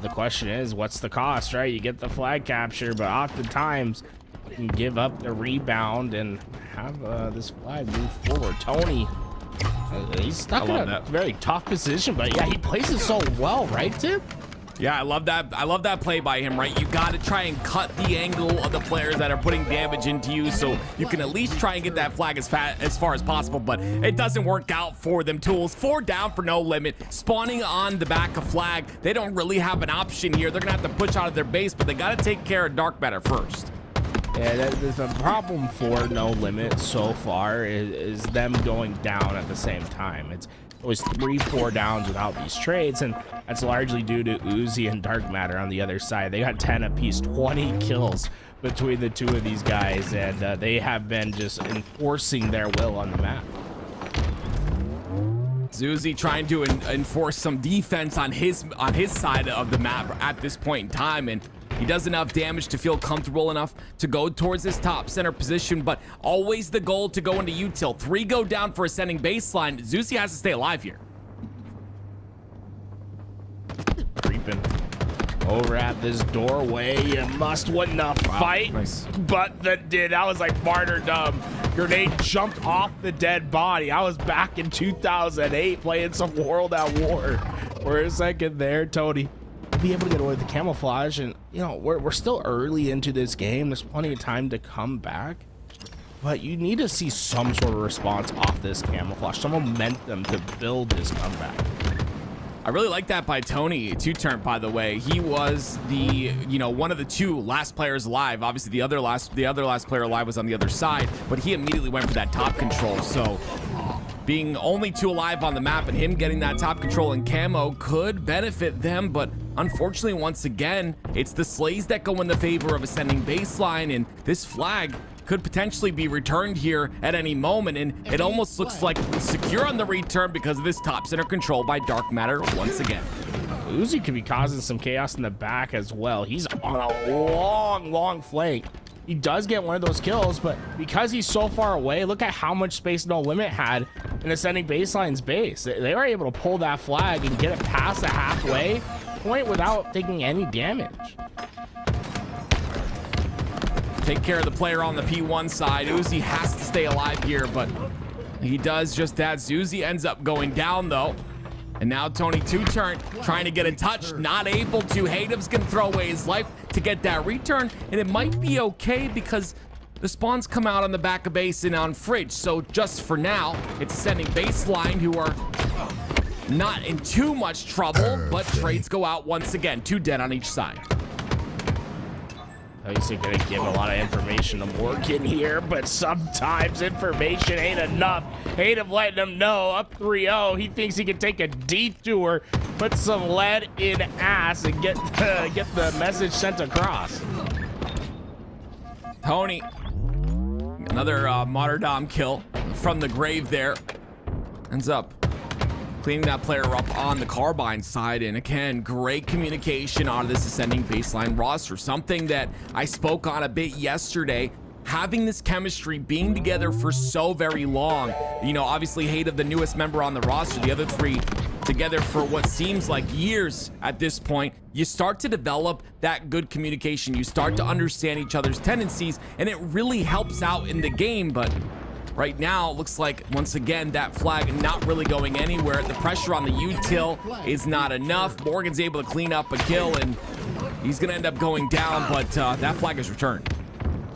The question is, what's the cost, right? You get the flag capture, but oftentimes you can give up the rebound and have this flag move forward. Tony, he's stuck in a very tough position, but yeah, he plays it so well, right, Tim? Yeah, I love that. I love that play by him, right? You got to try and cut the angle of the players that are putting damage into you, so you can at least try and get that flag as far as possible, but it doesn't work out for them. Tools 4 down for No Limit, spawning on the back of flag. They don't really have an option here. They're gonna have to push out of their base, but they got to take care of Dark Matter first. Yeah, the problem for No Limit so far is them going down at the same time. It's always 3-4 downs without these trades, and that's largely due to Uzi and Dark Matter on the other side. They got 10 apiece, 20 kills between the 2 of these guys, and they have been just enforcing their will on the map. Zuzi trying to enforce some defense on his side of the map at this point in time, and he does enough damage to feel comfortable enough to go towards his top center position, but always the goal to go into util. 3 go down for ascending baseline. Zuzi has to stay alive here. Creeping over at this doorway. You must win the fight. Nice. But that was like martyrdom. Grenade jumped off the dead body. I was back in 2008 playing some World at War for a second there, Tony. Be able to get away with the camouflage, and you know we're still early into this game. There's plenty of time to come back, but you need to see some sort of response off this camouflage, some momentum to build this comeback. I really like that by Tony. 2-turn, by the way. He was the, one of the 2 last players alive. Obviously, the other last player alive was on the other side, but he immediately went for that top control. So being only 2 alive on the map and him getting that top control and camo could benefit them, but unfortunately, once again, it's the slays that go in the favor of ascending baseline, and this flag could potentially be returned here at any moment, and it almost looks like secure on the return because of this top center control by Dark Matter once again. Uzi could be causing some chaos in the back as well. He's on a long flank. He does get one of those kills, but because he's so far away, look at how much space No Limit had in ascending baseline's base. They were able to pull that flag and get it past the halfway point without taking any damage. Take care of the player on the P1 side. Uzi has to stay alive here, but he does just that. Zuzi ends up going down though. And now Tony 2-turn trying to get a touch, not able to. Haydev's gonna throw away his life to get that return, and it might be okay because the spawns come out on the back of base and on Fridge. So just for now, it's sending baseline, who are not in too much trouble, but trades go out once again. 2 dead on each side. Obviously gonna give a lot of information to Morgan here, but sometimes information ain't enough. Haydev letting him know, up 3-0, he thinks he can take a detour, put some lead in ass, and get the message sent across. Tony, another martyrdom kill from the grave there. Ends up cleaning that player up on the carbine side, and again, great communication out of this ascending baseline roster. Something that I spoke on a bit yesterday, having this chemistry, being together for so very long. Obviously Haydev, the newest member on the roster, the other 3 together for what seems like years at this point. You start to develop that good communication. You start to understand each other's tendencies, and it really helps out in the game. But right now, it looks like, once again, that flag not really going anywhere. The pressure on the util is not enough. Morgan's able to clean up a kill, and he's going to end up going down, but that flag is returned.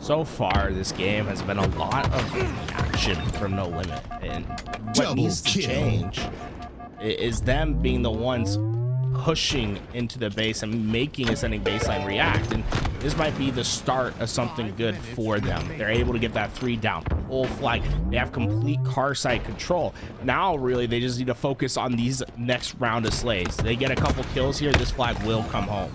So far, this game has been a lot of action from No Limit, and what needs to change is them being the ones pushing into the base and making ascending baseline react, and this might be the start of something good for them. They're able to get that 3 down, full flag. They have complete car side control. Now really they just need to focus on these next round of slays. They get a couple kills here, this flag will come home.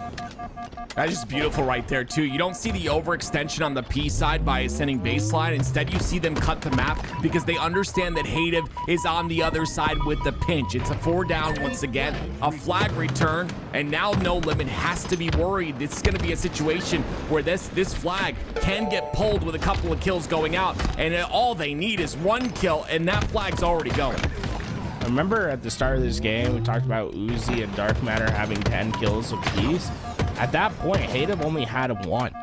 That's just beautiful right there, too. You don't see the overextension on the P side by ascending baseline. Instead, you see them cut the map because they understand that Hative is on the other side with the pinch. It's a 4 down once again, a flag return, and now No Limit has to be worried. This is going to be a situation where this flag can get pulled with a couple of kills going out, and all they need is 1 kill, and that flag's already going. Remember at the start of this game, we talked about Uzi and Dark Matter having 10 kills apiece. At that point, Hative only had 1.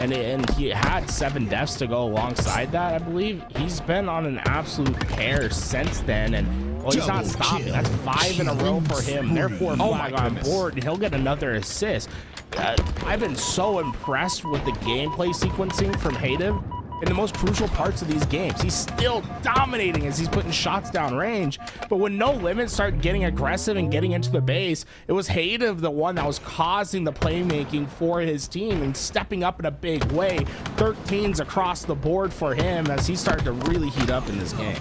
And he had 7 deaths to go alongside that, I believe. He's been on an absolute tear since then, and well, he's not stopping. That's 5 in a row for him. Therefore, flag on board, and he'll get another assist. I've been so impressed with the gameplay sequencing from Hative in the most crucial parts of these games. He's still dominating as he's putting shots down range, but when No Limit started getting aggressive and getting into the base, it was Hative the one that was causing the playmaking for his team and stepping up in a big way. 13s across the board for him as he started to really heat up in this game.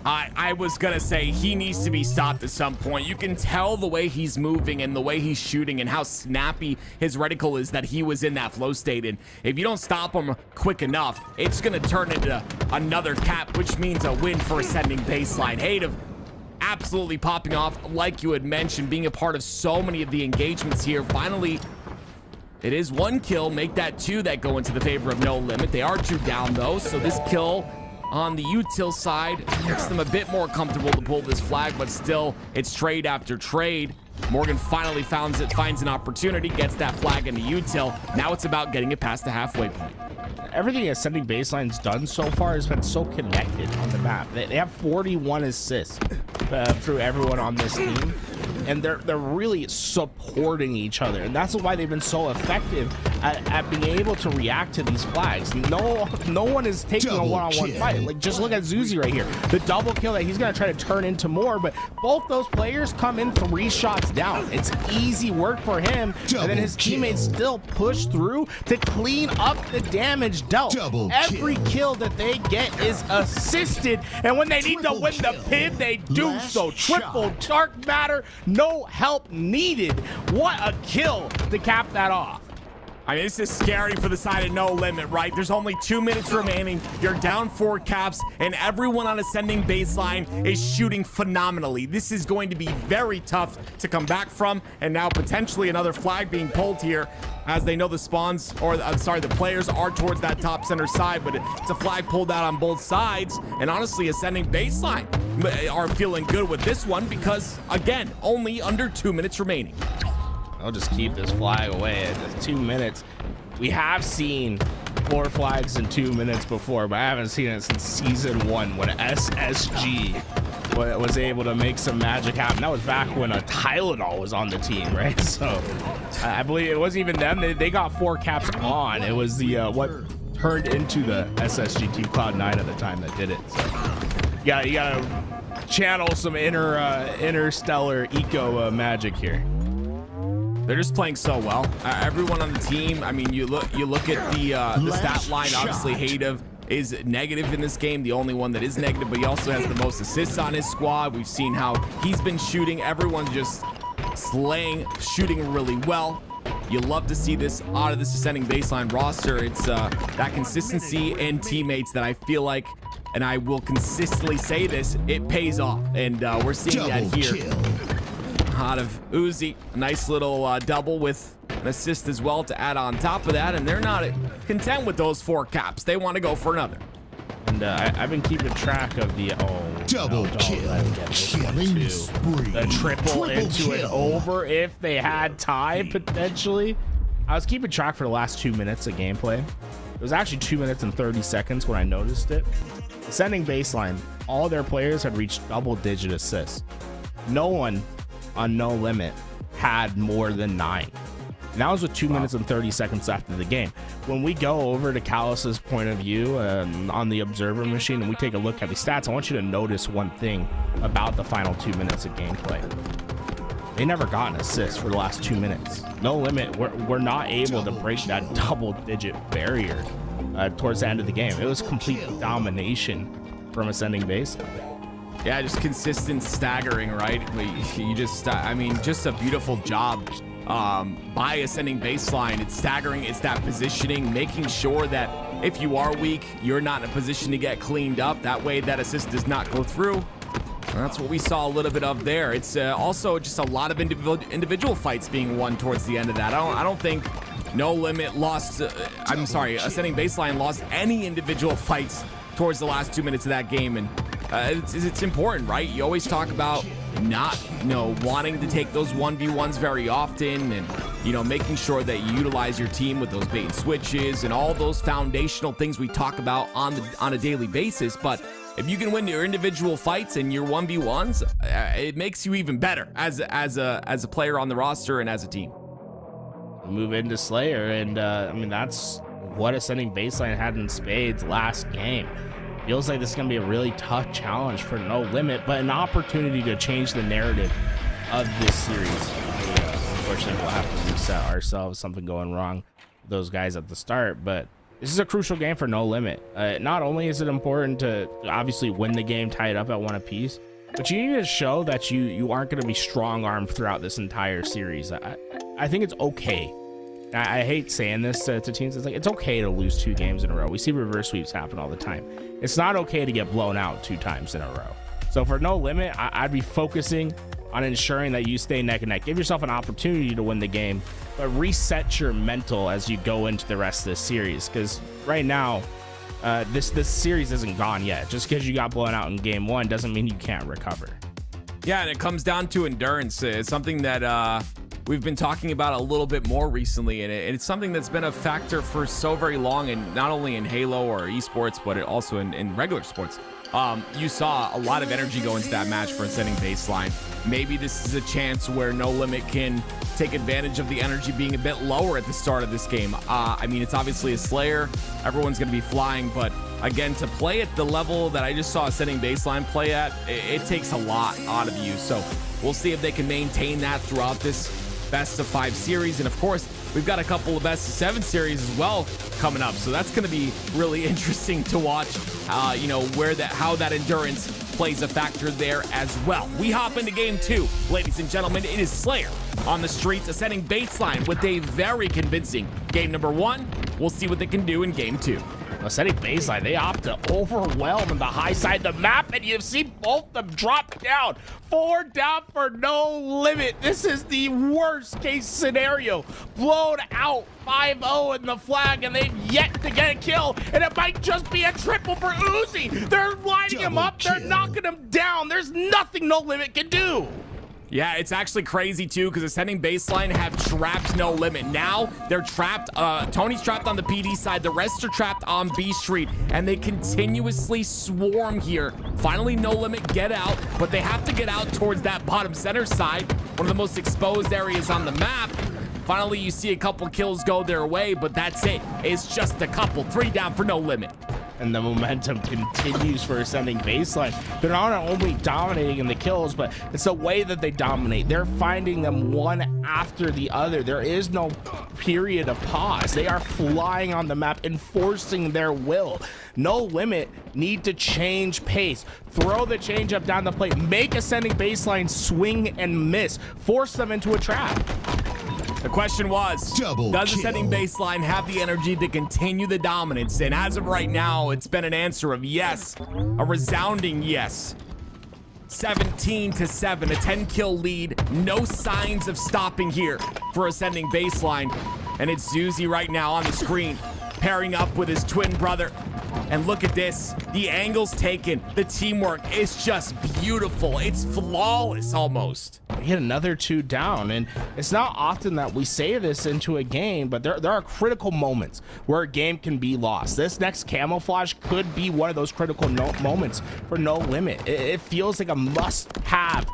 I was gonna say he needs to be stopped at some point. You can tell the way he's moving and the way he's shooting and how snappy his reticle is that he was in that flow state. And if you don't stop him quick enough, it's gonna turn into another cap, which means a win for ascending baseline. Hative absolutely popping off, like you had mentioned, being a part of so many of the engagements here. Finally, it is 1 kill, make that 2 that go into the favor of No Limit. They are 2 down though, so this kill on the util side makes them a bit more comfortable to pull this flag, but still it's trade after trade. Morgan finally finds an opportunity, gets that flag into util. Now it's about getting it past the halfway point. Everything ascending baseline's done so far has been so connected on the map. They have 41 assists through everyone on this team, and they're really supporting each other, and that's why they've been so effective at being able to react to these flags. No one is taking a one-on-one fight. Like, just look at Zuzi right here, the double kill that he's gonna try to turn into more, but both those players come in 3 shots down. It's easy work for him, and then his teammates still push through to clean up the damage dealt. Every kill that they get is assisted, and when they need to win the pin, they do so. Triple Dark Matter, no help needed. What a kill to cap that off. I mean, this is scary for the side of No Limit, right? There's only 2 minutes remaining. You're down 4 caps, and everyone on ascending baseline is shooting phenomenally. This is going to be very tough to come back from, and now potentially another flag being pulled here as they know the spawns, or the players are towards that top center side, but it's a flag pulled out on both sides, and honestly, ascending baseline are feeling good with this one because, again, only under 2 minutes remaining. I'll just keep this flag away at 2 minutes. We have seen 4 flags in 2 minutes before, but I haven't seen it since season 1 when SSG was able to make some magic happen. That was back when a Tylenol was on the team, right? So I believe it wasn't even them. They got 4 caps on. It was the what turned into the SSG team Cloud9 at the time that did it. So you gotta channel some interstellar eco magic here. They're just playing so well. Everyone on the team, I mean, you look at the stat line. Obviously, Hative is negative in this game, the only one that is negative, but he also has the most assists on his squad. We've seen how he's been shooting. Everyone's just slaying, shooting really well. You love to see this out of this ascending baseline roster. It's that consistency and teammates that I feel like, and I will consistently say this, it pays off. And we're seeing that here out of Uzi. A nice little double with an assist as well to add on top of that, and they're not content with those 4 caps. They want to go for another. And I've been keeping track of the Double kill. Killing spree. the triple into an over if they had tie potentially. I was keeping track for the last 2 minutes of gameplay. It was actually 2 minutes and 30 seconds when I noticed it. Ascending baseline, all their players had reached double-digit assists. No one on No Limit had more than 9. And that was with 2 minutes and 30 seconds left of the game. When we go over to Callus's point of view on the observer machine and we take a look at the stats, I want you to notice one thing about the final 2 minutes of gameplay. They never got an assist for the last 2 minutes. No Limit, we're not able to break that double-digit barrier towards the end of the game. It was complete domination from Ascending Baseline. Yeah, just consistent staggering, right? You just, I mean, just a beautiful job by Ascending Baseline. It's staggering. It's that positioning, making sure that if you are weak, you're not in a position to get cleaned up. That way that assist does not go through. And that's what we saw a little bit of there. It's also just a lot of individual fights being won towards the end of that. I don't think No Limit lost, I'm sorry, Ascending Baseline lost any individual fights towards the last 2 minutes of that game. And it's important, right? You always talk about not, wanting to take those 1v1s very often and, making sure that you utilize your team with those bait and switches and all those foundational things we talk about on a daily basis. But if you can win your individual fights and your 1v1s, it makes you even better as a player on the roster and as a team. Move into Slayer, and that's what Ascending Baseline had in spades last game. Feels like this is going to be a really tough challenge for No Limit, but an opportunity to change the narrative of this series. Unfortunately, we'll have to reset ourselves, something going wrong with those guys at the start, but this is a crucial game for No Limit. Not only is it important to obviously win the game tied up at 1 apiece, but you need to show that you aren't going to be strong-armed throughout this entire series. I think it's okay. I hate saying this to teams. It's like, it's okay to lose 2 games in a row. We see reverse sweeps happen all the time. It's not okay to get blown out 2 times in a row. So for No Limit, I'd be focusing on ensuring that you stay neck and neck. Give yourself an opportunity to win the game, but reset your mental as you go into the rest of this series. Because right now, this series isn't gone yet. Just because you got blown out in game 1 doesn't mean you can't recover. Yeah, and it comes down to endurance. It's something that we've been talking about a little bit more recently, and it's something that's been a factor for so very long, and not only in Halo or esports, but also in regular sports. You saw a lot of energy go into that match for Ascending Baseline. Maybe this is a chance where No Limit can take advantage of the energy being a bit lower at the start of this game. It's obviously a Slayer. Everyone's going to be flying, but again, to play at the level that I just saw Ascending Baseline play at, it takes a lot out of you. So we'll see if they can maintain that throughout this best of 5 series. And of course, we've got a couple of best of 7 series as well coming up. So that's going to be really interesting to watch, how that endurance plays a factor there as well. We hop into game 2. Ladies and gentlemen, it is Slayer on the streets, Ascending Baseline with a very convincing game number 1. We'll see what they can do in game 2. Ascending Baseline, they opt to overwhelm on the high side of the map, and you see both of them drop down. 4 down for No Limit. This is the worst case scenario. Blown out 5-0 in the flag, and they've yet to get a kill, and it might just be a triple for Uzi. They're lining him up. They're knocking him down. There's nothing No Limit can do. Yeah, it's actually crazy too, because Ascending Baseline have trapped No Limit. Now they're trapped. Tony's trapped on the PD side. The rest are trapped on B Street, and they continuously swarm here. Finally, No Limit get out, but they have to get out towards that bottom center side, one of the most exposed areas on the map. Finally, you see a couple kills go their way, but that's it. It's just a couple. 3 down for No Limit. And the momentum continues for Ascending Baseline. They're not only dominating in the kills, but it's the way that they dominate. They're finding them one after the other. There is no period of pause. They are flying on the map, enforcing their will. No Limit need to change pace. Throw the change up down the plate. Make Ascending Baseline swing and miss. Force them into a trap. The question was, does Ascending Baseline have the energy to continue the dominance? And as of right now, it's been an answer of yes, a resounding yes. 17-7, a 10-kill lead. No signs of stopping here for Ascending Baseline. And it's Zuzi right now on the screen, pairing up with his twin brother. And look at this, the angles taken, the teamwork is just beautiful. It's flawless almost. We hit another 2 down, and it's not often that we say this into a game, but there are critical moments where a game can be lost. This next camouflage could be one of those critical moments for No Limit. It feels like a must-have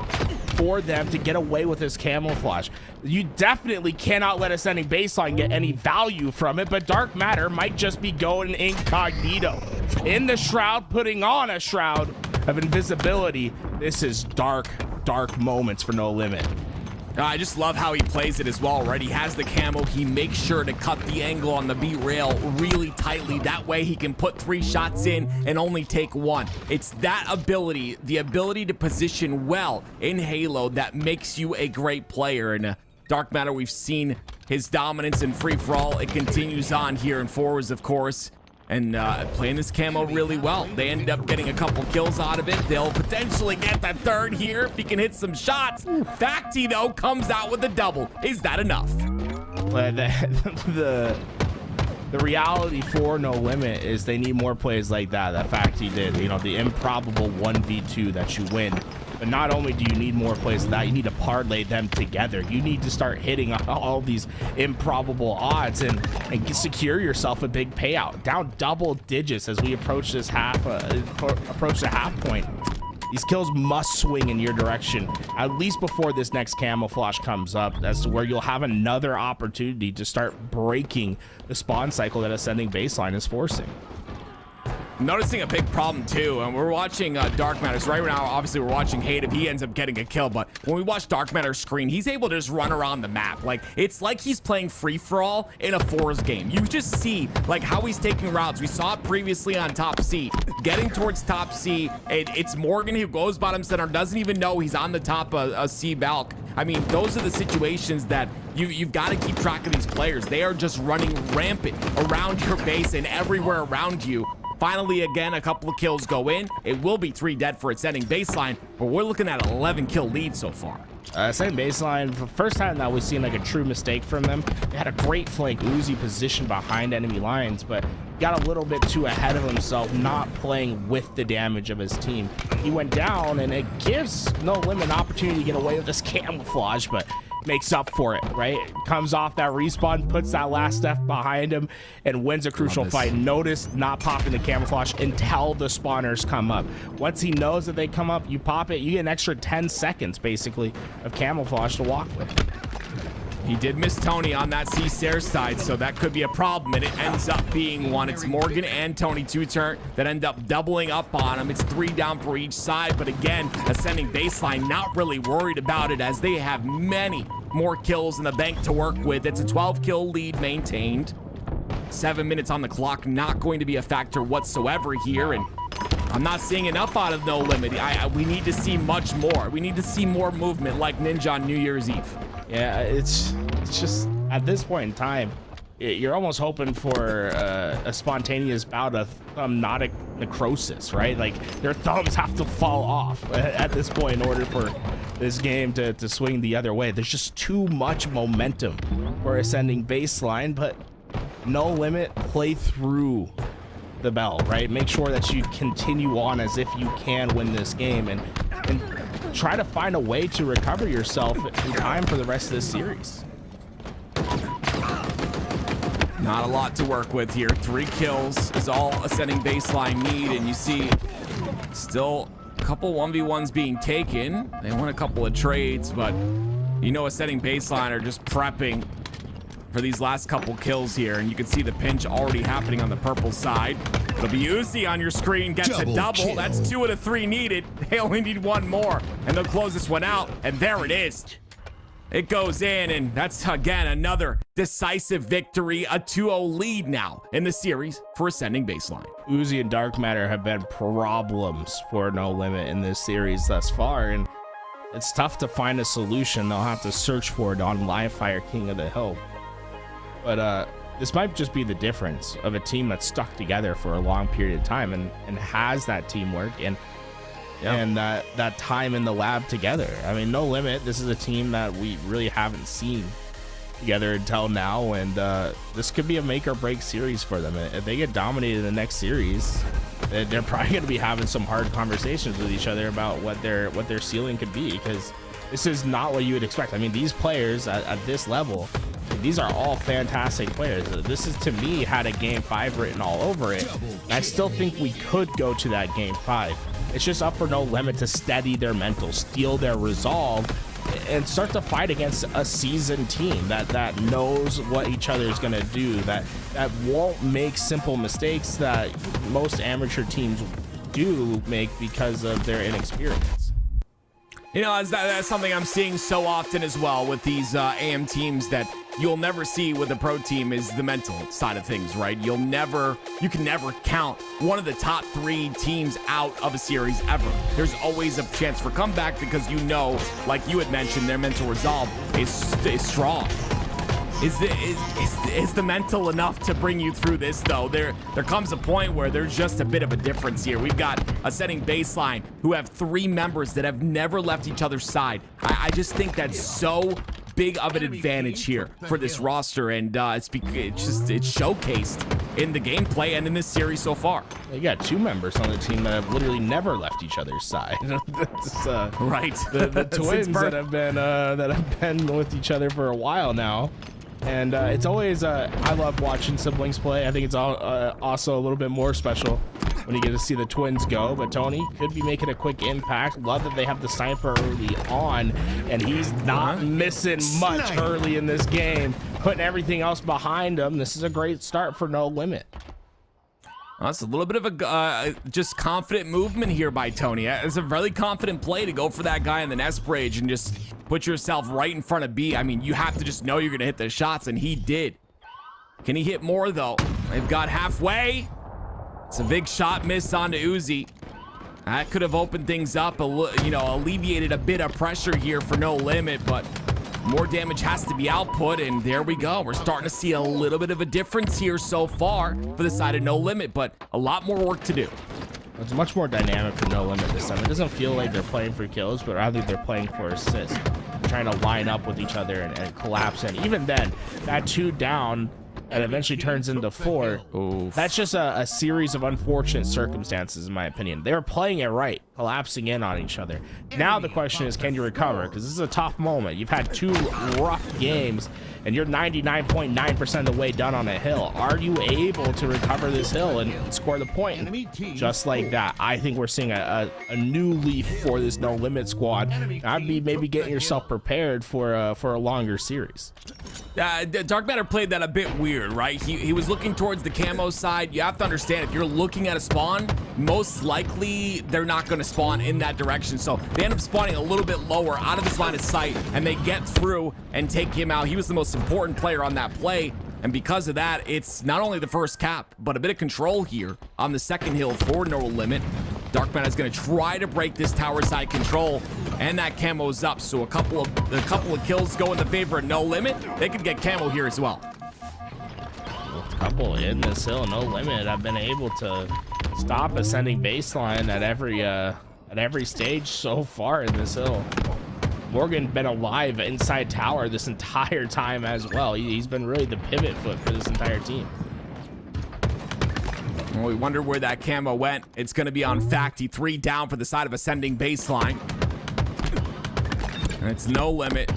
for them to get away with this camouflage. You definitely cannot let Ascending Baseline get any value from it, but Dark Matter might just be going incognito. In the Shroud, putting on a Shroud of Invisibility. This is dark moments for No Limit. I just love how he plays it as well, right? He has the camo. He makes sure to cut the angle on the B rail really tightly. That way he can put 3 shots in and only take 1. It's that ability, the ability to position well in Halo, that makes you a great player. And Dark Matter, we've seen his dominance in free-for-all. It continues on here in Forwards, of course. And playing this camo really well. They end up getting a couple kills out of it. They'll potentially get the 3rd here if he can hit some shots. Facty, though, comes out with a double. Is that enough? But the reality for No Limit is they need more plays like that Facty did. You know, the improbable 1v2 that you win. But not only do you need more plays than that, you need to parlay them together. You need to start hitting all these improbable odds and secure yourself a big payout. Down double digits as we approach this approach the half point. These kills must swing in your direction, at least before this next camouflage comes up. That's where you'll have another opportunity to start breaking the spawn cycle that Ascending Baseline is forcing. Noticing a big problem too, and we're watching Dark Matter's right now. Obviously, we're watching Hate if he ends up getting a kill, but when we watch Dark Matter's screen, he's able to just run around the map. Like, it's like he's playing free-for-all in a Force game. You just see like how he's taking routes. We saw it previously on top C, getting towards top C. It's Morgan who goes bottom center, doesn't even know he's on the top of C Balk. I mean, those are the situations that you've got to keep track of these players. They are just running rampant around your base and everywhere around you. Finally, again, a couple of kills go in. It will be 3 dead for Ascending Baseline, but we're looking at an 11 kill lead so far. Ascending Baseline, for the first time that we've seen like a true mistake from them. They had a great flank Uzi position behind enemy lines, but got a little bit too ahead of himself, not playing with the damage of his team. He went down, and it gives No Limit an opportunity to get away with this camouflage, but makes up for it, right? Comes off that respawn, puts that last step behind him, and wins a crucial fight. Notice not popping the camouflage until the spawners come up. Once he knows that they come up, you pop it, you get an extra 10 seconds, basically, of camouflage to walk with. He did miss Tony on that C-Stairs side, so that could be a problem, and it ends up being 1. It's Morgan and Tony 2-turn that end up doubling up on him. It's 3 down for each side, but again, Ascending Baseline not really worried about it as they have many more kills in the bank to work with. It's a 12-kill lead maintained. 7 minutes on the clock, not going to be a factor whatsoever here, and I'm not seeing enough out of No Limit. We need to see much more. We need to see more movement like Ninja on New Year's Eve. Yeah, it's just at this point in time, you're almost hoping for a spontaneous bout of thumbnotic necrosis, right? Like their thumbs have to fall off at this point in order for this game to swing the other way. There's just too much momentum for Ascending Baseline, but No Limit, play through the bell, right? Make sure that you continue on as if you can win this game, and try to find a way to recover yourself in time for the rest of this series. Not a lot to work with here. 3 kills is all Ascending Baseline need, and you see still a couple 1v1s being taken. They won a couple of trades, but you know Ascending Baseline are just prepping for these last couple kills here, and you can see the pinch already happening on the purple side. It'll be Uzi on your screen, gets a double. Kill. That's 2 out of 3 needed. They only need 1 more, and they'll close this one out, and there it is. It goes in, and that's, again, another decisive victory, a 2-0 lead now in the series for Ascending Baseline. Uzi and Dark Matter have been problems for No Limit in this series thus far, and it's tough to find a solution. They'll have to search for it on Livefire King of the Hill. But this might just be the difference of a team that's stuck together for a long period of time and has that teamwork and that time in the lab together. I mean, No Limit, this is a team that we really haven't seen together until now, and this could be a make or break series for them. If they get dominated in the next series, they're probably going to be having some hard conversations with each other about what their ceiling could be, because this is not what you would expect. I mean, these players at this level, these are all fantastic players. This is, to me, had a game 5 written all over it. And I still think we could go to that game 5 It's just up for No Limit to steady their mental, steal their resolve, and start to fight against a seasoned team that knows what each other is going to do, that won't make simple mistakes that most amateur teams do make because of their inexperience. You know, that's something I'm seeing so often as well with these AM teams that you'll never see with a pro team is the mental side of things, right? You can never count one of the top 3 teams out of a series ever. There's always a chance for comeback because you know, like you had mentioned, their mental resolve is strong. Is the mental enough to bring you through this, though? There comes a point where there's just a bit of a difference here. We've got a setting baseline who have 3 members that have never left each other's side. I just think that's so big of an advantage here for this roster, and it's showcased in the gameplay and in this series so far. You got 2 members on the team that have literally never left each other's side. That's, right. The twins that have been with each other for a while now. And it's always, I love watching siblings play. I think it's also a little bit more special when you get to see the twins go. But Tony could be making a quick impact. Love that they have the sniper early on, and he's not missing much early in this game, putting everything else behind him. This is a great start for No Limit. That's a little bit of a just confident movement here by Tony. It's a really confident play to go for that guy in the nest bridge and just put yourself right in front of B. I mean, you have to just know you're going to hit the shots, and he did. Can he hit more, though? They've got halfway. It's a big shot miss onto Uzi. That could have opened things up, alleviated a bit of pressure here for No Limit, but more damage has to be output, and there we go. We're starting to see a little bit of a difference here so far for the side of No Limit, but a lot more work to do. It's much more dynamic for No Limit this time. It doesn't feel like they're playing for kills, but rather they're playing for assists, trying to line up with each other and collapse. And even then, that 2 down and eventually turns into 4. Oof. That's just a series of unfortunate circumstances, in my opinion. They were playing it right, collapsing in on each other. Now the question is, can you recover? Because this is a tough moment. You've had 2 rough games, and you're 99.9% of the way done on a hill. Are you able to recover this hill and score the point? Just like that, I think we're seeing a new leaf for this No Limit squad. I'd be maybe getting yourself prepared for a longer series. Dark Matter played that a bit weird, right? He was looking towards the camo side. You have to understand, if you're looking at a spawn, most likely they're not going to spawn in that direction. So they end up spawning a little bit lower out of his line of sight, and they get through and take him out. He was the most important player on that play. And because of that, it's not only the first cap, but a bit of control here on the second hill for No Limit. Dark Matter is going to try to break this tower side control, and that camo's up. So a couple of kills go in the favor of No Limit. They could get camo here as well. A couple in this hill, No Limit. I've been able to stop ascending baseline at every stage so far in this hill. Morgan been alive inside tower this entire time as well. He's been really the pivot foot for this entire team. Well, we wonder where that camo went. It's going to be on Facty. 3 down for the side of ascending baseline. And it's No Limit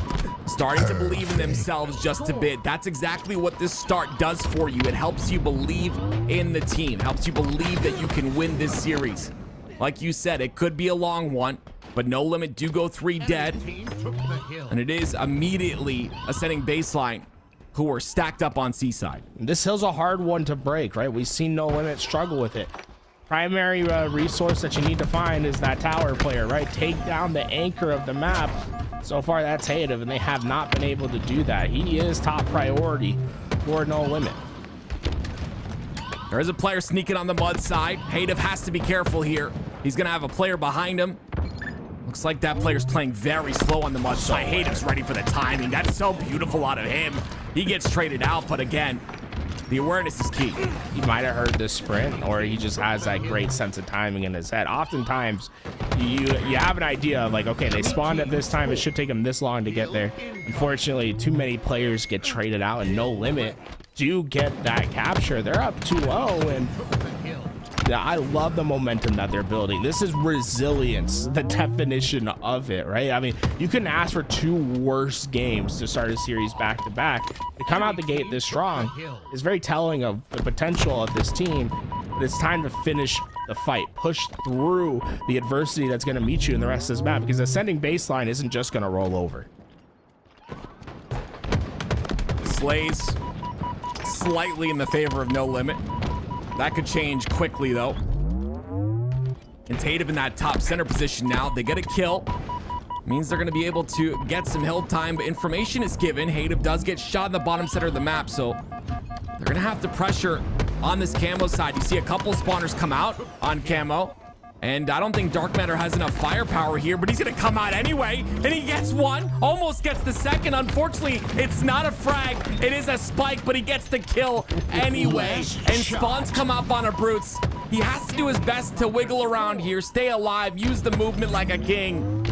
starting to believe in themselves just a bit. That's exactly what this start does for you. It helps you believe in the team. Helps you believe that you can win this series. Like you said, it could be a long one, but No Limit do go 3 dead. And it is immediately ascending baseline who are stacked up on Seaside. This hill's a hard one to break, right? We've seen No Limit struggle with it. Primary resource that you need to find is that tower player, right? Take down the anchor of the map. So far, that's Hadev, and they have not been able to do that. He is top priority for No Limit. There is a player sneaking on the mud side. Hadev has to be careful here. He's going to have a player behind him. Looks like that player's playing very slow on the mud side. Hadev's ready for the timing. That's so beautiful out of him. He gets traded out, but again, the awareness is key. He might have heard the sprint, or he just has that great sense of timing in his head. Oftentimes, you have an idea of like, okay, they spawned at this time. It should take them this long to get there. Unfortunately, too many players get traded out, and No Limit do get that capture. They're up 2-0, and I love the momentum that they're building. This is resilience, the definition of it, right? I mean, you couldn't ask for 2 worse games to start a series back to back. To come out the gate this strong is very telling of the potential of this team. but it's time to finish the fight, push through the adversity that's going to meet you in the rest of this map, because ascending baseline isn't just going to roll over. Slays slightly in the favor of No Limit. That could change quickly though. And Tative in that top center position now. They get a kill. Means they're going to be able to get some hill time, but information is given. Hative does get shot in the bottom center of the map, so they're going to have to pressure on this camo side. You see a couple spawners come out on camo, and I don't think Dark Matter has enough firepower here, but he's going to come out anyway, and he gets one, almost gets the second. Unfortunately, it's not a frag. It is a spike, but he gets the kill anyway, and spawns come up on a Brutes. He has to do his best to wiggle around here, stay alive, use the movement like a king.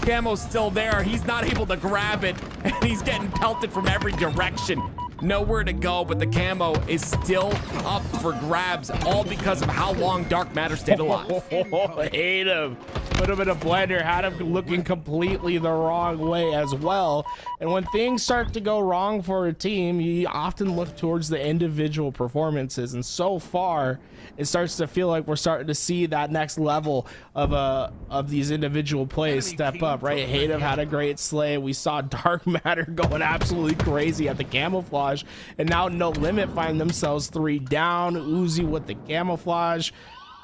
Camo's still there. He's not able to grab it, and he's getting pelted from every direction. Nowhere to go, but the camo is still up for grabs, all because of how long Dark Matter stayed alive. Hate him. Put him in a blender, had him looking completely the wrong way as well. And when things start to go wrong for a team, you often look towards the individual performances. And so far, it starts to feel like we're starting to see that next level of these individual plays step up, right? Hative had a great slay. We saw Dark Matter going absolutely crazy at the camouflage, and now No Limit find themselves 3 down. Uzi with the camouflage.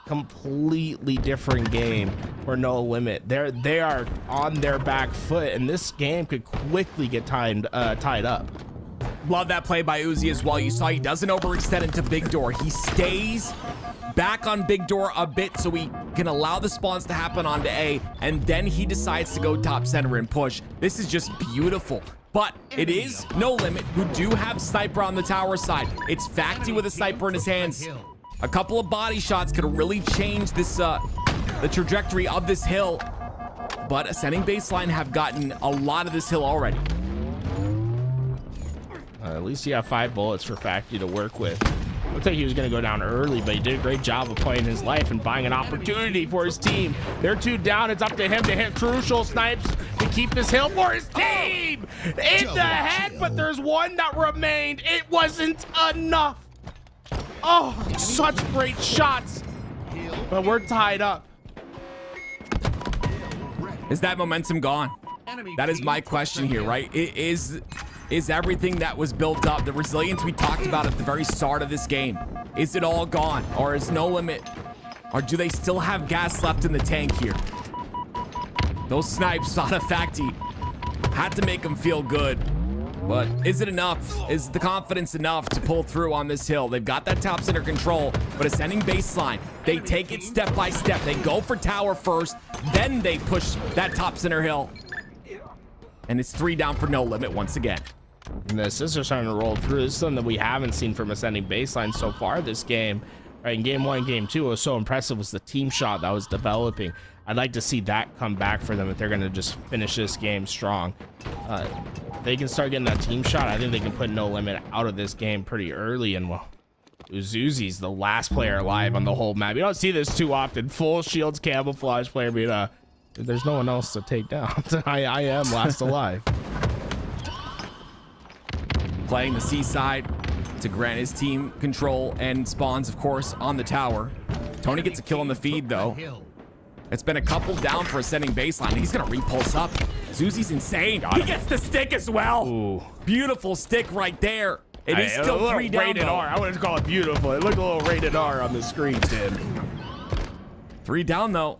Completely different game for No Limit. They are on their back foot, and this game could quickly get tied up. Love that play by Uzi as well. You saw he doesn't overextend into Big Door. He stays back on Big Door a bit so he can allow the spawns to happen onto A, and then he decides to go top center and push. This is just beautiful. But it is No Limit who do have sniper on the tower side. It's Facty with a sniper in his hands. A couple of body shots could really change this the trajectory of this hill. But Ascending Baseline have gotten a lot of this hill already. At least you have 5 bullets for Facty to work with. Looks like he was going to go down early, but he did a great job of playing his life and buying an opportunity for his team. They're 2 down. It's up to him to hit crucial snipes to keep this hill for his team. In the head, but there's one that remained. It wasn't enough. Oh, such great shots. But we're tied up. Is that momentum gone? That is my question here, right? It is everything that was built up, the resilience we talked about at the very start of this game, is it all gone? Or is No Limit, or do they still have gas left in the tank here? Those snipes on a Facty had to make them feel good. But is it enough? Is the confidence enough to pull through on this hill? They've got that top center control, but Ascending Baseline, they take it step by step. They go for tower first, then they push that top center hill. And it's 3 down for No Limit once again. And the assists are starting to roll through. This is something that we haven't seen from Ascending Baseline so far this game. Right, in game 1, game 2, what was so impressive was the team shot that was developing. I'd like to see that come back for them if they're going to just finish this game strong. If they can start getting that team shot, I think they can put No Limit out of this game pretty early. And well, Uzi's the last player alive on the whole map. You don't see this too often. Full shields camouflage player, but there's no one else to take down. I am last alive. Playing the seaside to grant his team control and spawns, of course, on the tower. Tony gets a kill on the feed, though. It's been a couple down for Ascending Baseline. He's going to repulse up. Zuzi's insane. He gets the stick as well. Ooh. Beautiful stick right there. It is still 3 down, rated though. R. I wouldn't call it beautiful. It looked a little rated R on the screen, Tim. 3 down, though,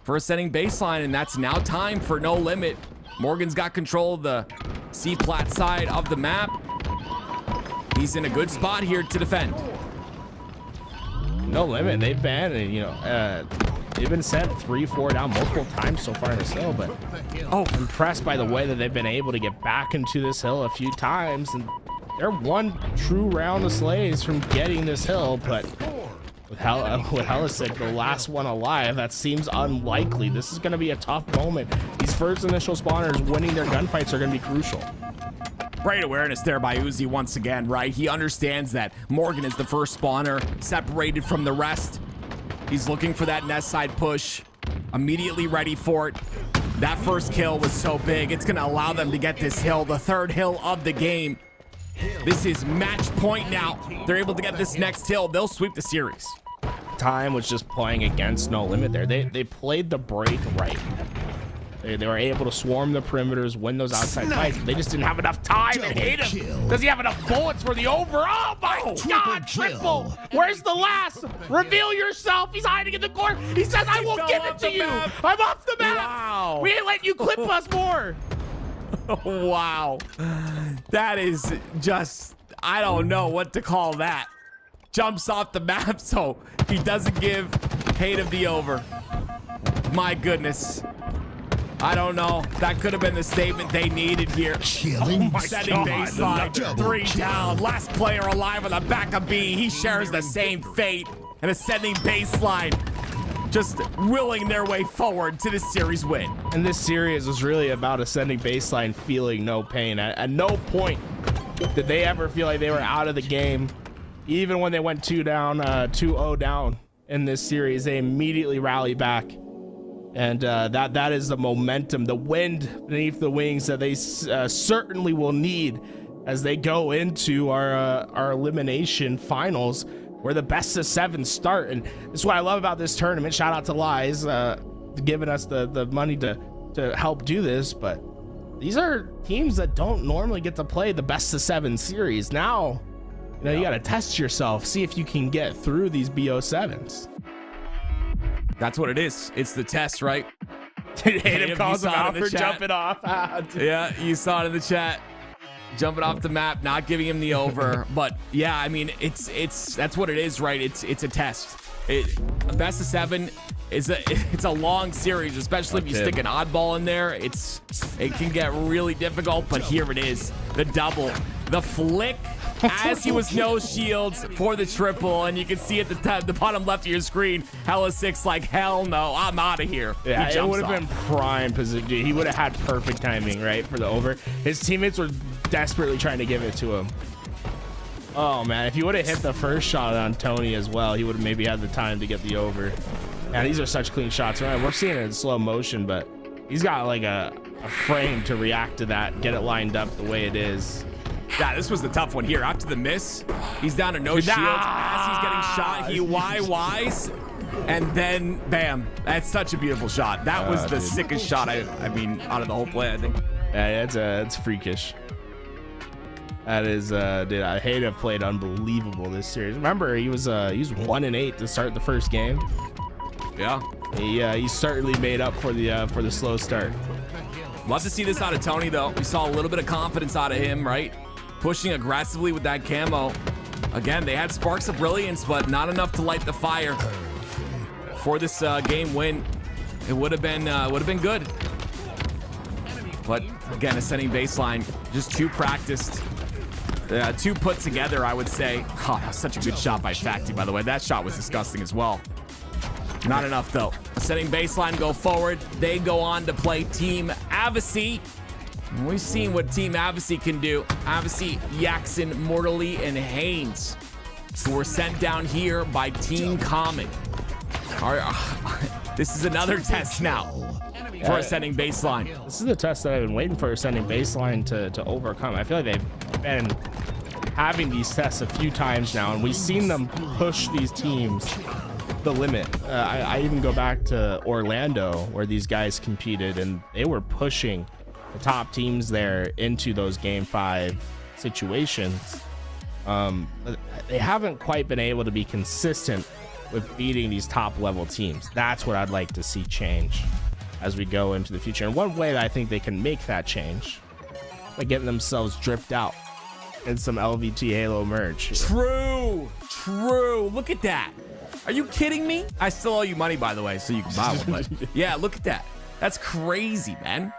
for Ascending Baseline, and that's now time for No Limit. Morgan's got control of the C-flat side of the map. He's in a good spot here to defend. No Limit, they've been, they've been sent 3-4 down multiple times so far in this hill, but impressed by the way that they've been able to get back into this hill a few times, and they're 1 true round of slays from getting this hill, but with Helisic, the last one alive, that seems unlikely. This is going to be a tough moment. These first initial spawners winning their gunfights are going to be crucial. Great awareness there by Uzi once again, right? He understands that Morgan is the first spawner, separated from the rest. He's looking for that nest side push, immediately ready for it. That first kill was so big, it's going to allow them to get this hill, the 3rd hill of the game. This is match point now. They're able to get this next kill. They'll sweep the series. Time was just playing against No Limit there. They played the break right. They were able to swarm the perimeters, win those outside fights. But they just didn't have enough time and hit him. Does he have enough bullets for the over? Oh my God, triple. Where's the last? Reveal yourself. He's hiding in the corner. He says, I won't give it to you. I'm off the map. Wow. We ain't letting you clip us more. Wow. That is just, I don't know what to call that. Jumps off the map, so he doesn't give hate of the over. My goodness. I don't know. That could have been the statement they needed here. Killing Setting baseline. 3 down. Last player alive on the back of B. He shares the same fate. And ascending baseline. Just willing their way forward to this series win. And this series was really about ascending baseline feeling no pain. At no point did they ever feel like they were out of the game. Even when they went 2-0 down in this series, they immediately rallied back. And that is the momentum, the wind beneath the wings that they certainly will need as they go into our elimination finals, where the best of 7 start. And that's what I love about this tournament. Shout out to Lies giving us the money to help do this. But these are teams that don't normally get to play the best of 7 series. Now, you got to test yourself, see if you can get through these BO7s. That's what it is. It's the test, right? Hate calls him out for jumping off. Yeah, you saw it in the chat. Jumping off the map, not giving him the over. But yeah, I mean, it's that's what it is, right? It's a test. A best of 7 is it's a long series, especially if you stick an oddball in there. It can get really difficult. But here it is, the double, the flick. As he was no shields for the triple, and you can see at the bottom left of your screen, Hella 6 like, hell no, I'm out of here. Yeah, it would have been prime position. He would have had perfect timing, right, for the over. His teammates were desperately trying to give it to him. Oh, man, if he would have hit the first shot on Tony as well, he would have maybe had the time to get the over. Man, these are such clean shots. Right? We're seeing it in slow motion, but he's got like a frame to react to that, get it lined up the way it is. Yeah, this was the tough one here. After the miss, he's down to no shields. As he's getting shot, he YYs, and then bam. That's such a beautiful shot. That was the sickest shot, I mean, out of the whole play, I think. Yeah, it's freakish. That is, dude, I hate to have played unbelievable this series. Remember, he was 1-8 to start the first game. Yeah. He certainly made up for the slow start. Love to see this out of Tony, though. We saw a little bit of confidence out of him, right? Pushing aggressively with that camo. Again, they had sparks of brilliance, but not enough to light the fire for this game win. It would have been good. But again, ascending baseline, just too practiced. Too put together, I would say. Oh, that was such a good shot by Facty, by the way. That shot was disgusting as well. Not enough, though. Setting baseline, go forward. They go on to play Team Avicii. We've seen what Team Avicii can do. Avicii, Yaxon, Mortally, and Haynes, who were sent down here by Team Common. This is another test now for ascending baseline. This is the test that I've been waiting for ascending baseline to overcome. I feel like they've been having these tests a few times now, and we've seen them push these teams the limit. I even go back to Orlando, where these guys competed, and they were pushing the top teams there into those game 5 situations. They haven't quite been able to be consistent with beating these top level teams. That's what I'd like to see change as we go into the future. And one way that I think they can make that change by getting themselves dripped out in some LVT Halo merch. True. Look at that. Are you kidding me? I still owe you money, by the way, so you can buy one. But yeah, look at that. That's crazy, man.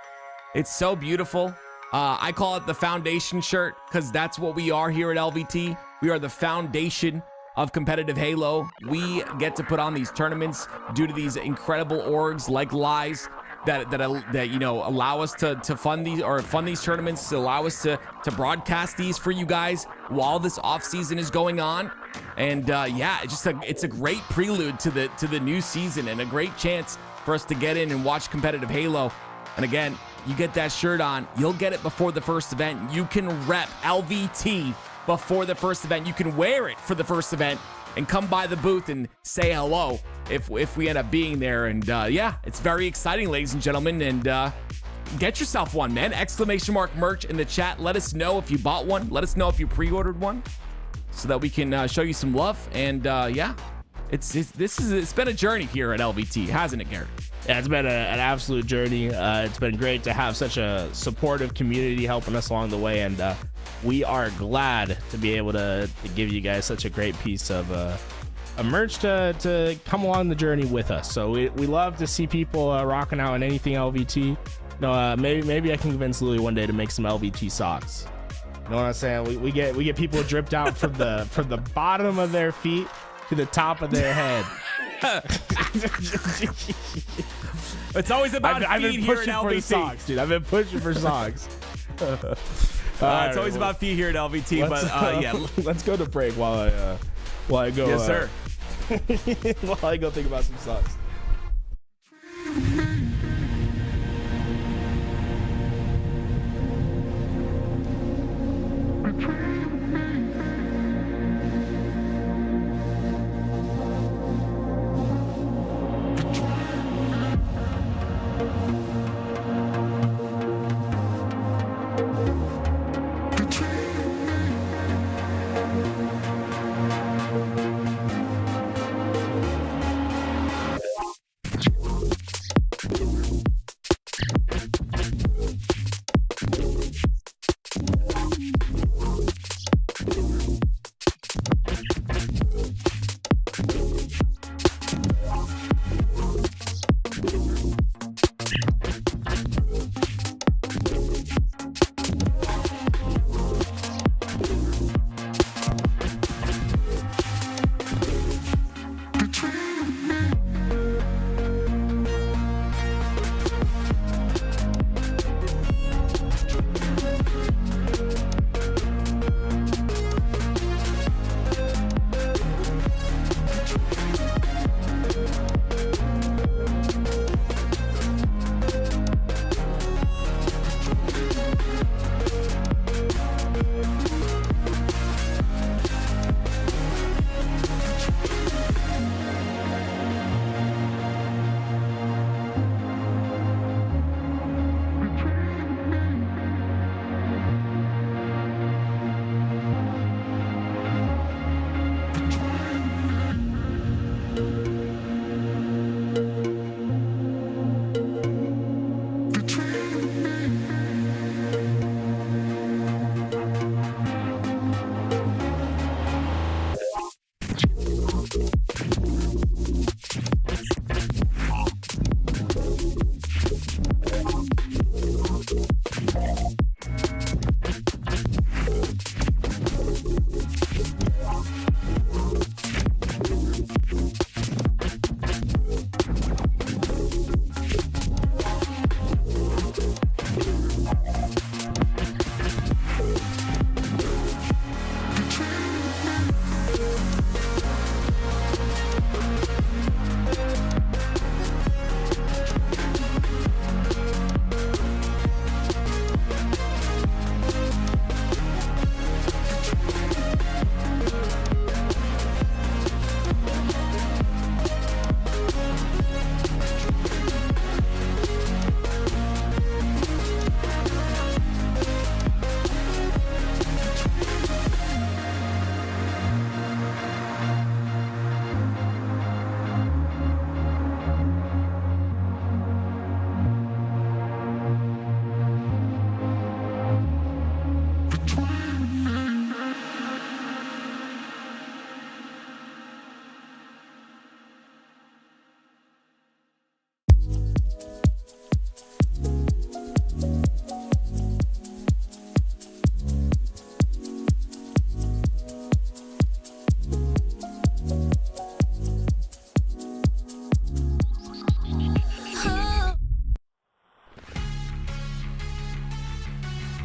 It's so beautiful. I call it the foundation shirt because that's what we are here at LVT. We are the foundation of competitive Halo. We get to put on these tournaments due to these incredible orgs like Lies that allow us to fund these tournaments, to allow us to broadcast these for you guys while this off season is going on. And it's a great prelude to the new season and a great chance for us to get in and watch competitive Halo. And again, you get that shirt on, you'll get it before the first event. You can rep LVT before the first event. You can wear it for the first event and come by the booth and say hello if we end up being there. And yeah, it's very exciting, ladies and gentlemen. And get yourself one, man. Exclamation mark merch in the chat. Let us know if you bought one. Let us know if you pre-ordered one so that we can show you some love. And yeah, it's been a journey here at LVT, hasn't it, Garrett? Yeah, it's been an absolute journey. It's been great to have such a supportive community helping us along the way, and we are glad to be able to give you guys such a great piece of a merch to come along the journey with us. So we love to see people rocking out in anything LVT. No, maybe I can convince Louis one day to make some LVT socks. You know what I'm saying? We get people dripped out from the bottom of their feet to the top of their head. It's always about I've feet been here at pushing for LVT. socks, dude. I've been pushing for socks. It's always about feet here at LVT, but yeah. Let's go to break while I go. Yes, sir. While I go think about some socks.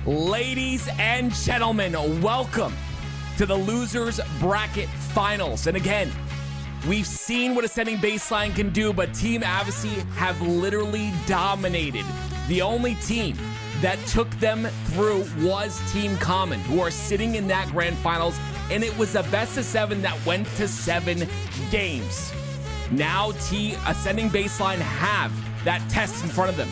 Ladies and gentlemen, welcome to the Losers Bracket Finals. And again, We've seen what ascending baseline can do, but Team Avicii have literally dominated. The only team that took them through was Team Common, who are sitting in that grand finals, and it was a best of 7 that went to 7 games. Now ascending baseline have that test in front of them.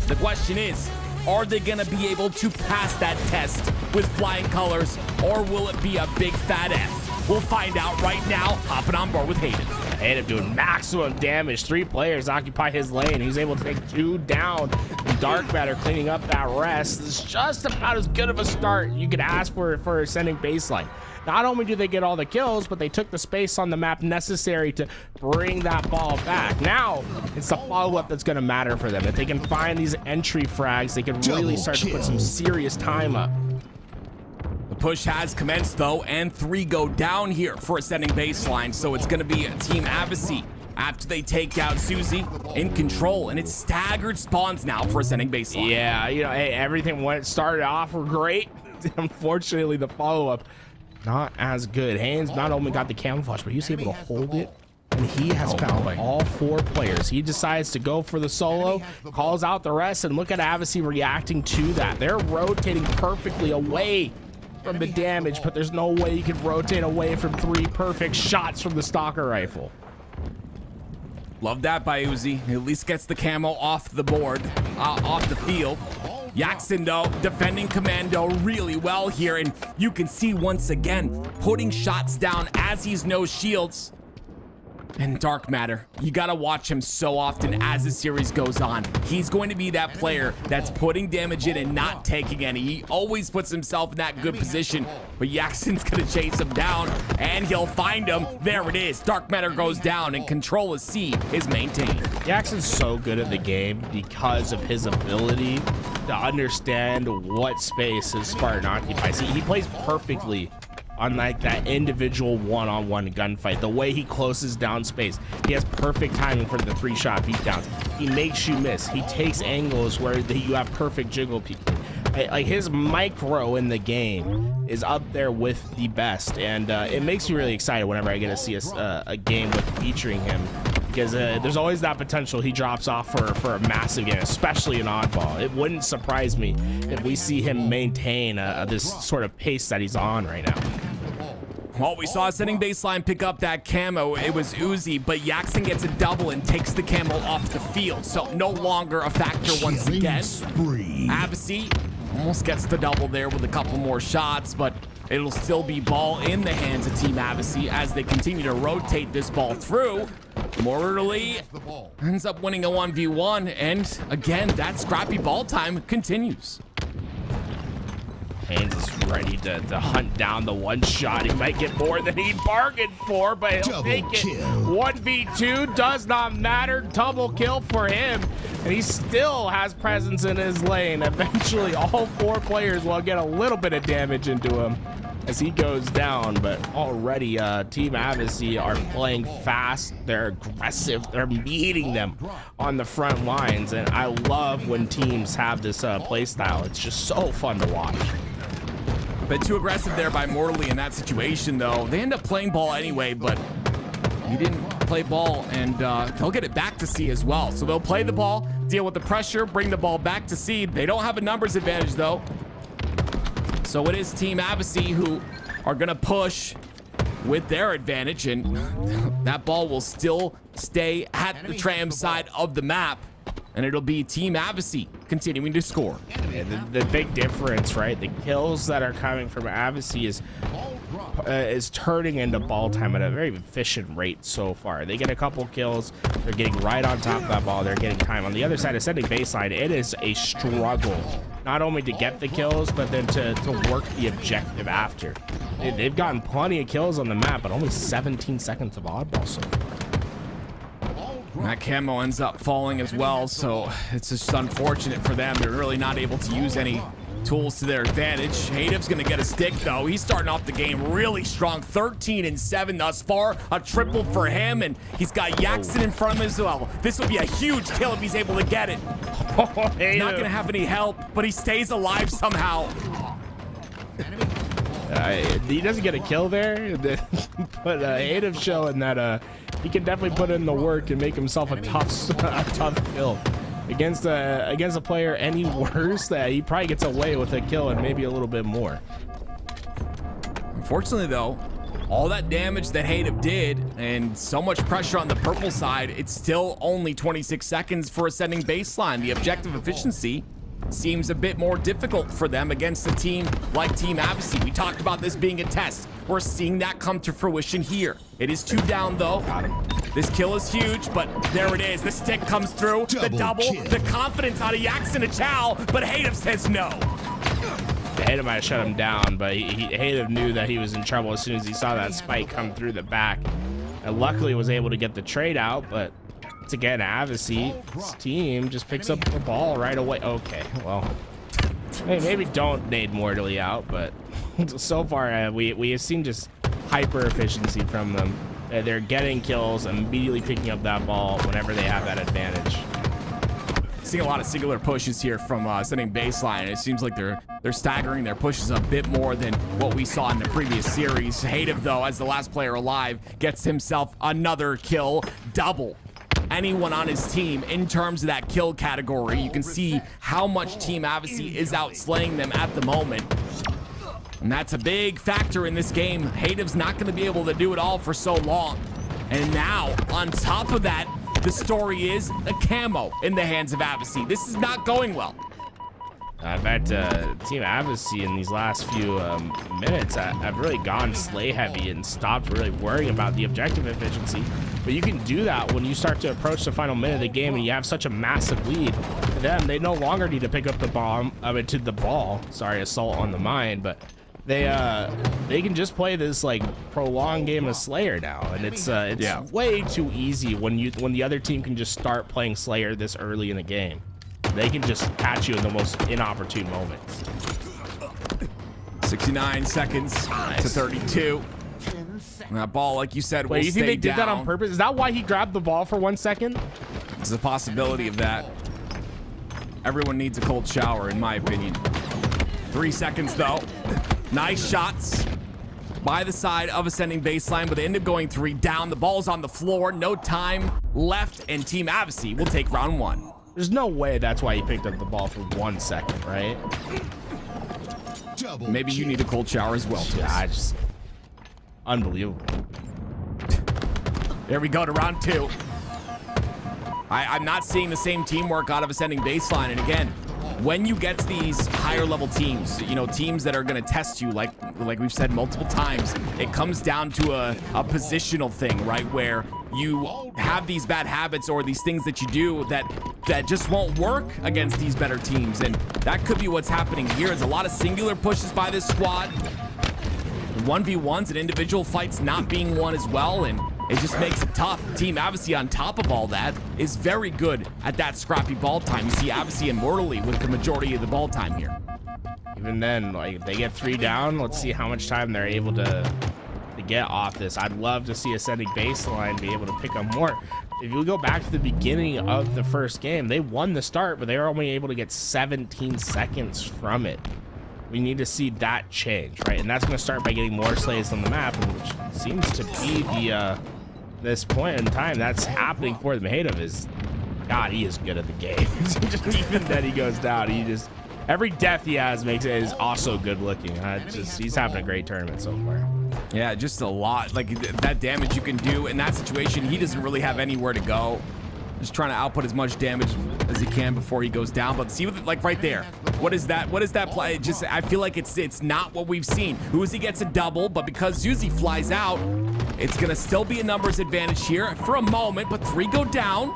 The question is, are they gonna be able to pass that test with flying colors, or will it be a big fat F? We'll find out right now, hopping on board with Hayden. Hayden doing maximum damage. 3 players occupy his lane. He's able to take 2 down. Dark Matter cleaning up that rest. It's just about as good of a start you could ask for ascending baseline. Not only do they get all the kills, but they took the space on the map necessary to bring that ball back. Now, it's the follow-up that's going to matter for them. If they can find these entry frags, they can really start to put some serious time up. The push has commenced, though, and 3 go down here for ascending baseline, so it's going to be Team Avicii after they take out Susie in control, and it's staggered spawns now for ascending baseline. Yeah, you know, hey, everything started off great. Unfortunately, the follow-up not as good. Haynes not only got the camouflage, but he was able to hold it, and he has found all 4 players. He decides to go for the solo, calls out the rest, and look at Avicii reacting to that. They're rotating perfectly away from the damage, but there's no way you can rotate away from 3 perfect shots from the stalker rifle. Love that by Uzi. At least gets the camo off the board, off the field. Yaxon, though, defending Commando really well here, and you can see once again putting shots down as he's no shields. And Dark Matter, you gotta watch him so often as the series goes on. He's going to be that player that's putting damage in and not taking any. He always puts himself in that good position, but Yaxon's gonna chase him down, and he'll find him. There it is. Dark Matter goes down, and Control of C is maintained. Yaxon's so good at the game because of his ability to understand what space his Spartan occupies. He plays perfectly on like that individual one-on-one gunfight. The way he closes down space, he has perfect timing for the 3-shot beatdowns. He makes you miss. He takes angles where you have perfect jiggle peeking. Like his micro in the game is up there with the best, and it makes me really excited whenever I get to see a game with featuring him, because there's always that potential he drops off for a massive game, especially in oddball. It wouldn't surprise me if we see him maintain this sort of pace that he's on right now. Well, we saw ascending baseline pick up that camo. It was Uzi, but Yaxon gets a double and takes the camo off the field, so no longer a factor once again. Avicii almost gets the double there with a couple more shots, but it'll still be ball in the hands of Team Avicii as they continue to rotate this ball through. Morley ends up winning a 1v1, and again, that scrappy ball time continues. Haynes is ready to hunt down the 1-shot. He might get more than he bargained for, but he'll take it. 1v2 does not matter. Double kill for him, and he still has presence in his lane. Eventually, all 4 players will get a little bit of damage into him as he goes down, but already Team Avicii are playing fast. They're aggressive. They're meeting them on the front lines, and I love when teams have this play style. It's just so fun to watch. A bit too aggressive there by Morley in that situation, though. They end up playing ball anyway, but he didn't play ball, and they'll get it back to C as well. So they'll play the ball, deal with the pressure, bring the ball back to C. They don't have a numbers advantage, though. So it is Team Avicii who are going to push with their advantage, and that ball will still stay at the tram side of the map, and it'll be Team Avicii continuing to score. Yeah, the big difference, right? The kills that are coming from Avicii is turning into ball time at a very efficient rate so far. They get a couple kills, they're getting right on top of that ball, they're getting time. On the other side, ascending baseline, it is a struggle, not only to get the kills, but then to work the objective after. They've gotten plenty of kills on the map, but only 17 seconds of oddball so far. That camo ends up falling as well, so it's just unfortunate for them. They're really not able to use any tools to their advantage. Hativ's gonna get a stick, though. He's starting off the game really strong. 13 and 7 thus far. A triple for him, and he's got Yaxon in front of him as well. This will be a huge kill if he's able to get it. He's not gonna have any help, but he stays alive somehow. He doesn't get a kill there, but Hadev showing that he can definitely put in the work and make himself a tough kill. Against a player any worse, that he probably gets away with a kill and maybe a little bit more. Unfortunately, though, all that damage that Hadev did and so much pressure on the purple side, it's still only 26 seconds for ascending baseline. The objective efficiency seems a bit more difficult for them against a team like Team Abyssy. We talked about this being a test. We're seeing that come to fruition here. It is 2 down, though. This kill is huge, but there it is. The stick comes through, the double, the confidence out of Yax and a Chow, but Hadev says no. Hadev might have shut him down, but Hadev knew that he was in trouble as soon as he saw that spike come through the back. And luckily was able to get the trade out, but once again, Avicii team just picks up the ball right away. Okay, well, hey, maybe don't nade Mortally out, but so far we have seen just hyper efficiency from them. They're getting kills, immediately picking up that ball whenever they have that advantage. Seeing a lot of singular pushes here from setting baseline. It seems like they're staggering their pushes a bit more than what we saw in the previous series. Hadev, though, as the last player alive, gets himself another kill, double anyone on his team in terms of that kill category. You can see how much Team Abyssey is outslaying them at the moment. And that's a big factor in this game. Hadev's not going to be able to do it all for so long. And now, on top of that, the story is a camo in the hands of Abyssey. This is not going well. In fact, Team Abyssey in these last few minutes, I've really gone slay heavy and stopped really worrying about the objective efficiency. But you can do that when you start to approach the final minute of the game and you have such a massive lead. For them, they no longer need to pick up the ball. Sorry, assault on the mine, but they can just play this like prolonged game of Slayer now, and it's way too easy when the other team can just start playing Slayer this early in the game. They can just catch you in the most inopportune moments. 69 seconds to 32. And that ball, like you said, will you think stay they did that down. on purpose? Is that why he grabbed the ball for 1 second? There's a possibility of that. Everyone needs a cold shower, in my opinion. 3 seconds, though. Nice shots by the side of ascending baseline, but they end up going 3 down. The ball's on the floor. No time left, and Team Abyssey will take round 1. There's no way that's why he picked up the ball for 1 second, right? Maybe you need a cold shower as well, Twist. Unbelievable. There we go to round 2. I'm not seeing the same teamwork out of ascending baseline. And again, when you get to these higher level teams, you know, teams that are going to test you, like we've said multiple times, it comes down to a positional thing, right? Where you have these bad habits or these things that you do that just won't work against these better teams. And that could be what's happening here. There's a lot of singular pushes by this squad. 1v1s and individual fights not being won as well, and it just makes it tough. Team Abyssey, on top of all that, is very good at that scrappy ball time. You see Abyssey and Mortally with the majority of the ball time here. Even then, like, they get 3 down. Let's see how much time they're able to get off this. I'd love to see ascending baseline be able to pick up more. If you go back to the beginning of the first game, they won the start, but they were only able to get 17 seconds from it. We need to see that change, right? And that's going to start by getting more slays on the map, which seems to be the this point in time that's happening for them. Hadev is, God, he is good at the game. Even then he goes down. He just, every death he has makes it is also good looking. He's having a great tournament so far. Yeah, just a lot. Like that damage you can do in that situation, he doesn't really have anywhere to go. Just trying to output as much damage as he can before he goes down. But see, like right there, what is that? What is that play? Just, I feel like it's not what we've seen. Uzi gets a double, but because Uzi flies out, it's gonna still be a numbers advantage here for a moment. But 3 go down,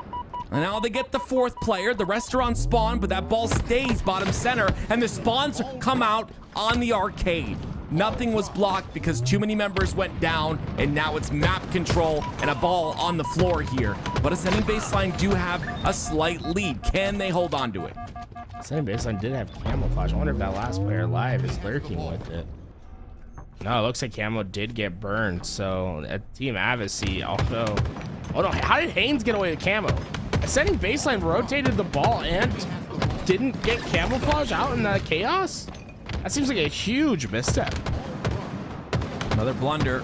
and now they get the 4th player. The rest are on spawn, but that ball stays bottom center, and the spawns come out on the arcade. Nothing was blocked because too many members went down, and now it's map control and a ball on the floor here. But ascending baseline do have a slight lead. Can they hold on to it? Ascending baseline did have camouflage. I wonder if that last player alive is lurking with it. No, it looks like camo did get burned. So at Team Abyssey, although, oh no, how did Haynes get away with camo? Ascending baseline rotated the ball and didn't get camouflage out in the chaos? That seems like a huge misstep. Another blunder.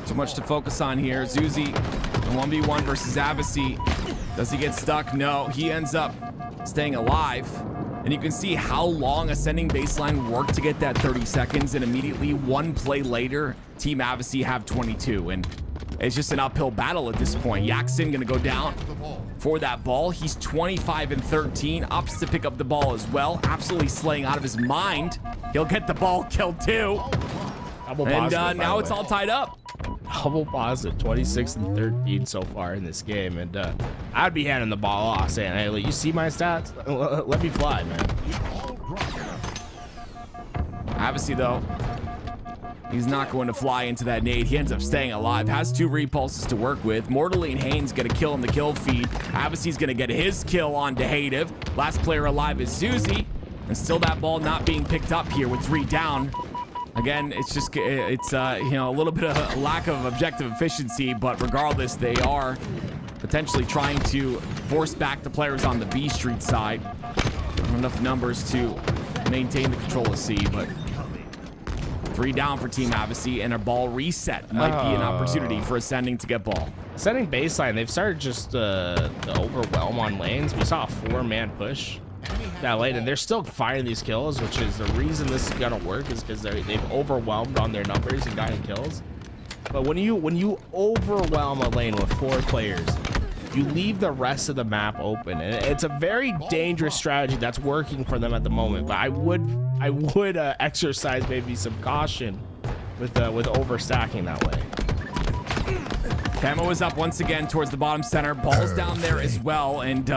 Too much to focus on here. Zuzi, in 1v1 versus Avicii. Does he get stuck? No, he ends up staying alive. And you can see how long Ascending Baseline worked to get that 30 seconds, and immediately one play later, Team Avicii have 22. And it's just an uphill battle at this point. Yaxin gonna go down for that ball. He's 25 and 13, ups to pick up the ball as well. Absolutely slaying out of his mind. He'll get the ball killed too. And now it's all tied up. Double positive, 26 and 13 so far in this game, and I'd be handing the ball off, saying, "Hey, you see my stats? Let me fly, man." Avicii, though, he's not going to fly into that nade. He ends up staying alive. Has 2 repulses to work with. Mortally and Haynes get a kill in the kill feed. Avicii's going to get his kill on Dehative. Last player alive is Zuzi, and still that ball not being picked up here with 3 down. Again, it's just, it's you know, a little bit of a lack of objective efficiency, but regardless, they are potentially trying to force back the players on the B Street side. Not enough numbers to maintain the control of C, but 3 down for Team Avicii, and a ball reset might be an opportunity for Ascending to get ball. Ascending Baseline, they've started just the overwhelm on lanes. We saw a 4-man push that late, and they're still finding these kills, which is the reason this is gonna work, is because they've overwhelmed on their numbers and gotten kills. But when you overwhelm a lane with 4 players, you leave the rest of the map open, and it's a very dangerous strategy that's working for them at the moment. But I would exercise maybe some caution with overstacking that way. Camo is up once again towards the bottom center. Ball's down there as well, and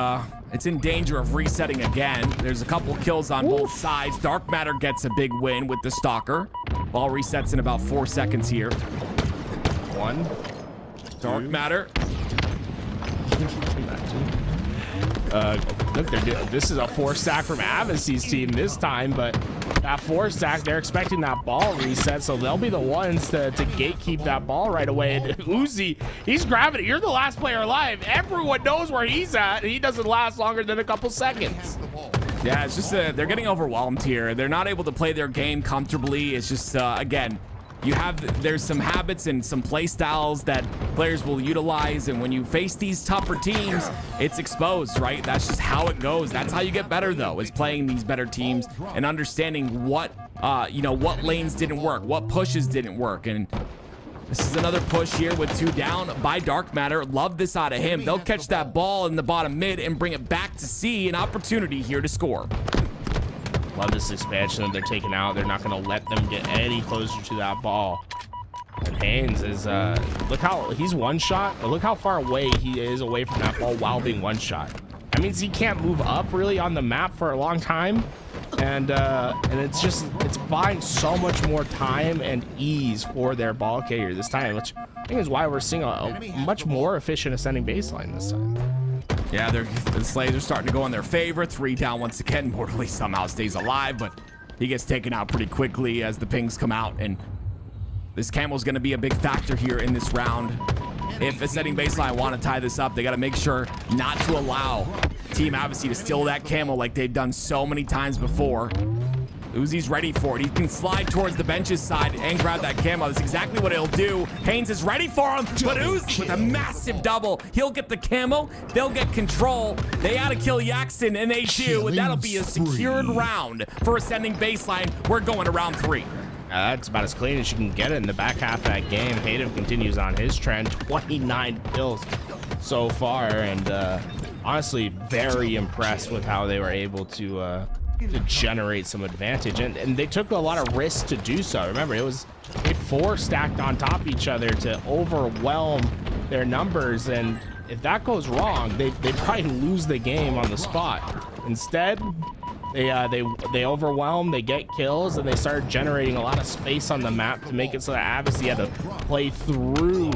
it's in danger of resetting again. There's a couple kills on both sides. Dark Matter gets a big win with the Stalker. Ball resets in about 4 seconds here. 1. Dark Matter. Look, this is a 4-stack from Avicii's team this time, but that 4-stack, they're expecting that ball reset, so they'll be the ones to gatekeep that ball right away. And Uzi, he's grabbing it. You're the last player alive. Everyone knows where he's at, and he doesn't last longer than a couple seconds. Yeah, it's just they're getting overwhelmed here. They're not able to play their game comfortably. It's just, again, there's some habits and some play styles that players will utilize, and when you face these tougher teams, it's exposed, right? That's just how it goes. That's how you get better, though, is playing these better teams and understanding what lanes didn't work, what pushes didn't work. And this is another push here with 2 down by Dark Matter. Love this out of him. They'll catch that ball in the bottom mid and bring it back to C. An opportunity here to score. Love this expansion that they're taking out. They're not going to let them get any closer to that ball. And Haynes is, look how he's 1-shot. Look how far away he is away from that ball while being 1-shot. That means he can't move up really on the map for a long time. And it's buying so much more time and ease for their ball carrier this time, which I think is why we're seeing a much more efficient Ascending Baseline this time. Yeah, the Slays are starting to go in their favor. 3 down once again. Mortally somehow stays alive, but he gets taken out pretty quickly as the pings come out, and this camel's going to be a big factor here in this round. If Ascending Baseline want to tie this up, they got to make sure not to allow Team Avicii to steal that camel like they've done so many times before. Uzi's ready for it. He can slide towards the bench's side and grab that camo. That's exactly what he'll do. Haynes is ready for him, but Uzi with a massive double. He'll get the camo. They'll get control. They ought to kill Yaxin, and they do, and that'll be a secured round for Ascending Baseline. We're going to round 3. That's about as clean as you can get it in the back half of that game. Hayden continues on his trend, 29 kills so far, and honestly, very impressed with how they were able to generate some advantage, and they took a lot of risks to do so. Remember, they 4 stacked on top of each other to overwhelm their numbers, and if that goes wrong, they probably lose the game on the spot. Instead, they overwhelm, they get kills, and they start generating a lot of space on the map to make it so that Avicii had to play through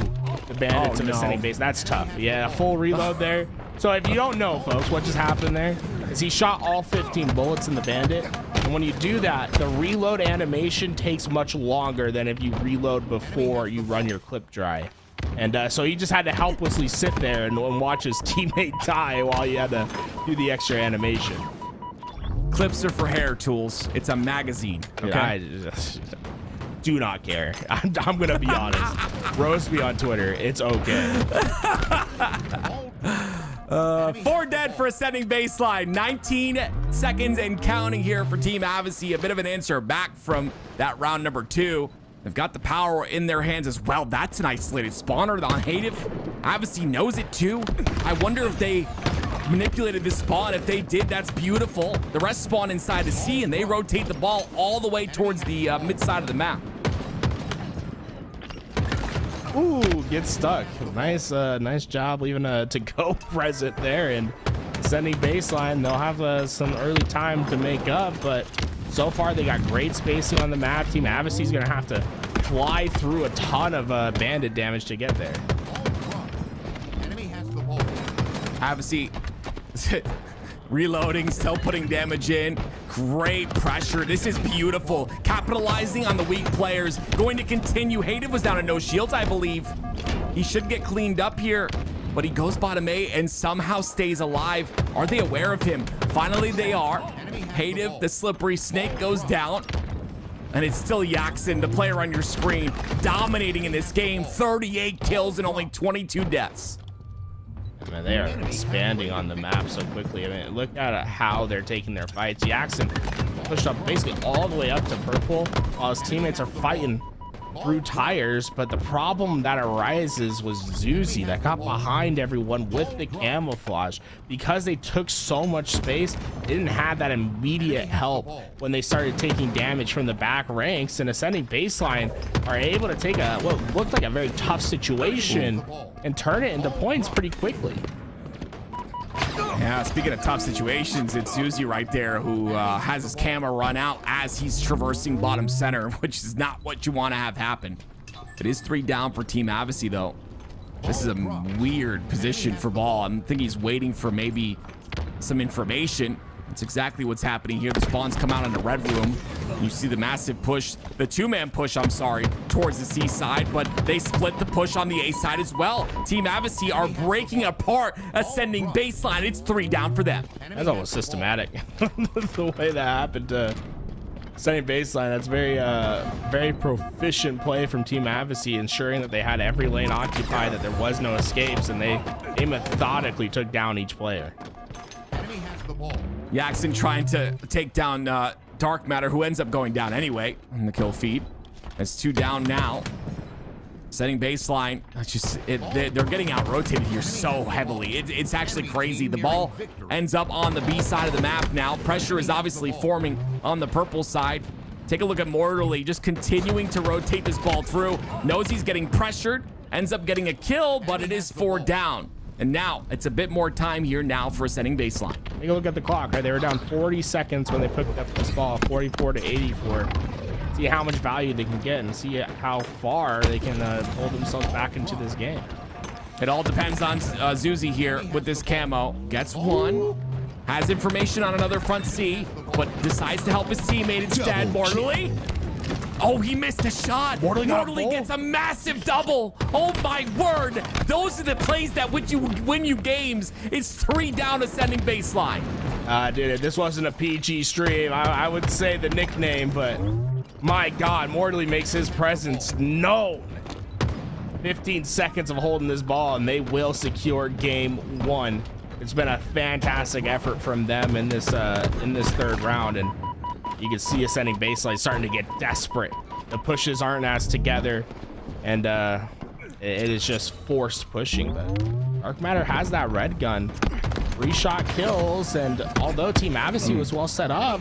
the bandits of Ascending Base. That's tough. Yeah, full reload there. So if you don't know, folks, what just happened there is he shot all 15 bullets in the bandit, and when you do that, the reload animation takes much longer than if you reload before you run your clip dry. And so he just had to helplessly sit there and watch his teammate die while he had to do the extra animation. Clips are for hair tools. It's a magazine. Okay. Do do not care. I'm gonna be honest. Roast me on Twitter. It's okay. 4 dead for ascending baseline. 19 seconds and counting here for Team Avicii. A bit of an answer back from that round number 2. They've got the power in their hands as well. That's an isolated spawner on Hative. Avicii knows it too. I wonder if they manipulated this spawn. If they did, that's beautiful. The rest spawn inside the C, and they rotate the ball all the way towards the mid side of the map. Ooh, gets stuck. Nice, nice job leaving a to-go present there and sending baseline. They'll have some early time to make up, but so far they got great spacing on the map. Team Avicii's gonna have to fly through a ton of bandit damage to get there. Avicii reloading, still putting damage in. Great pressure. This is beautiful. Capitalizing on the weak players. Going to continue. Hative was down to no shields, I believe. He should get cleaned up here, but he goes bottom A and somehow stays alive. Are they aware of him? Finally, they are. Hative, the slippery snake, goes down. And it's still Yaxin, the player on your screen, dominating in this game. 38 kills and only 22 deaths. Man, they are expanding on the map so quickly. I mean, look at how they're taking their fights. Yaxin pushed up basically all the way up to purple while his teammates are fighting through tires, but the problem that arises was Zuzi that got behind everyone with the camouflage. Because they took so much space, they didn't have that immediate help when they started taking damage from the back ranks, and ascending baseline are able to take what looked like a very tough situation and turn it into points pretty quickly. Yeah, speaking of tough situations, it's Zuzi right there who has his camera run out as he's traversing bottom center, which is not what you want to have happen. It is 3 down for Team Avicii, though. This is a weird position for ball. I think he's waiting for maybe some information. That's exactly what's happening here. The spawns come out in the red room. You see the massive push, the 2-man push, I'm sorry, towards the C side, but they split the push on the A side as well. Team Avicii are breaking apart, ascending baseline. It's 3 down for them. That's almost systematic. The way that happened to ascending baseline, that's very proficient play from Team Avicii, ensuring that they had every lane occupied, that there was no escapes, and they methodically took down each player. Yaxin trying to take down Dark Matter, who ends up going down anyway in the kill feed. That's 2 down now. Setting baseline. It's just they're getting out rotated here so heavily. It's actually crazy. The ball ends up on the B side of the map now. Pressure is obviously forming on the purple side. Take a look at Mortally just continuing to rotate this ball through. Knows he's getting pressured. Ends up getting a kill, but it is 4 down. And now it's a bit more time here now for ascending baseline. Take a look at the clock, right? They were down 40 seconds when they picked up this ball, 44 to 84. See how much value they can get and see how far they can pull themselves back into this game. It all depends on Zuzi here with this camo. Gets one, has information on another front C, but decides to help his teammate instead. Mortally. Oh, he missed a shot. Mortally gets a massive double. Oh my word. Those are the plays that win you games. It's 3 down ascending baseline. Dude, this wasn't a PG stream. I would say the nickname, but my God, Mortally makes his presence known. 15 seconds of holding this ball, and they will secure game 1. It's been a fantastic effort from them in this 3rd round, and you can see ascending baseline starting to get desperate. The pushes aren't as together, and it is just forced pushing. But Dark Matter has that red gun. 3-shot kills, and although Team Avicii was well set up,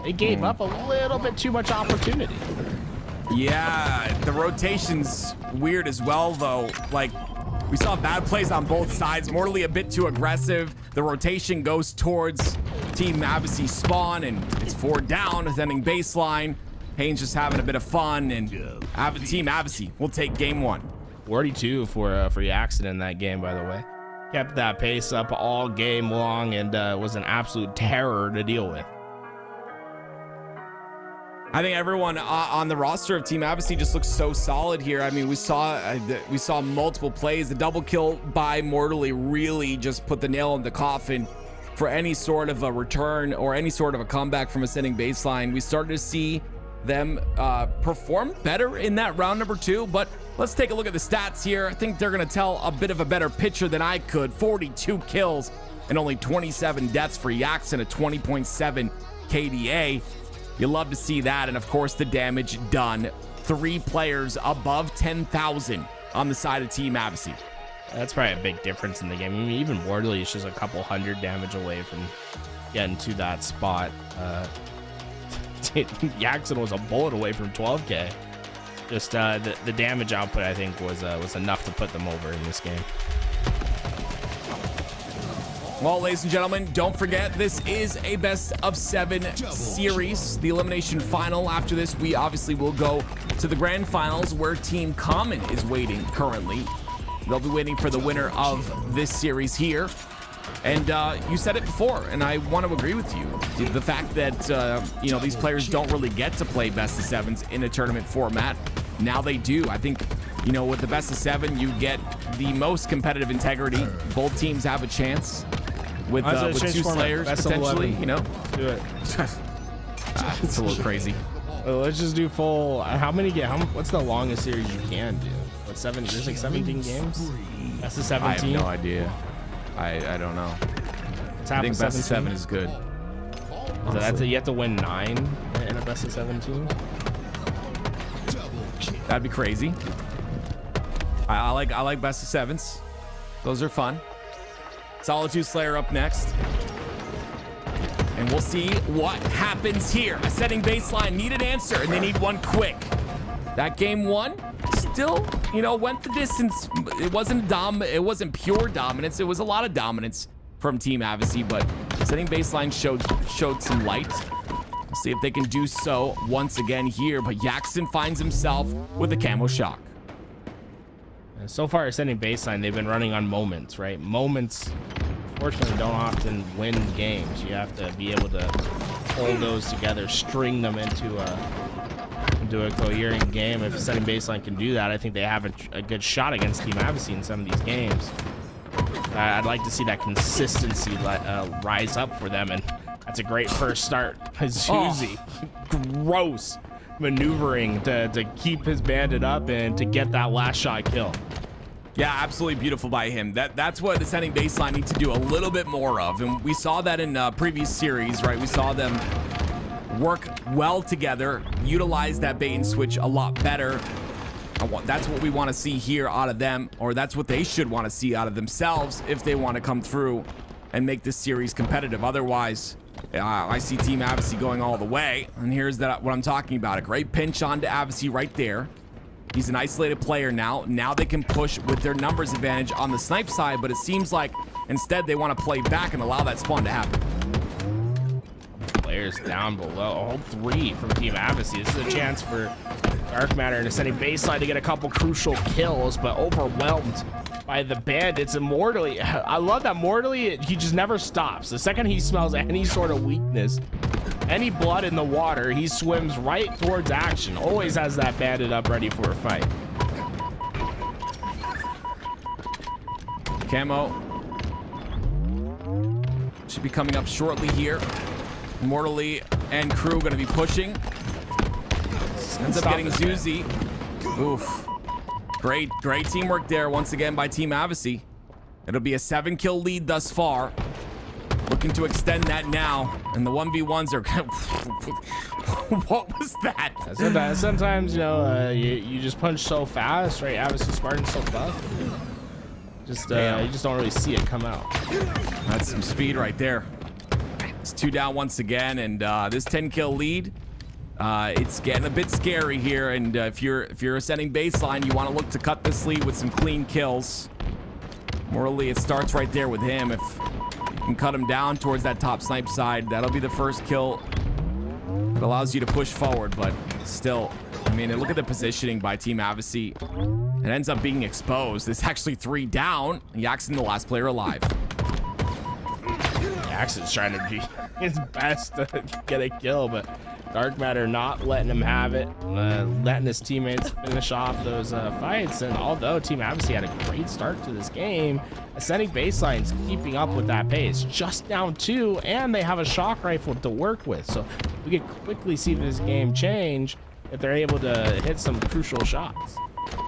they gave up a little bit too much opportunity. Yeah, the rotation's weird as well, though. Like, we saw bad plays on both sides. Mortally a bit too aggressive. The rotation goes towards Team Avicii spawn, and it's 4 down, ascending baseline. Haynes just having a bit of fun, and Team Avicii will take game 1. 42 for Yaxin in that game, by the way. Kept that pace up all game long, and was an absolute terror to deal with. I think everyone on the roster of Team Avicii just looks so solid here. I mean, we saw multiple plays. The double kill by Mortally really just put the nail in the coffin for any sort of a return or any sort of a comeback from ascending baseline. We started to see them perform better in that round number 2. But let's take a look at the stats here. I think they're going to tell a bit of a better picture than I could. 42 kills and only 27 deaths for Jackson, a 20.7 KDA. You love to see that. And of course, the damage done. 3 players above 10,000 on the side of Team Avicii. That's probably a big difference in the game. I mean, even Wardley is just a couple hundred damage away from getting to that spot. Jackson was a bullet away from 12K. Just the damage output, I think, was enough to put them over in this game. Well, ladies and gentlemen, don't forget this is a best of 7 series. The elimination final. After this, we obviously will go to the grand finals where Team Common is waiting currently. They'll be waiting for the winner of this series here. And you said it before, and I want to agree with you. The fact that, you know, these players don't really get to play best of 7s in a tournament format. Now they do. I think, you know, with the best of 7, you get the most competitive integrity. Both teams have a chance with 2 Slayers potentially, you know. Do it. It's a little crazy. Well, let's just do full. What's the longest series you can do? What, 7? There's like 17 games. That's the 17. I have no idea. I don't know. I think best of 7 is good. So that's you have to win 9 in a best of 17. That'd be crazy. I like best of 7s. Those are fun. Solitude Slayer up next. And we'll see what happens here. Ascending baseline, need an answer, and they need one quick. That game 1 still, you know, went the distance. It wasn't pure dominance. It was a lot of dominance from Team Avicii, but Ascending baseline showed some light. We'll see if they can do so once again here, but Jackson finds himself with a camo shock. So far, Ascending baseline, they've been running on moments, right? Moments, unfortunately, don't often win games. You have to be able to hold those together, string them into a coherent game. If Ascending baseline can do that, I think they have a good shot against Team Avicii in some of these games. I'd like to see that consistency rise up for them, and that's a great first start. Zuzi, gross maneuvering to keep his bandit up and to get that last shot kill. Yeah, absolutely beautiful by him. That's what Ascending baseline need to do a little bit more of, and we saw that in previous series, right? We saw them work well together, utilize that bait and switch a lot better. That's what we want to see here out of them, or that's what they should want to see out of themselves if they want to come through and make this series competitive. Otherwise, I see Team Avicii going all the way, and here's what I'm talking about. A great pinch onto Avicii right there. He's an isolated player now. Now they can push with their numbers advantage on the snipe side, but it seems like instead they want to play back and allow that spawn to happen. Players down below. All 3 from Team Avicii. This is a chance for Dark Matter and Ascending baseline to get a couple crucial kills, but overwhelmed by the bandits. And Mortally, I love that Mortally, he just never stops. The second he smells any sort of weakness, any blood in the water, he swims right towards action. Always has that bandit up ready for a fight. Camo should be coming up shortly here. Mortally and crew going to be pushing. Ends up getting Zuzi. Oof. Great teamwork there once again by Team Avicii. It'll be a 7-kill lead thus far. Looking to extend that now. And the 1v1s are... What was that? Sometimes, you know, you just punch so fast, right? Avicii Spartan's so tough. You just don't really see it come out. That's some speed right there. It's 2 down once again, and this 10-kill lead, it's getting a bit scary here. And if you're ascending baseline, you want to look to cut this lead with some clean kills. Morally, it starts right there with him. If you can cut him down towards that top snipe side, that'll be the first kill. It allows you to push forward, but still, I mean, look at the positioning by Team Avicii. It ends up being exposed. It's actually 3 down. Jackson, the last player alive. Jackson's trying to be his best to get a kill, but Dark Matter not letting him have it, letting his teammates finish off those fights. And although Team Advocacy had a great start to this game, Ascending Baseline's keeping up with that pace, just down 2, and they have a shock rifle to work with. So we can quickly see this game change if they're able to hit some crucial shots.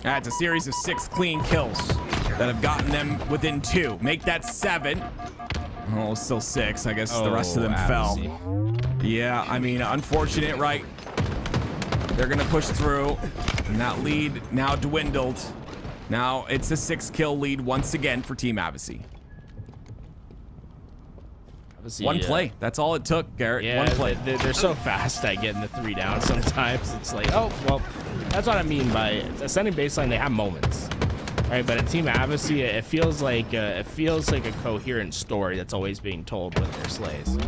That's a series of 6 clean kills that have gotten them within 2. Make that 7. Oh, still 6. I guess the rest of them fell. Yeah, I mean, unfortunate, right? They're going to push through, and that lead now dwindled. Now it's a 6-kill lead once again for Team Advocacy. One play. That's all it took, Garrett. Yeah, one play. They're so fast at getting the 3 down sometimes. It's like, oh, well, that's what I mean by Ascending Baseline. They have moments, right? But at Team Advocacy, it feels like a coherent story that's always being told with their slays.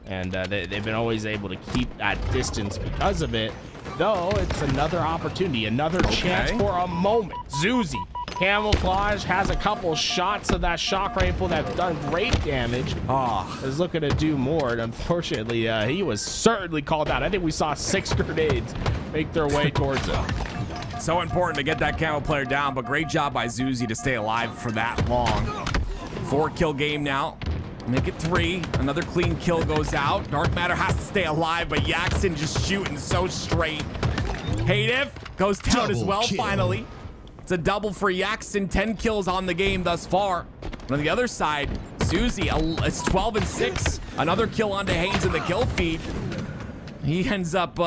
And they've been always able to keep that distance because of it. Though it's another opportunity, another chance for a moment. Zuzi, Camouflage has a couple shots of that shock rifle that's done great damage. Is looking to do more, and unfortunately, he was certainly called out. I think we saw 6 grenades make their way towards him. So important to get that camo player down, but great job by Zuzi to stay alive for that long. 4-kill game now. Make it 3. Another clean kill goes out. Dark Matter has to stay alive, but Yaxon just shooting so straight. Hative goes down as well, finally. It's a double for Yaxon. 10 kills on the game thus far. And on the other side, Zuzi, it's 12 and 6. Another kill onto Haynes in the kill feed. He ends up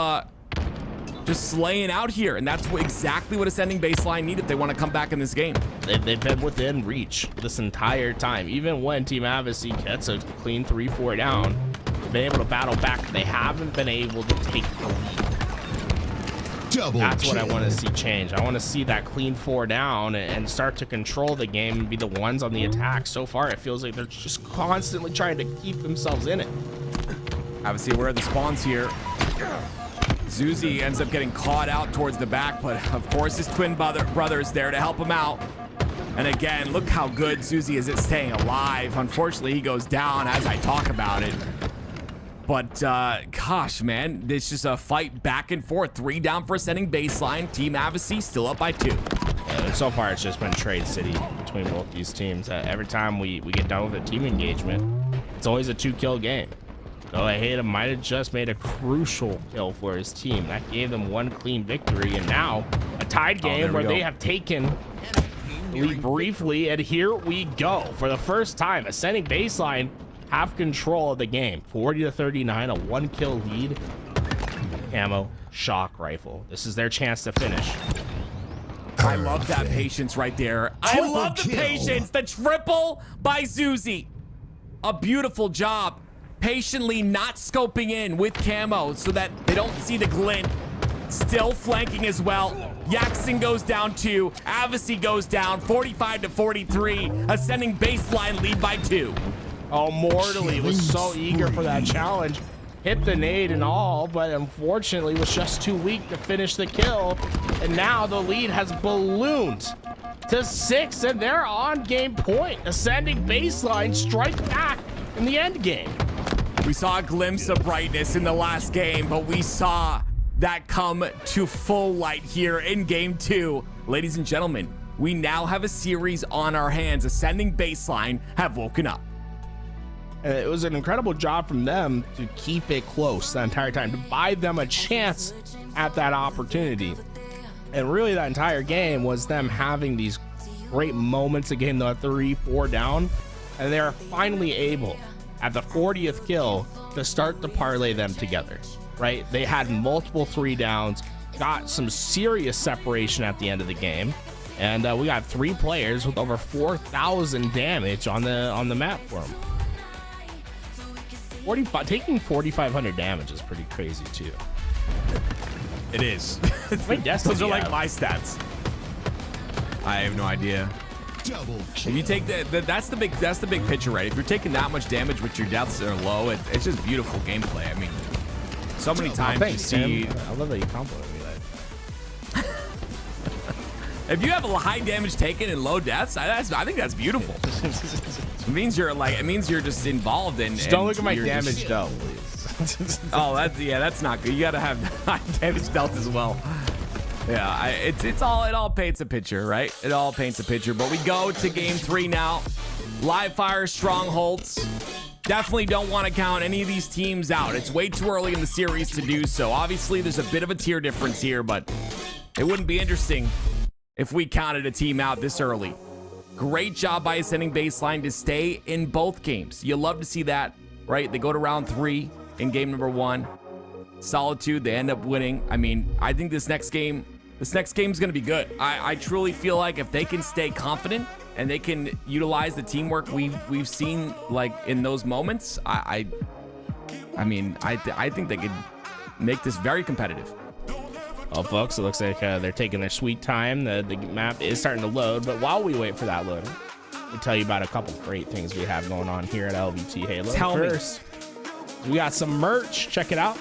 just slaying out here, and that's exactly what Ascending Baseline need if they want to come back in this game. They've been within reach this entire time. Even when Team Advocacy gets a clean 3-4 down, they've been able to battle back. They haven't been able to take the lead. That's what I want to see change. I want to see that clean 4 down and start to control the game and be the ones on the attack. So far, it feels like they're just constantly trying to keep themselves in it. Obviously, where are the spawns here? Zuzi ends up getting caught out towards the back, but of course his twin brother's there to help him out. And again, look how good Zuzi is at staying alive. Unfortunately, he goes down as I talk about it. But gosh, man, it's just a fight back and forth. 3 down for Ascending Baseline. Team Advocacy still up by 2. So far, it's just been trade city between both these teams. Every time we get done with a team engagement, it's always a 2-kill game. So Hative might have just made a crucial kill for his team. That gave them 1 clean victory, and now a tied game where they have taken lead briefly, and here we go. For the first time, Ascending Baseline have control of the game. 40-39, a 1-kill lead. Camo, shock rifle. This is their chance to finish. I love that patience right there. I love the patience. The triple by Zuzi. A beautiful job. Patiently not scoping in with camo so that they don't see the glint. Still flanking as well. Yaxon goes down 2. Advocacy goes down 45-43. Ascending Baseline lead by 2. Oh, Mortally was so eager for that challenge. Hit the nade and all, but unfortunately was just too weak to finish the kill. And now the lead has ballooned to 6, and they're on game point. Ascending Baseline strike back in the end game. We saw a glimpse of brightness in the last game, but we saw that come to full light here in game 2. Ladies and gentlemen, we now have a series on our hands. Ascending Baseline have woken up. And it was an incredible job from them to keep it close the entire time, to buy them a chance at that opportunity. And really that entire game was them having these great moments again, the 3-4 down, and they're finally able at the 40th kill to start to parlay them together, right? They had multiple 3 downs, got some serious separation at the end of the game, and we got 3 players with over 4,000 damage on the map for them. Taking 4,500 damage is pretty crazy too. It is. Those are like my stats. I have no idea. If you take that's the big picture, right? If you're taking that much damage with your deaths that are low, it's just beautiful gameplay. I mean, so many times you see. I love that you compliment me that. If you have a high damage taken and low deaths, I think that's beautiful. It means you're just involved in. Just don't look at my damage dealt, please. Oh, that's not good. You gotta have high damage dealt as well. Yeah, it all paints a picture, right? It all paints a picture. But we go to game 3 now. Live fire strongholds. Definitely don't want to count any of these teams out. It's way too early in the series to do so. Obviously, there's a bit of a tier difference here, but it wouldn't be interesting if we counted a team out this early. Great job by Ascending Baseline to stay in both games. You love to see that, right? They go to round 3 in game number 1. Solitude, they end up winning. I mean, I think this next game is going to be good. I truly feel like if they can stay confident and they can utilize the teamwork we've seen like in those moments, I think they could make this very competitive. Well, folks, it looks like they're taking their sweet time. The map is starting to load, but while we wait for that loading, we'll tell you about a couple great things we have going on here at LVT Halo. Tell me. First, we got some merch. Check it out. !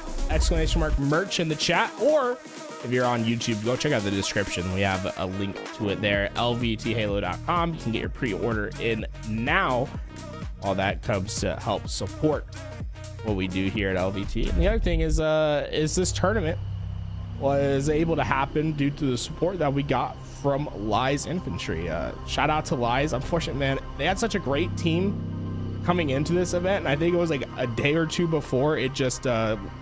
Merch in the chat, or if you're on YouTube, go check out the description. We have a link to it there, lvthalo.com. You can get your pre-order in now. All that comes to help support what we do here at LVT. And the other thing is this tournament was able to happen due to the support that we got from Lies Infantry. Shout out to Lies. Unfortunately, man, they had such a great team coming into this event, and I think it was like a day or two before it just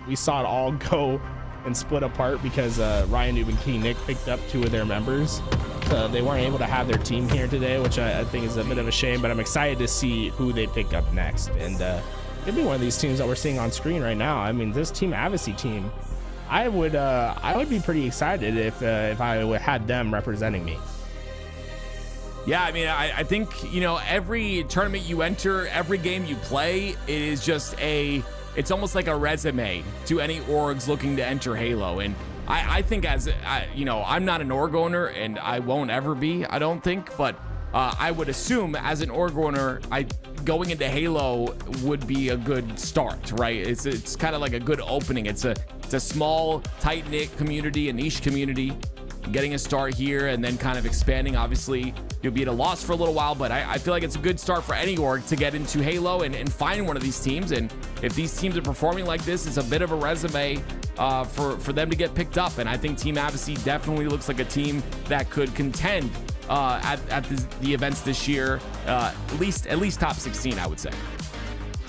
we saw it all go and split apart because Ryan Noob and King Nick picked up 2 of their members. So they weren't able to have their team here today, which I think is a bit of a shame, but I'm excited to see who they pick up next. And it'd be one of these teams that we're seeing on screen right now. I mean, this Team Advocacy team, I would be pretty excited if I had them representing me. Yeah, I mean, I think, every tournament you enter, every game you play, it is just it's almost like a resume to any orgs looking to enter Halo. And I think I'm not an org owner and I won't ever be, I don't think, but I would assume as an org owner, going into Halo would be a good start, right? It's kind of like a good opening. It's a small, tight-knit community, a niche community. Getting a start here and then kind of expanding. Obviously, you'll be at a loss for a little while, but I feel like it's a good start for any org to get into Halo and find one of these teams. And if these teams are performing like this, it's a bit of a resume for them to get picked up. And I think Team Advocacy definitely looks like a team that could contend at the events this year, at least top 16, I would say.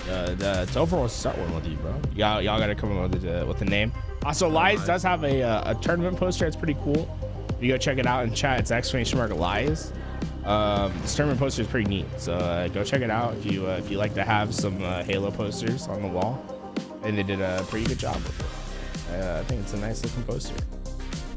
Topher wants to start one with you, bro. Y'all got to come up with the name. Also, Lies does have a tournament poster. It's pretty cool. You go check it out in chat. It's !Lies. This tournament poster is pretty neat. So go check it out if you like to have some Halo posters on the wall. And they did a pretty good job with it. I think it's a nice looking poster.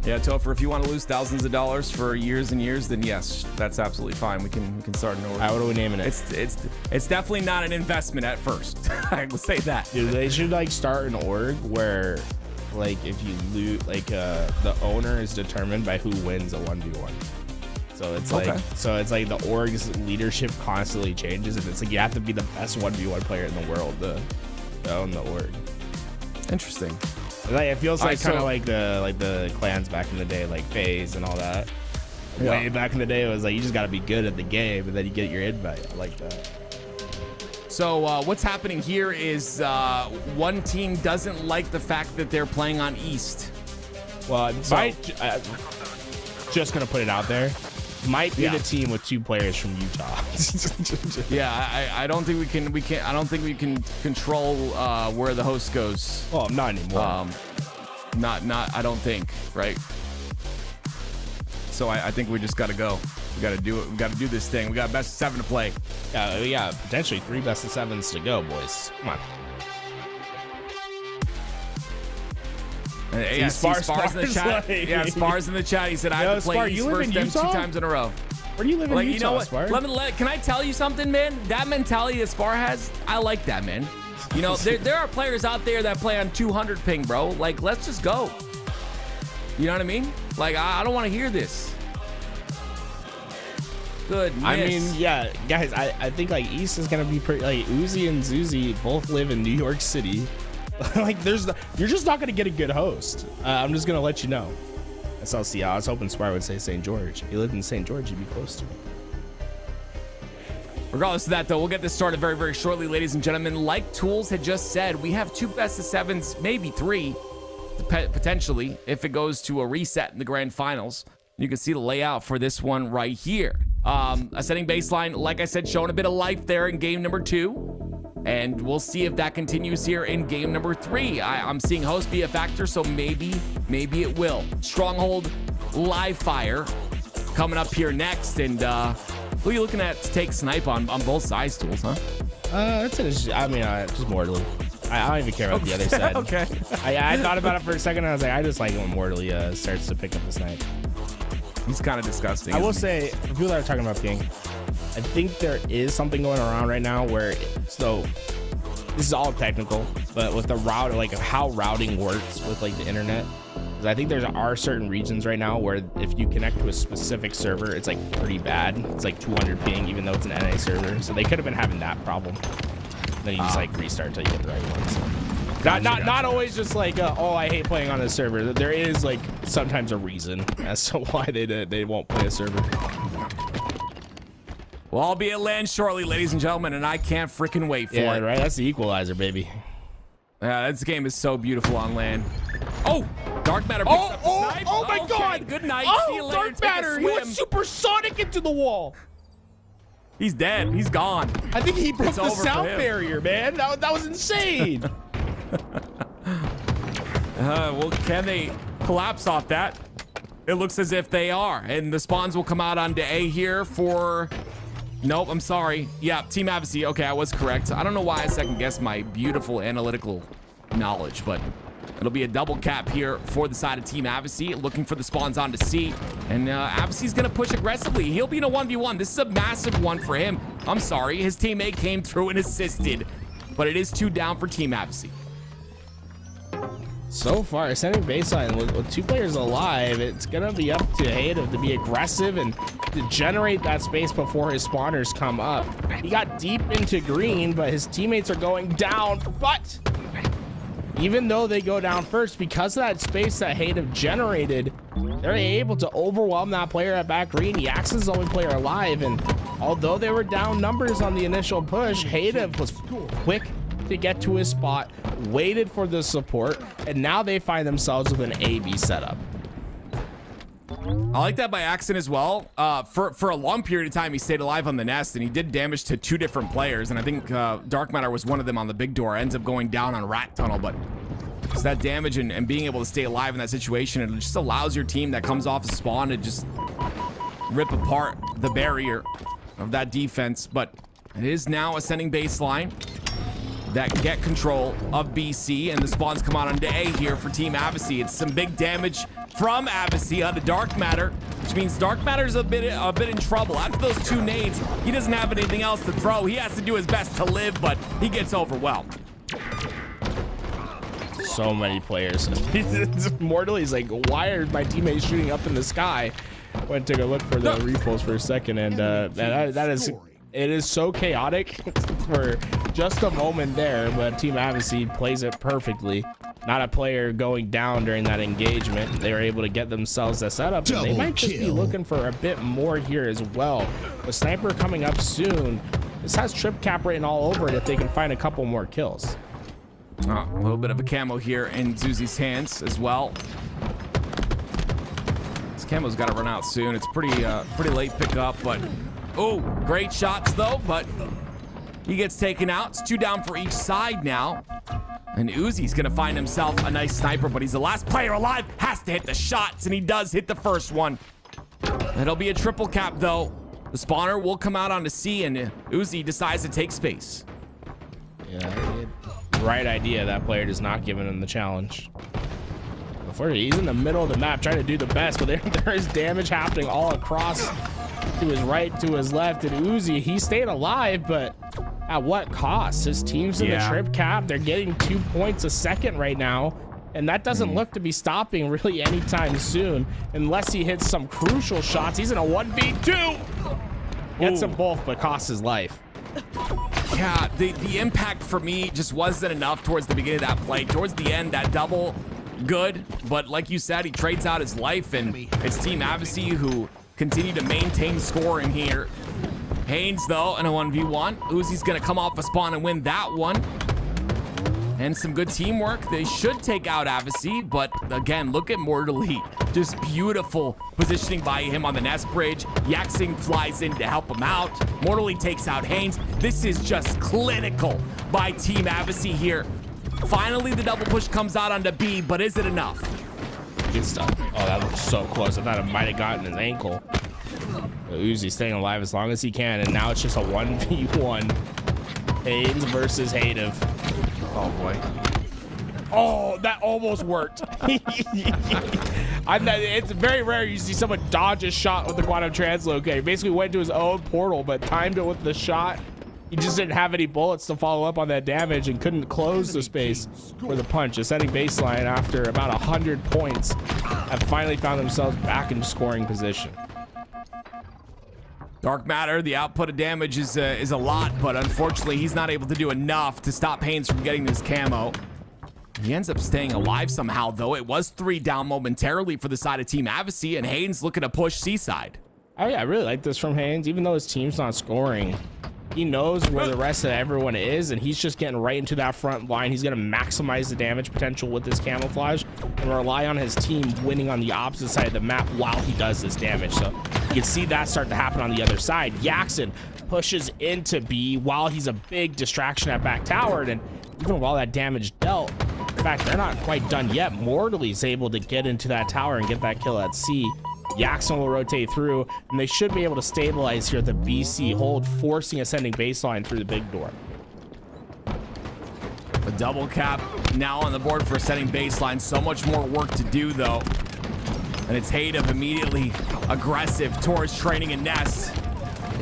Yeah, Topher, if you want to lose thousands of dollars for years and years, then yes, that's absolutely fine. We can start an org. What are we naming it? It's definitely not an investment at first. I will say that. Dude, they should start an org where if you lose, the owner is determined by who wins a 1v1. So it's like the org's leadership constantly changes, and it's like you have to be the best 1v1 player in the world to own the org. Interesting. It feels like kind of like the clans back in the day, like FaZe and all that. Yeah. Way back in the day, it was like you just got to be good at the game, and then you get your invite. I like that. So what's happening here is one team doesn't like the fact that they're playing on East. Well, just gonna put it out there. Might be the team with 2 players from Utah. Yeah, I don't think we can. I don't think we can control where the host goes. Well, not anymore. Not. I don't think. Right. So I think we just got to go. We got to do it. We got to do this thing. We got best of 7 to play. Yeah, we got potentially 3 best of 7s to go, boys. Come on. Yeah, Spar's in the chat. Yeah, Spar's in the chat. He said, I have to play East versus them 2 times in a row. Where do you live in Utah, Spar? Can I tell you something, man? That mentality that Spar has, I like that, man. There are players out there that play on 200 ping, bro. Let's just go. You know what I mean? I don't want to hear this. Goodness. I mean, yeah, guys, I think East is gonna be pretty. Uzi and Zuzi both live in New York City. You're just not gonna get a good host. I'm just gonna let you know. SLC, I was hoping Spar would say St. George. If you lived in St. George, you'd be close to me. Regardless of that, though, we'll get this started very, very shortly, ladies and gentlemen. Like Tools had just said, we have 2 best of 7s, maybe 3, potentially, if it goes to a reset in the grand finals. You can see the layout for this one right here. Ascending baseline, like I said, showing a bit of life there in game number 2. And we'll see if that continues here in game number 3. I'm seeing host be a factor, so maybe it will. Stronghold, live fire coming up here next. And who are you looking at to take snipe on both sides, Tools, huh? Just Mortally. I don't even care about the other side. Okay. I thought about it for a second, and I was like, I just like when Mortally starts to pick up the snipe. He's kind of disgusting. I will say, for people that are talking about ping, I think there is something going around right now where, so this is all technical, but with the route, like how routing works with like the internet, because I think there are certain regions right now where if you connect to a specific server, it's like pretty bad. It's like 200 ping, even though it's an NA server. So they could have been having that problem. Then you just like restart until you get the right one. So. Not always just like, oh, I hate playing on this server. There is like sometimes a reason as to why they won't play a server. Well, I'll be at land shortly, ladies and gentlemen, and I can't freaking wait for it. Yeah, right. That's the equalizer, baby. Yeah, this game is so beautiful on land. Oh, Dark Matter picks up the snipe. Oh my Okay, God! Good night. Oh, See you later. Dark Take a Matter! He went swim. supersonic into the wall. He's dead. He's gone. I think he broke It's the over for sound him. barrier, man. That was insane. Well, can they collapse off that? It looks as if they are, and the spawns will come out onto A here for. Nope, I'm sorry. Yeah, Team Advocacy. Okay, I was correct. I don't know why I second guessed my beautiful analytical knowledge, but it'll be a double cap here for the side of Team Advocacy, looking for the spawns onto C. And Advocacy's gonna push aggressively. He'll be in a 1v1. This is a massive one for him. I'm sorry, his teammate came through and assisted, but it is 2 down for Team Advocacy. So far, ascending baseline with 2 players alive, it's gonna be up to Hayden to be aggressive and to generate that space before his spawners come up. He got deep into green, but his teammates are going down. But even though they go down first, because of that space that Hayden generated, they're able to overwhelm that player at back green. Yax is the only player alive, and although they were down numbers on the initial push, Hayden was quick to get to his spot, waited for the support, and now they find themselves with an A-B setup. I like that by accident as well. For a long period of time, he stayed alive on the nest, and he did damage to 2 different players, and I think Dark Matter was one of them on the big door. Ends up going down on Rat Tunnel, but it's that damage and being able to stay alive in that situation, it just allows your team that comes off a spawn to just rip apart the barrier of that defense. But it is now ascending baseline that get control of BC, and the spawns come out onto A here for Team Advocacy. It's some big damage from Advocacy onto Dark Matter, which means Dark Matter's a bit in trouble. After those 2 nades, he doesn't have anything else to throw. He has to do his best to live, but he gets overwhelmed. So many players. Mortally's like, why are my teammates shooting up in the sky? Went and took a look for the repulse for a second, and that is, it is so chaotic for just a moment there, but Team Advocacy plays it perfectly. Not a player going down during that engagement. They were able to get themselves a setup, and they might just be looking for a bit more here as well. The sniper coming up soon. This has trip cap written all over it if they can find a couple more kills. A little bit of a camo here in Zuzi's hands as well. This camo's got to run out soon. It's pretty late pickup, but oh, great shots though, but he gets taken out. It's 2 down for each side now. And Uzi's gonna find himself a nice sniper, but he's the last player alive, has to hit the shots, and he does hit the first one. It'll be a triple cap though. The spawner will come out onto C, and Uzi decides to take space. Yeah, right idea. That player is not giving him the challenge. He's in the middle of the map trying to do the best, but there is damage happening all across to his right, to his left, and Uzi, he stayed alive, but at what cost? His team's in the trip cap. They're getting 2 points a second right now, and that doesn't look to be stopping really anytime soon, unless he hits some crucial shots. He's in a 1v2. Gets them both, but costs his life. Yeah, the impact for me just wasn't enough towards the beginning of that play. Towards the end, that double, good, but like you said, he trades out his life, and it's Team Advocacy who continue to maintain scoring here. Haynes, though, in a 1v1. Uzi's going to come off a spawn and win that one. And some good teamwork. They should take out Avicii, but again, look at Mortally. Just beautiful positioning by him on the nest bridge. Yaxing flies in to help him out. Mortally takes out Haynes. This is just clinical by Team Avicii here. Finally, the double push comes out onto B, but is it enough? Good stuff. Oh, that looks so close. I thought it might have gotten his ankle. Uzi staying alive as long as he can, and now it's just a 1v1. Haynes versus Hadev. Oh boy. Oh, that almost worked. It's very rare you see someone dodge a shot with the quantum translocate. He basically went to his own portal, but timed it with the shot. He just didn't have any bullets to follow up on that damage and couldn't close the space for the punch. Ascending baseline after about 100 points have finally found themselves back in scoring position. Dark Matter, the output of damage is a lot, but unfortunately he's not able to do enough to stop Haynes from getting this camo. He ends up staying alive somehow, though. It was 3 down momentarily for the side of Team Avicii, and Haynes looking to push Seaside. Oh yeah, I really like this from Haynes. Even though his team's not scoring, he knows where the rest of everyone is, and he's just getting right into that front line. He's going to maximize the damage potential with this camouflage and rely on his team winning on the opposite side of the map while he does this damage. So you can see that start to happen on the other side. Yaxin pushes into B while he's a big distraction at back tower, and even while that damage dealt, in fact, they're not quite done yet. Mortally's able to get into that tower and get that kill at C. Yaxin will rotate through, and they should be able to stabilize here at the BC hold, forcing Ascending baseline through the big door. The double cap now on the board for Ascending baseline. So much more work to do, though. And it's Hadev immediately aggressive towards training and nest.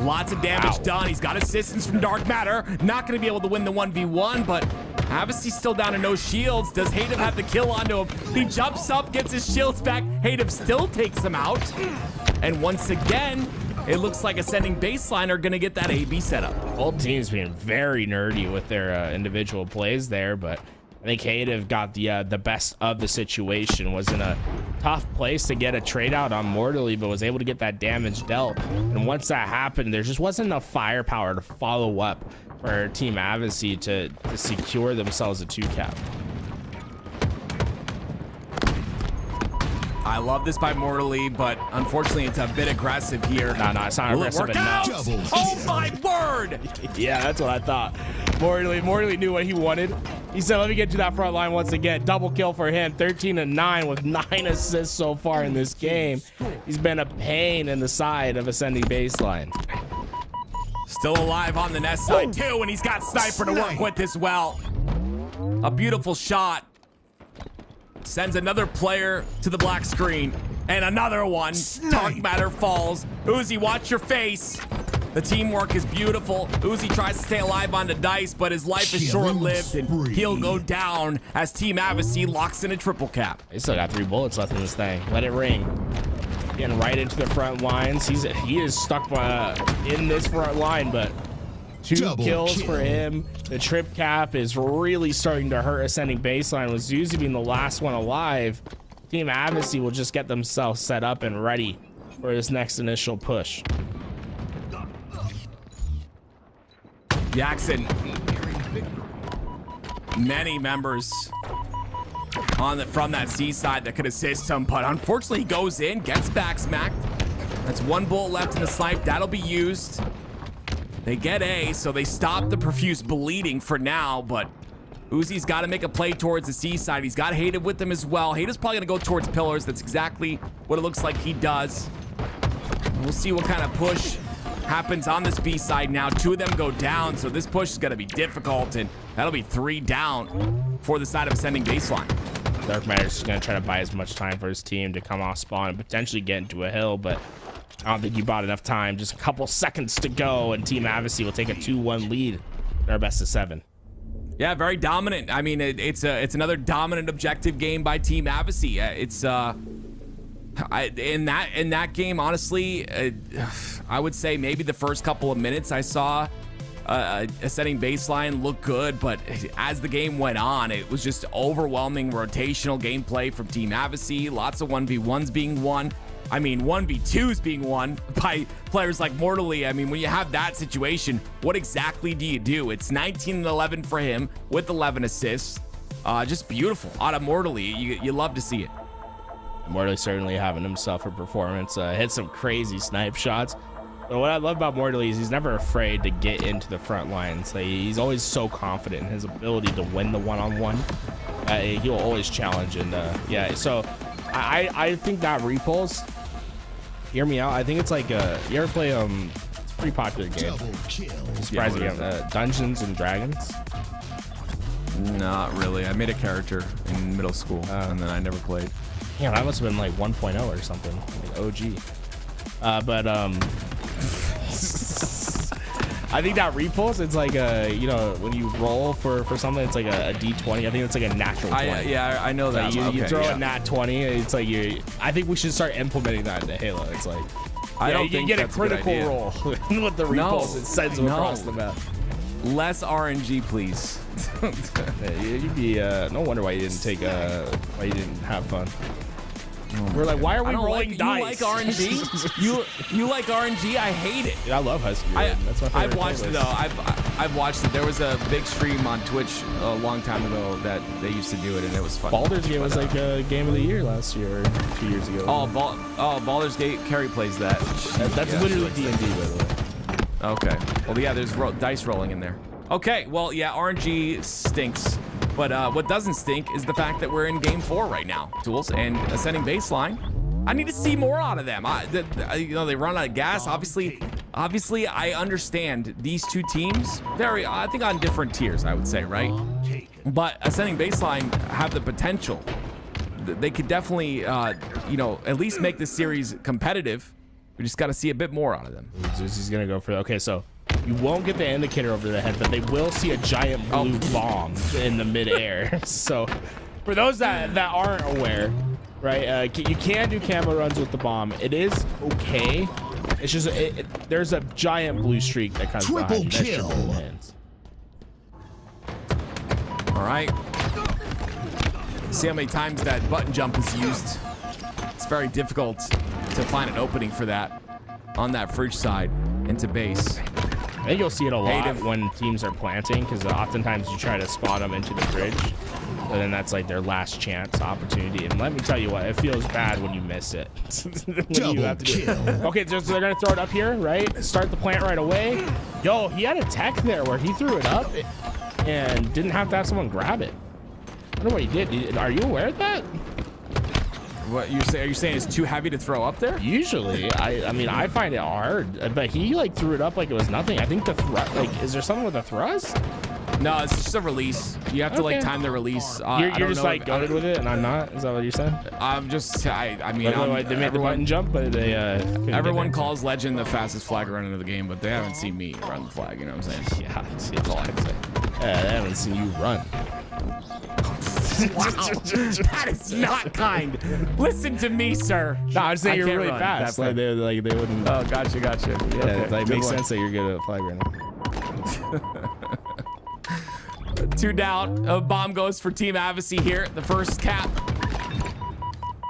Lots of damage done. He's got assistance from Dark Matter. Not going to be able to win the 1v1, but Avicii's still down to no shields. Does Hadev have the kill onto him? He jumps up, gets his shields back. Hadev still takes him out. And once again, it looks like Ascending baseline are going to get that AB setup. Both teams being very nerdy with their individual plays there, but I think Hadev got the best of the situation. Was in a tough place to get a trade out on Mortally, but was able to get that damage dealt. And once that happened, there just wasn't enough firepower to follow up for Team Avicii to secure themselves a 2-cap. I love this by Mortally, but unfortunately it's a bit aggressive here. No, it's not aggressive enough. Oh my word! Yeah, that's what I thought. Mortally knew what he wanted. He said, let me get to that front line once again. Double kill for him. 13-9 with 9 assists so far in this game. He's been a pain in the side of Ascending baseline. Still alive on the nest side too, and he's got Sniper to work with as well. A beautiful shot. Sends another player to the black screen. And another one. Dark Matter falls. Uzi, watch your face. The teamwork is beautiful. Uzi tries to stay alive on the dice, but his life is short-lived, and he'll go down as Team Avicii locks in a triple cap. They still got 3 bullets left in this thing. Let it ring. Getting right into the front lines. He is stuck in this front line, but 2 kills for him. The trip cap is really starting to hurt Ascending baseline, with Zuzi being the last one alive. Team Avicii will just get themselves set up and ready for this next initial push. Yaxin, many members from that C side that could assist him, but unfortunately he goes in, gets back smacked. That's 1 bullet left in the snipe. That'll be used. They get A, so they stop the profuse bleeding for now, but Uzi's got to make a play towards the C side. He's got Hadev with him as well. Hadev's probably going to go towards pillars. That's exactly what it looks like he does. We'll see what kind of push happens on this B side now. 2 of them go down, so this push is going to be difficult, and that'll be 3 down for the side of Ascending baseline. Dark Matter's just going to try to buy as much time for his team to come off spawn and potentially get into a hill, but I don't think he bought enough time. Just a couple seconds to go, and Team Avicii will take a 2-1 lead in our best of 7. Yeah, very dominant. I mean, it's another dominant objective game by Team Avicii. In that game, honestly, I would say maybe the first couple of minutes I saw Ascending baseline look good, but as the game went on, it was just overwhelming rotational gameplay from Team Avicii. Lots of 1v1s being won. I mean, 1v2s being won by players like Mortally. I mean, when you have that situation, what exactly do you do? It's 19 and 11 for him with 11 assists. Just beautiful out of Mortally. You love to see it. Mortally certainly having himself a performance. Hit some crazy snipe shots. But what I love about Mortally is he's never afraid to get into the front lines. Like, he's always so confident in his ability to win the one-on-one. He'll always challenge. And yeah, so I think that repulse, hear me out. I think it's like you ever play it's a pretty popular game. Surprising game, Dungeons and Dragons. Not really. I made a character in middle school and then I never played. Yeah, that must have been like 1.0 or something, like OG. But I think that repulse, it's like you know, when you roll for something, it's like a D20. I think it's like a natural 20. Yeah, I know that. Like you throw a nat 20. It's like I think we should start implementing that into Halo. It's like I don't think you get a that's a good critical idea. roll with the repulse. It sends them across the map. Less RNG, please. You'd be no wonder why you didn't take why you didn't have fun. We're like, why are we rolling dice? You like RNG? you like RNG? I hate it. Dude, I love Husky. That's my favorite. I've watched it though. I've watched it. There was a big stream on Twitch a long time ago that they used to do it, and it was fun. Baldur's Gate was like a game of the year last year or 2 years ago. Baldur's Gate. Carrie plays that. That's literally D&D, by the way. Okay. Well, yeah, there's dice rolling in there. Okay. Well, yeah, RNG stinks. But what doesn't stink is the fact that we're in game 4 right now, Tools, and ascending baseline. I need to see more out of them. You know, they run out of gas. Obviously, I understand these two teams. I think on different tiers, I would say, right? But ascending baseline have the potential. They could definitely, you know, at least make this series competitive. We just got to see a bit more out of them. He's gonna go for okay. So you won't get the indicator over their head, but they will see a giant blue bomb in the midair. So for those that aren't aware, right, you can do camo runs with the bomb. It is okay. It's just there's a giant blue streak that comes behind you. Triple kill. All right. See how many times that button jump is used. It's very difficult to find an opening for that on that fridge side into base. I think you'll see it a lot when teams are planting, because oftentimes you try to spot them into the fridge, but then that's like their last chance opportunity. And let me tell you what, it feels bad when you miss it. When you have to do it. Okay, so they're gonna throw it up here, right? Start the plant right away. Yo, he had a tech there where he threw it up and didn't have to have someone grab it. I don't know what he did. Are you aware of that? What you say? Are you saying it's too heavy to throw up there? Usually, I mean, I find it hard, but he like threw it up like it was nothing. I think the thrust, like, is there something with a thrust? No, it's just a release. You have to like time the release. You're just like goaded with it, and I'm not. Is that what you're saying? I'm just. I mean, they made the button jump, but they. Everyone calls Legend the fastest flag runner of the game, but they haven't seen me run the flag. You know what I'm saying? Yeah, that's all I can say. Yeah, they haven't seen you run. Wow, that is not kind. Listen to me, sir. No, I'm saying you're really fast. Like they wouldn't. Oh, gotcha. Yeah, Okay, it like, makes sense that you're good at flag running. 2 down. A bomb goes for Team Avicii here. The first cap.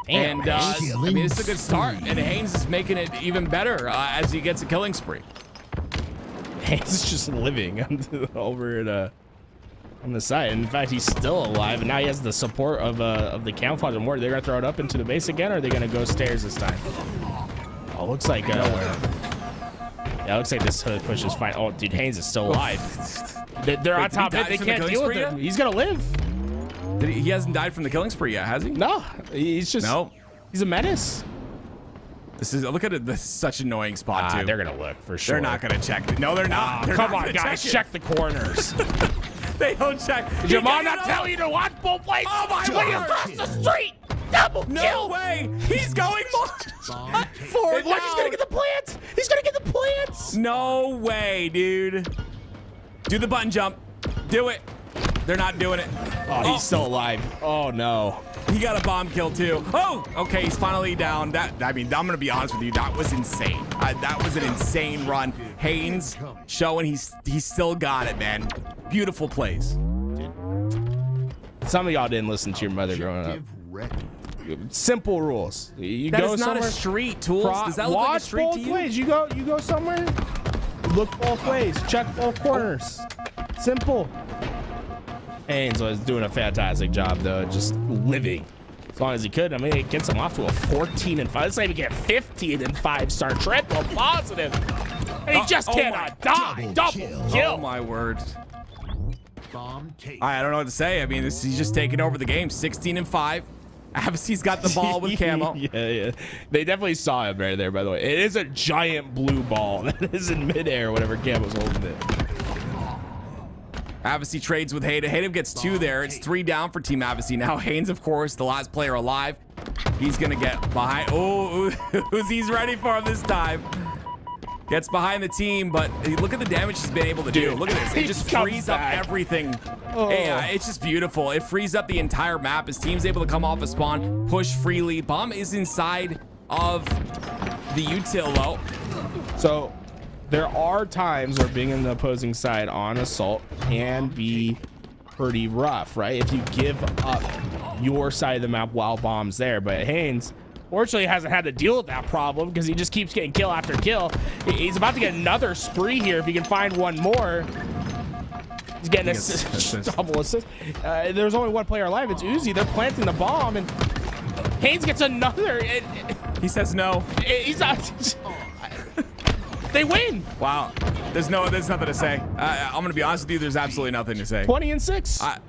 And I mean, it's a good start. And Haynes is making it even better as he gets a killing spree. Haynes is just living over at on the side. In fact, he's still alive, and now he has the support of the camouflage and more. They're gonna throw it up into the base again, or are they gonna go stairs this time? Oh, looks like yeah, looks like this hood push is fine. Oh, dude, Haynes is still alive. They're on top of it. They can't deal with him. He's gonna live. He hasn't died from the killing spree yet, has he? No, he's just he's a menace. Look at it. This is such an annoying spot too. They're gonna look for sure. They're not gonna check it. No, they're not. They're come not on, guys, check the corners. They don't check. Did your mom not tell you to watch both places? Oh my when you cross the street, double kill. No way. He's going forward. Look, he's gonna get the plants. He's gonna get the plants. No way, dude. Do the button jump. Do it. They're not doing it. Oh, he's still alive. Oh no. He got a bomb kill too. Oh, okay, he's finally down. I mean, I'm gonna be honest with you. That was insane. That was an insane run. Haynes showing he's still got it, man. Beautiful plays. Some of y'all didn't listen to your mother growing up. Simple rules. You That go is not somewhere, a street, Tools. Does that look like a watch street both to you? ways. You go somewhere. Look both ways. Check both corners. Simple. Haynes was doing a fantastic job though, just living as long as he could. I mean, it gets him off to a 14-5. Let's say we get 15-5 start, triple positive, and he just cannot die. Double kill. Oh my word. Bomb take. I don't know what to say. I mean, he's just taking over the game. 16-5. Avicii's got the ball with camo. yeah. They definitely saw him right there, by the way. It is a giant blue ball that is in midair whenever Camo's holding it. Avici trades with Hayden. Hayden gets 2 there. It's 3 down for Team Avici. Now Haynes, of course, the last player alive. He's going to get behind. Oh, Uzi's ready for him this time. Gets behind the team, but look at the damage he's been able to do. Look at this. It just frees up everything. Oh. Yeah, it's just beautiful. It frees up the entire map. His team's able to come off a spawn, push freely. Bomb is inside of the util, though. So there are times where being in the opposing side on assault can be pretty rough, right? If you give up your side of the map while bomb's there. But Haynes fortunately hasn't had to deal with that problem because he just keeps getting kill after kill. He's about to get another spree here if he can find one more. He's getting a double assist. There's only one player alive. It's Uzi. They're planting the bomb, and Haynes gets another. He says no. He's not. They win. Wow. There's nothing to say. I'm gonna be honest with you. There's absolutely nothing to say. 20-6.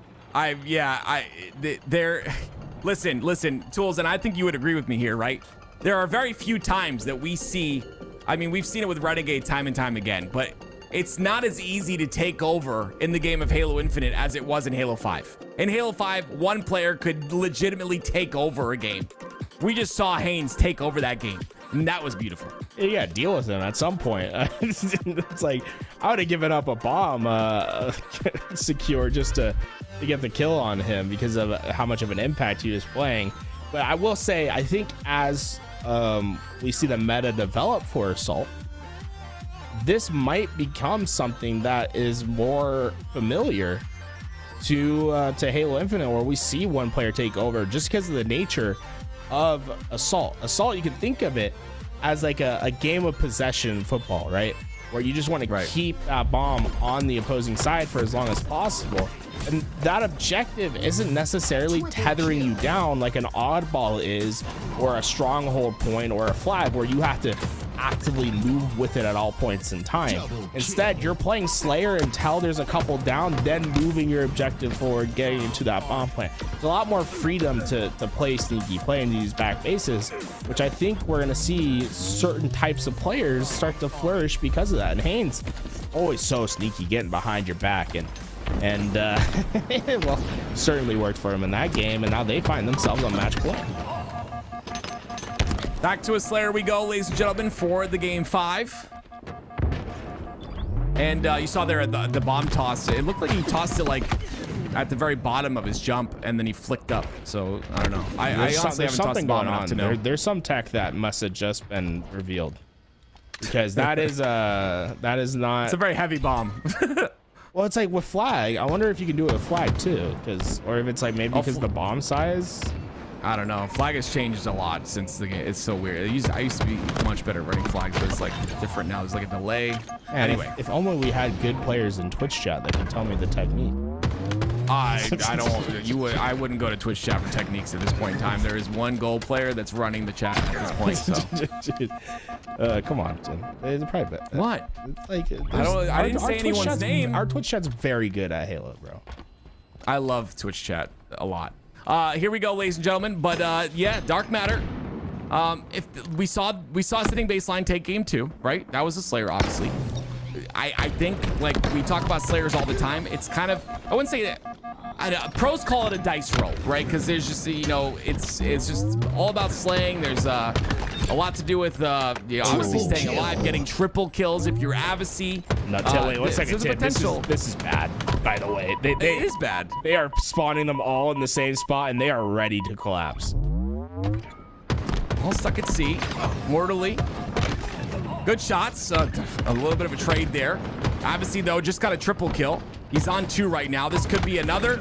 Listen, Tools, and I think you would agree with me here, right? There are very few times that we see, I mean, we've seen it with Renegade time and time again, but it's not as easy to take over in the game of Halo Infinite as it was in Halo 5. In Halo 5, one player could legitimately take over a game. We just saw Haynes take over that game, and that was beautiful. You gotta deal with him at some point. It's like, I would have given up a bomb secure just to get the kill on him because of how much of an impact he was playing. But I will say, I think as we see the meta develop for Assault, this might become something that is more familiar to Halo Infinite, where we see one player take over just because of the nature of Assault. Assault, you can think of it as like a game of possession football, right? Where you just want to keep that bomb on the opposing side for as long as possible. And that objective isn't necessarily tethering you down like an oddball is, or a stronghold point, or a flag where you have to actively move with it at all points in time. Instead, you're playing Slayer until there's a couple down, then moving your objective forward, getting into that bomb plant. There's a lot more freedom to play sneaky, play in these back bases, which I think we're going to see certain types of players start to flourish because of that. And Haynes, always so sneaky, getting behind your back, and well, certainly worked for him in that game, and now they find themselves on match play. Back to a Slayer we go, ladies and gentlemen, for the game 5. And you saw there the bomb toss. It looked like he tossed it like at the very bottom of his jump, and then he flicked up. So I don't know. I honestly haven't tossed the bomb enough to know. There's some tech that must have just been revealed, because that is not. It's a very heavy bomb. Well, it's like with flag. I wonder if you can do it with flag too, or if it's like maybe because the bomb size. I don't know. Flag has changed a lot since the game. It's so weird. I used to be much better at running flags, but it's like different now. There's like a delay. And anyway, if only we had good players in Twitch chat that can tell me the technique. I wouldn't go to Twitch chat for techniques at this point in time. There is one goal player that's running the chat at this point. So. Come on, Jim. It's private. What? Like, I didn't say anyone's name. Our Twitch chat's very good at Halo, bro. I love Twitch chat a lot. Here we go, ladies and gentlemen. But yeah, Dark Matter. If we saw sitting baseline take game 2, right? That was a Slayer, obviously. I think, like, we talk about Slayers all the time. It's kind of, I wouldn't say that. Pros call it a dice roll, right? Because there's just, you know, it's just all about slaying. There's a lot to do with obviously staying alive, getting triple kills if you're Avici. Wait, one second, Tim. This is bad, by the way. It is bad. They are spawning them all in the same spot, and they are ready to collapse. All stuck at sea. Mortally. Good shots. A little bit of a trade there. Avici, though, just got a triple kill. He's on 2 right now. This could be another.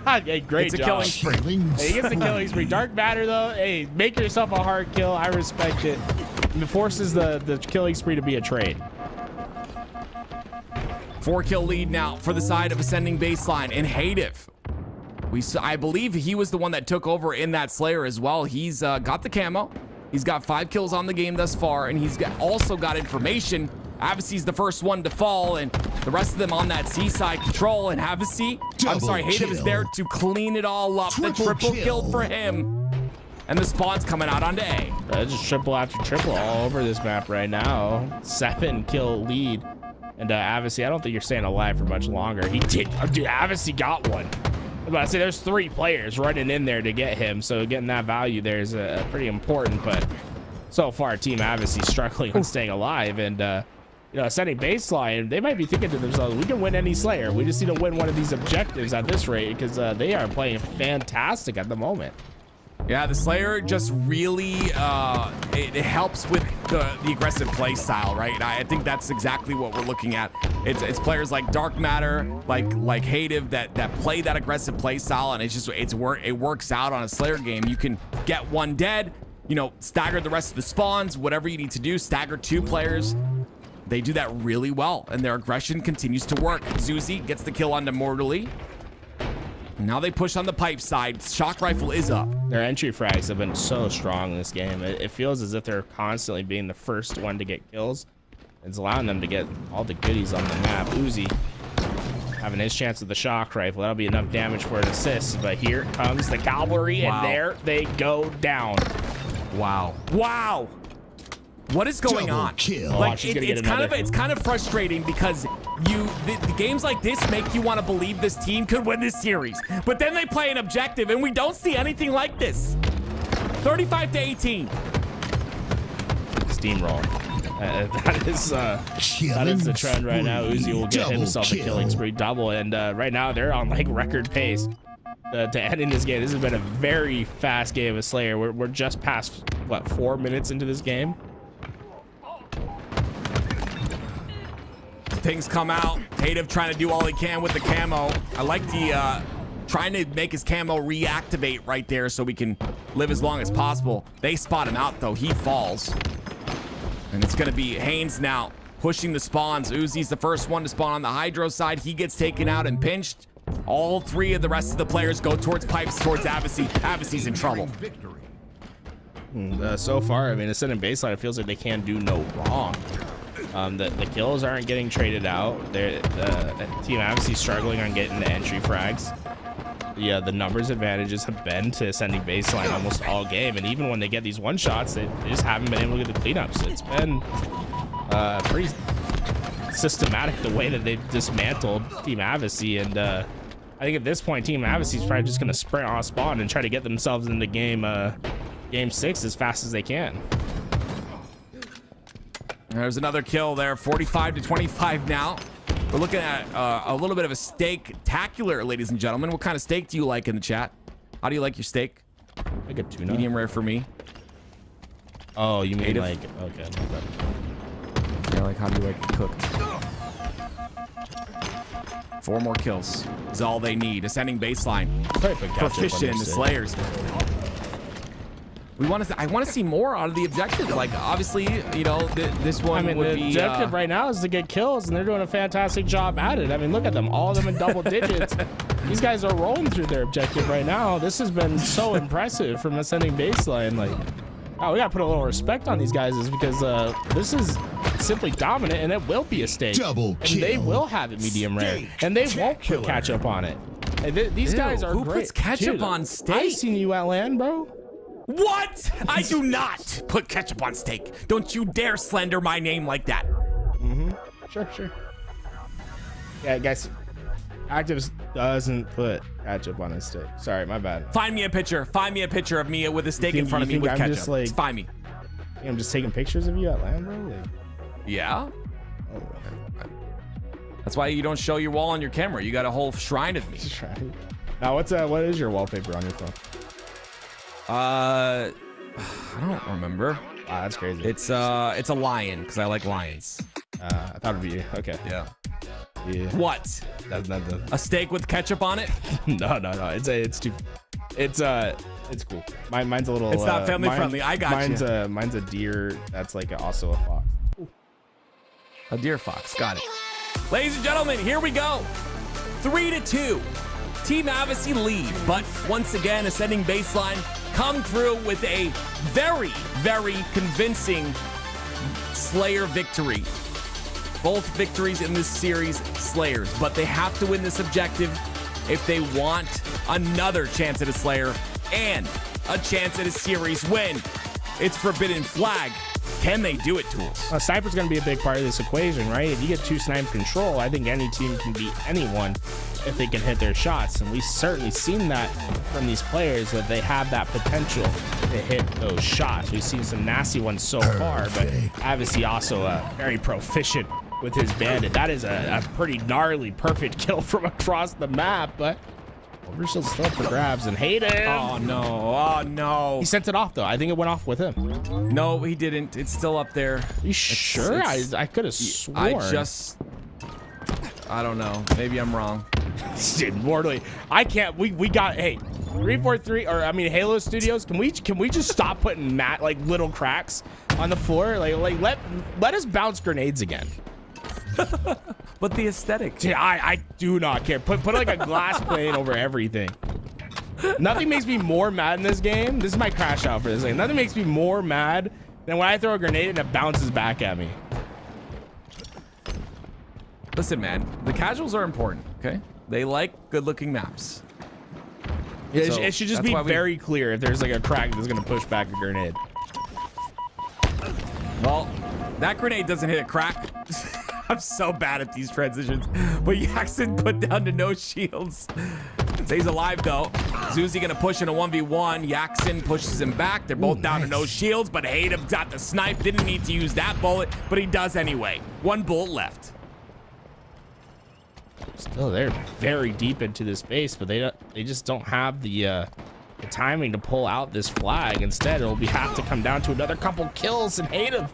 Hey, great It's a job. killing spree. Hey, he gets the killing spree. Dark Matter, though, hey, make yourself a hard kill. I respect it. It forces the killing spree to be a trade. 4-kill lead now for the side of Ascending Baseline. And Hative, I believe he was the one that took over in that Slayer as well. He's got the camo. He's got 5 kills on the game thus far, and he's also got information. Havasy's the first one to fall, and the rest of them on that seaside control. And Hative is there to clean it all up. The triple kill for him. And the spawn's coming out onto A. Just triple after triple all over this map right now. 7-kill lead. And Avicii, I don't think you're staying alive for much longer. He did. Dude, Avicii got one. I was about to say there's 3 players running in there to get him. So getting that value there is pretty important. But so far, Team Avicii struggling on staying alive. And, Ascending Baseline, they might be thinking to themselves, we can win any Slayer. We just need to win one of these objectives at this rate because they are playing fantastic at the moment. Yeah, the Slayer just really, it helps with the aggressive play style, right? And I think that's exactly what we're looking at. It's players like Dark Matter, like Hative that play that aggressive play style, and it works out on a Slayer game. You can get one dead, stagger the rest of the spawns, whatever you need to do, stagger 2 players. They do that really well, and their aggression continues to work. Zuzi gets the kill onto Mortally. Now they push on the pipe side. Shock rifle is up. Their entry frags have been so strong in this game. It feels as if they're constantly being the first one to get kills. It's allowing them to get all the goodies on the map. Uzi having his chance with the shock rifle. That'll be enough damage for an assist. But here comes the cavalry, and there they go down. Wow. What is going on? Like it's kind of frustrating because the games like this make you want to believe this team could win this series, but then they play an objective and we don't see anything like this. 35-18. Steamroll. That is the trend right now. Uzi will get himself a killing spree double, and right now they're on like record pace to end in this game. This has been a very fast game of Slayer. We're just past 4 minutes into this game. Things come out. Hative trying to do all he can with the camo. I like the trying to make his camo reactivate right there so we can live as long as possible. They spot him out though. He falls. And it's going to be Haynes now pushing the spawns. Uzi's the first one to spawn on the Hydro side. He gets taken out and pinched. All 3 of the rest of the players go towards pipes, towards Avicii. Avicii's in trouble. So far, I mean, Ascending Baseline, it feels like they can do no wrong. The kills aren't getting traded out. Team Avicii struggling on getting the entry frags. The numbers advantages have been to Ascending Baseline almost all game, and even when they get these one-shots, they just haven't been able to get the cleanups. It's been pretty systematic the way that they've dismantled Team Avicii, and I think at this point, Team Avicii is probably just going to sprint off spawn and try to get themselves into game 6 as fast as they can. There's another kill there, 45-25 now. We're looking at a little bit of a steak-tacular, ladies and gentlemen. What kind of steak do you like in the chat? How do you like your steak? Like a tuna. Medium rare for me. Oh, you mean Native. like, okay. Yeah, like how do you like it cooked? 4 more kills is all they need. Ascending Baseline. Proficient in the Slayers. I want to see more out of the objective. Like, obviously, this one would be... The objective right now is to get kills, and they're doing a fantastic job at it. I mean, look at them. All of them in double digits. These guys are rolling through their objective right now. This has been so impressive from Ascending Baseline. Like, we got to put a little respect on these guys because this is simply dominant, and it will be a stake. And they will have it medium rare, and they won't put ketchup on it. And these guys are who great. Who puts ketchup on steak? I've seen you at LAN, bro. What? I do not put ketchup on steak. Don't you dare slander my name like that. Sure. Yeah, guys, Actives doesn't put ketchup on his steak. Sorry, my bad. Find me a picture. Find me a picture of me with a steak in front of me with ketchup. Just find me. I'm just taking pictures of you at LAN, bro? Like, yeah. oh, man. That's why you don't show your wall on your camera. You got a whole shrine of me. Now, what is your wallpaper on your phone? I don't remember. Wow, that's crazy. It's a lion because I like lions. I thought it'd be okay. Yeah. Yeah. What? That's not the. A steak with ketchup on it? No. It's cool. Mine's a little. It's not family friendly. I got mine's you. Mine's a deer. That's like also a fox. A deer fox. Got it. Ladies and gentlemen, here we go. 3-2. Team Avicii lead, but once again, Ascending Baseline come through with a very, very convincing Slayer victory. Both victories in this series, Slayers, but they have to win this objective if they want another chance at a Slayer and a chance at a series win. It's Forbidden Flag. Can they do it, Tools? Sniper's going to be a big part of this equation, right? If you get 2 sniper control, I think any team can beat anyone if they can hit their shots. And we've certainly seen that from these players, that they have that potential to hit those shots. We've seen some nasty ones so far, but Avicii also very proficient with his bandit. That is a pretty gnarly, perfect kill from across the map, but Overshield's still up for grabs, and Hayden. Oh no. He sent it off though. I think it went off with him. No, he didn't. It's still up there. You sure? I could have sworn. I don't know. Maybe I'm wrong. Mortally. I can't. We got, hey, 343, or I mean Halo Studios. Can we just stop putting like little cracks on the floor? Like let us bounce grenades again. But the aesthetic. Yeah, I do not care. Put like a glass plane over everything. Nothing makes me more mad in this game. This is my crash out for this game. Nothing makes me more mad than when I throw a grenade and it bounces back at me. Listen, man, the casuals are important, okay? They like good-looking maps. Yeah, So it should just that's be why very clear if there's like a crack that's gonna push back a grenade. Well, that grenade doesn't hit a crack. I'm so bad at these transitions. But Jackson put down to no shields. Stays alive though. Zuzi gonna push in a 1v1. Jackson pushes him back. They're both down to no shields, but Hayden got the snipe. Didn't need to use that bullet, but he does anyway. 1 bullet left. Still, they're very deep into this base, but they just don't have the timing to pull out this flag. Instead, it'll have to come down to another couple kills, and Hayden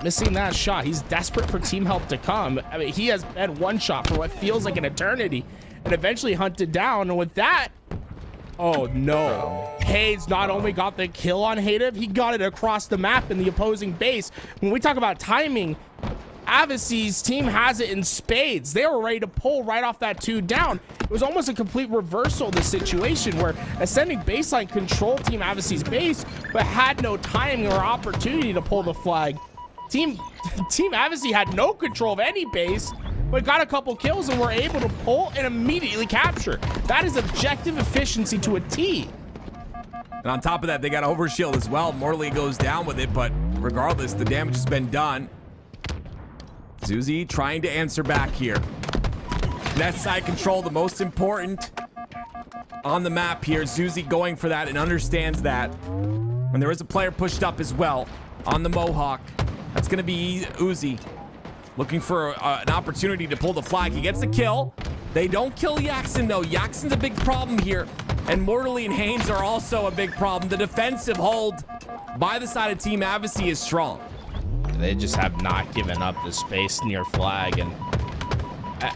missing that shot. He's desperate for team help to come. I mean, he has had one shot for what feels like an eternity and eventually hunted down. And with that, oh no. Hayes not only got the kill on Hayden, he got it across the map in the opposing base. When we talk about timing, Avicii's team has it in spades. They were ready to pull right off that 2 down. It was almost a complete reversal of the situation where Ascending Baseline controlled Team Avicii's base, but had no timing or opportunity to pull the flag. Team Avicii had no control of any base, but got a couple kills and were able to pull and immediately capture. That is objective efficiency to a T. And on top of that, they got overshield as well. Morley goes down with it, but regardless, the damage has been done. Zuzi trying to answer back here. Net side control, the most important on the map here. Zuzi going for that and understands that. And there is a player pushed up as well on the Mohawk. That's going to be Uzi looking for an opportunity to pull the flag. He gets the kill. They don't kill Jackson, though. Jackson's a big problem here. And Morley and Haynes are also a big problem. The defensive hold by the side of Team Avicii is strong. They just have not given up the space near flag, and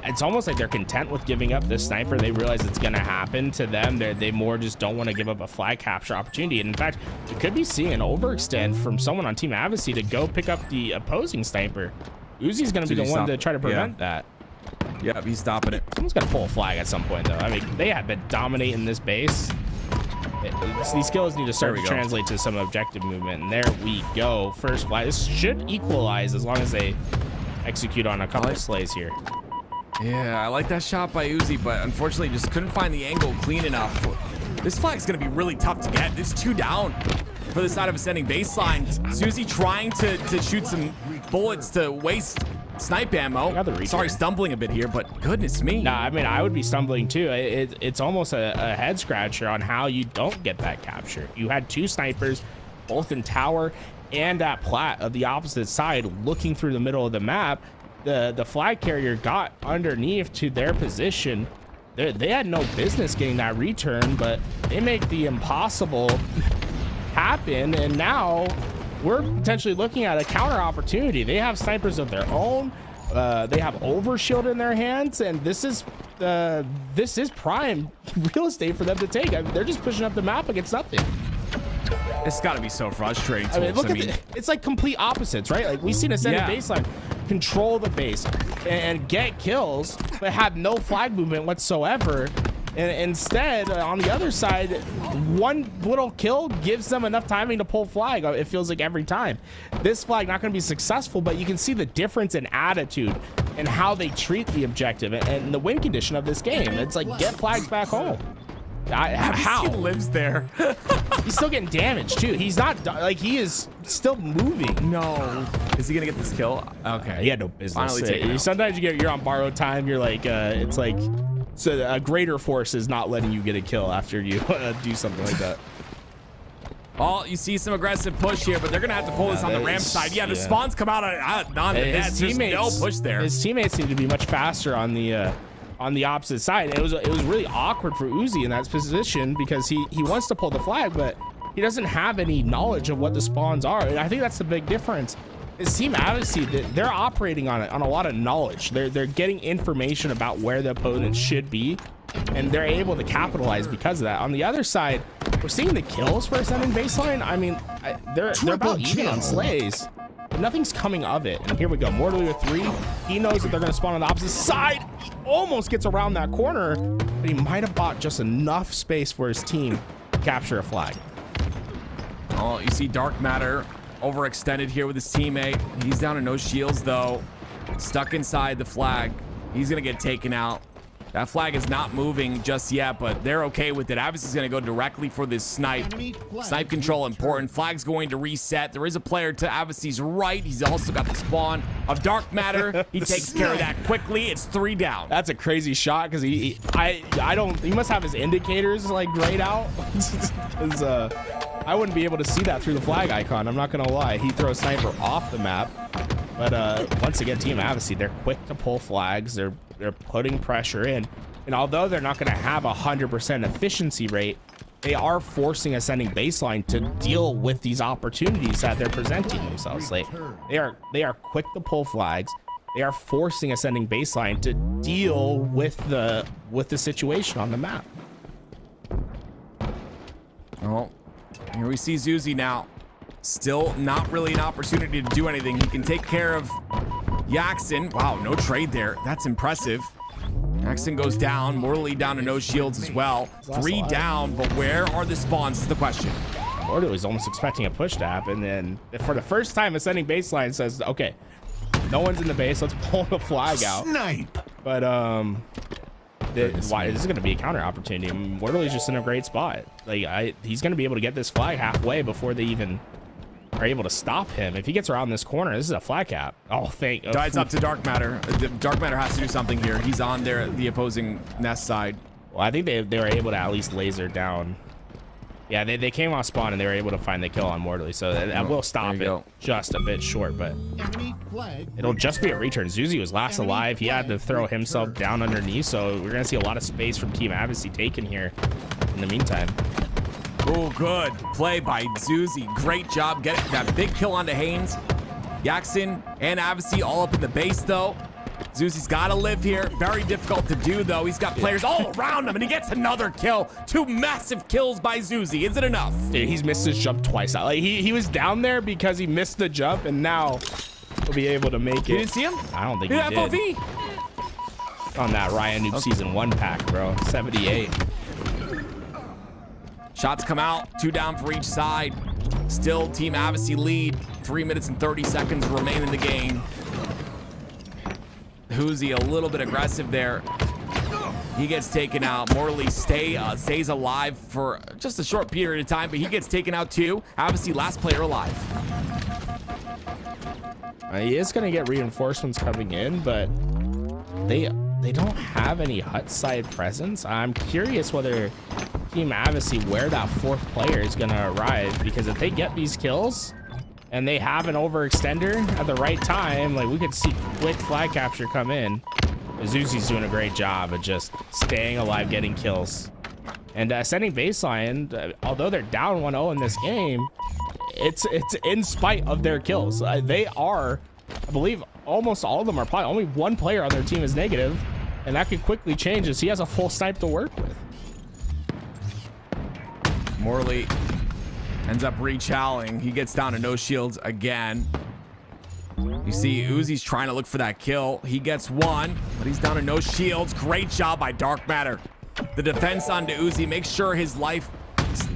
it's almost like they're content with giving up this sniper. They realize it's going to happen to them. They more just don't want to give up a flag capture opportunity. And in fact, you could be seeing an overextend from someone on Team Avicii to go pick up the opposing sniper. Uzi's going to be the one to try to prevent that. Yep, he's stopping it. Someone's got to pull a flag at some point, though. I mean, they have been dominating this base. These skills need to start to translate to some objective movement, and there we go. First flag. This should equalize as long as they execute on a couple of slays here. Yeah, I like that shot by Uzi, but unfortunately just couldn't find the angle clean enough. This flag's gonna be really tough to get. It's 2 down for the side of Ascending Baseline. Suzy trying to shoot some bullets to waste snipe ammo. Sorry, stumbling a bit here, but goodness me. Nah, I mean, I would be stumbling too. It's almost a head scratcher on how you don't get that capture. You had 2 snipers, both in tower and at plat of the opposite side, looking through the middle of the map. The flag carrier got underneath to their position. They had no business getting that return, but they make the impossible happen, and now we're potentially looking at a counter opportunity. They have snipers of their own. overshield in their hands, and this is prime real estate for them to take. I mean, they're just pushing up the map against nothing. It's got to be so frustrating. I mean, look it's like complete opposites, right? Like we've seen Ascended baseline control the base and get kills, but have no flag movement whatsoever. And instead, on the other side, one little kill gives them enough timing to pull flag. It feels like every time. This flag not going to be successful, but you can see the difference in attitude and how they treat the objective and the win condition of this game. It's like get flags back home. How? He lives there. He's still getting damaged too. He's not like he is still moving. No. Is he gonna get this kill? Okay. He had no business. Finally Sometimes you're on borrowed time. You're like it's like so a greater force is not letting you get a kill after you do something like that. Oh, you see some aggressive push here, but they're gonna have to pull this on the ramp side. Yeah, the spawns come out on the net. There's no push there. His teammates seem to be much faster on the opposite side. It was really awkward for Uzi in that position because he wants to pull the flag, but he doesn't have any knowledge of what the spawns are. And I think that's the big difference. His team obviously they're operating on a lot of knowledge. They're getting information about where the opponent should be, and they're able to capitalize because of that. On the other side, we're seeing the kills for Ascending baseline. I mean, they're about even on slays. But nothing's coming of it. And here we go. Mortally with 3. He knows that they're going to spawn on the opposite side. He almost gets around that corner, but he might have bought just enough space for his team to capture a flag. Oh, you see Dark Matter overextended here with his teammate. He's down to no shields, though. Stuck inside the flag. He's going to get taken out. That flag is not moving just yet, but they're okay with it. Avis is going to go directly for this snipe. Snipe control important. Flag's going to reset. There is a player to Avis's right. He's also got the spawn of Dark Matter. He takes care of that quickly. It's 3 down. That's a crazy shot because he must have his indicators like grayed out. Because I wouldn't be able to see that through the flag icon. I'm not gonna lie. He throws sniper off the map, but once again, Team Avis, they're quick to pull flags. They're putting pressure in, and although they're not going to have 100% efficiency rate, they are forcing Ascending baseline to deal with these opportunities that they're presenting themselves. Like they are quick to pull flags. They are forcing Ascending baseline to deal with the situation on the map. Oh, here we see Zuzi now. Still not really an opportunity to do anything. He can take care of Yaxon. Wow, no trade there. That's impressive. Yaxon goes down. Mortally down to no shields as well. 3 down, but where are the spawns is the question. Mortally was almost expecting a push to happen, and for the first time, Ascending baseline says, okay, no one's in the base. Let's pull the flag out. Snipe. But this is going to be a counter opportunity. Mortally's just in a great spot. Like he's going to be able to get this flag halfway before they even are able to stop him. If he gets around this corner, this is a flag cap. Dies up to Dark Matter. Dark Matter has to do something here. He's on the opposing nest side. Well, I think they were able to at least laser down. Yeah, they came off spawn and they were able to find the kill on Mortally, so that will stop it just a bit short, but it'll just be a return. Zuzi was last alive. He had to throw himself down underneath, so we're going to see a lot of space from Team Avisy taken here in the meantime. Oh, good play by Zuzi. Great job getting that big kill onto Haynes. Yaxon and Avisy all up in the base, though. Zuzi's got to live here. Very difficult to do, though. He's got players all around him, and he gets another kill. 2 massive kills by Zuzi. Is it enough? Dude, he's missed his jump twice. Like he was down there because he missed the jump, and now he'll be able to make it. You didn't see him? I don't think he did. FOV. On that Ryan Noob Season 1 pack, bro. 78. Shots come out. 2 down for each side. Still Team Avisy lead. 3 minutes and 30 seconds remain in the game. Hoozy a little bit aggressive there. He gets taken out. Mortally stays alive for just a short period of time, but he gets taken out too. Avisy last player alive. He is going to get reinforcements coming in, but they don't have any hut side presence. I'm curious whether Team Avisy, where that 4th player is going to arrive, because if they get these kills and they have an overextender at the right time, like we could see quick flag capture come in. Zuzi's doing a great job of just staying alive, getting kills. And Ascending baseline, although they're down 1-0 in this game, it's in spite of their kills. They are, I believe, almost all of them are probably only one player on their team is negative, and that could quickly change as he has a full snipe to work with. Morley ends up rechalling. He gets down to no shields again. You see Uzi's trying to look for that kill. He gets one, but he's down to no shields. Great job by Dark Matter. The defense onto Uzi makes sure his life,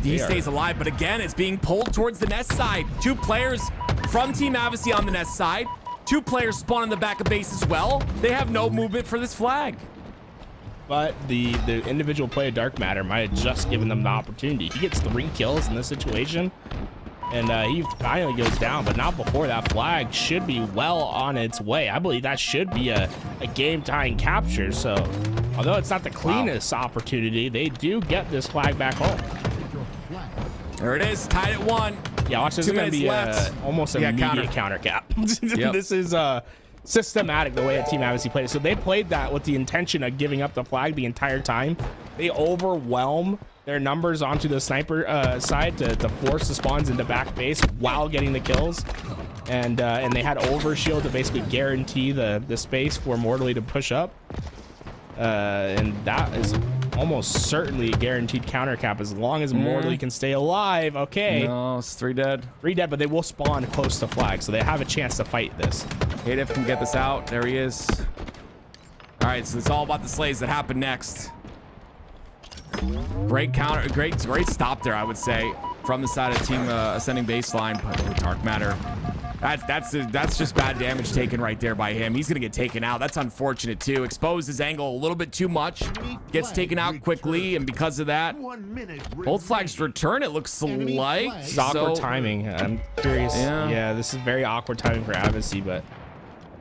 he stays alive. But again, it's being pulled towards the nest side. 2 players from Team Avicii on the nest side. 2 players spawn in the back of base as well. They have no movement for this flag. But the individual play of Dark Matter might have just given them the opportunity. He gets 3 kills in this situation, and he finally goes down, but not before that flag should be well on its way. I believe that should be a game-tying capture. So although it's not the cleanest opportunity, they do get this flag back home. There it is, tied at 1. Yeah, watch, this is going to be almost an immediate counter cap. This is systematic the way that Team Avicii played it. So they played that with the intention of giving up the flag the entire time. They overwhelm their numbers onto the sniper side to force the spawns into back base while getting the kills. And they had overshield to basically guarantee the space for Mortally to push up. And that is almost certainly a guaranteed counter cap as long as Mortally can stay alive. Okay. No, it's 3 dead. 3 dead, but they will spawn close to flag, so they have a chance to fight this. Hadef can get this out. There he is. All right, so it's all about the slays that happen next. Great counter, great stop there, I would say, from the side of Team Ascending Baseline. But Dark Matter, that's just bad damage taken right there by him. He's gonna get taken out. That's unfortunate too. Exposed his angle a little bit too much. Gets taken out quickly, and because of that, both flags return. It looks like it's awkward timing. I'm curious. Yeah, this is very awkward timing for Avicii, but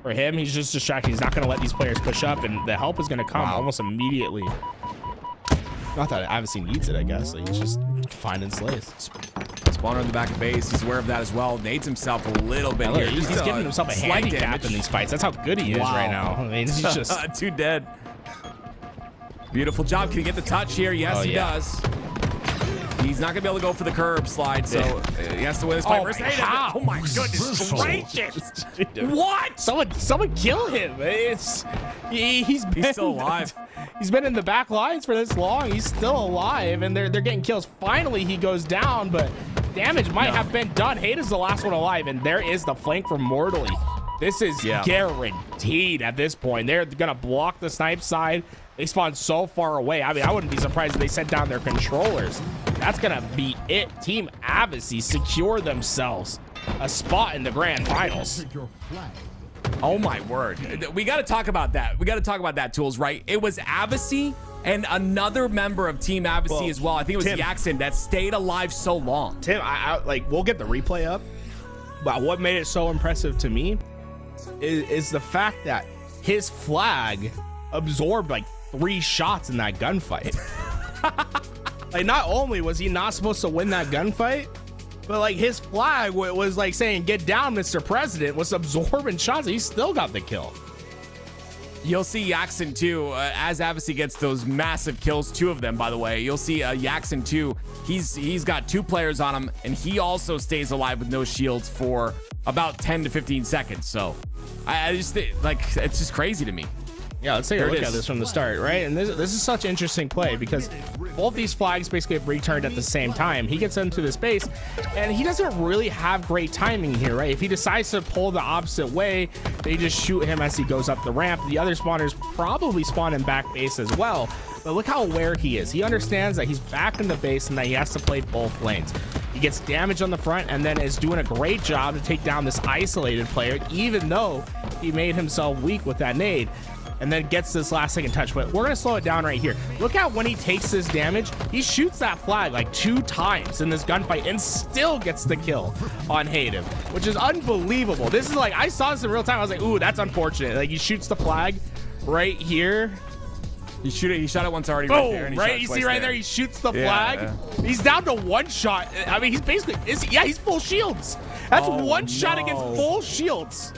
for him, he's just distracted. He's not gonna let these players push up, and the help is gonna come almost immediately. Not that Avicii needs it, I guess. Like, he's just finding slays. Spawner in the back of base. He's aware of that as well. Nades himself a little bit here. He's giving himself a handicap in these fights. That's how good he is right now. I mean, he's just 2 dead. Beautiful job. Can he get the touch here? Yes, he does. He's not gonna be able to go for the curb slide, so he has to win this fight. Oh my goodness gracious! What? Someone kill him! He's still alive. He's been in the back lines for this long. He's still alive, and they're getting kills. Finally, he goes down, but damage might have been done. Hate is the last one alive, and there is the flank from Mortally. This is guaranteed at this point. They're gonna block the snipe side. They spawn so far away. I mean, I wouldn't be surprised if they sent down their controllers. That's gonna be it. Team Avicii secure themselves a spot in the grand finals. Oh my word. We got to talk about that. We got to talk about that, Tools, right? It was Avicii and another member of Team Avicii as well. I think it was Yaxin that stayed alive so long. Tim, I like, we'll get the replay up, but what made it so impressive to me is the fact that his flag absorbed like 3 shots in that gunfight. Like, not only was he not supposed to win that gunfight, but like his flag was like saying, "Get down, Mr. President," was absorbing shots. He still got the kill. You'll see Yaxin too, as Avicii gets those massive kills, 2 of them, by the way. You'll see Yaxin too. He's got 2 players on him, and he also stays alive with no shields for about 10 to 15 seconds. So I just like, it's just crazy to me. Yeah, let's take a look at this from the start, right? And this is such interesting play because both these flags basically have returned at the same time. He gets into the space, and he doesn't really have great timing here, right? If he decides to pull the opposite way, they just shoot him as he goes up the ramp. The other spawners probably spawn in back base as well. But look how aware he is. He understands that he's back in the base and that he has to play both lanes. He gets damage on the front and then is doing a great job to take down this isolated player, even though he made himself weak with that nade. And then gets this last second touch. But we're gonna slow it down right here. Look at when he takes this damage, he shoots that flag like 2 times in this gunfight and still gets the kill on Hayden, which is unbelievable. This is like, I saw this in real time. I was like, ooh, that's unfortunate. Like, he shoots the flag right here. He shot it once already. Boom, right there. And right? You see right there, he shoots the flag. He's down to 1 shot. I mean, he's basically, he's full shields. That's 1 shot against full shields.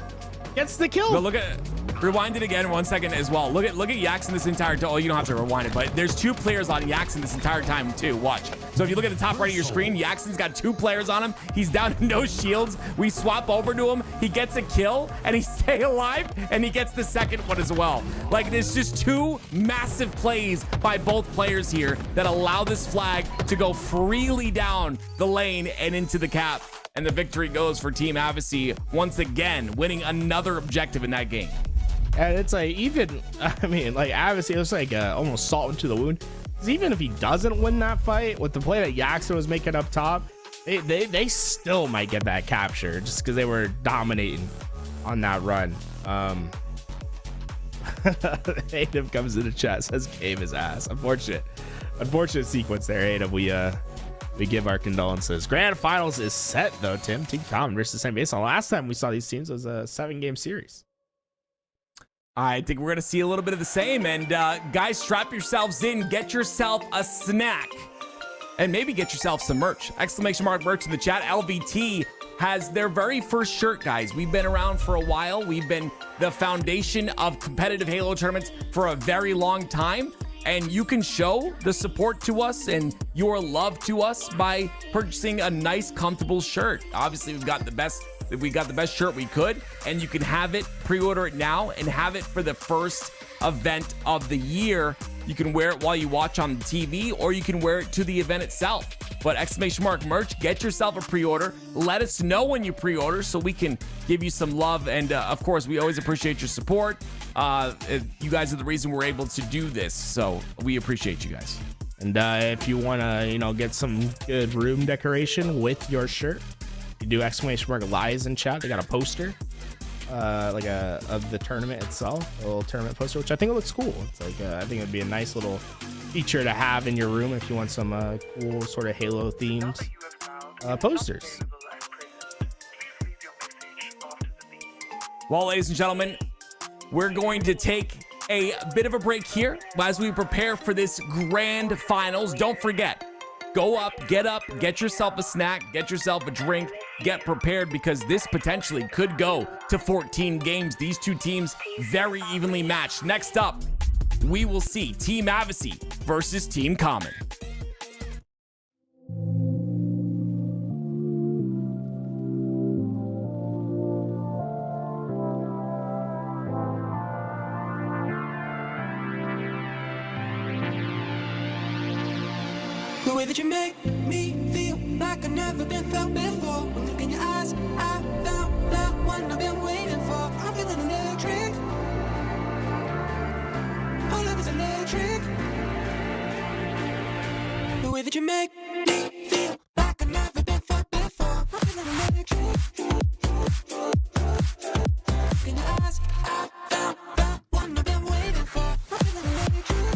Gets the kill. But look at Rewind it again 1 second as well. Look at Yaxon this entire time. Oh, you don't have to rewind it, but there's 2 players on Yaxon this entire time too. Watch. So if you look at the top right of your screen, Yaxon's got 2 players on him. He's down to no shields. We swap over to him. He gets a kill and he stays alive and he gets the second one as well. Like, there's just 2 massive plays by both players here that allow this flag to go freely down the lane and into the cap. And the victory goes for Team Avicii once again, winning another objective in that game. And it's like, even, I mean, like, Avicii, it's like almost salt into the wound. Because even if he doesn't win that fight with the play that Yaxon was making up top, they still might get that capture just because they were dominating on that run. Adam comes in the chat, says cave his ass. Unfortunate sequence there, Adam. We give our condolences. Grand finals is set though, Tim. Team Common versus St. Basin. Last time we saw these teams was a 7-game series. I think we're going to see a little bit of the same. And guys, strap yourselves in, get yourself a snack, and maybe get yourself some merch. Exclamation mark merch in the chat. LVT has their very first shirt, guys. We've been around for a while. We've been the foundation of competitive Halo tournaments for a very long time. And you can show the support to us and your love to us by purchasing a nice, comfortable shirt. Obviously, we got the best shirt we could, and you can have it, pre-order it now, and have it for the first event of the year. You can wear it while you watch on TV, or you can wear it to the event itself. But exclamation mark merch, get yourself a pre-order. Let us know when you pre-order so we can give you some love. And of course, we always appreciate your support. You guys are the reason we're able to do this, so we appreciate you guys. And if you want to, get some good room decoration with your shirt, you do exclamation mark lies in chat. They got a poster, of the tournament itself, a little tournament poster, which I think it looks cool. It's like I think it'd be a nice little feature to have in your room if you want some cool sort of Halo themed posters. Well, ladies and gentlemen, we're going to take a bit of a break here as we prepare for this grand finals. Don't forget, go up, get yourself a snack, get yourself a drink, get prepared, because this potentially could go to 14 games. These 2 teams very evenly matched. Next up, we will see Team Avicii versus Team Common. The way that you make me feel like I've never been felt before. Look in your eyes, I found the one I've been waiting for. I'm feeling electric. All of it's electric. The way that you make me feel like I've never been felt before. I'm feeling electric. Look in your eyes, I found the one I've been waiting for. I'm feeling electric.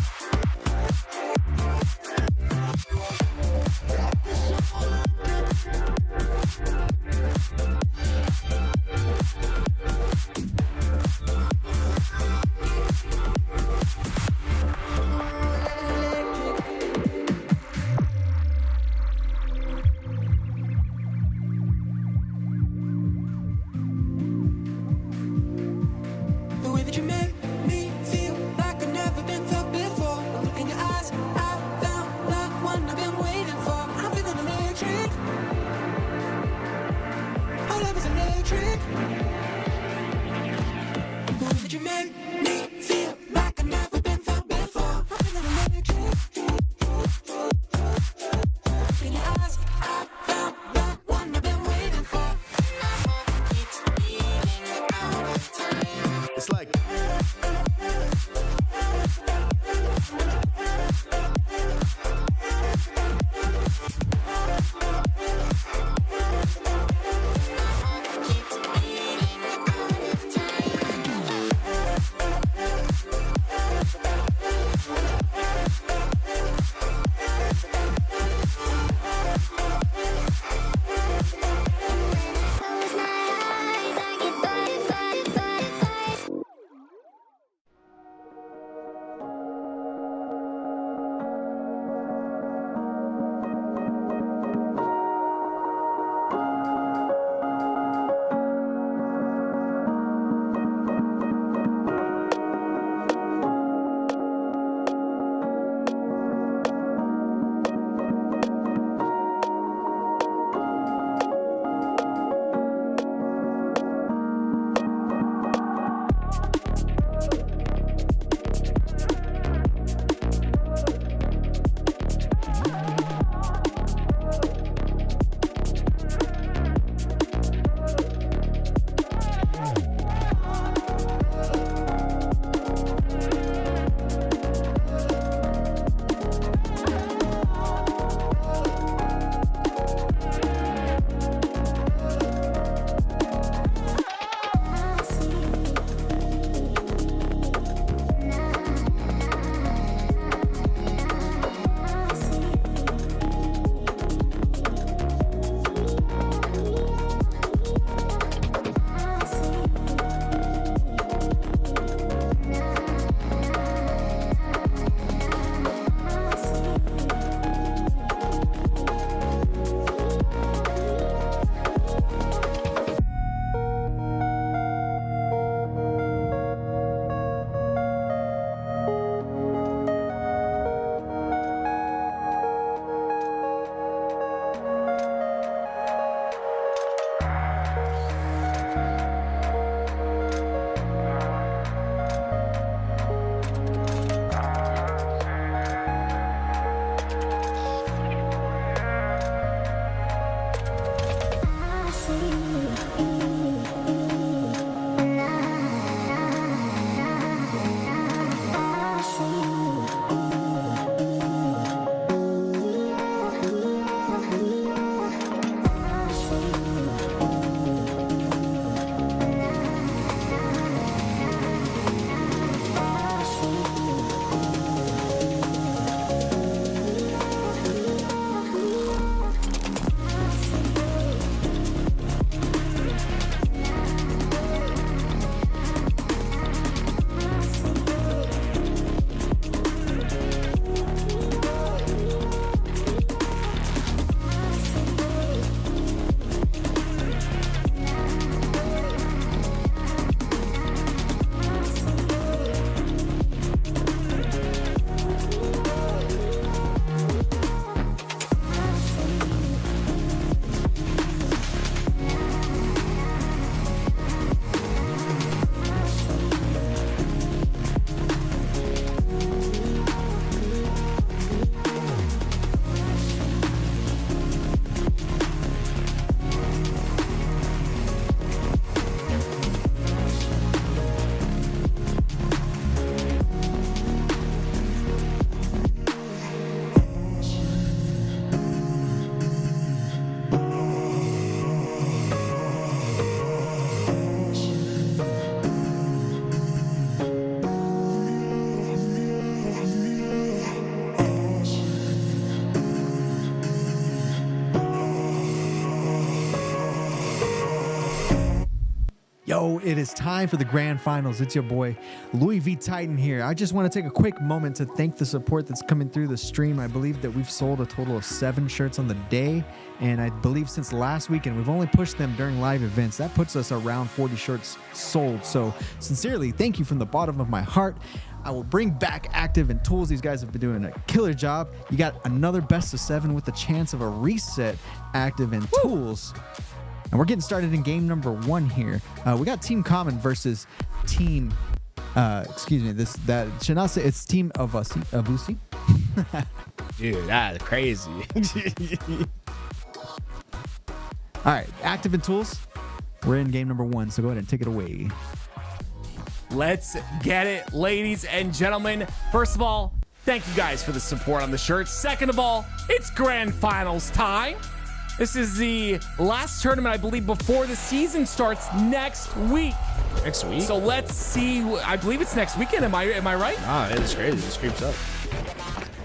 go. It is time for the grand finals. It's your boy, Louis V. Titan here. I just want to take a quick moment to thank the support that's coming through the stream. I believe that we've sold a total of 7 shirts on the day. And I believe since last weekend, we've only pushed them during live events. That puts us around 40 shirts sold. So sincerely, thank you from the bottom of my heart. I will bring back Active and Tools. These guys have been doing a killer job. You got another best of 7 with the chance of a reset, Active and Tools. And we're getting started in game number 1 here. We got Team Common versus Team, excuse me, that should not say, it's Team Avusi. Dude, that's crazy. All right, Active and Tools. We're in game number 1, so go ahead and take it away. Let's get it, ladies and gentlemen. First of all, thank you guys for the support on the shirts. Second of all, it's grand finals time. This is the last tournament, I believe, before the season starts next week. Next week? So let's see. I believe it's next weekend. Am I right? Nah, it's crazy. It just creeps up.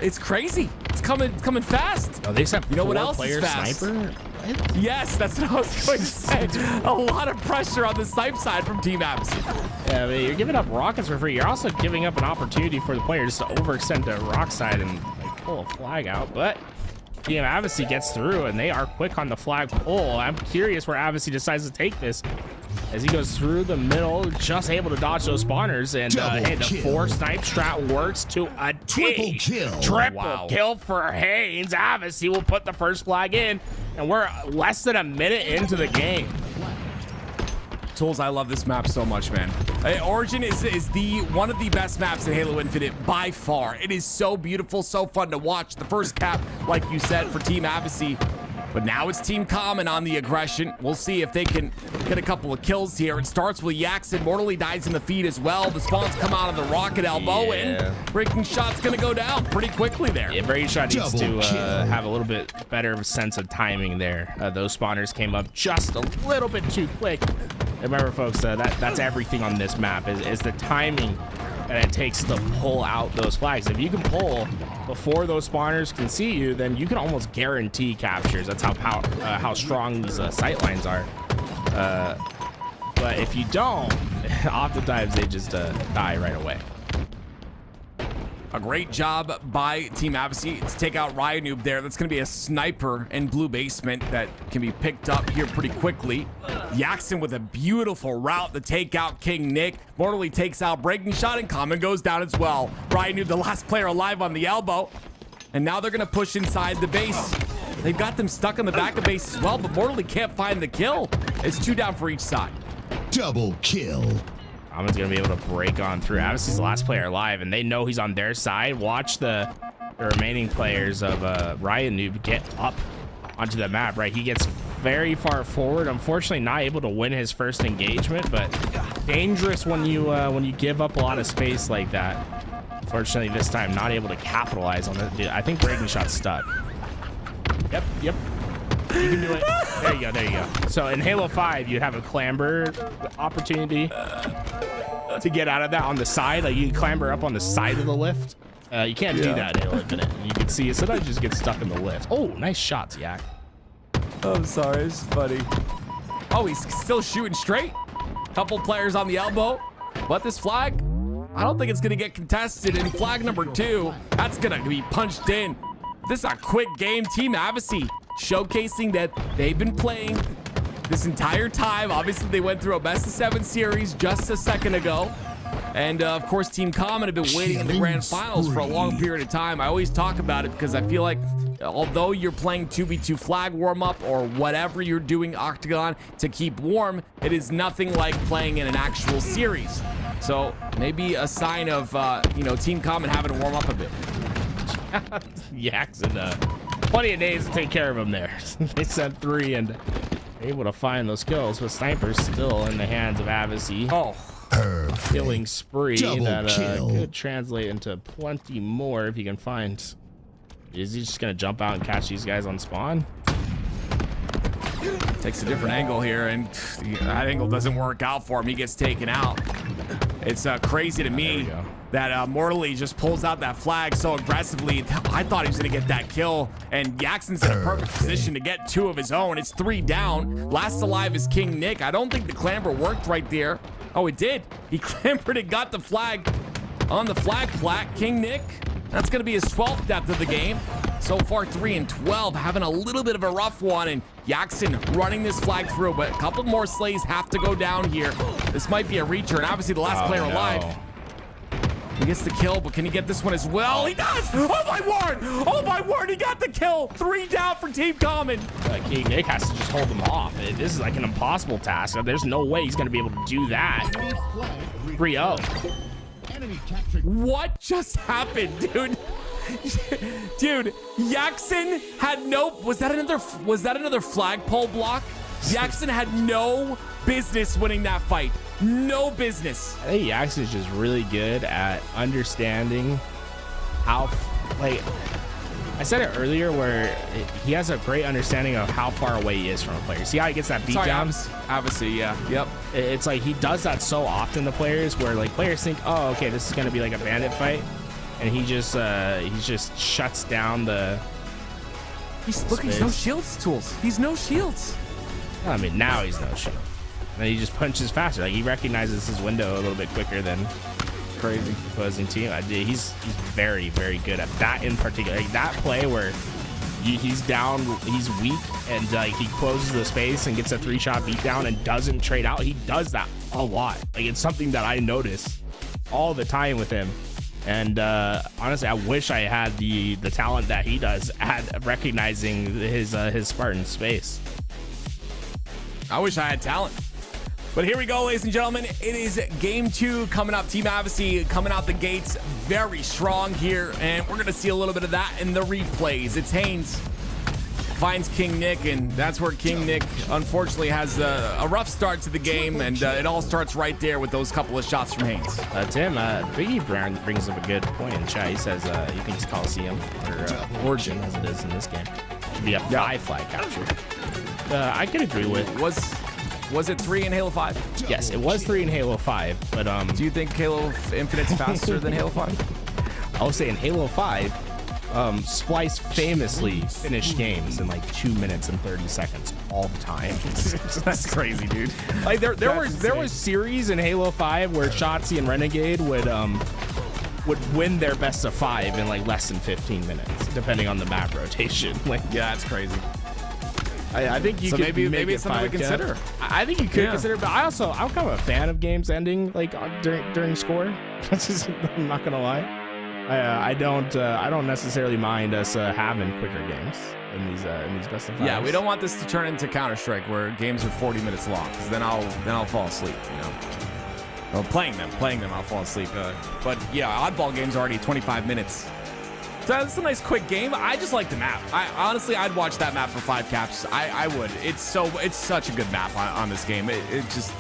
It's crazy. It's coming fast. Oh, they sent You know what else is fast? sniper? What? Yes, that's what I was going to say. A lot of pressure on the snipe side from Team Abyssy. Yeah, but you're giving up rockets for free. You're also giving up an opportunity for the players to overextend to rock side and like pull a flag out. But Team Abyssy gets through, and they are quick on the flag pull. I'm curious where Abyssy decides to take this. As he goes through the middle, just able to dodge those spawners, and hey, the 4 snipe strat works to a T. Triple kill for Haynes. Abyssy will put the first flag in, and we're less than a minute into the game. Tools, I love this map so much, man. Origin is the one of the best maps in Halo Infinite by far. It is so beautiful, so fun to watch. The first cap, like you said, for Team Abyssy. But now it's Team Common on the aggression. We'll see if they can get a couple of kills here. It starts with Yaxon. Mortally dies in the feed as well. The spawns come out of the rocket elbow, and Breaking Shot's going to go down pretty quickly there. Yeah, Breaking Shot needs to have a little bit better of a sense of timing there. Those spawners came up just a little bit too quick. Remember, folks, that's everything on this map is the timing that it takes to pull out those flags. If you can pull before those spawners can see you, then you can almost guarantee captures. That's how strong these sight lines are. But if you don't, oftentimes they just die right away. A great job by Team Abyssy to take out Ryanoob there. That's going to be a sniper in blue basement that can be picked up here pretty quickly. Yaxon with a beautiful route to take out King Nick. Mortally takes out Breaking Shot, and Common goes down as well. Ryanoob, the last player alive on the elbow. And now they're going to push inside the base. They've got them stuck on the back of base as well, but Mortally can't find the kill. It's 2 down for each side. Double kill. Common's gonna be able to break on through. Abyssy's the last player alive, and they know he's on their side. Watch the remaining players of Ryanoob get up onto the map, right? He gets very far forward. Unfortunately, not able to win his first engagement, but dangerous when you give up a lot of space like that. Unfortunately, this time not able to capitalize on it. I think Breaking Shot's stuck. Yep. You can do it. There you go. So in Halo 5, you'd have a clamber opportunity to get out of that on the side. Like you can clamber up on the side of the lift. You can't do that in Halo Infinite. You can see it sometimes just get stuck in the lift. Oh, nice shots, Yak. I'm sorry, it's funny. Oh, he's still shooting straight. Couple players on the elbow. But this flag, I don't think it's going to get contested. And flag number 2, that's going to be punched in. This is a quick game. Team Abyssy showcasing that they've been playing this entire time. Obviously, they went through a best of 7 series just a second ago. And of course, Team Common have been waiting in the grand finals for a long period of time. I always talk about it because I feel like although you're playing 2v2 flag warm-up or whatever you're doing Octagon to keep warm, it is nothing like playing in an actual series. So maybe a sign of, Team Common having to warm up a bit. Yaks and plenty of days to take care of him there. They sent 3 and able to find those kills, with snipers still in the hands of Abyssy. Oh, killing spree Double that kill. could translate into plenty more if he can find. Is he just gonna jump out and catch these guys on spawn? takes a different angle here, and that angle doesn't work out for him. He gets taken out. It's crazy to me that Morley just pulls out that flag so aggressively. I thought he was going to get that kill, and Jackson's in a perfect position to get 2 of his own. It's 3 down. Last alive is King Nick. I don't think the clamber worked right there. Oh, it did. He clambered and got the flag on the flag plat. King Nick, that's going to be his 12th death of the game. So far, 3 and 12, having a little bit of a rough one, and Jackson running this flag through, but a couple more slays have to go down here. This might be a reacher, and obviously the last player alive. He gets the kill, but can he get this one as well? He does! Oh my word! Oh my word, he got the kill! 3 down for Team Common. King Nick has to just hold them off. This is like an impossible task. There's no way he's going to be able to do that. 3-0. What just happened, dude? Dude, Jackson had no... Was that another flagpole block? Jackson had no business winning that fight. No business. I think Jackson is just really good at understanding how, like, I said it earlier, where he has a great understanding of how far away he is from a player. See how he gets that beat down? Obviously, yeah. Yep. It's like he does that so often to players, where like players think, oh, okay, this is going to be like a bandit fight. And he just shuts down the... He's no shields tools. He's no shields. I mean, now he's no shield. And he just punches faster. Like, he recognizes his window a little bit quicker than crazy opposing team. He's very, very good at that in particular. Like, that play where he's down, he's weak, and like he closes the space and gets a 3-shot beat down and doesn't trade out. He does that a lot. Like, it's something that I notice all the time with him. And honestly, I wish I had the talent that he does at recognizing his Spartan space. I wish I had talent. But here we go, ladies and gentlemen. It is game 2 coming up. Team Advocacy coming out the gates very strong here, and we're going to see a little bit of that in the replays. It's Haynes finds King Nick, and that's where King Nick unfortunately has a rough start to the game, and it all starts right there with those couple of shots from Haynes. Tim, Biggie Brown brings up a good point in chat. He says he thinks Coliseum, or Origin as it is in this game, should be a 5 flag capture. I could agree with. Was it 3 in Halo 5? Yes, it was 3 in Halo 5, but do you think Halo Infinite's faster than Halo 5? I would say in Halo 5, Splice famously finished games in like 2 minutes and 30 seconds all the time. That's crazy, dude. Like there was series in Halo 5 where Shotzi and Renegade would win their best of 5 in like less than 15 minutes, depending on the map rotation. Like, yeah, that's crazy. I think you could maybe it's something to consider. I think you could consider, but I'm kind of a fan of games ending like during score. I'm not gonna lie. I don't necessarily mind us having quicker games in these best of 5s. Yeah, we don't want this to turn into Counter-Strike where games are 40 minutes long, because then I'll fall asleep. You know, well, playing them, I'll fall asleep. But yeah, oddball games are already 25 minutes. So that's a nice quick game. I just like the map. Honestly, I'd watch that map for 5 caps. I would. It's such a good map on this game. It's just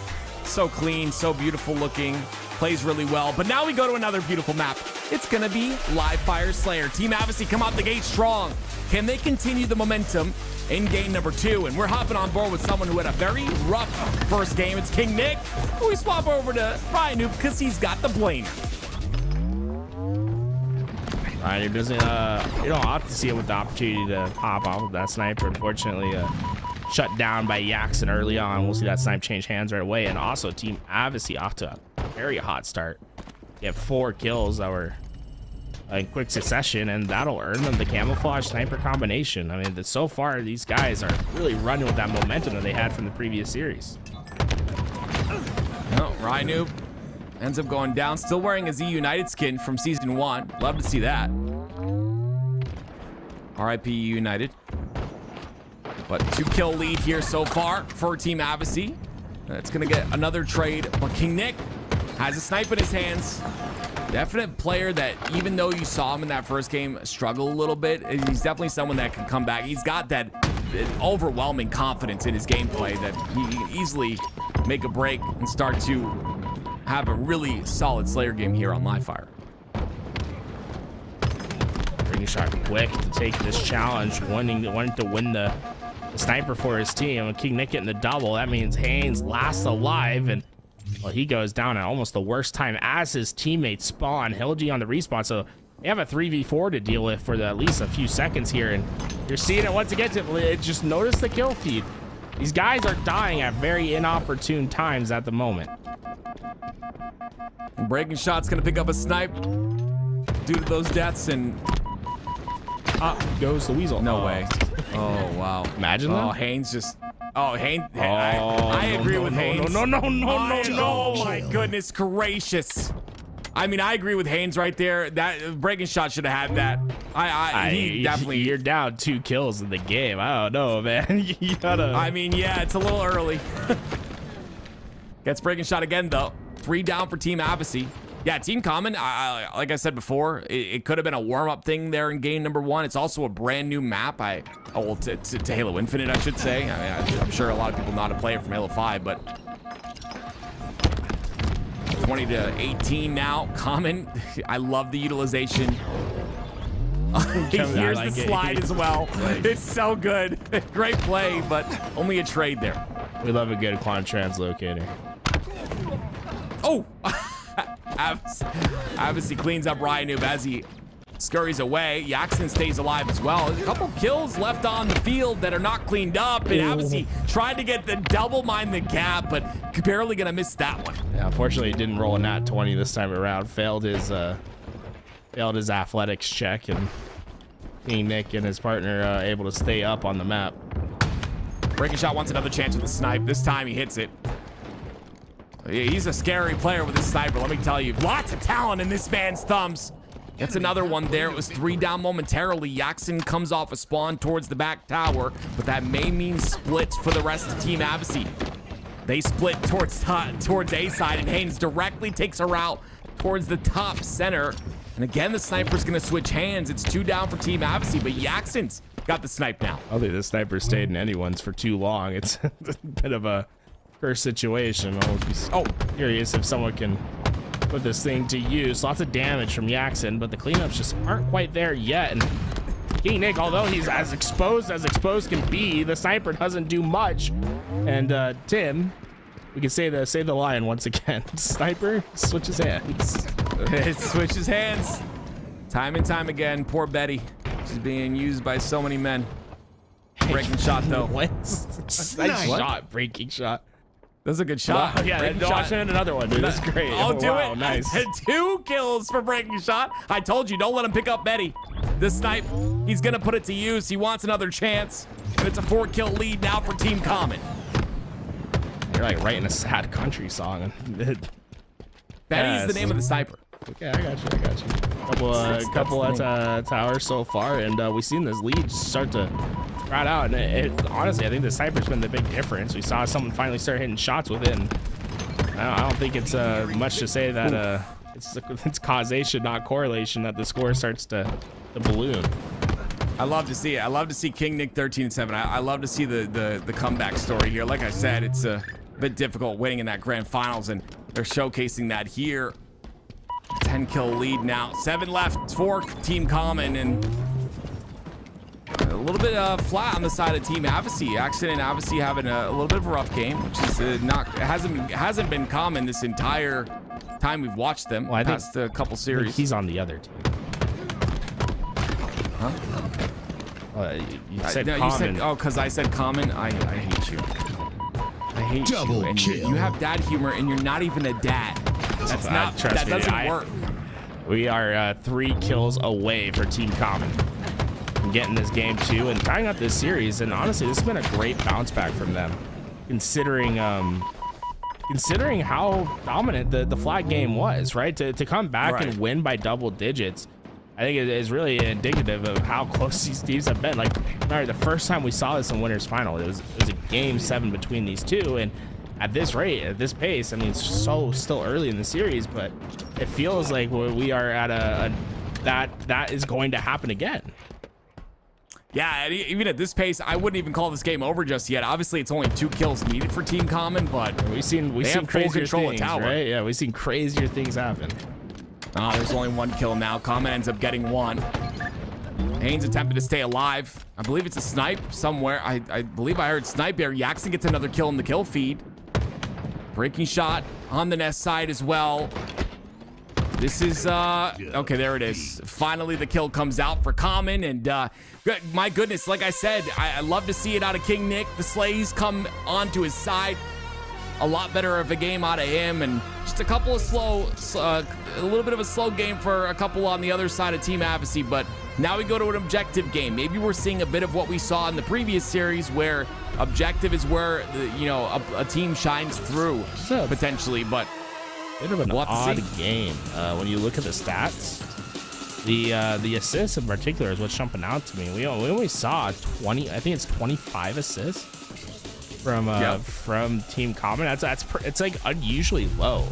so clean, so beautiful looking, plays really well. But now we go to another beautiful map. It's gonna be Live Fire Slayer. Team Advocacy come out the gate strong. Can they continue the momentum in game number 2? And we're hopping on board with someone who had a very rough first game. It's King Nick. We swap over to Ryan Noob because he's got the blainer. It doesn't, you don't often see it with the opportunity to pop off with that sniper. Unfortunately, shut down by Jackson early on. We'll see that snipe change hands right away. And also, Team Advocacy off to a very hot start. They have 4 kills that were in quick succession, and that'll earn them the camouflage sniper combination. I mean, so far, these guys are really running with that momentum that they had from the previous series. No, Ryan Noob ends up going down, still wearing a Z United skin from season 1. Love to see that. RIP United. But 2-kill lead here so far for Team Advocacy. It's gonna get another trade, but King Nick has a snipe in his hands. Definite player that, even though you saw him in that first game struggle a little bit, he's definitely someone that can come back. He's got that overwhelming confidence in his gameplay that he can easily make a break and start to have a really solid Slayer game here on Live Fire. Bringing shot quick to take this challenge, wanting to win the sniper for his team. And King Nick getting the double. That means Haynes last alive, and Well, he goes down at almost the worst time as his teammates spawn. Hilgi on the respawn, so they have a 3v4 to deal with for at least a few seconds here, and you're seeing it once again. Just notice the kill feed. These guys are dying at very inopportune times at the moment. Breaking Shot's gonna pick up a snipe due to those deaths, and goes the Weasel. no way. Oh wow. Imagine Oh, that. Haynes just. Oh, Haynes. I agree with Haynes. No. Oh my goodness gracious. I mean, I agree with Haynes right there. That Breaking Shot should have had that. He definitely. You're down 2 kills in the game. I don't know, man. You gotta. I mean, yeah, it's a little early. Gets Breaking Shot again though. 3 down for Team Abacy. Yeah, Team Common, like I said before, it could have been a warm-up thing there in game number 1. It's also a brand new map. To Halo Infinite, I should say. I mean, I'm sure a lot of people know how to play it from Halo 5, but 20 to 18 now. Common, I love the utilization. Here's the slide as well. It's so good. Great play, but only a trade there. We love a good quant translocator. Oh! Abacy cleans up Ryan Noob as he scurries away. Yaxon stays alive as well. There's a couple kills left on the field that are not cleaned up, and Abacy tried to get the double mind the gap, but barely gonna miss that one. Yeah, unfortunately, he didn't roll a nat 20 this time around. Failed his athletics check, and King Nick and his partner able to stay up on the map. Breaking Shot wants another chance with the snipe. This time he hits it. He's a scary player with his sniper, let me tell you. Lots of talent in this man's thumbs. Gets another one there. It was 3 down momentarily. Yaxon comes off a spawn towards the back tower, but that may mean splits for the rest of Team Abacy. They split towards A side, and Haynes directly takes a route towards the top center. And again, the sniper's gonna switch hands. It's 2 down for Team Abacy, but Yaxon's got the snipe now. I don't think the sniper stayed in anyone's for too long. It's a bit of a first situation. I'll be curious if someone can put this thing to use. Lots of damage from Yaxon, but the cleanups just aren't quite there yet. And King Nick, although he's as exposed can be, the sniper doesn't do much. And Tim, we can say the line once again. Sniper switches hands. It switches hands. Time and time again. Poor Betty. She's being used by so many men. Breaking Shot though. Nice shot, breaking shot. That's a good shot. Wow, yeah, Josh and another one, dude. That's great. I'll do it. Nice. 2 kills for Breaking Shot. I told you, don't let him pick up Betty. This snipe, he's gonna put it to use. He wants another chance. And it's a 4-kill lead now for Team Common. You're like writing a sad country song. Betty's the name of the sniper. Okay, I got you. Couple at towers so far, and we've seen this lead start to spread out. And honestly, I think the sniper's been the big difference. We saw someone finally start hitting shots with it. And I don't think it's much to say that it's causation, not correlation, that the score starts to balloon. I love to see it. I love to see King Nick 13-7. I love to see the comeback story here. Like I said, it's a bit difficult winning in that grand finals, and they're showcasing that here. 10-kill lead now. 7 left for Team Common, and a little bit flat on the side of Team Abacy. Yaxon and Abacy having a little bit of a rough game, which is hasn't been common this entire time we've watched them. Well, past a couple series. He's on the other team. Huh? You said no, Common. Because I said Common. I hate you. I hate Double you. And kill. you have dad humor, and you're not even a dad. That's not. Trust That me, doesn't work. We are 3 kills away for Team Common from getting this game 2 and tying up this series. And honestly, this has been a great bounce back from them, considering how dominant the flag game was. Right, to come back and win by double digits, I think it is really indicative of how close these teams have been. Like, remember the first time we saw this in winners final, it was a game 7 between these two, and at this rate, at this pace, I mean, it's still early in the series, but it feels like we are at that is going to happen again. Yeah, even at this pace, I wouldn't even call this game over just yet. Obviously, it's only 2 kills needed for Team Common, but we've seen crazier things, right? Yeah, we've seen crazier things happen. Oh, there's only 1 kill now. Common ends up getting 1. Haynes attempted to stay alive. I believe it's a snipe somewhere. I believe I heard snipe there. Yaxon gets another kill in the kill feed. Breaking shot on the nest side as well. This is, okay, there it is. Finally, the kill comes out for Common, and my goodness, like I said, I love to see it out of King Nick. The Slays come onto his side. A lot better of a game out of him, and just a couple of a little bit of a slow game for a couple on the other side of Team Advocacy, but now we go to an objective game. Maybe we're seeing a bit of what we saw in the previous series, where objective is where, a team shines through, potentially, but bit of an odd game. When you look at the stats, the assists in particular is what's jumping out to me. We only saw 20, I think it's 25 assists from Team Common. It's like unusually low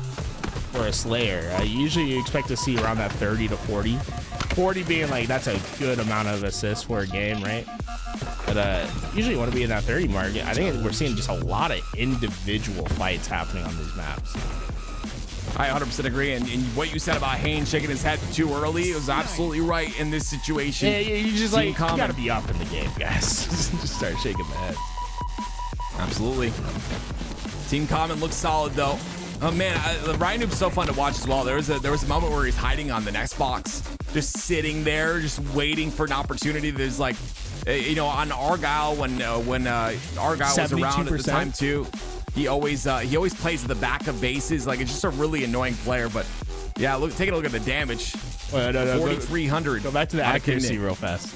for a Slayer. Usually you expect to see around that 30 to 40. 40 being like that's a good amount of assists for a game, right? But usually you want to be in that 30 mark. I think we're seeing just a lot of individual fights happening on these maps. I 100% agree, and what you said about Haynes shaking his head too early, it was absolutely right in this situation. Yeah, you just you gotta be up in the game, guys. Just start shaking my head. Absolutely. Team Common looks solid though. Oh man, Ryan Noob's so fun to watch as well. There was a moment where he's hiding on the next box, just sitting there, just waiting for an opportunity. There's like, on Argyle when Argyle was around at the time too. He always plays at the back of bases. Like, it's just a really annoying player. But yeah, take a look at the damage. 4,300. Go back to the accuracy real fast.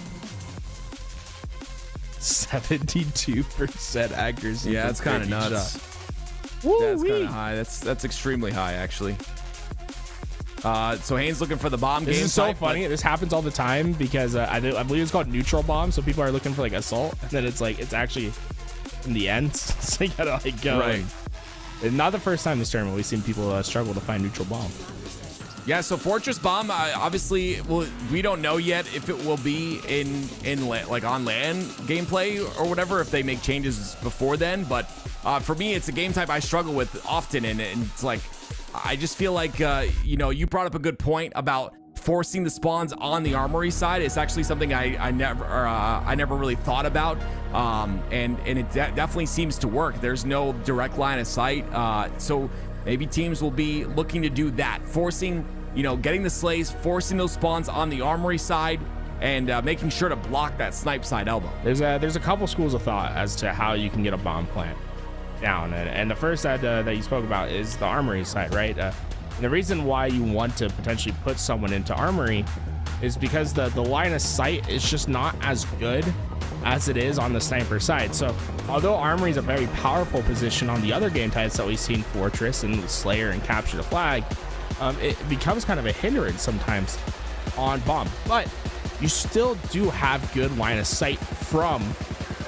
72% accuracy. Yeah, that's kind of nuts. That's kind of high. That's extremely high, actually. So Haynes looking for the bomb game. This is so funny. This happens all the time because I believe it's called neutral bomb. So people are looking for like assault, and then it's actually in the end. So you gotta like go. Right. And not the first time this tournament we've seen people struggle to find neutral bomb. Yeah, so Fortress Bomb, obviously, we don't know yet if it will be in on LAN gameplay or whatever, if they make changes before then. But for me, it's a game type I struggle with often, and it's like, I just feel like, you brought up a good point about forcing the spawns on the armory side. It's actually something I never really thought about, and it definitely seems to work. There's no direct line of sight, so maybe teams will be looking to do that, forcing, getting the slays, forcing those spawns on the armory side, and making sure to block that snipe side elbow. There's a couple schools of thought as to how you can get a bomb plant down, and the first side that you spoke about is the armory side, right? And the reason why you want to potentially put someone into armory is because the line of sight is just not as good as it is on the sniper side. So although armory is a very powerful position on the other game types that we've seen, Fortress and Slayer and Capture the Flag, it becomes kind of a hindrance sometimes on bomb. But you still do have good line of sight from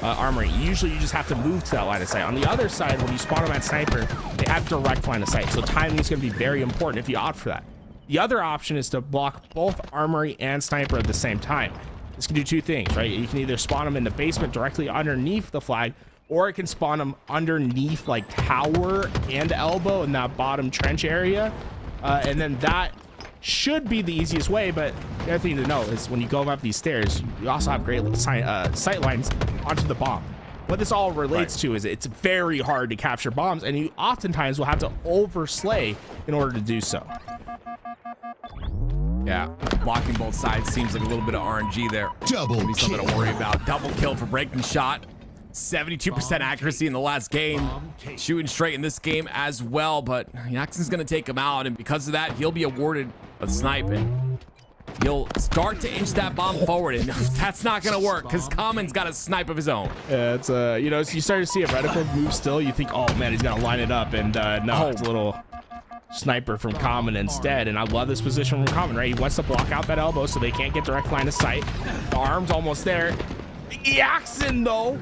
armory. Usually you just have to move to that line of sight. On the other side, when you spawn them at sniper, they have direct line of sight. So timing is going to be very important if you opt for that. The other option is to block both armory and sniper at the same time. This can do two things, right? You can either spawn them in the basement directly underneath the flag, or it can spawn them underneath like tower and elbow in that bottom trench area. And then that should be the easiest way. But the other thing to know is when you go up these stairs, you also have great sight lines onto the bomb. What this all relates to is it's very hard to capture bombs, and you oftentimes will have to overslay in order to do so. Yeah, blocking both sides seems like a little bit of RNG there. Double kill. Something to worry about. Double kill for Breaking Shot. 72% accuracy in the last game. Shooting straight in this game as well, but Jackson's going to take him out, and because of that, he'll be awarded a snipe, and he'll start to inch that bomb forward, and that's not going to work because Common's got a snipe of his own. Yeah, it's so you start to see a reticle move still, you think, oh man, he's going to line it up, and no, it's a little sniper from Common instead. And I love this position from Common, right? He wants to block out that elbow so they can't get direct line of sight. The arm's almost there. Jackson, though,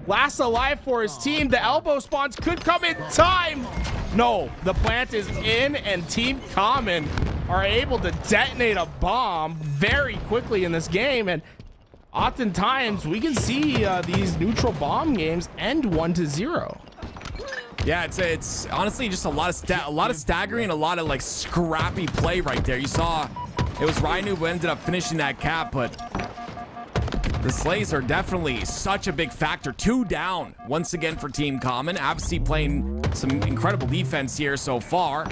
last alive for his team. The elbow spawns could come in time. No, the plant is in, and Team Common are able to detonate a bomb very quickly in this game. And oftentimes we can see these neutral bomb games end 1-0. Yeah, it's honestly just a lot of staggering, a lot of like scrappy play right there. You saw it was Rhino who ended up finishing that cap, but The slays are definitely such a big factor. 2 down once again for Team Common. Absy playing some incredible defense here so far.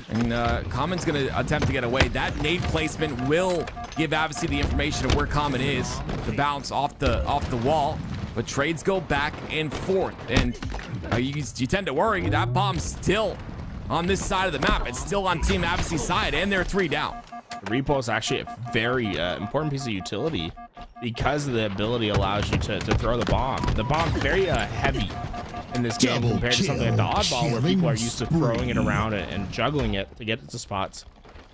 And Common's going to attempt to get away. That nade placement will give Absy the information of where Common is. The bounce off the wall. But trades go back and forth. And you tend to worry that bomb's still on this side of the map. It's still on Team Absy's side, and they're 3 down. The repo is actually a very important piece of utility because the ability allows you to throw the bomb. The bomb very heavy in this game compared to something like the oddball where people are used to throwing it around and juggling it to get it to spots.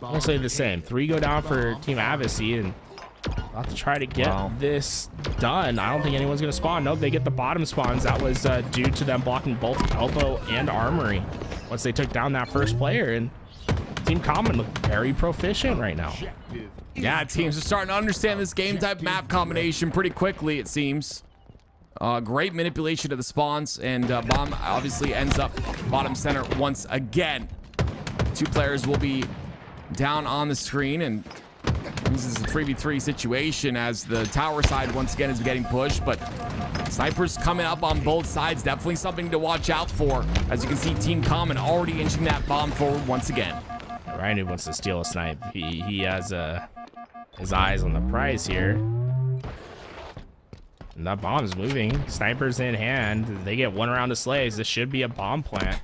Mostly the same. 3 go down for Team Absy, and about to try to get this done. I don't think anyone's going to spawn. Nope, they get the bottom spawns. That was due to them blocking both elbow and armory once they took down that first player. And Team Common look very proficient right now. Yeah, teams are starting to understand this game type map combination pretty quickly, it seems. Great manipulation of the spawns, and bomb obviously ends up bottom center once again. 2 players will be down on the screen, and this is a 3v3 situation as the tower side once again is getting pushed, but snipers coming up on both sides. Definitely something to watch out for. As you can see, Team Common already inching that bomb forward once again. Ryan wants to steal a snipe. He has his eyes on the prize here. And that bomb's moving. Snipers in hand. They get 1 round of slays. This should be a bomb plant.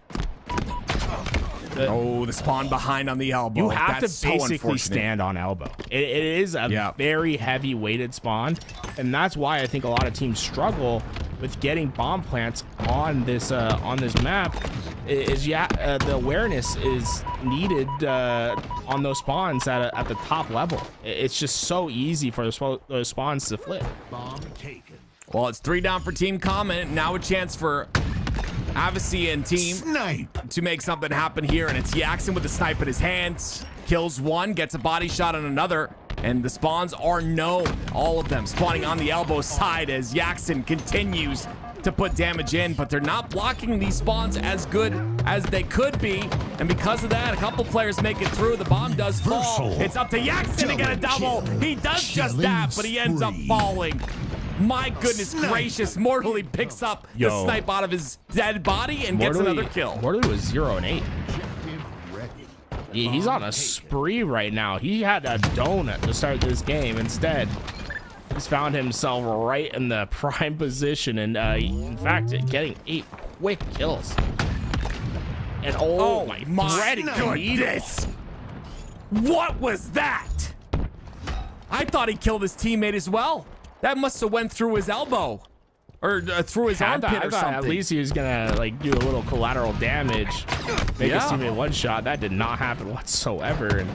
The spawn behind on the elbow. You have That's to basically stand on elbow. It is a very heavy weighted spawn, and that's why I think a lot of teams struggle with getting bomb plants on this map. The awareness is needed on those spawns at the top level. It's just so easy for those spawns to flip. Bomb taken. Well, it's 3 down for Team Common. Now a chance for Avicii and team Snipe to make something happen here, and it's Yaxon with the snipe in his hands. Kills 1, gets a body shot on another, and the spawns are known. All of them spawning on the elbow side as Yaxon continues to put damage in, but they're not blocking these spawns as good as they could be, and because of that, a couple players make it through. The bomb does fall. It's up to Yaxon to get a double. He does just that, but he ends up falling. My goodness gracious, Mortally picks up the snipe out of his dead body and gets another kill. Mortally was 0 and 8. He's on a spree right now. He had a donut to start this game. Instead, he's found himself right in the prime position, and in fact, getting 8 quick kills. And oh my goodness! What was that? I thought he killed his teammate as well. That must have went through his elbow or through his armpit or something. At least he was gonna like do a little collateral damage, make his teammate 1 shot. That did not happen whatsoever. And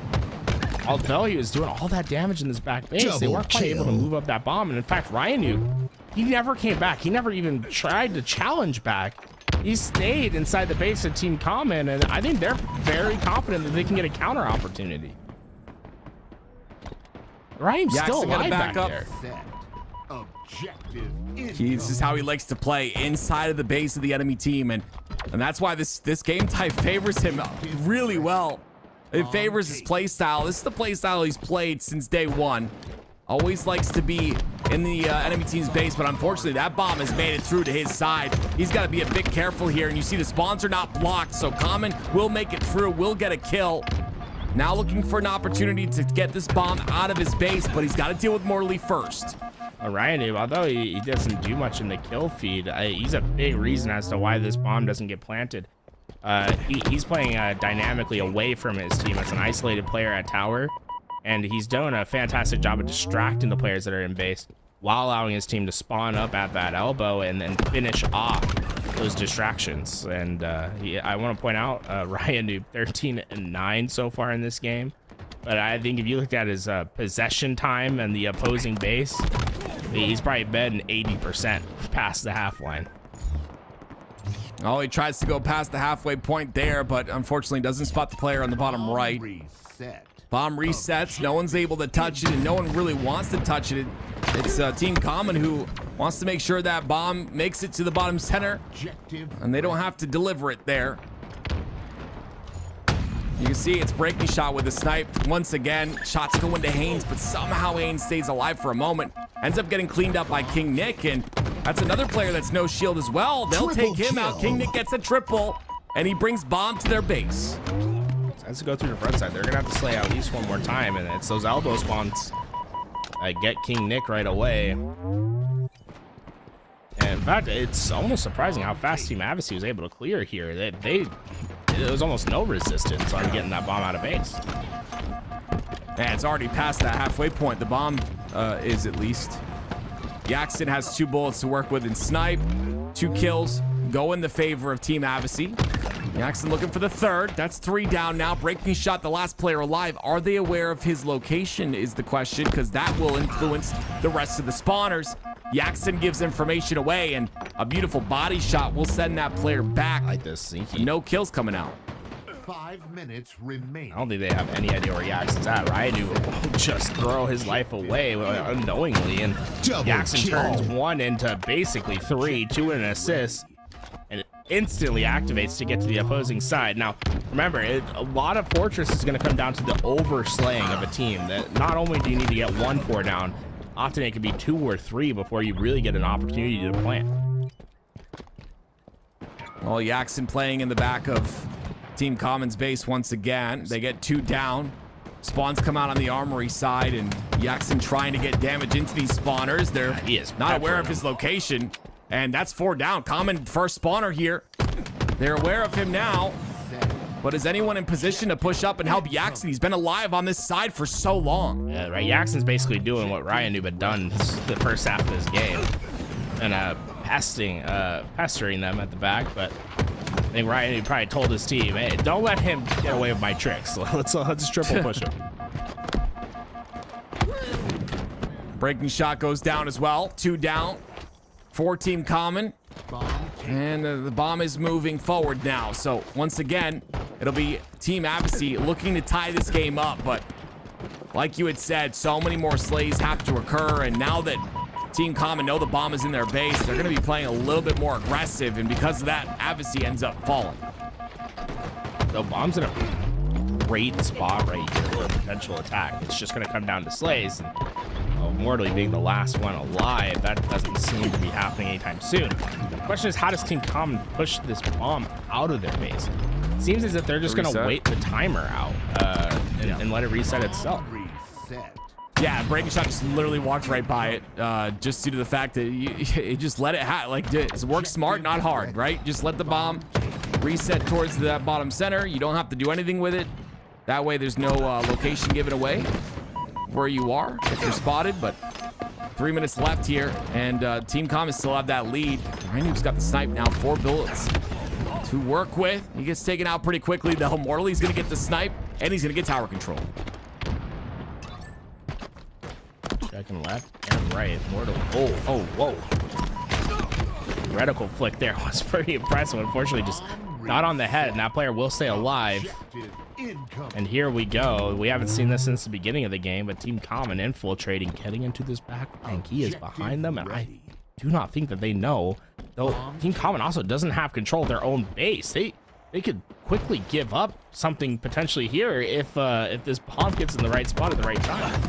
although he was doing all that damage in this back base, they weren't quite able to move up that bomb. And in fact, Ryan he never came back. He never even tried to challenge back. He stayed inside the base of Team Common, and I think they're very confident that they can get a counter opportunity. Ryan's still alive back there. This is how he likes to play, inside of the base of the enemy team, and that's why this game type favors him really well. It favors his play style. This is the play style he's played since day 1. Always likes to be in the enemy team's base, but unfortunately that bomb has made it through to his side. He's got to be a bit careful here, and you see the spawns are not blocked, so Common will make it through, will get a kill. Now looking for an opportunity to get this bomb out of his base, but he's got to deal with Mortally first. Ryan, although he doesn't do much in the kill feed, he's a big reason as to why this bomb doesn't get planted. He's playing dynamically away from his team as an isolated player at tower, and he's doing a fantastic job of distracting the players that are in base while allowing his team to spawn up at that elbow and then finish off those distractions. And I want to point out, Ryan 13 and 9 so far in this game. But I think if you looked at his possession time and the opposing base, he's probably been 80% past the half line. Oh, he tries to go past the halfway point there, but unfortunately doesn't spot the player on the bottom right. Bomb resets. No one's able to touch it, and no one really wants to touch it. It's Team Common who wants to make sure that bomb makes it to the bottom center, and they don't have to deliver it there. You can see it's breaking shot with a snipe. Once again, shots go into Haynes, but somehow Haynes stays alive for a moment. ends up getting cleaned up by King Nick, and that's another player that's no shield as well. They'll Triple take him out. kill. King Nick gets a triple, and he brings Bomb to their base. Has to go through the front side. They're gonna have to slay at least one more time, and it's those elbow spawns get King Nick right away. And in fact, it's almost surprising how fast Team Avicii was able to clear here. There was almost no resistance on getting that bomb out of base. And it's already past that halfway point. The bomb is at least. Yaxton has 2 bullets to work with in snipe. 2 kills go in the favor of Team Avicii. Yaxton looking for the 3rd. That's 3 down now. Breaking shot, the last player alive. Are they aware of his location is the question, because that will influence the rest of the spawners. Yaxton gives information away, and a beautiful body shot will send that player back. I like this sneaky. No kills coming out. 5 minutes remain. I don't think they have any idea where Yaxton's at. Ryan will just throw his life away unknowingly, and Double Yaxton kill. turns 1 into basically 3, 2 in an assist, and it instantly activates to get to the opposing side. Now, remember, a lot of Fortress is going to come down to the overslaying of a team. That not only do you need to get 1 4 down, often it can be 2 or 3 before you really get an opportunity to plant. Well, Yaxton playing in the back of Team Common's base once again. They get 2 down. Spawns come out on the armory side, and Yaxton trying to get damage into these spawners. They're He is not aware of peppering his location, and that's 4 down. Common first spawner here. They're aware of him now, but is anyone in position to push up and help Yaxton? He's been alive on this side for so long. Yeah, right. Yaxton's basically doing what Ryan had done the first half of this game, and pestering them at the back. But I think Ryan probably told his team, "Hey, don't let him get away with my tricks. Let's triple push him." Breaking shot goes down as well. 2 down for Team Common. And the bomb is moving forward now. So once again, it'll be Team Avicii looking to tie this game up. But like you had said, so many more slays have to occur. And now that Team Common know the bomb is in their base, they're going to be playing a little bit more aggressive. And because of that, Avicii ends up falling. The bomb's in a great spot right here for a potential attack. It's just going to come down to slays. And Mortally being the last one alive, that doesn't seem to be happening anytime soon. The question is, how does Team Common push this bomb out of their base? It seems as if they're just going to wait the timer out and let it reset itself. Yeah, Breaking Shot just literally walked right by it, just due to the fact that you just let it work smart, not hard, right? Just let the bomb reset towards that bottom center. You don't have to do anything with it. That way there's no location given away where you are if you're spotted. But 3 minutes left here, and Team Common still have that lead. Rainu's got the snipe now, 4 bullets to work with. He gets taken out pretty quickly, though. Mortally's gonna get the snipe, and he's gonna get tower control. Checking left and right. Mortal. Oh, whoa. Reticle flick there was pretty impressive. Unfortunately, just not on the head, and that player will stay alive. And here we go. We haven't seen this since the beginning of the game, but Team Common infiltrating, getting into this back flank. He is behind them, and I do not think that they know. Though Team Common also doesn't have control of their own base. They could quickly give up something potentially here if this bomb gets in the right spot at the right time.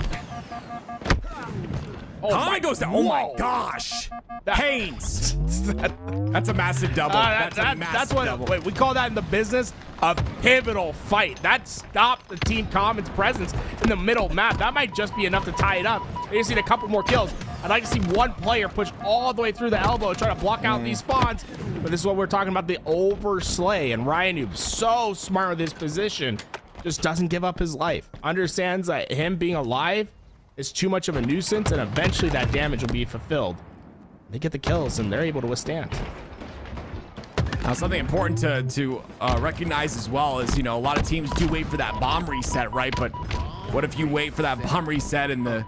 Common goes down. Oh my gosh. Haynes. That's a massive double. That's what double. Wait, we call that in the business a pivotal fight. That stopped the Team Common's presence in the middle map. That might just be enough to tie it up. They just need a couple more kills. I'd like to see one player push all the way through the elbow, try to block out these spawns. But this is what we're talking about, the overslay. And Ryan, so smart with his position, just doesn't give up his life. Understands that him being alive is too much of a nuisance, and eventually that damage will be fulfilled. They get the kills, and they're able to withstand. Now, something important to recognize as well is, a lot of teams do wait for that bomb reset, right? But what if you wait for that bomb reset and the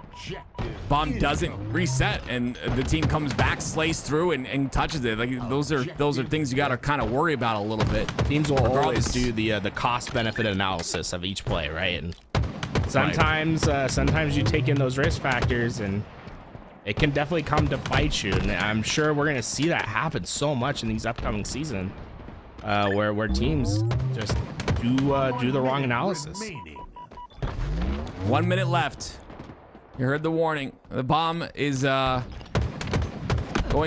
bomb doesn't reset and the team comes back, slays through, and touches it? Like those are things you got to kind of worry about a little bit. Teams will always do the cost benefit analysis of each play, right? And sometimes you take in those risk factors, and it can definitely come to bite you. And I'm sure we're going to see that happen so much in these upcoming seasons, where teams just do the wrong analysis. 1 minute left. You heard the warning. The bomb is going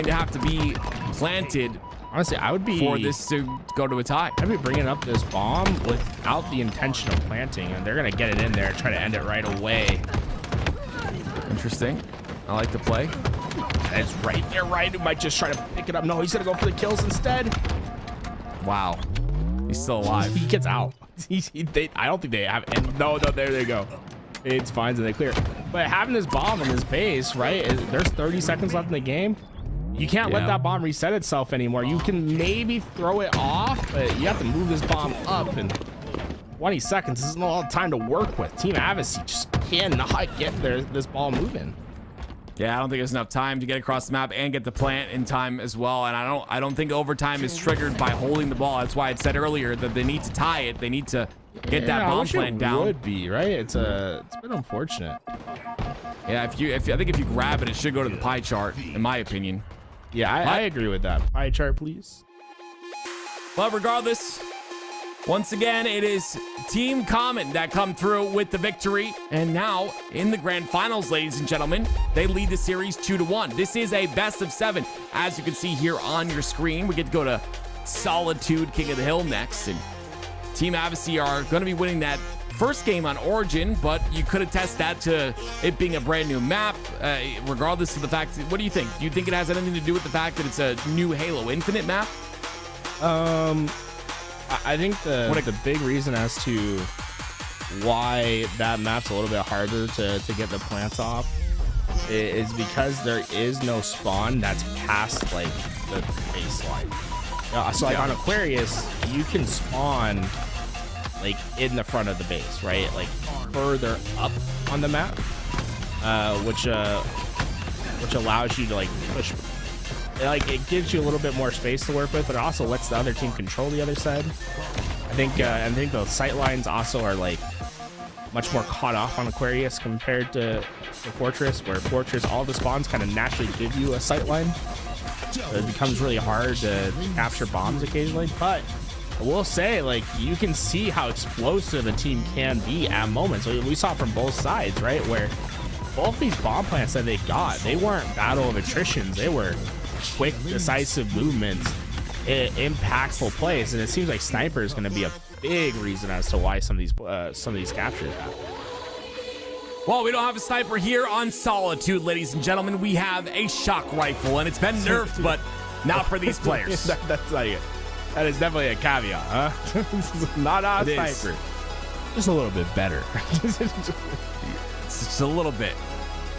to have to be planted. Honestly, I would be for this to go to a tie. I'd be bringing up this bomb without the intention of planting, and they're gonna get it in there and try to end it right away. Interesting. I like the play. It's right there, right? He might just try to pick it up. No, he's gonna go for the kills instead. Wow. He's still alive. He gets out. I don't think they have. And no, there they go. It's fine and they clear. But having this bomb in this base, right? There's 30 seconds left in the game. You can't let that bomb reset itself anymore. You can maybe throw it off, but you have to move this bomb up in 20 seconds. This isn't a lot of time to work with. Team Advocacy just cannot get this ball moving. Yeah, I don't think there's enough time to get across the map and get the plant in time as well. And I don't think overtime is triggered by holding the ball. That's why I said earlier that they need to tie it. They need to get that bomb plant down. Would be right. It's been unfortunate. Yeah, I think if you grab it, it should go to the pie chart, in my opinion. Yeah, I agree with that. Pie chart, please. But regardless, once again, it is Team Common that come through with the victory. And now, in the grand finals, ladies and gentlemen, they lead the series 2-1. This is a best of 7. As you can see here on your screen, we get to go to Solitude King of the Hill next. And Team Advocacy are going to be winning that first game on Origin, but you could attest that to it being a brand new map, regardless of the fact. What do you think? Do you think it has anything to do with the fact that it's a new Halo Infinite map? I think the big reason as to why that map's a little bit harder to get the plants off is because there is no spawn that's past like the baseline. So like on Aquarius, you can spawn like in the front of the base, right? Like further up on the map, which allows you to like push. Like it gives you a little bit more space to work with, but it also lets the other team control the other side. I think the sight lines also are like much more caught off on Aquarius compared to Fortress, where Fortress all the spawns kind of naturally give you a sight line. So it becomes really hard to capture bombs occasionally, but I will say, like, you can see how explosive a team can be at moments. So we saw it from both sides, right? Where both these bomb plants that they got, they weren't battle of attritions. They were quick, decisive movements, impactful plays, and it seems like Sniper is going to be a big reason as to why some of these captures happen. Well, we don't have a sniper here on Solitude, ladies and gentlemen. We have a shock rifle, and it's been nerfed, but not for these players. That's like it. That is definitely a caveat, huh? Not a sniper. Just a little bit better. Just a little bit.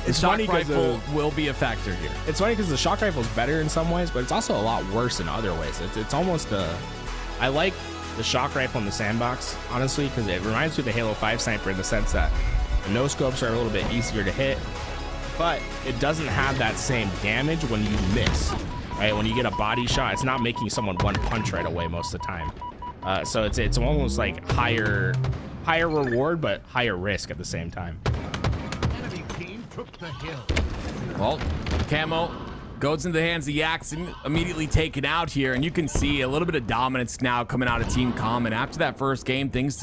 The shock rifle will be a factor here. It's funny because the shock rifle is better in some ways, but it's also a lot worse in other ways. It's almost I like the shock rifle in the sandbox, honestly, because it reminds me of the Halo 5 sniper in the sense that the no scopes are a little bit easier to hit, but it doesn't have that same damage when you miss, right? When you get a body shot, it's not making someone one punch right away most of the time. So it's almost like higher reward, but higher risk at the same time. Well, Camo goes into the hands of Yaxon, immediately taken out here, and you can see a little bit of dominance now coming out of Team Common. After that first game, things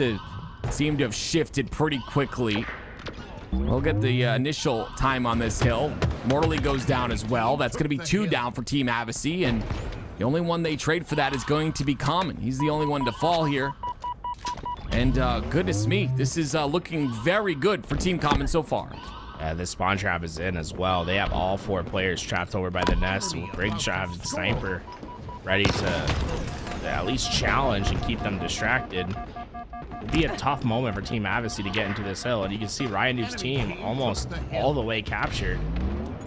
seem to have shifted pretty quickly. We'll get the initial time on this hill. Mortally goes down as well. That's going to be 2 down for Team Advocacy, and the only one they trade for that is going to be Common. He's the only one to fall here. And goodness me, this is looking very good for Team Common so far. This spawn trap is in as well. They have all 4 players trapped over by the nest. Big Shot and Sniper ready to at least challenge and keep them distracted. It'll be a tough moment for Team Advocacy to get into this hill, and you can see Ryan Noob's team almost all the way captured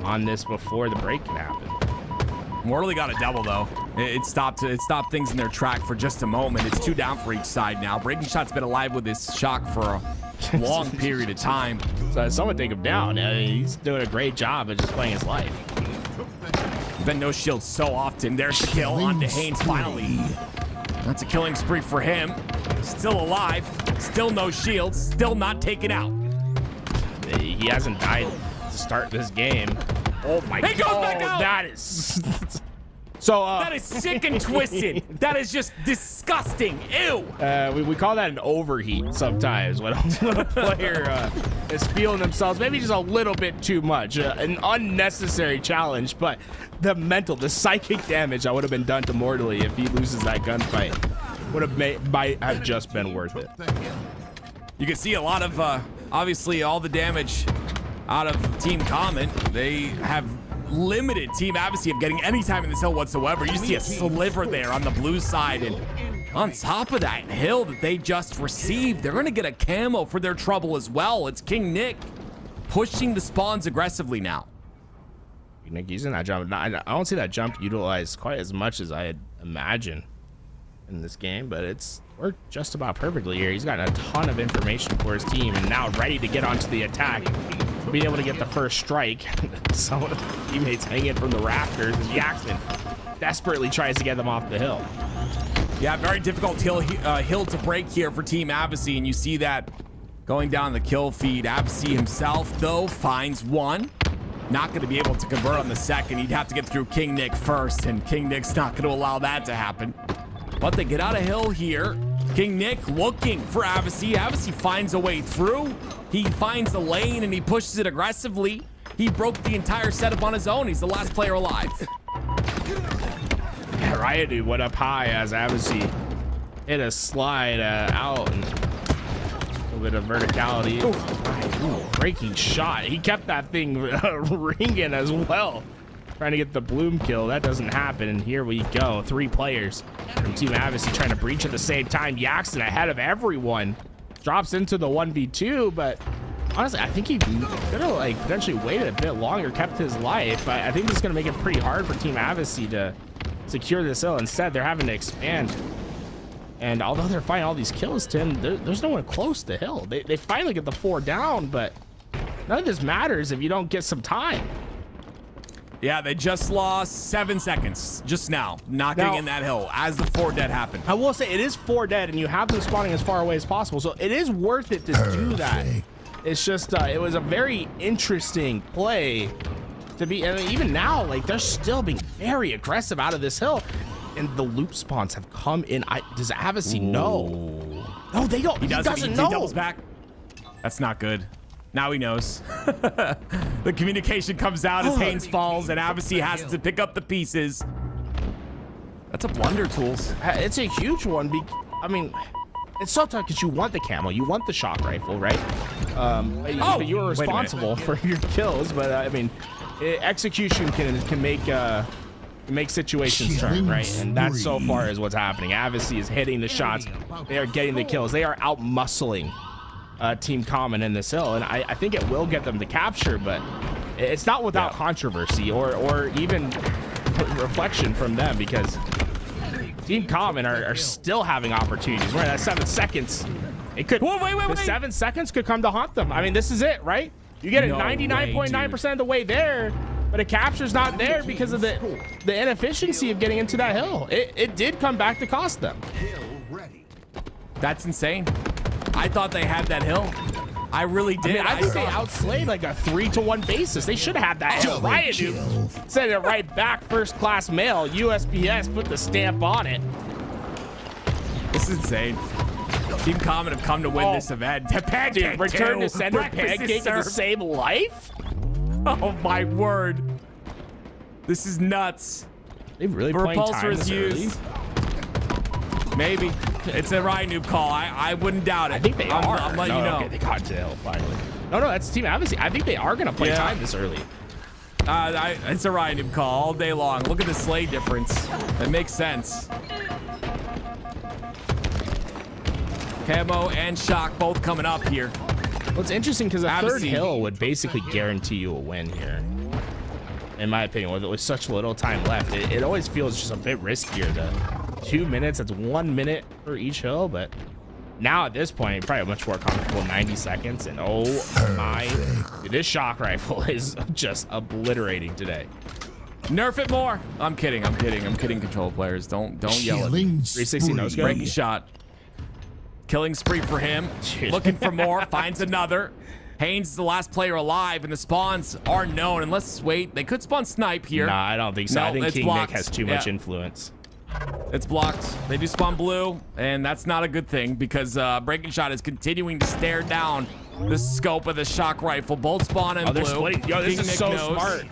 on this before the break can happen. Mortally got a double though. It stopped things in their track for just a moment. It's 2 down for each side now. Breaking Shot's been alive with this shock for a long period of time. So someone take him down. He's doing a great job of just playing his life. Been no shield so often. There's the kill on to Haynes finally. That's a killing spree for him. Still alive, still no shields, still not taken out. He hasn't died to start this game. Oh my God, he goes back out. That is So That is sick and twisted. That is just disgusting. Ew. we call that an overheat sometimes when a player is feeling themselves maybe just a little bit too much. An unnecessary challenge, but the psychic damage that would have been done to Mortally if he loses that gunfight might have just been worth it. You can see a lot of, obviously, all the damage out of Team Common. They have limited Team Advocacy of getting any time in this hill whatsoever. You see a sliver there on the blue side, and on top of that hill that they just received, they're going to get a camo for their trouble as well. It's King Nick pushing the spawns aggressively now. Nick using that jump. I don't see that jump utilized quite as much as I had imagined in this game, but it's worked just about perfectly here. He's got a ton of information for his team and now ready to get onto the attack, being able to get the first strike. Some of the teammates hanging from the rafters as Jackson desperately tries to get them off the hill. Yeah, very difficult hill to break here for Team Advocacy, and you see that going down the kill feed. Advocacy himself, though, finds one. Not going to be able to convert on the second. He'd have to get through King Nick first, and King Nick's not going to allow that to happen. But they get out of hill here. King Nick looking for Advocacy. Advocacy finds a way through. He finds the lane and he pushes it aggressively. He broke the entire setup on his own. He's the last player alive. Yeah, Riot went up high as Advocacy hit a slide out and a little bit of verticality. Ooh, breaking shot. He kept that thing ringing as well. Trying to get the bloom kill. That doesn't happen. And here we go. 3 players from Team Advocacy trying to breach at the same time. Jackson ahead of everyone. Drops into the 1v2, but honestly, I think he could have like potentially waited a bit longer, kept his life. I think this is going to make it pretty hard for Team Advocacy to secure this hill. Instead, they're having to expand. And although they're finding all these kills, Tim, there's no one close to hill. They finally get the 4 down, but none of this matters if you don't get some time. Yeah, they just lost 7 seconds just now, not getting in that hill as the 4 dead happened. I will say it is 4 dead, and you have them spawning as far away as possible, so it is worth it to do that. It's just it was a very interesting play to be, and even now, like they're still being very aggressive out of this hill, and the loop spawns have come in. Does Advocacy know? No, they don't. He doesn't know. He doubles back. That's not good. Now he knows. The communication comes out as Haynes falls, and Advocacy has to pick up the pieces. That's a blunder, Tools. It's a huge one. I mean, it's so tough because you want the camo, you want the shock rifle, right? But you were responsible for your kills. But I mean, execution can make situations turn, right? And that so far is what's happening. Advocacy is hitting the shots. They are getting the kills. They are out muscling Team Common in this hill, and I think it will get them the capture, but it's not without controversy or even reflection from them, because Team Common are still having opportunities. We're at that 7 seconds. It could. Whoa, wait. 7 seconds could come to haunt them. I mean, this is it, right? You get it 99.9% of the way there, but a capture's not there because of the inefficiency of getting into that hill. It did come back to cost them. That's insane. I thought they had that hill. I really did. I think they outslayed like a 3-to-1 basis. They should have had that hill. Riot sent it right back. First class mail. USPS put the stamp on it. This is insane. Team Common have come to win this event. Dude, return to sender pancake in the same life? Oh my word. This is nuts. They've really playing time this early. Maybe. It's a Riot noob call. I wouldn't doubt it. I think they are. I'm letting you know. Okay, they got to the hill finally. No, that's Team Advocacy. I think they are going to play time this early. It's a Riot noob call all day long. Look at the slay difference. It makes sense. Camo and Shock both coming up here. Well, it's interesting because a third hill would basically guarantee you a win here. In my opinion, with such little time left, it always feels just a bit riskier. The 2 minutes, that's 1 minute for each hill, but now at this point, probably much more comfortable 90 seconds. And oh my, dude, this shock rifle is just obliterating today. Nerf it more. I'm kidding, control players. Don't yell at me. 360 no scope. Breaking shot. Killing spree for him. Dude. Looking for more, finds another. Haynes is the last player alive, and the spawns are known. Unless, wait, they could spawn snipe here. Nah, I don't think so. No, I think it's King blocked. Nick has too much influence. It's blocked. They do spawn blue, and that's not a good thing because Breaking Shot is continuing to stare down the scope of the shock rifle. Both spawn in Oh, blue. they're splitting. Yo, this King is Nick so knows. smart.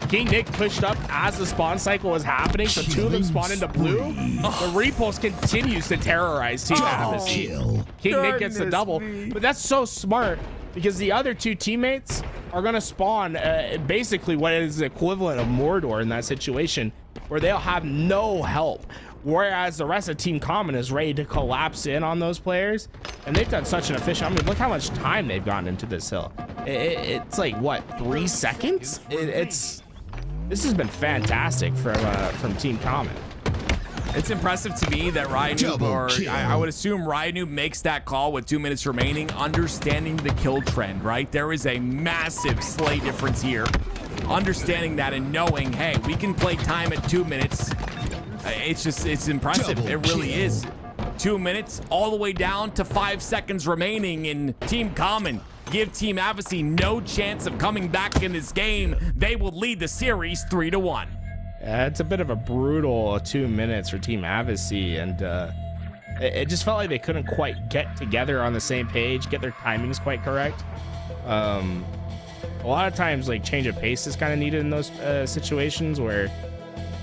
King Nick pushed up as the spawn cycle was happening, so two of them spawn into blue. The repulse continues to terrorize Team Advocacy. King Nick gets the double, but that's so smart because the other two teammates are gonna spawn basically what is the equivalent of Mordor in that situation, where they'll have no help. Whereas the rest of Team Common is ready to collapse in on those players, and they've done such an efficient. I mean, look how much time they've gotten into this hill. It's like what, 3 seconds? This has been fantastic from Team Common. It's impressive to me that Ryanoob, or I would assume Ryanoob makes that call with 2 minutes remaining, understanding the kill trend, right? There is a massive slay difference here. Understanding that and knowing, hey, we can play time at 2 minutes. It's impressive. It really is. 2 minutes all the way down to 5 seconds remaining in Team Common. Give Team Advocacy no chance of coming back in this game. They will lead the series 3-1. Yeah, it's a bit of a brutal 2 minutes for Team Advocacy, and it just felt like they couldn't quite get together on the same page, get their timings quite correct. A lot of times, like, change of pace is kind of needed in those situations where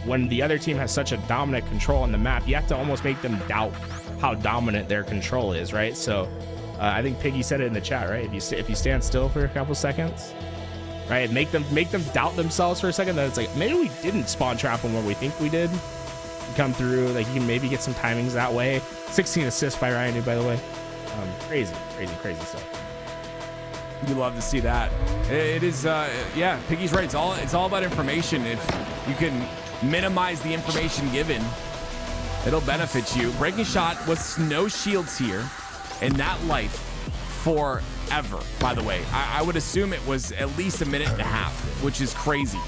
when the other team has such a dominant control on the map, you have to almost make them doubt how dominant their control is, right? So I think Piggy said it in the chat, right? If you stand still for a couple seconds, right, make them doubt themselves for a second, that it's like, maybe we didn't spawn trap them where we think we did. Come through, like, you can maybe get some timings that way. 16 assists by Ryanoob, by the way. Crazy stuff. You love to see that. It is, yeah, Piggy's right. It's all about information. If you can minimize the information given, it'll benefit you. Breaking Shot with no shields here in that life forever, by the way. I would assume it was at least a minute and a half, which is crazy.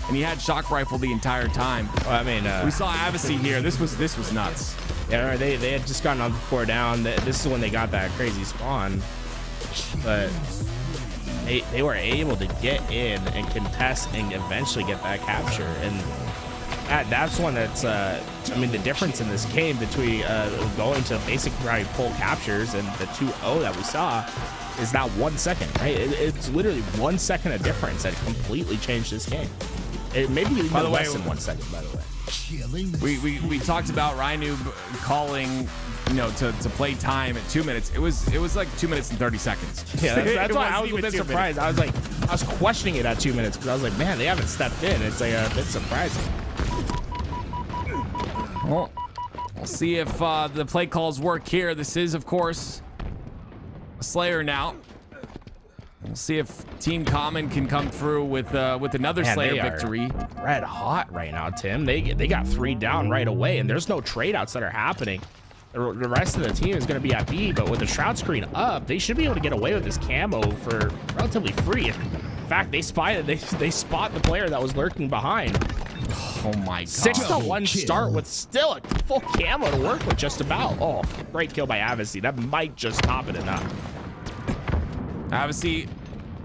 And he had shock rifle the entire time. Well, I mean, we saw Advocacy here. This was nuts. Yeah, they had just gotten on 4 down. This is when they got that crazy spawn. But they were able to get in and contest and eventually get that capture. And that's one that's, I mean, the difference in this game between going to basically probably full captures and the 2-0 that we saw is that 1 second, right? It's literally 1 second of difference that completely changed this game. It maybe even less than 1 second, by the way. We talked about Ryanoob calling, you know, to play time at 2 minutes. It was like 2 minutes and 30 seconds. Yeah, that's why I was a bit surprised. I was questioning it at 2 minutes because I was like, man, they haven't stepped in. It's like a bit surprising. Well, we'll see if the play calls work here. This is, of course, a Slayer now. We'll see if Team Common can come through with another Slayer victory. Red hot right now, Tim. They got 3 down right away, and there's no trade outs that are happening. The rest of the team is going to be at B, but with the shroud screen up, they should be able to get away with this camo for relatively free. In fact, they spot the player that was lurking behind. Oh my god. 6-1 start with still a full camo to work with just about. Oh, great kill by Advocacy. That might just top it enough. Advocacy,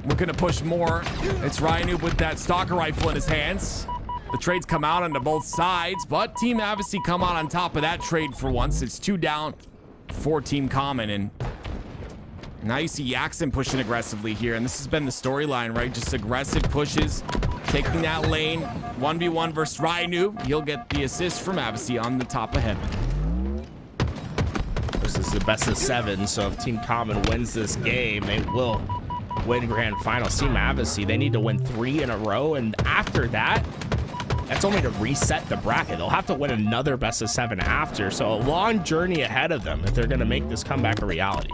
we're going to push more. It's Ryanoob with that stalker rifle in his hands. The trades come out onto both sides, but Team Advocacy come out on top of that trade for once. It's 2 down for Team Common, and now you see Yaxon pushing aggressively here, and this has been the storyline, right? Just aggressive pushes, taking that lane, 1v1 versus Ryanoob. He'll get the assist from Advocacy on the top of heaven. This is the best of 7, so if Team Common wins this game, they will win Grand Finals. Team Advocacy, they need to win 3 in a row, and after that, that's only to reset the bracket. They'll have to win another best of 7 after, so a long journey ahead of them if they're going to make this comeback a reality.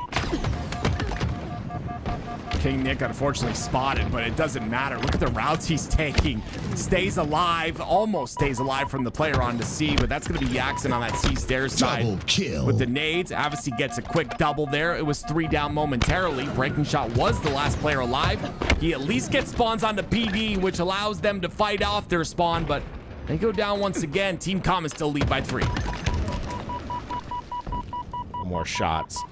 King Nick unfortunately spotted, but it doesn't matter. Look at the routes he's taking. Stays alive, almost stays alive from the player on to C, but that's going to be Yaxon on that C stair side. With the nades, Advocacy gets a quick double there. It was 3 down momentarily. Breaking Shot was the last player alive. He at least gets spawns onto PD, which allows them to fight off their spawn, but they go down once again. Team Common still lead by 3. More shots.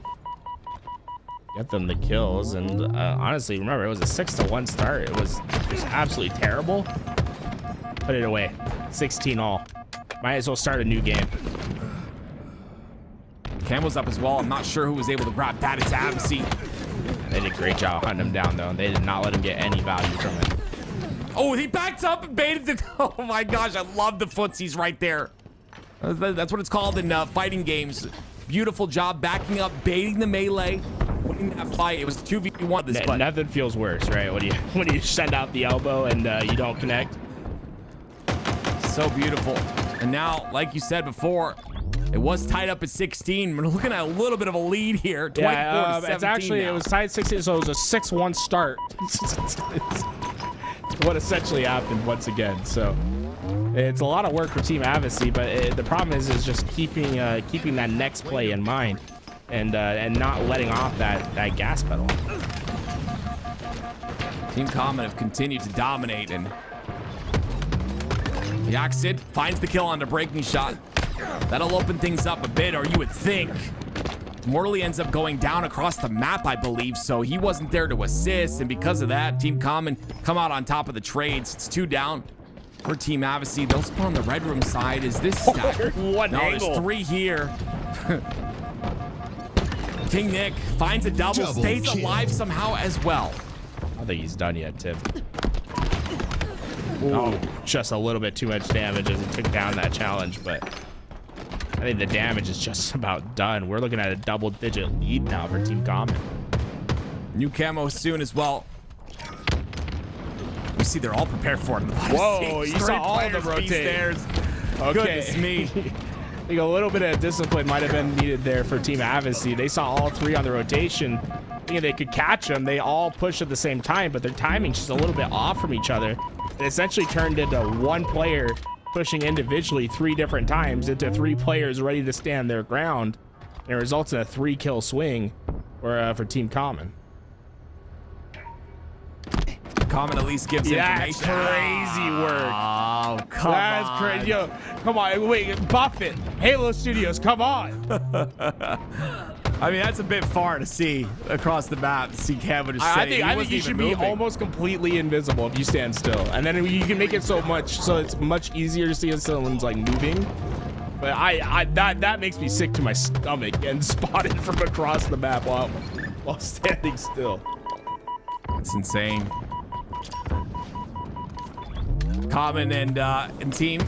get them the kills. And honestly, remember, it was a 6-1 start. It was just absolutely terrible. Put it away. 16 all. Might as well start a new game. Camel's up as well. I'm not sure who was able to grab that. It's Absy. They did a great job hunting him down, though. They did not let him get any value from it. Oh, he backed up and baited the... Oh my gosh, I love the footsies right there. That's what it's called in fighting games. Beautiful job backing up, baiting the melee, winning that fight. It was 2v1 this fight. Nothing feels worse, right? When you send out the elbow and you don't connect. So beautiful. And now, like you said before, it was tied up at 16. We're looking at a little bit of a lead here. 24 to 17 it's actually, now. it was tied 16, so it was a 6-1 start. What essentially happened once again. So it's a lot of work for Team Advocacy, but the problem is just keeping that next play in mind and not letting off that gas pedal. Team Common have continued to dominate, and Yaxid finds the kill on the breaking shot. That'll open things up a bit, or you would think. Morley ends up going down across the map, I believe, so he wasn't there to assist, and because of that, Team Common come out on top of the trades. It's 2 down for Team Advocacy. They'll spawn on the Red Room side. Is this stack? There's 3 here. King Nick finds a double stays alive somehow as well. I don't think he's done yet, Tim. Oh, just a little bit too much damage as he took down that challenge, but I think the damage is just about done. We're looking at a double-digit lead now for Team Common. New camo soon as well. You see, they're all prepared for it. Whoa, you saw all of them rotate. Okay. Goodness me. I think a little bit of discipline might have been needed there for Team Advocacy. They saw all 3 on the rotation, thinking they could catch them. They all pushed at the same time, but their timing's just a little bit off from each other. It essentially turned into one player pushing individually 3 different times into 3 players ready to stand their ground. And it results in a 3-kill swing for Team Common. Common at least gives information. That's crazy work. Oh, come That's on. crazy. Yo, come on. Wait, Buffett. Halo Studios, come on. I mean, that's a bit far to see across the map to see Camo just I think you should be almost completely invisible if you stand still, and then you can make it so it's much easier to see if someone's like moving. But that makes me sick to my stomach and spotted from across the map while standing still. It's insane. Common and team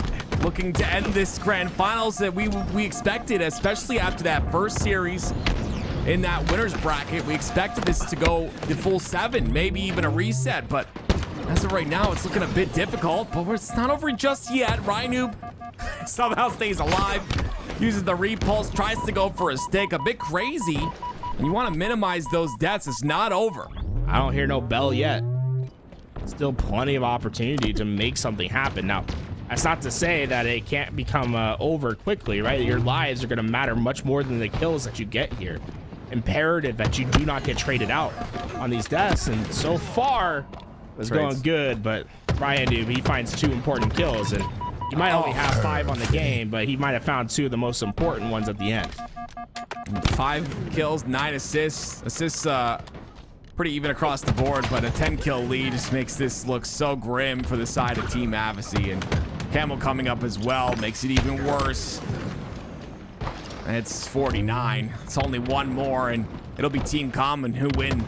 looking to end this grand finals that we expected, especially after that first series in that winners bracket. We expected this to go the full 7, maybe even a reset, but as of right now, it's looking a bit difficult, but it's not over just yet. Rynoob somehow stays alive, uses the repulse, tries to go for a stick, a bit crazy, and you want to minimize those deaths. It's not over. I don't hear no bell yet. Still plenty of opportunity to make something happen. Now, that's not to say that it can't become over quickly, right? Your lives are going to matter much more than the kills that you get here. Imperative that you do not get traded out on these deaths, and so far it's going good, but Rynoob, he finds 2 important kills, and he might only have 5 on the game, but he might have found 2 of the most important ones at the end. 5 kills, 9 assists. Assists pretty even across the board, but a 10-kill lead just makes this look so grim for the side of Team Advocacy, and Camel coming up as well makes it even worse. It's 49. It's only 1 more, and it'll be Team Common who win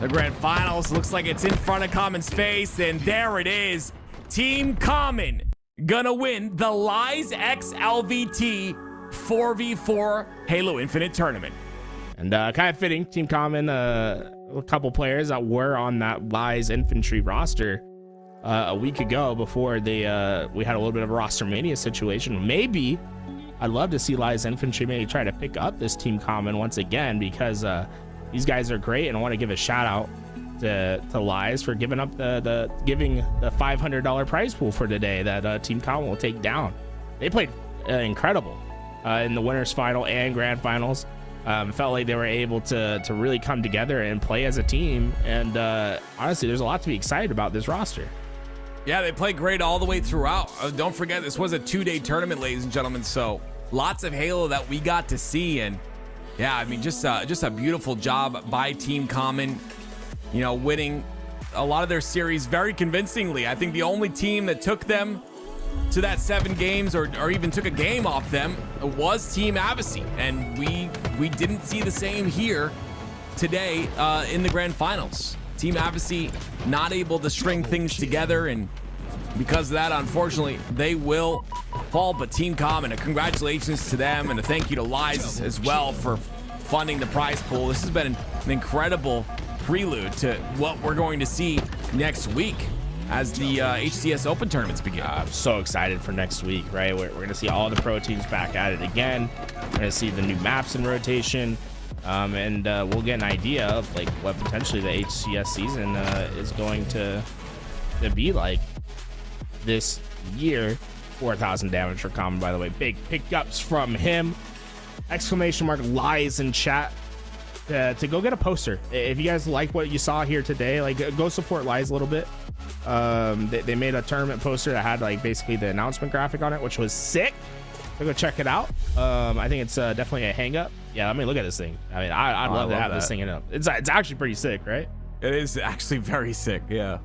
the grand finals. Looks like it's in front of Common's face, and there it is. Team Common gonna win the Lies X LVT 4v4 Halo Infinite tournament. And kind of fitting, Team Common, a couple players that were on that Lies Infantry roster a week ago before we had a little bit of a roster mania situation. Maybe I'd love to see Lies Infantry maybe try to pick up this Team Common once again, because these guys are great, and I want to give a shout out to Lies for giving up the $500 prize pool for today that Team Common will take down. They played incredible in the winners final and grand finals. Felt like they were able to really come together and play as a team, and honestly, there's a lot to be excited about this roster. Yeah, they played great all the way throughout. Don't forget, this was a 2-day tournament, ladies and gentlemen, so lots of Halo that we got to see, and Yeah, I mean, just a beautiful job by Team Common, you know, winning a lot of their series very convincingly. I think the only team that took them to that 7 games or even took a game off them was Team Avicii. And we didn't see the same here today in the grand finals. Team Avicii not able to string things together, and because of that, unfortunately, they will fall. But Team Common, congratulations to them, and a thank you to Lies as well for funding the prize pool. This has been an incredible prelude to what we're going to see next week as the HCS Open tournaments begin. I'm so excited for next week, right? We're going to see all the pro teams back at it again. We're going to see the new maps in rotation. And we'll get an idea of like what potentially the HCS season is going to be like this year. 4,000 damage for Common, by the way. Big pickups from him. Exclamation mark Lies in chat to go get a poster. If you guys like what you saw here today, like go support Lies a little bit. They made a tournament poster that had like basically the announcement graphic on it, which was sick. So go check it out. I think it's definitely a hang up. Yeah, let me look at this thing. I mean, I'd love to have this thing in it. It's actually pretty sick, right? It is actually very sick. Yeah.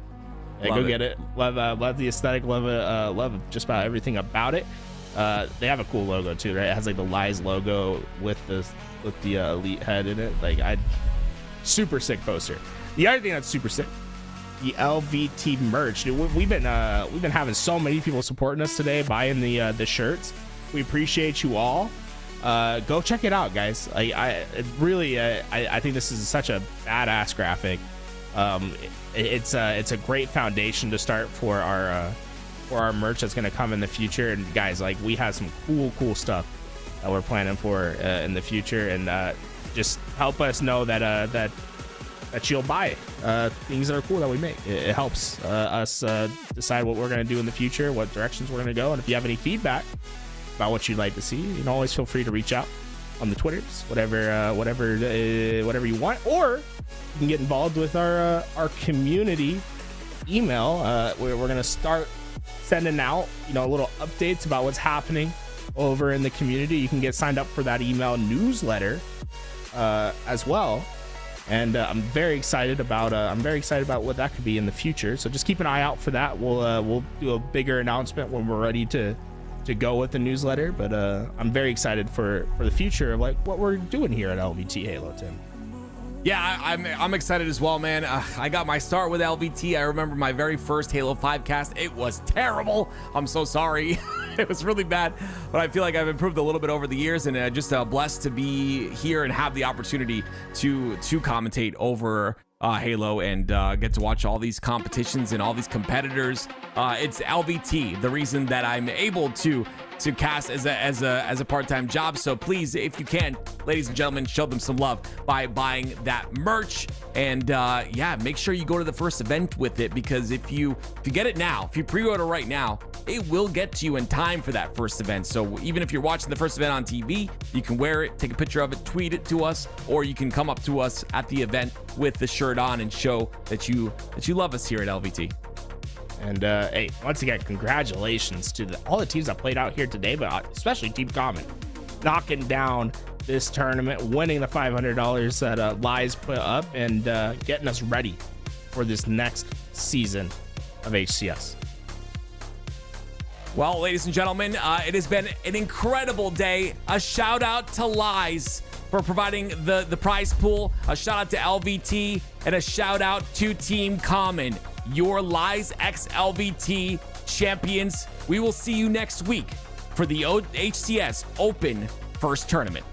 Go get it. Love the aesthetic. Love just about everything about it. They have a cool logo too, right? It has like the Lies logo with the elite head in it. Like, super sick poster. The other thing that's super sick, the LVT merch. Dude, we've been having so many people supporting us today, buying the shirts. We appreciate you all. Go check it out, guys. I think this is such a badass graphic. It's a great foundation to start for our merch that's going to come in the future. And guys, like, we have some cool stuff that we're planning for in the future, and just help us know that you'll buy things that are cool that we make. It helps us decide what we're going to do in the future, what directions we're going to go. And if you have any feedback about what you'd like to see, you can always feel free to reach out on the Twitters, whatever you want, or you can get involved with our community email. We're gonna start sending out little updates about what's happening over in the community. You can get signed up for that email newsletter as well, and I'm very excited about what that could be in the future. So just keep an eye out for that. We'll do a bigger announcement when we're ready to go with the newsletter, but I'm very excited for the future of like what we're doing here at LVT Halo, Tim. Yeah, I'm excited as well, man. I got my start with LVT. I remember my very first Halo 5 cast. It was terrible. I'm so sorry. It was really bad, but I feel like I've improved a little bit over the years, and just blessed to be here and have the opportunity to commentate over Halo and get to watch all these competitions and all these competitors. It's LVT, the reason that I'm able to cast as a part-time job. So please, if you can, ladies and gentlemen, show them some love by buying that merch. And yeah, make sure you go to the first event with it, because if you get it now, if you pre-order right now, it will get to you in time for that first event. So even if you're watching the first event on TV, you can wear it, take a picture of it, tweet it to us, or you can come up to us at the event with the shirt on and show that you love us here at LVT. And hey, once again, congratulations to all the teams that played out here today, but especially Team Common, knocking down this tournament, winning the $500 that Lies put up, and getting us ready for this next season of HCS. Well, ladies and gentlemen, it has been an incredible day. A shout out to Lies for providing the prize pool. A shout out to LVT, and a shout out to Team Common, your Lies X LVT champions. We will see you next week for the HCS Open First Tournament.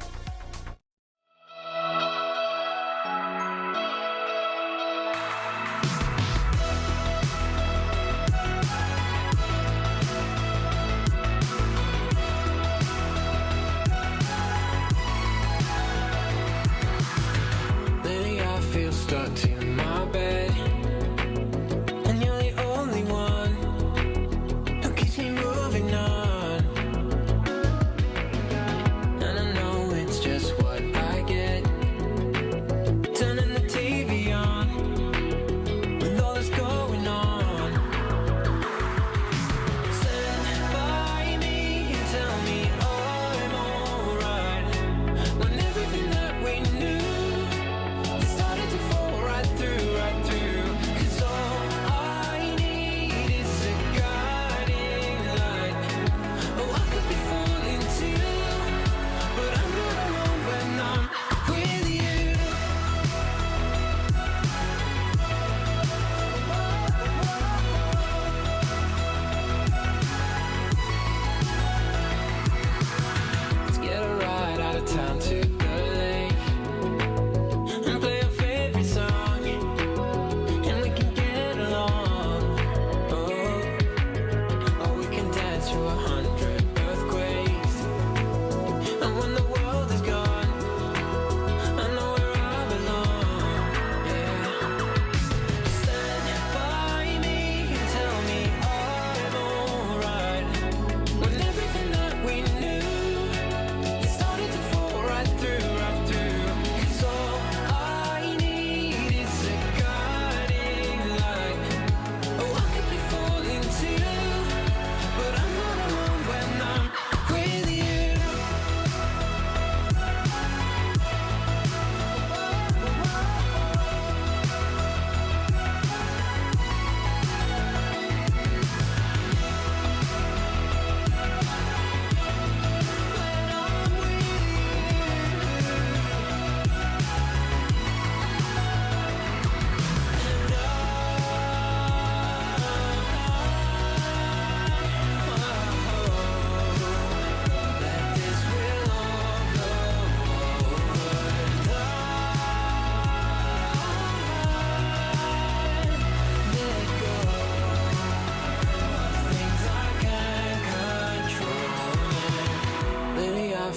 Lately I feel stuck to my bed, and you're the only one who keeps me moving on. And I know it's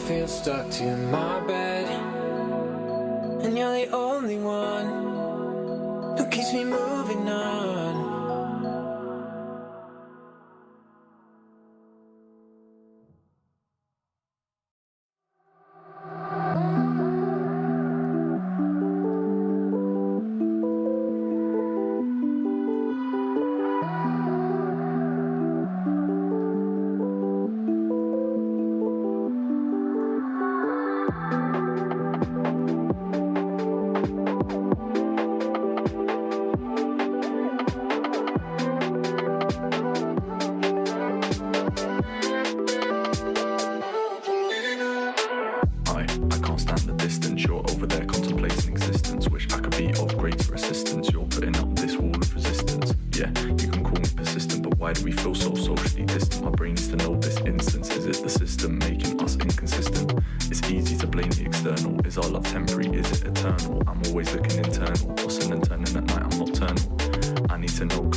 feel stuck to my bed, and you're the only one who keeps me moving on. I can't stand the distance. You're over there contemplating existence. Wish I could be of greater assistance. You're putting up this wall of resistance. Yeah, you can call me persistent, but why do we feel so socially distant? My brain needs to know this instance. Is it the system making us inconsistent? It's easy to blame the external. Is our love temporary? Is it eternal? I'm always looking internal. Tossing and turning at night, I'm nocturnal. I need to know